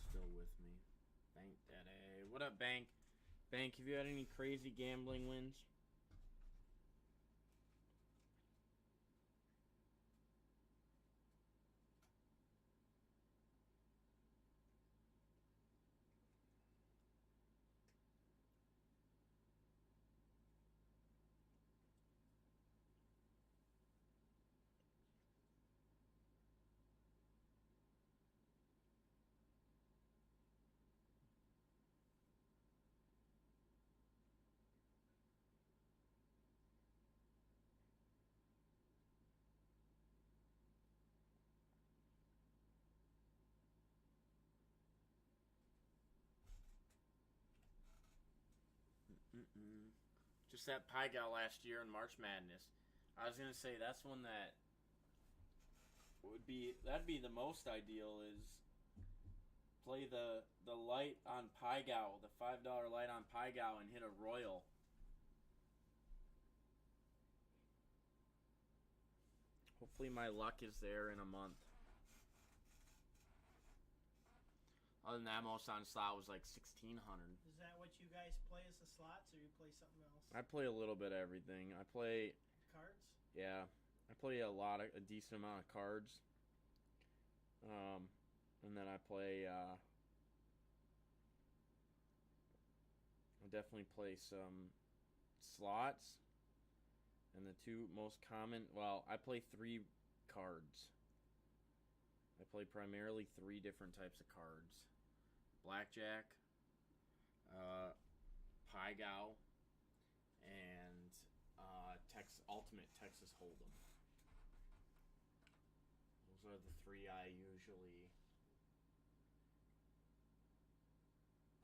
Still with me. Bank Daddy. What up, Bank? Bank, have you had any crazy gambling wins? Mm-mm. Just that pie gal last year in March Madness. I was gonna say that's one that that'd be the most ideal is play the light on pie gal, the $5 light on pie gal, and hit a royal. Hopefully my luck is there in a month. Other than that, most on slot was like 1,600. Is that what you guys play as the slots, or you play something else? I play a little bit of everything. I play, Cards? yeah, I play a decent amount of cards. And then I play, I definitely play some slots. And the two most common, well, I play 3 cards. I play primarily 3 different types of cards. Blackjack, Pie Gow, and Ultimate Texas Hold'em. Those are the 3 I usually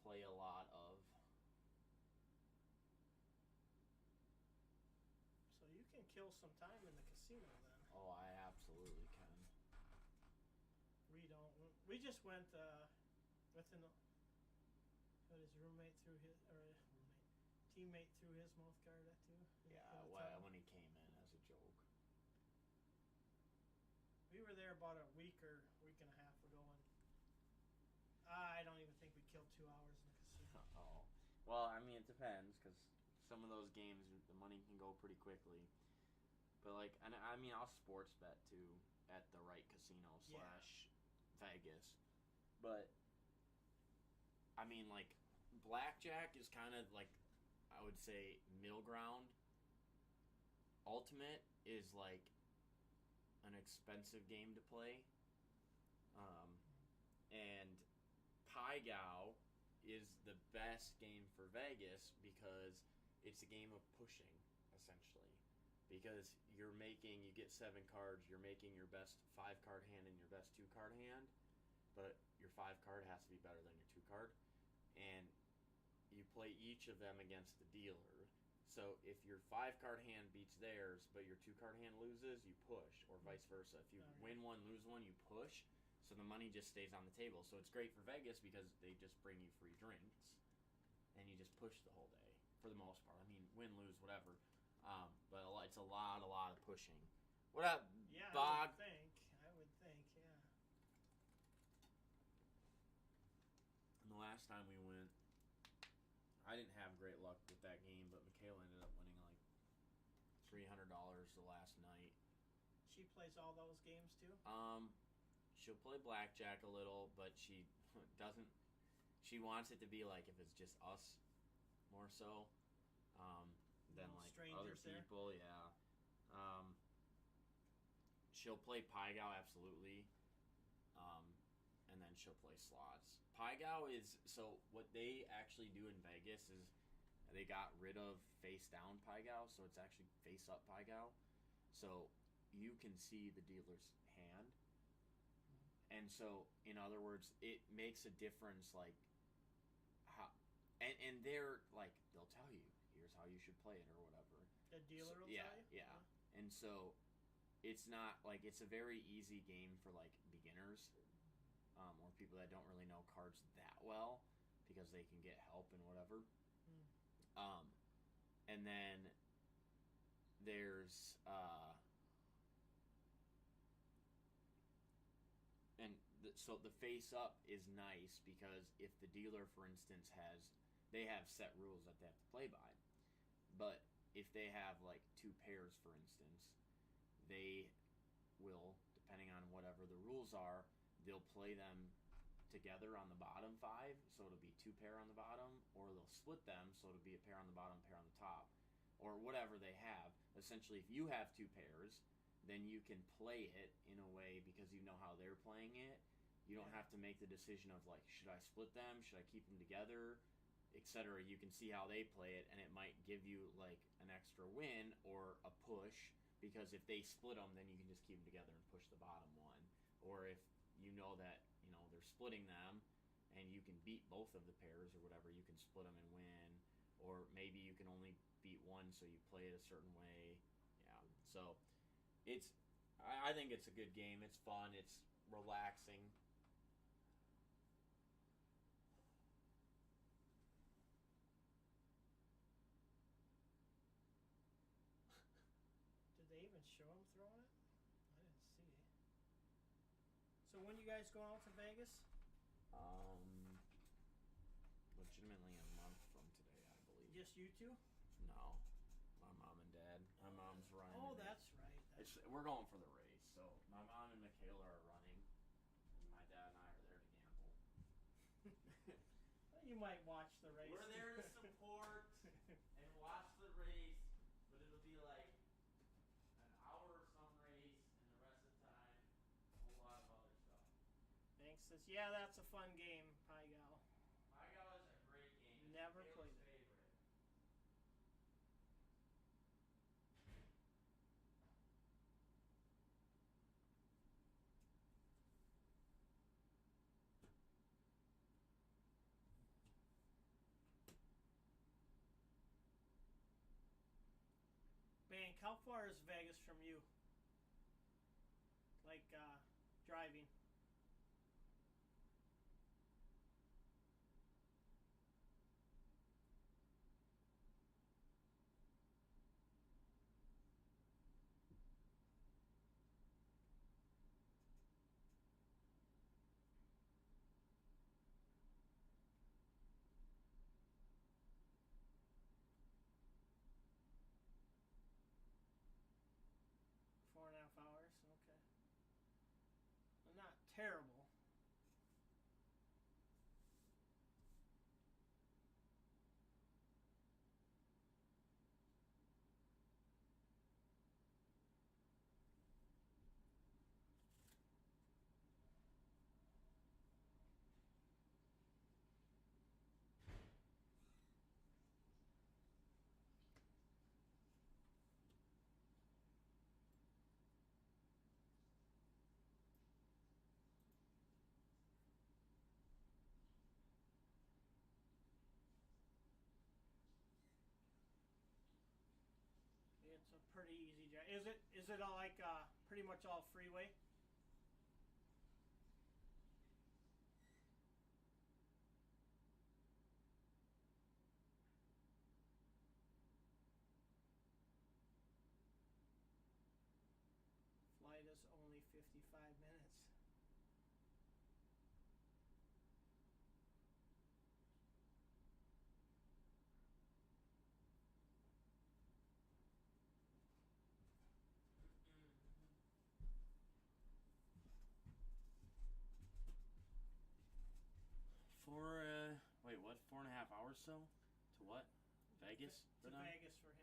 play a lot of. So you can kill some time in the casino then. Oh, I absolutely can. We don't. We just went with put his roommate through his teammate through his mouth guard too. Yeah, when he came in as a joke. We were there about a week or week and a half ago, and I don't even think we killed 2 hours in the casino. Oh, well, I mean it depends because some of those games the money can go pretty quickly. But like, and I mean I'll sports bet too at the right casino / Vegas, but I mean like blackjack is kind of like I would say middle ground. Ultimate is like an expensive game to play, and Pie Gow is the best game for Vegas because it's a game of pushing essentially. Because you get 7 cards, you're making your best 5-card hand and your best 2-card hand, but your 5-card has to be better than your 2-card, and you play each of them against the dealer. So if your 5-card hand beats theirs, but your 2-card hand loses, you push, or vice versa. If you win one, lose one, you push. So the money just stays on the table. So it's great for Vegas because they just bring you free drinks, and you just push the whole day for the most part. I mean, win, lose, whatever. But it's a lot of pushing. What up, Yeah, Bog? I would think, yeah. And the last time we went, I didn't have great luck with that game, but Michaela ended up winning like $300 the last night. She plays all those games too? She'll play blackjack a little, but she doesn't. She wants it to be like if it's just us, more so, than No like strangers other there? people. Yeah. She'll play Pie Gow absolutely, and then she'll play slots. Pie Gow is so what they actually do in Vegas is they got rid of face down Pie Gow, so it's actually face up Pie Gow. So you can see the dealer's hand. And so, in other words, it makes a difference, like, how, and they're, like, they'll tell you, here's how you should play it or whatever. The dealer will yeah, tell you? Yeah. And so, it's not, like, it's a very easy game for, like, beginners, or people that don't really know cards that well, because they can get help and whatever. And then there's, so the face up is nice because if the dealer, for instance, they have set rules that they have to play by. But if they have like two pairs, for instance, they will, depending on whatever the rules are, they'll play them together on the bottom 5, so it'll be 2 pair on the bottom, or they'll split them, so it'll be a pair on the bottom, pair on the top, or whatever they have. Essentially, if you have 2 pairs, then you can play it in a way because you know how they're playing it. You don't have to make the decision of like, should I split them? Should I keep them together? Etc. You can see how they play it, and it might give you like an extra win or a push, because if they split them, then you can just keep them together and push the bottom one. Or if you know that they're splitting them, and you can beat both of the pairs or whatever, you can split them and win. Or maybe you can only beat one, so you play it a certain way. Yeah. So I think it's a good game. It's fun. It's relaxing. Did they even show him throwing it? I didn't see. So when you guys go out to Vegas? Legitimately a month from today, I believe. Just you two? No, my mom and dad. My mom's running. Oh, that's right. We're going for the race. So my mom and Michaela are running, and my dad and I are there to gamble. You might watch the race. We're there to support and watch the race, but it'll be like an hour or some race, and the rest of the time, a whole lot of other stuff. Hank says, yeah, that's a fun game, Pai Gal. Pai Gal is a great game. Never played it. Bank, how far is Vegas from you? Like, driving? Hours, okay. Well, not terrible. It's a pretty easy drive. Is it all like pretty much all freeway? Flight is only 55 minutes. Wait, what? 4.5 hours so? To what? Vegas? To Vegas for him.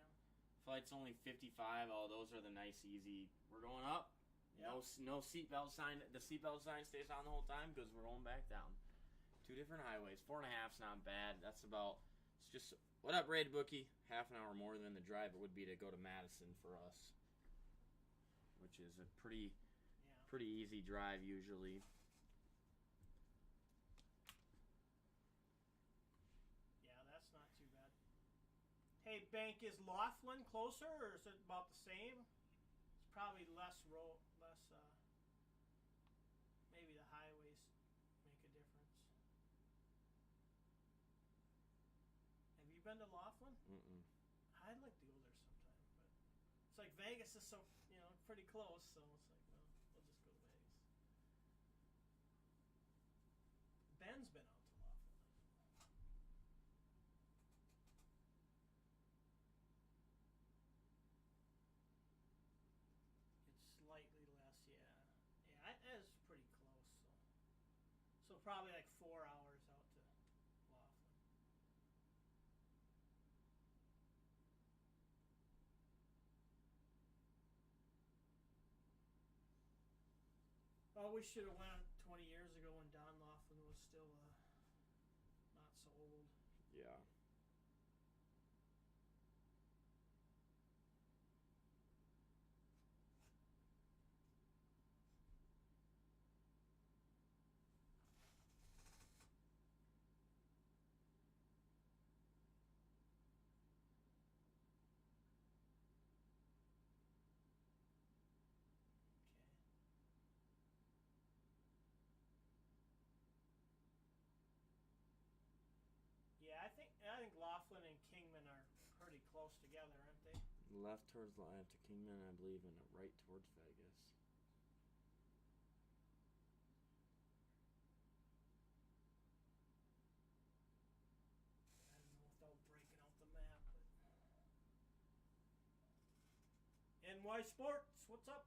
Flight's only 55. Oh, those are the nice, easy. We're going up. Yep. No seatbelt sign. The seatbelt sign stays on the whole time because we're going back down. 2 different highways. 4.5's not bad. That's about. It's just what up, Raid Bookie? Half an hour more than the drive it would be to go to Madison for us. which is a pretty Yeah. easy drive usually. Yeah, that's not too bad. Hey, Bank, is Laughlin closer or is it about the same? It's probably less maybe the highways make a difference. Have you been to Laughlin? Mm-mm. I'd like to go there sometime, but it's like Vegas is so pretty close, so it's like we'll just go to Vegas. Ben's been out to Laughlin. It's slightly less, yeah. Yeah, it is pretty close. So probably like 4 hours out to Laughlin. Well, we should have went 20 years ago when Don Laughlin was still not so old. Yeah. Okay. Yeah, I think Laughlin and Kingman are pretty close together, aren't they? Left towards to Kingman, I believe, and right towards Vegas. I don't know without breaking out the map, but NY Sports, what's up?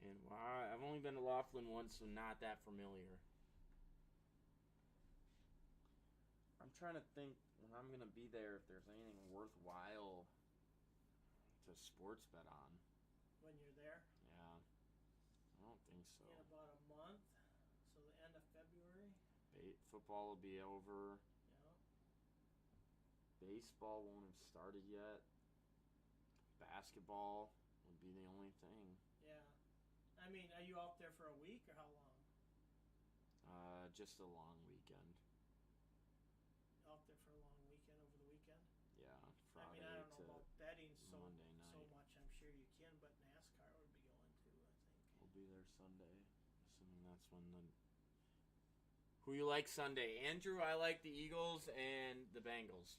And wow, I've only been to Laughlin once, so not that familiar. I'm trying to think when I'm gonna be there if there's anything worthwhile to sports bet on. When you're there? Yeah, I don't think so. In about a month, so the end of February. Football will be over. Yeah. Baseball won't have started yet. Basketball would be the only thing. Yeah. I mean, are you out there for a week or how long? Just a long weekend. Out there for a long weekend over the weekend? Yeah, I mean, Friday I don't know to about betting so Monday night. much. I'm sure you can, but NASCAR would be going to, I think. We'll be there Sunday, assuming that's when the. Who you like Sunday? Andrew, I like the Eagles and the Bengals.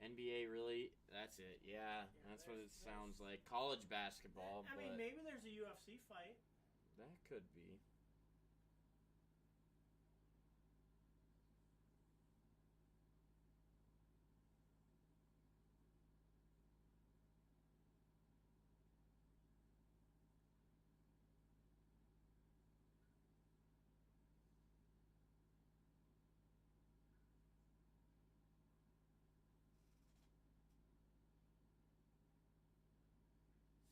NBA, really? That's it. Yeah, that's what it sounds like. College basketball. I mean, maybe there's a UFC fight. That could be.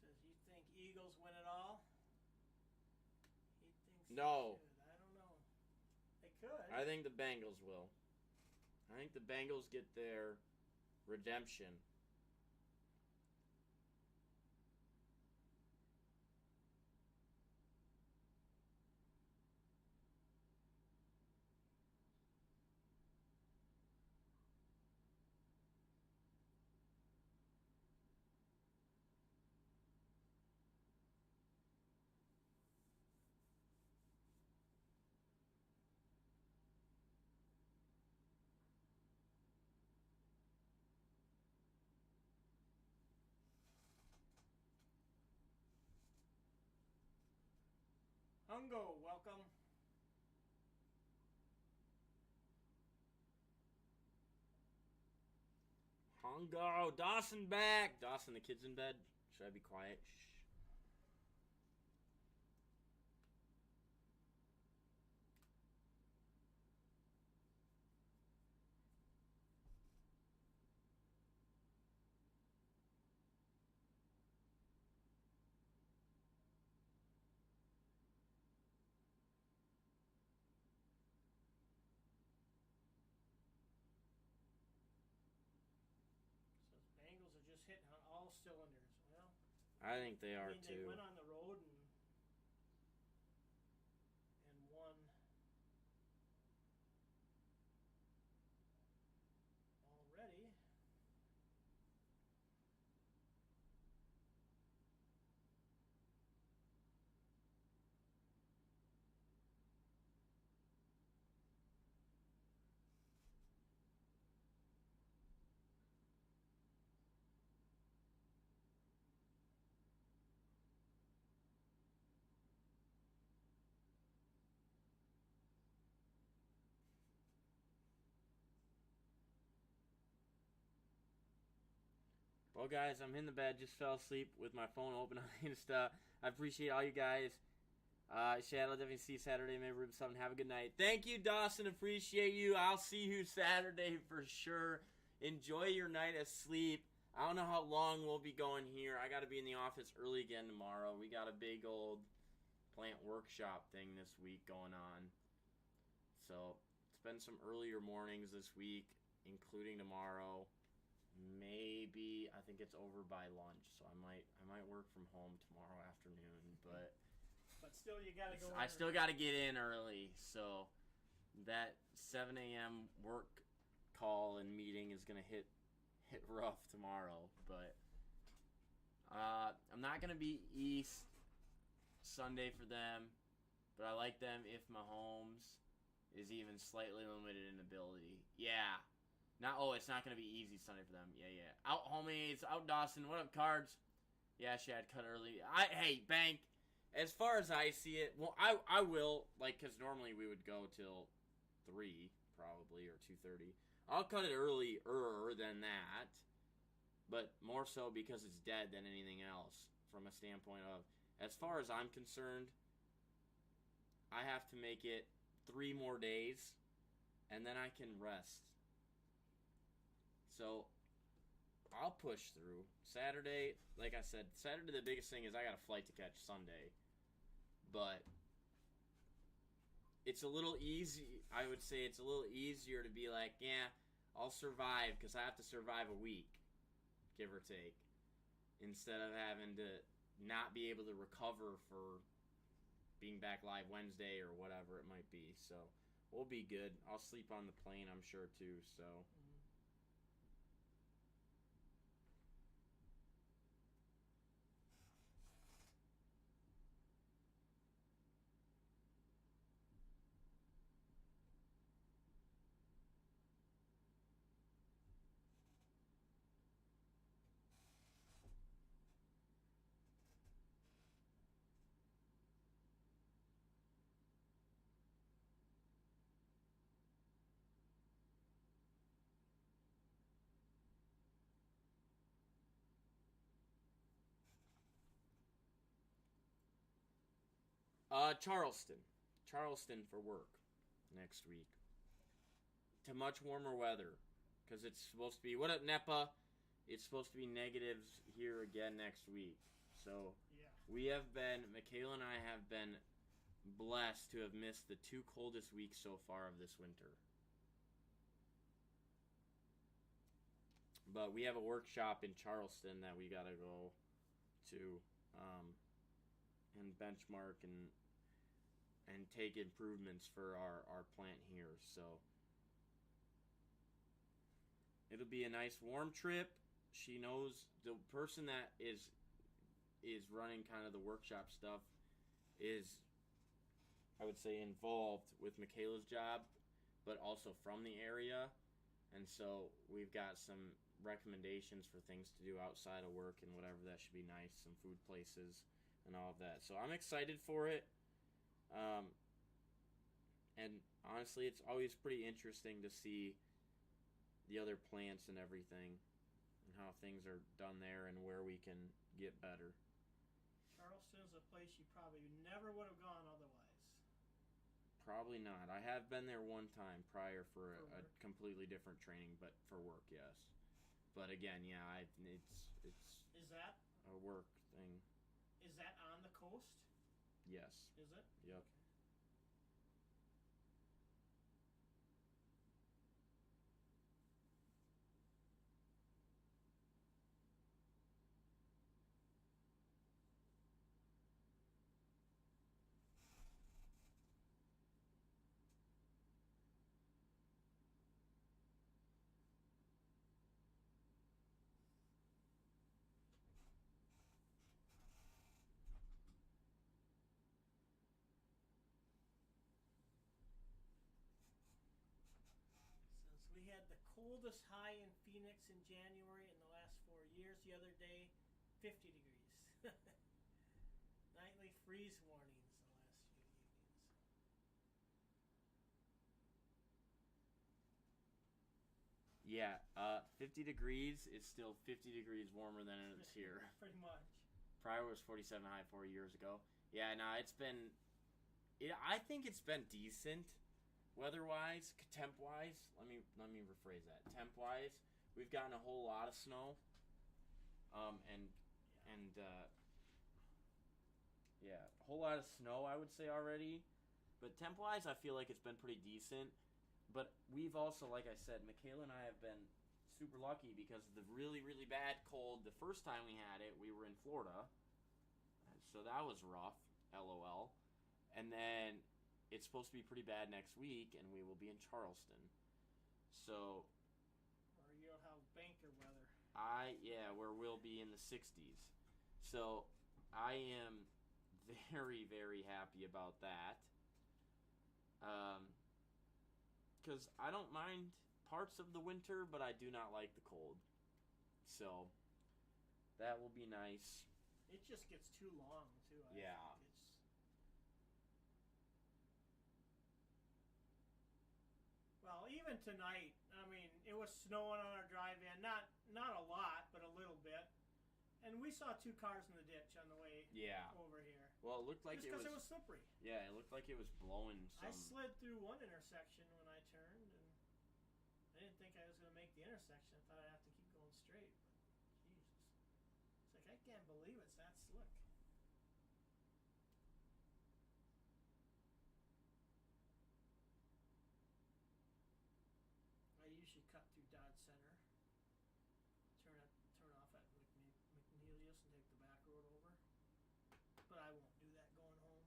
Says you think Eagles win it all? He thinks No. they should. I don't know. They could. I think the Bengals will. I think the Bengals get their redemption. Hungo, welcome. Mongo. Dawson back. Dawson, the kid's in bed. Should I be quiet? Shh. So Bengals are just hitting on all cylinders. Well, I think they are they too. went on the road and won already. Well, guys, I'm in the bed. Just fell asleep with my phone open on Insta. I appreciate all you guys. Shadow WC Saturday, maybe rib something. Have a good night. Thank you, Dawson. Appreciate you. I'll see you Saturday for sure. Enjoy your night of sleep. I don't know how long we'll be going here. I got to be in the office early again tomorrow. We got a big old plant workshop thing this week going on. So it's been some earlier mornings this week, including tomorrow. Maybe I think it's over by lunch, so I might work from home tomorrow afternoon, but still you gotta go. I still got to get in early, so that 7 a.m. work call and meeting is gonna hit rough tomorrow. But I'm not gonna be East Sunday for them, but I like them if Mahomes is even slightly limited in ability. Yeah. It's not going to be easy Sunday for them. Yeah. Out, homies. Out, Dawson. What up, Cards? Yeah, Shad, cut early. Hey, Bank, as far as I see it, well, I will, because normally we would go till 3, probably, or 2:30. I'll cut it earlier than that, but more so because it's dead than anything else, from a standpoint of, as far as I'm concerned, I have to make it 3 more days, and then I can rest. So, I'll push through. Saturday, like I said, Saturday the biggest thing is I got a flight to catch Sunday. But it's a little easy. I would say it's a little easier to be like, yeah, I'll survive because I have to survive a week, give or take, instead of having to not be able to recover for being back live Wednesday or whatever it might be. So, we'll be good. I'll sleep on the plane, I'm sure, too, so... Charleston for work next week. To much warmer weather, because it's supposed to be, what up, Nepa? It's supposed to be negatives here again next week. So, we have been, Michaela and I have been blessed to have missed the 2 coldest weeks so far of this winter. But we have a workshop in Charleston that we gotta go to, and benchmark and take improvements for our plant here. So it'll be a nice warm trip. She knows the person that is running kind of the workshop stuff is, I would say, involved with Michaela's job, but also from the area. And so we've got some recommendations for things to do outside of work and whatever. That should be nice. Some food places and all of that. So I'm excited for it. And honestly, it's always pretty interesting to see the other plants and everything and how things are done there and where we can get better. Charleston's a place you probably never would have gone otherwise. Probably not. I have been there one time prior for a work? completely different training, but for work, yes. But again, yeah, it's Is that a work thing. on the coast? Yes. Is it? Yep. Since we had the coldest high in Phoenix in January in the last 4 years, the other day, 50 degrees. Nightly freeze warnings the last few evenings. Yeah, 50 degrees is still 50 degrees warmer than it is here. Pretty much. Prior was 47 high 4 years ago. Yeah, no, it's been. I think it's been decent, weather-wise, temp-wise. Let me rephrase that. Temp-wise, we've gotten a whole lot of snow. Yeah, a whole lot of snow, I would say already. But temp-wise, I feel like it's been pretty decent. But we've also, like I said, Michaela and I have been super lucky because the really, really bad cold, the first time we had it, we were in Florida. So that was rough, LOL. And then it's supposed to be pretty bad next week, and we will be in Charleston. So, Or you'll have banker weather. where we'll be in the 60s. So, I am very, very happy about that. Because I don't mind parts of the winter, but I do not like the cold. So, that will be nice. It just gets too long, too. I Yeah. think. Well, even tonight, I mean, it was snowing on our drive-in. Not a lot, but a little bit. And we saw 2 cars in the ditch on the way over here. Well, it looked like just because it was slippery. Yeah, it looked like it was blowing some. I slid through one intersection when I turned, and I didn't think I was going to make the intersection. I thought I'd have to keep going straight. But Jesus, it's like I can't believe it's that slick. I usually cut through Dodge Center, turn off at McNeelius and take the back road over. But I won't do that going home.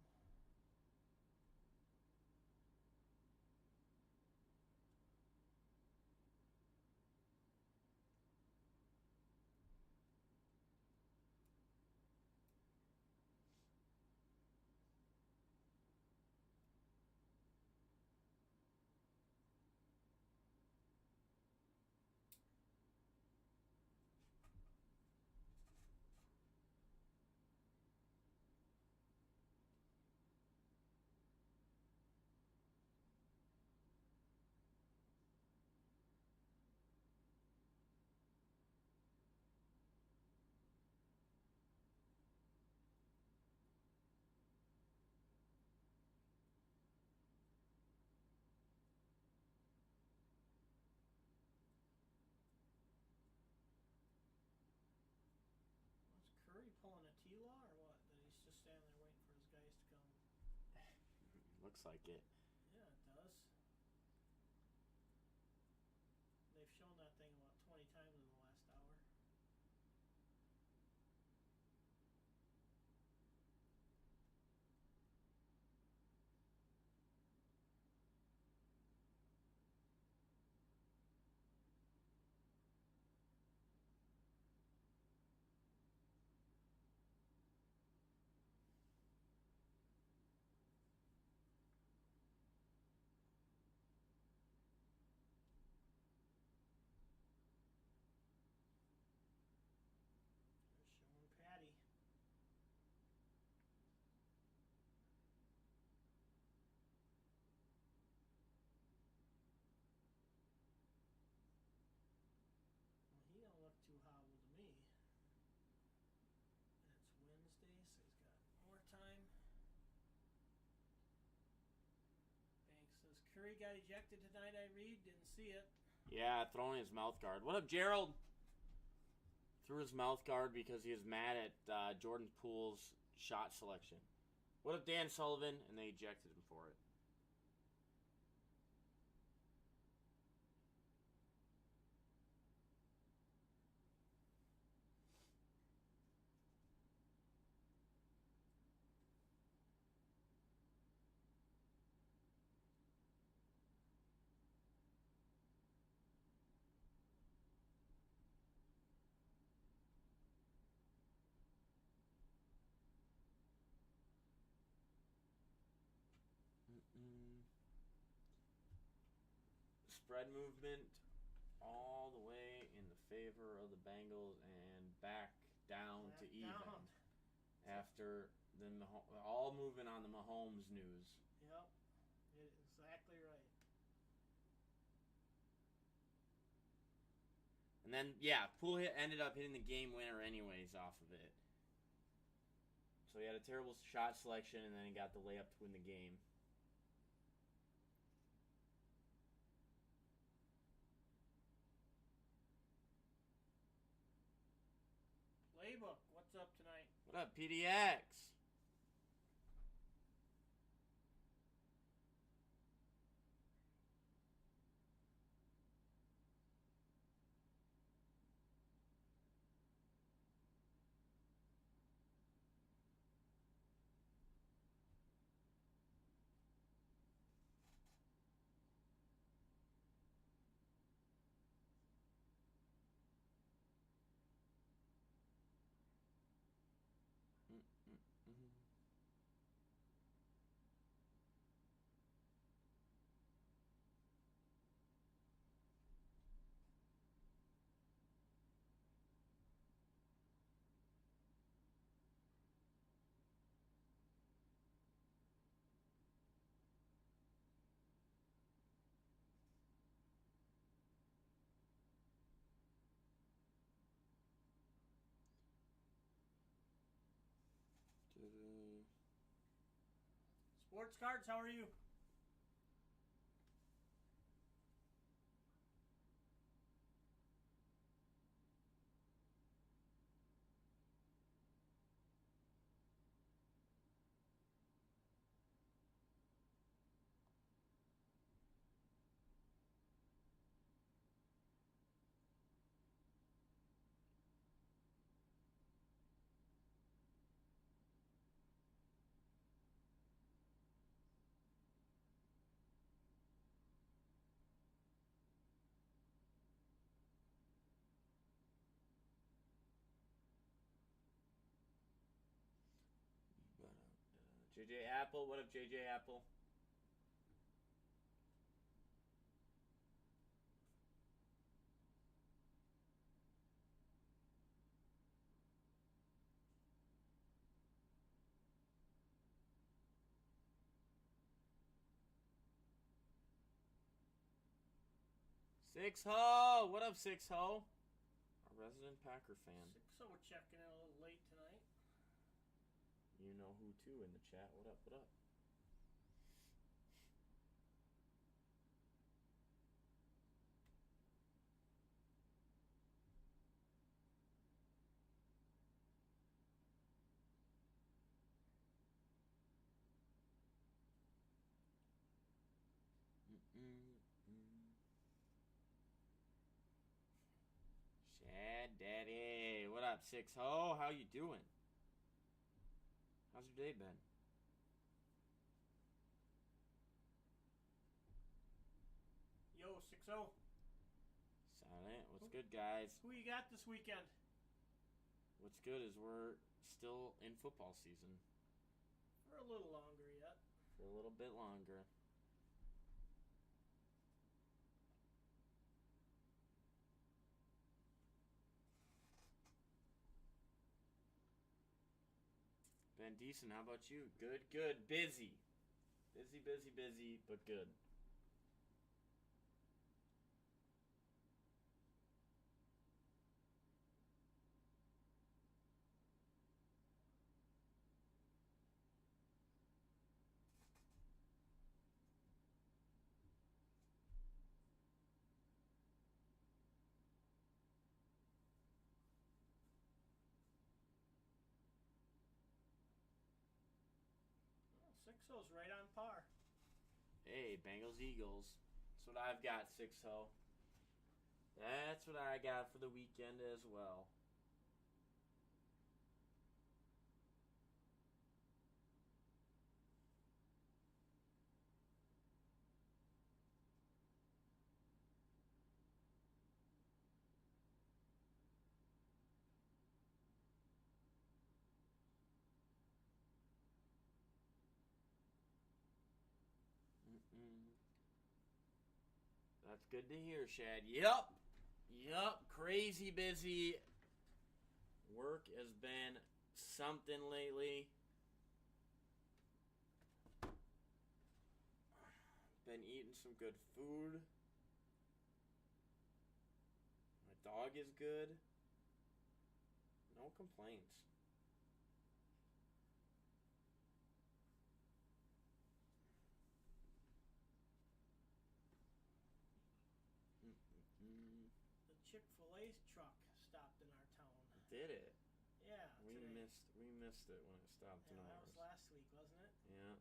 Curry pulling a T-law or what? That he's just standing there waiting for his guys to come. Looks like it. Yeah, it does. They've shown that thing about 20 times in the last hour. He got ejected tonight, I read. Didn't see it. Yeah, throwing his mouth guard. What up, Gerald? Threw his mouth guard because he was mad at Jordan Poole's shot selection. What up, Dan Sullivan? And they ejected him for it. Spread movement all the way in the favor of the Bengals and back down to even. After all moving on the Mahomes news. Yep, exactly right. And then, yeah, Poole ended up hitting the game winner anyways off of it. So he had a terrible shot selection, and then he got the layup to win the game. Playbook, what's up tonight? What up, PDX? Sports Cards, how are you? JJ Apple, what up, JJ Apple? Six Ho, what up, Six Ho? Our resident Packer fan. So we're checking in a little late tonight. You know who too in the chat. What up? What up? Shad Daddy, what up, Six Ho? How you doing? How's your day been? Yo, 6-0. Silent. What's good, guys? Who you got this weekend? What's good is we're still in football season. For a little longer yet. For a little bit longer. Been decent. How about you? Good, good. Busy. Busy, busy, busy, but good. 6-0's right on par. Hey, Bengals Eagles. That's what I've got, 6-0. That's what I got for the weekend as well. That's good to hear, Shad. Yup. Crazy busy. Work has been something lately. Been eating some good food. My dog is good. No complaints. The Chick-fil-A truck stopped in our town. Did it? Yeah. We missed it when it stopped in that ours. was last week, wasn't it? Yeah.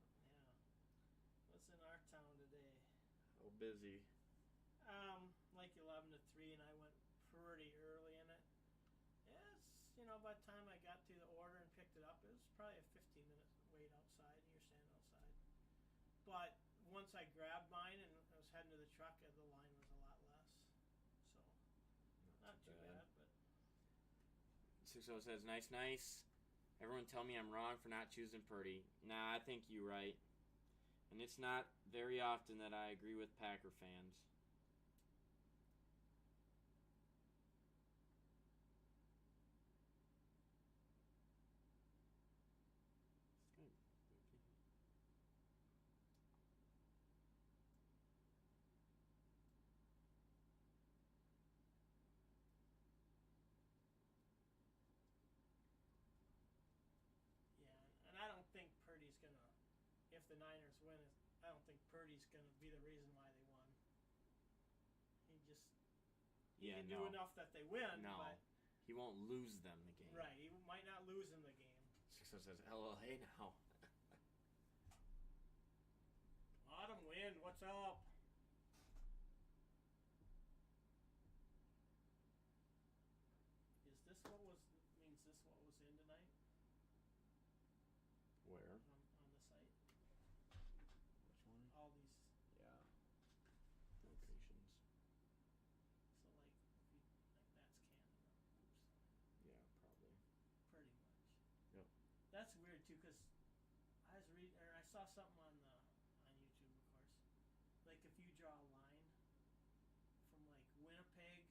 What's in our town today? How busy? Like 11 to 3, and I went pretty early in it. Yes, by the time I got to the order and picked it up, it was probably a 15-minute wait outside, and you're standing outside. But once I grabbed mine and I was heading to the truck, the line was a lot less. So, not too bad, but... 6-0 says, nice. Everyone tell me I'm wrong for not choosing Purdy. Nah, I think you're right. And it's not very often that I agree with Packer fans. Yeah, and I don't think Purdy's going to... If the Niners win, I don't think Purdy's going to be the reason why they won. He can do enough that they win, but... He won't lose them the game. Right, he might not lose in the game. 6-0 says, LLA now. Autumn win, what's up? Is this what was in tonight? Where? On the site? Which one? All these. Yeah. Locations. So that's Canada. Oops. Yeah, probably. Pretty much. Yep. That's weird too, because I saw something on YouTube, of course. Like if you draw a line from like Winnipeg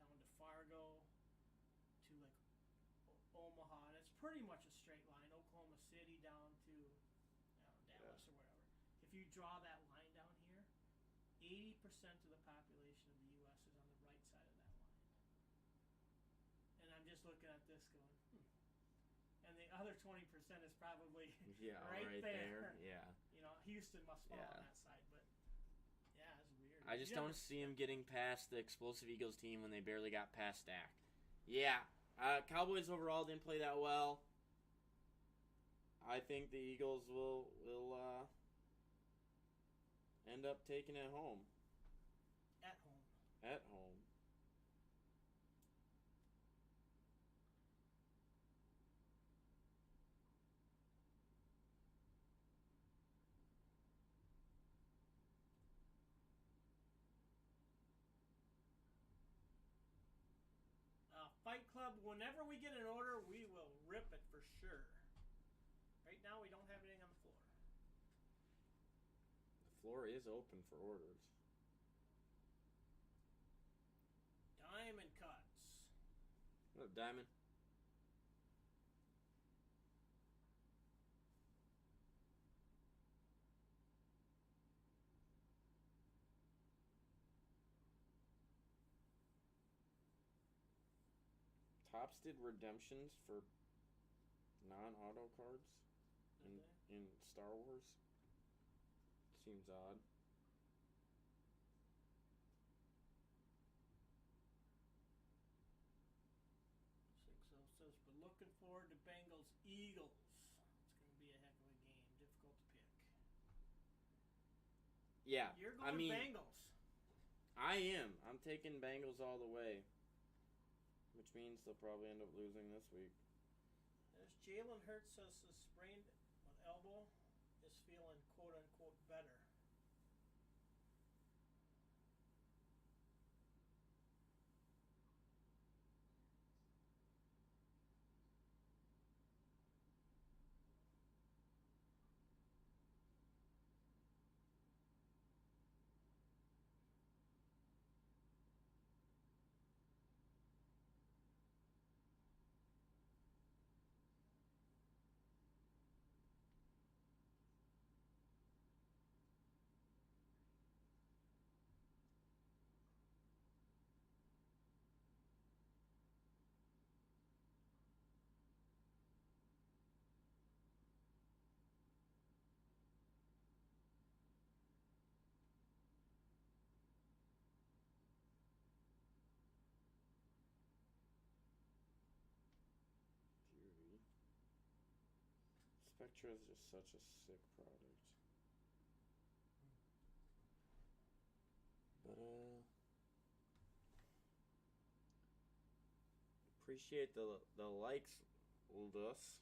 down to Fargo to like Omaha, and it's pretty much a straight line. Oklahoma City down to Dallas or whatever. If you draw that line down here, 80% of the population of the U.S. is on the right side of that line. And I'm just looking at this going, and the other 20% is probably right there. Yeah. Houston must fall on that side, but yeah, it's weird. I just don't see him getting past the explosive Eagles team when they barely got past Dak. Yeah. Cowboys overall didn't play that well. I think the Eagles will end up taking it home. At home. Fight Club, whenever we get an order, we will rip it for sure. Right now, we don't have anything on the floor. The floor is open for orders. Diamond Cuts. What up, Diamond? Topps did redemptions for non-auto cards in Star Wars. Seems odd. Says, but looking forward to Bengals Eagles. It's going to be a heck of a game. Difficult to pick. Yeah. You're going Bengals. I am. I'm taking Bengals all the way. Which means they'll probably end up losing this week. As Jalen Hurts says the sprained elbow is feeling quote unquote better. Fury. Spectra is just such a sick product. But appreciate the likes, Aldous.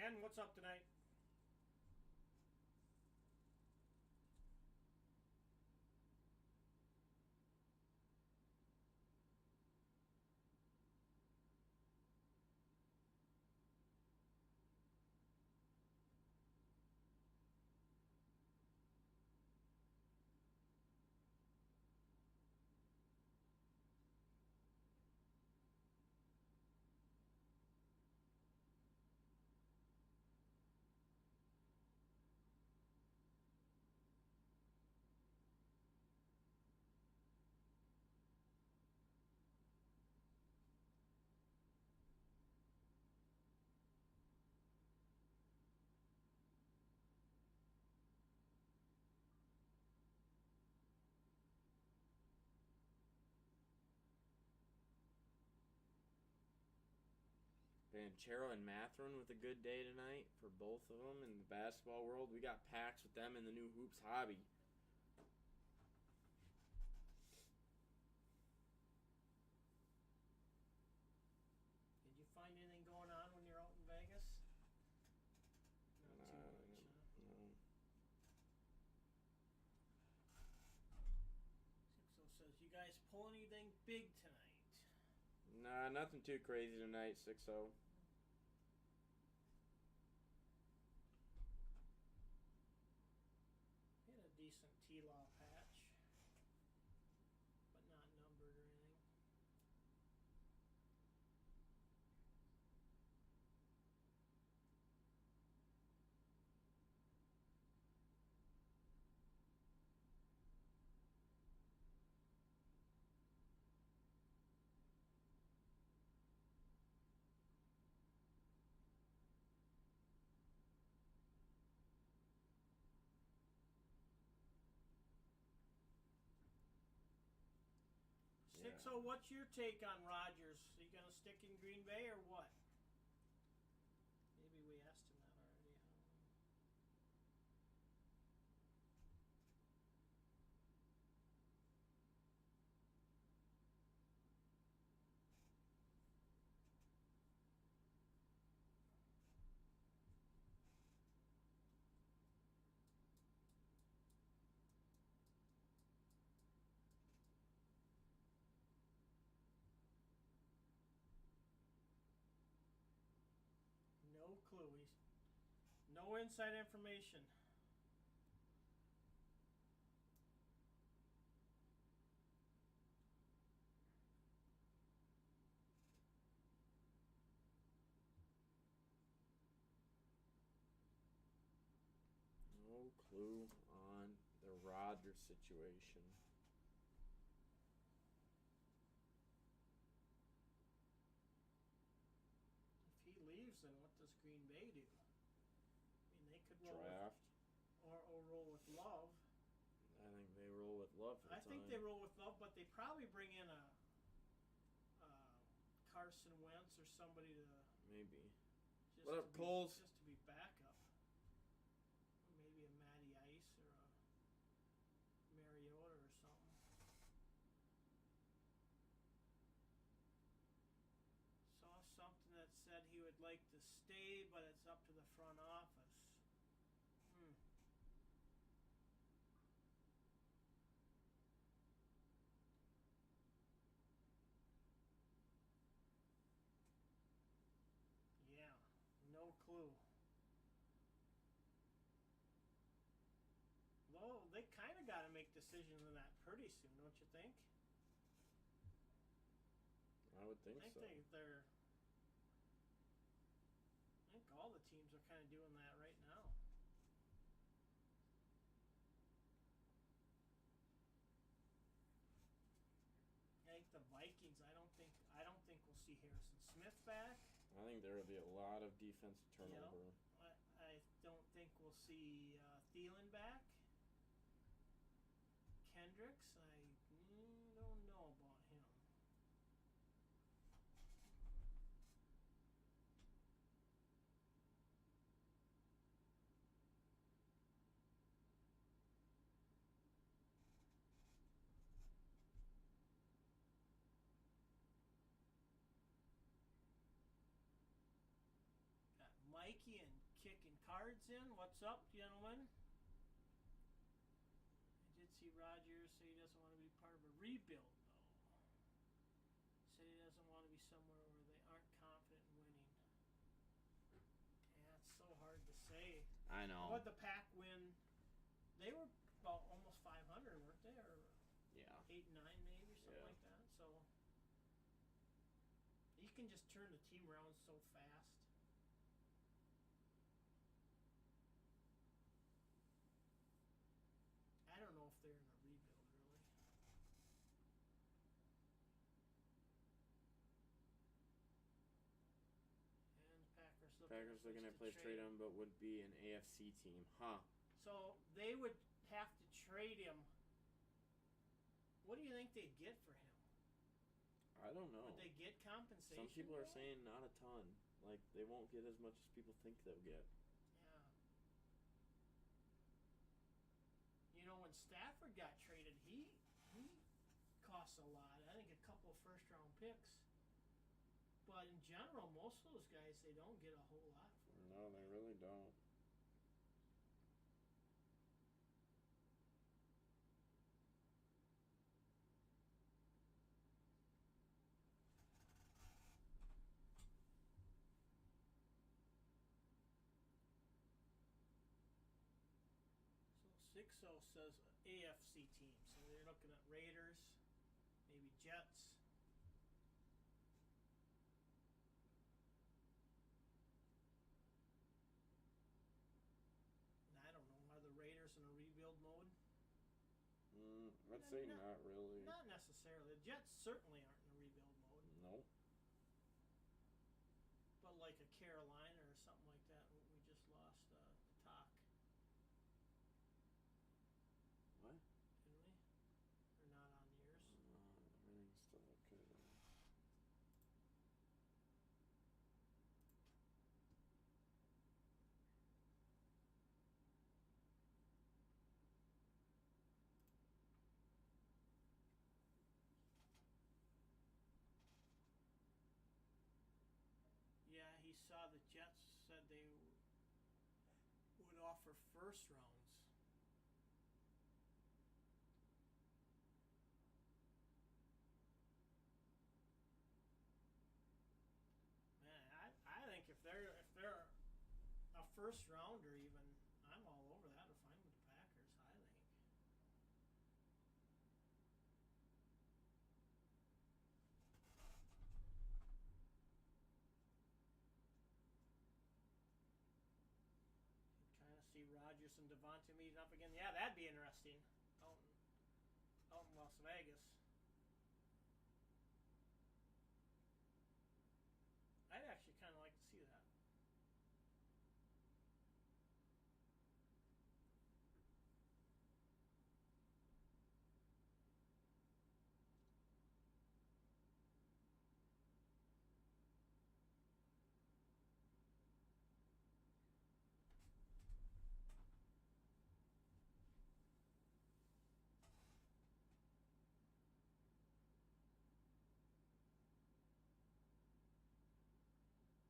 Ken, what's up tonight? Banchero and Matherin with a good day tonight for both of them in the basketball world. We got packs with them in the new Hoops hobby. Did you find anything going on when you're out in Vegas? Not too much, huh? No. Sixo says, you guys pull anything big tonight? Nah, nothing too crazy tonight, 6-0. He had a decent T-Law patch, but not numbered or anything. Yeah. So what's your take on Rodgers? Are you going to stick in Green Bay or what? Maybe we asked him that already. I don't know. inside information. No clue on the Rodgers situation. If he leaves, then what does Green Bay do? I mean, they could roll Draft. or roll with Love. I think they roll with Love for the I think they roll with Love, but they probably bring in a Carson Wentz or somebody to Maybe. just What up, to Coles? Just to be backup. Or maybe a Matty Ice or a Mariota or something. Saw something that said he would like to stay, but it's up to the front office. Yeah, no clue. Though they kind of got to make decisions on that pretty soon, don't you think? I would think so. I think all the teams are kind of doing that right now. I think the Vikings. I don't think we'll see Harrison Smith back. I think there will be a lot of defensive turnover. I don't think we'll see Thielen back. Kendricks, I don't know about him. Got Mikey and kicking cards in. What's up, gentlemen? See Rodgers say he doesn't want to be part of a rebuild, though. Said he doesn't want to be somewhere where they aren't confident in winning. Yeah, it's so hard to say. I know. What the Pack win? They were about almost 500, weren't they? Or yeah, 8 and 9 maybe, something like that. So you can just turn the team around so fast. I don't know if they're in a rebuild, really. And Packers looking at place trade him, but would be an AFC team, huh? So they would have to trade him. What do you think they'd get for him? I don't know. Would they get compensation? Some people are saying not a ton. Like, they won't get as much as people think they'll get. Yeah. You know, when Stafford got traded, he costs a lot. I think a couple of first-round picks. But in general, most of those guys, they don't get a whole lot for them. No, they really don't. So 6-0 says AFC team. So they're looking at Raiders, maybe Jets. I don't know. Are the Raiders in a rebuild mode? I'd say not really. Not necessarily. The Jets certainly aren't in a rebuild mode. No. But like a Carolina or something like that, we just lost the talk. What? Didn't we? Or not on yours? Everything's still okay. Yeah, he saw the Jets said they would offer first rounds. Man, I think if they're a first rounder even, Rodgers and Devontae meeting up again. Yeah, that'd be interesting. Out in Las Vegas. I'd actually kind of like to see that.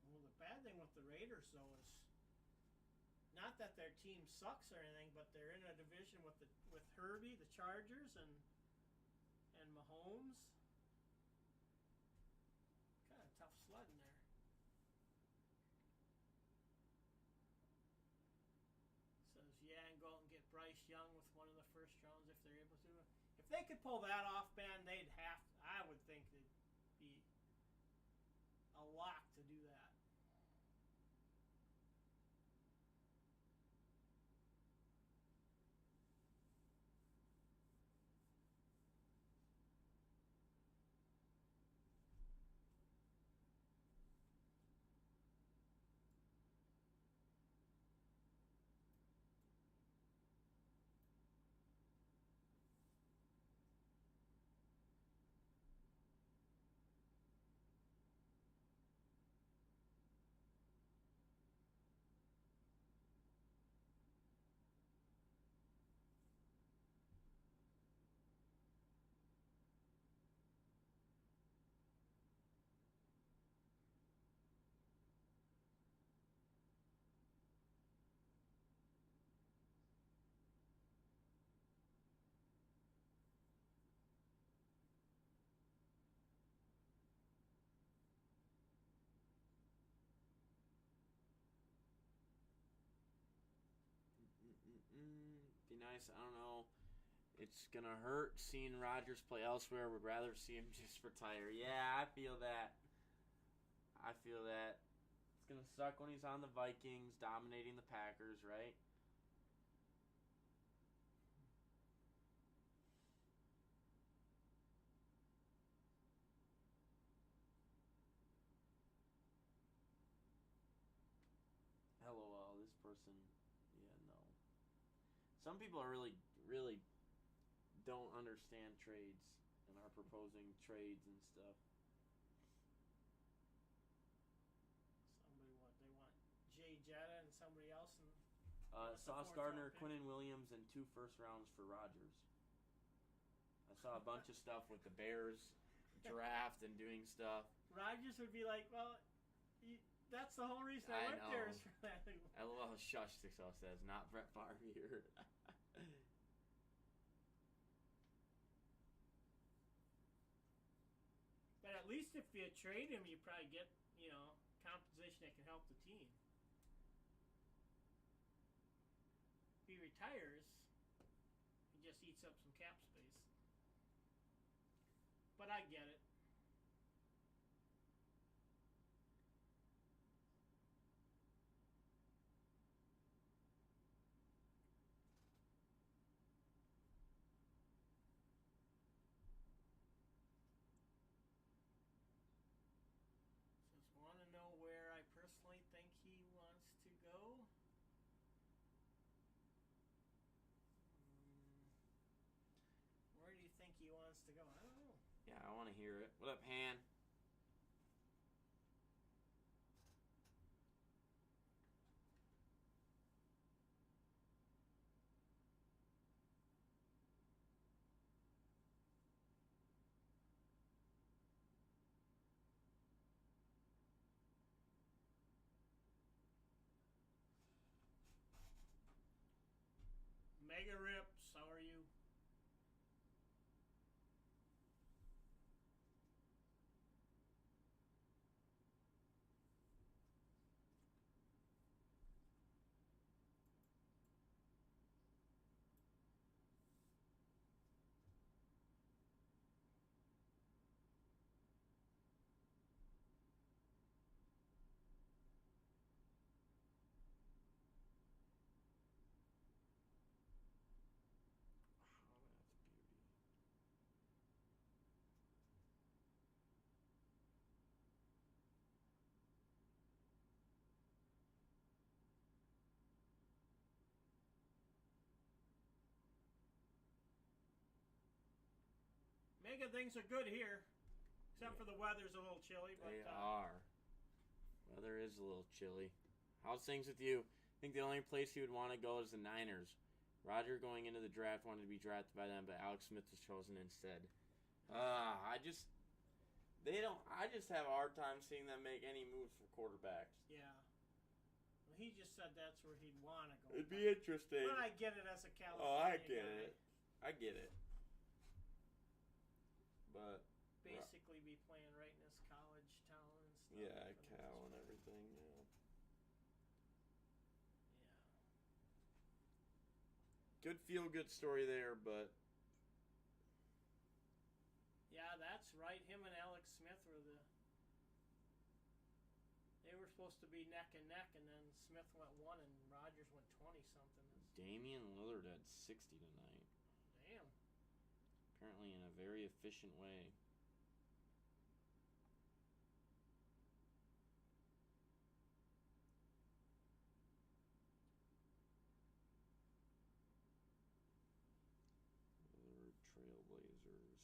Well, the bad thing with the Raiders, though, is not that their team sucks or anything, but they're in a division with Herbie, the Chargers, and Mahomes. Kind of tough sledding there. Says, yeah, and go out and get Bryce Young with one of the first rounds if they're able to. If they could pull that off, man, I would think it'd be a lock to do that. Be nice. I don't know. It's gonna hurt seeing Rodgers play elsewhere. Would rather see him just retire. Yeah, I feel that. It's gonna suck when he's on the Vikings, dominating the Packers, right? LOL. This person. Yeah, no. Some people are really don't understand trades and are proposing trades and stuff. They want Jay Jetta and somebody else and Sauce Gardner, Quinnen Williams, and 2 first rounds for Rodgers. I saw a bunch of stuff with the Bears draft and doing stuff. Rodgers would be like, well, that's the whole reason I went there is for that. LOL, shush, 60 says, not Brett Favre here. But at least if you trade him, you probably get, compensation that can help the team. If he retires, he just eats up some cap space. But I get it. Want to know where I personally think he wants to go? Where do you think he wants to go? I don't know. Yeah, I want to hear it. What up, Han? Mega Rips, how are you? Mega things are good here. Except for the weather's a little chilly. But, they are. Weather is a little chilly. How's things with you? I think the only place you would want to go is the Niners. Roger going into the draft wanted to be drafted by them, but Alex Smith was chosen instead. I just have a hard time seeing them make any moves for quarterbacks. Yeah. Well, he just said that's where he'd want to go. It'd be interesting. But I get it as a California Oh, I get guy. it. I get it. But Basically be playing right in his college town and stuff. yeah, Cal and everything. Yeah. Good feel-good story there, but yeah, that's right. Him and Alex Smith were they were supposed to be neck and neck, and then Smith went 1 and Rodgers went 20-something. Damian Lillard had 60 tonight. Damn. Apparently in a very efficient way. Lillard Trailblazers.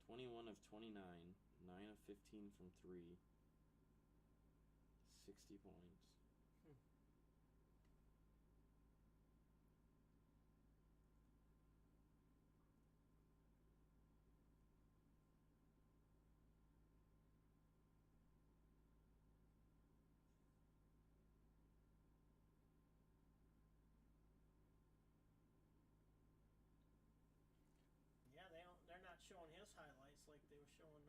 (21 of 29, 9 of 15 from 3, 60 points. Yeah, they're not showing his highlights like they were showing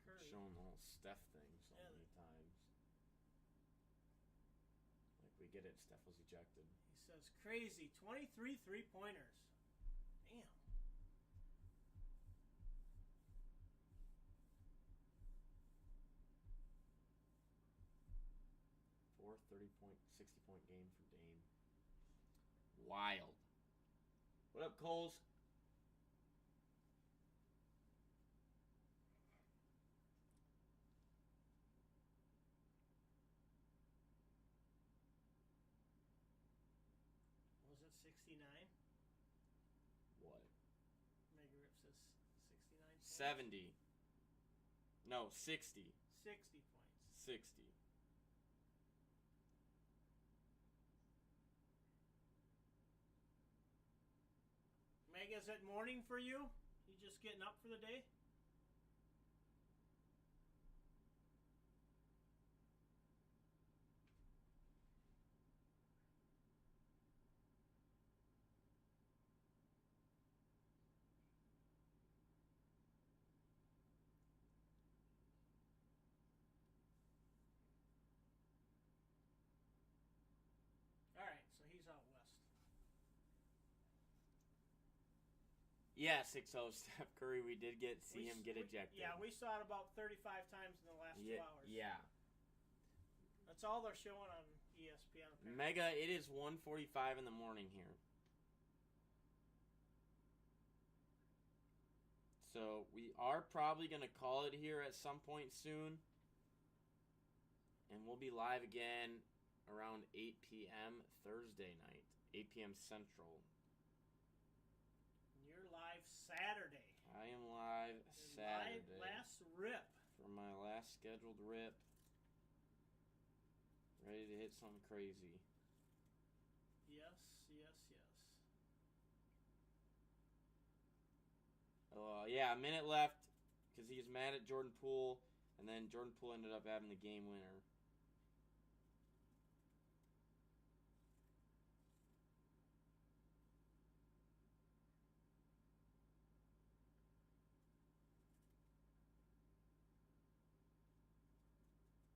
Curry. Showing the whole Steph thing so Yeah. many times. Like, we get it, Steph was ejected. He says crazy 23 3-pointers. Damn. 30-point, 60-point game for Dame. Wild. What up, Coles? Was it 69? What? Mega Rip says 69 points. 70. No, 60. 60 points. 60. Mega, is it morning for you? You just getting up for the day? Alright, so he's out west. Yeah, 6-0 Steph Curry. We did see him get ejected. Yeah, we saw it about 35 times in the last 2 hours. Yeah. That's all they're showing on ESPN. Apparently. Mega, it is 1:45 in the morning here. So we are probably going to call it here at some point soon. And we'll be live again around 8 p.m. Thursday night. 8 p.m. Central. You're live Saturday. I am live Saturday. Last rip. For my last scheduled rip. Ready to hit something crazy. Yes, yes, yes. Yeah, a minute left because he was mad at Jordan Poole, and then Jordan Poole ended up having the game winner.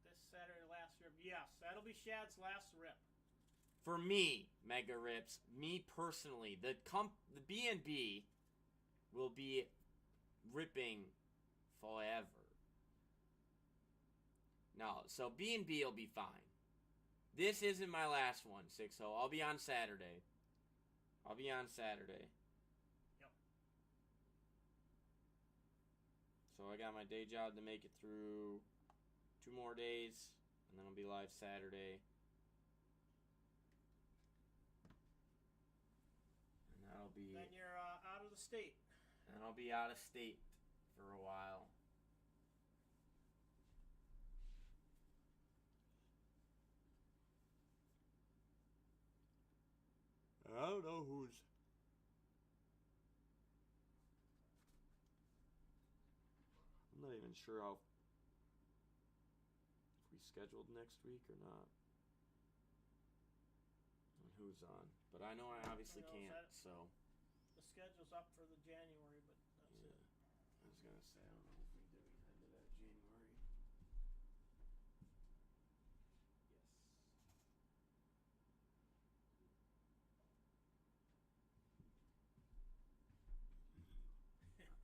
This Saturday last rip. Yes, that'll be Shad's last rip. For me, Mega Rips, me personally, the B&B will be ripping forever. No, so B&B will be fine. This isn't my last one, 6-0. I'll be on Saturday. Yep. So I got my day job to make it through 2 more days, and then I'll be live Saturday. be. Then you're out of the state. And I'll be out of state for a while. I don't know who's. I'm not even sure if we scheduled next week or not. And who's on. But I know I obviously can't, so. The schedule's up for the January, but that's it. I was going to say, I don't know if we did end of that January. Yes.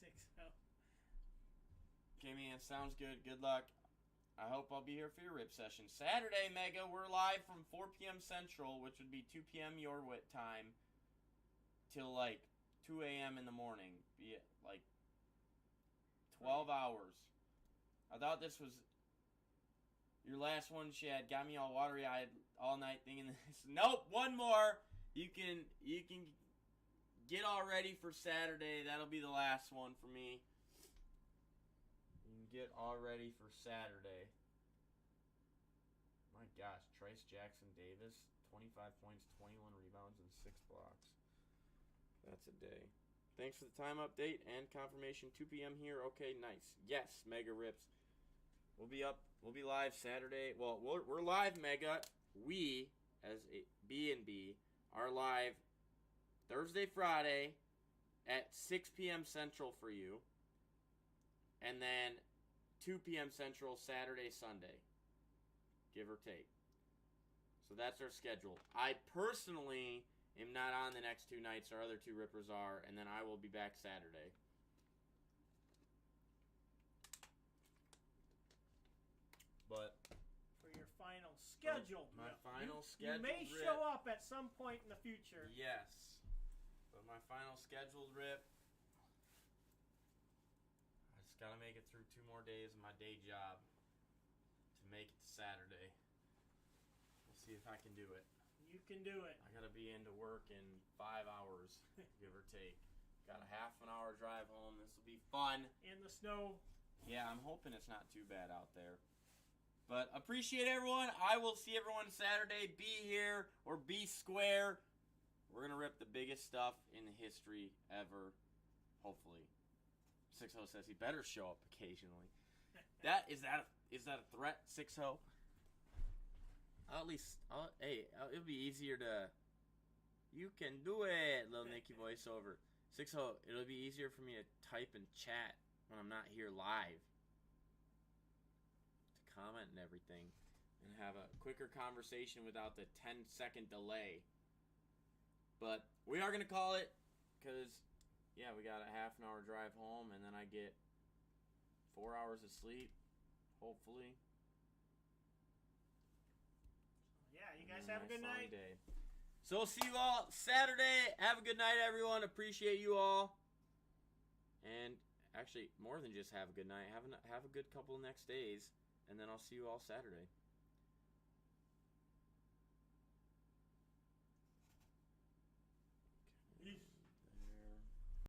6-0. Okay, man, sounds good. Good luck. I hope I'll be here for your rip session. Saturday, Mega, we're live from 4 p.m. Central, which would be 2 p.m. your wit time, till like 2 a.m. in the morning. Be it like 12 hours. I thought this was your last one, Shad. Got me all watery-eyed all night thinking this. Nope, one more. You can get all ready for Saturday. That'll be the last one for me. Get all ready for Saturday. My gosh, Trice Jackson Davis, 25 points, 21 rebounds, and 6 blocks. That's a day. Thanks for the time update and confirmation. 2 p.m. here. Okay, nice. Yes, Mega Rips. We'll be up. We'll be live Saturday. Well, we're live, Mega. We, as a B&B, are live Thursday, Friday at 6 p.m. Central for you. And then 2 p.m. Central, Saturday, Sunday. Give or take. So that's our schedule. I personally am not on the next 2 nights. Our other 2 rippers are. And then I will be back Saturday. But for your final schedule. My final schedule. You may show up at some point in the future. Yes. But my final scheduled rip. Got to make it through 2 more days of my day job to make it to Saturday. We'll see if I can do it. You can do it. I got to be into work in 5 hours, give or take. Got a half an hour drive home. This will be fun. In the snow. Yeah, I'm hoping it's not too bad out there. But appreciate everyone. I will see everyone Saturday. Be here or be square. We're going to rip the biggest stuff in history ever, hopefully. 6-0 says he better show up occasionally. Is that a threat, 6-0? At least, it'll be easier to. You can do it, little Nicky voiceover. 6-0, it'll be easier for me to type and chat when I'm not here live. To comment and everything. And have a quicker conversation without the 10-second delay. But we are going to call it because. Yeah, we got a half an hour drive home, and then I get 4 hours of sleep, hopefully. Yeah, you guys have a good night. Day. So we'll see you all Saturday. Have a good night, everyone. Appreciate you all. And actually, more than just have a good night, have a good couple of next days, and then I'll see you all Saturday.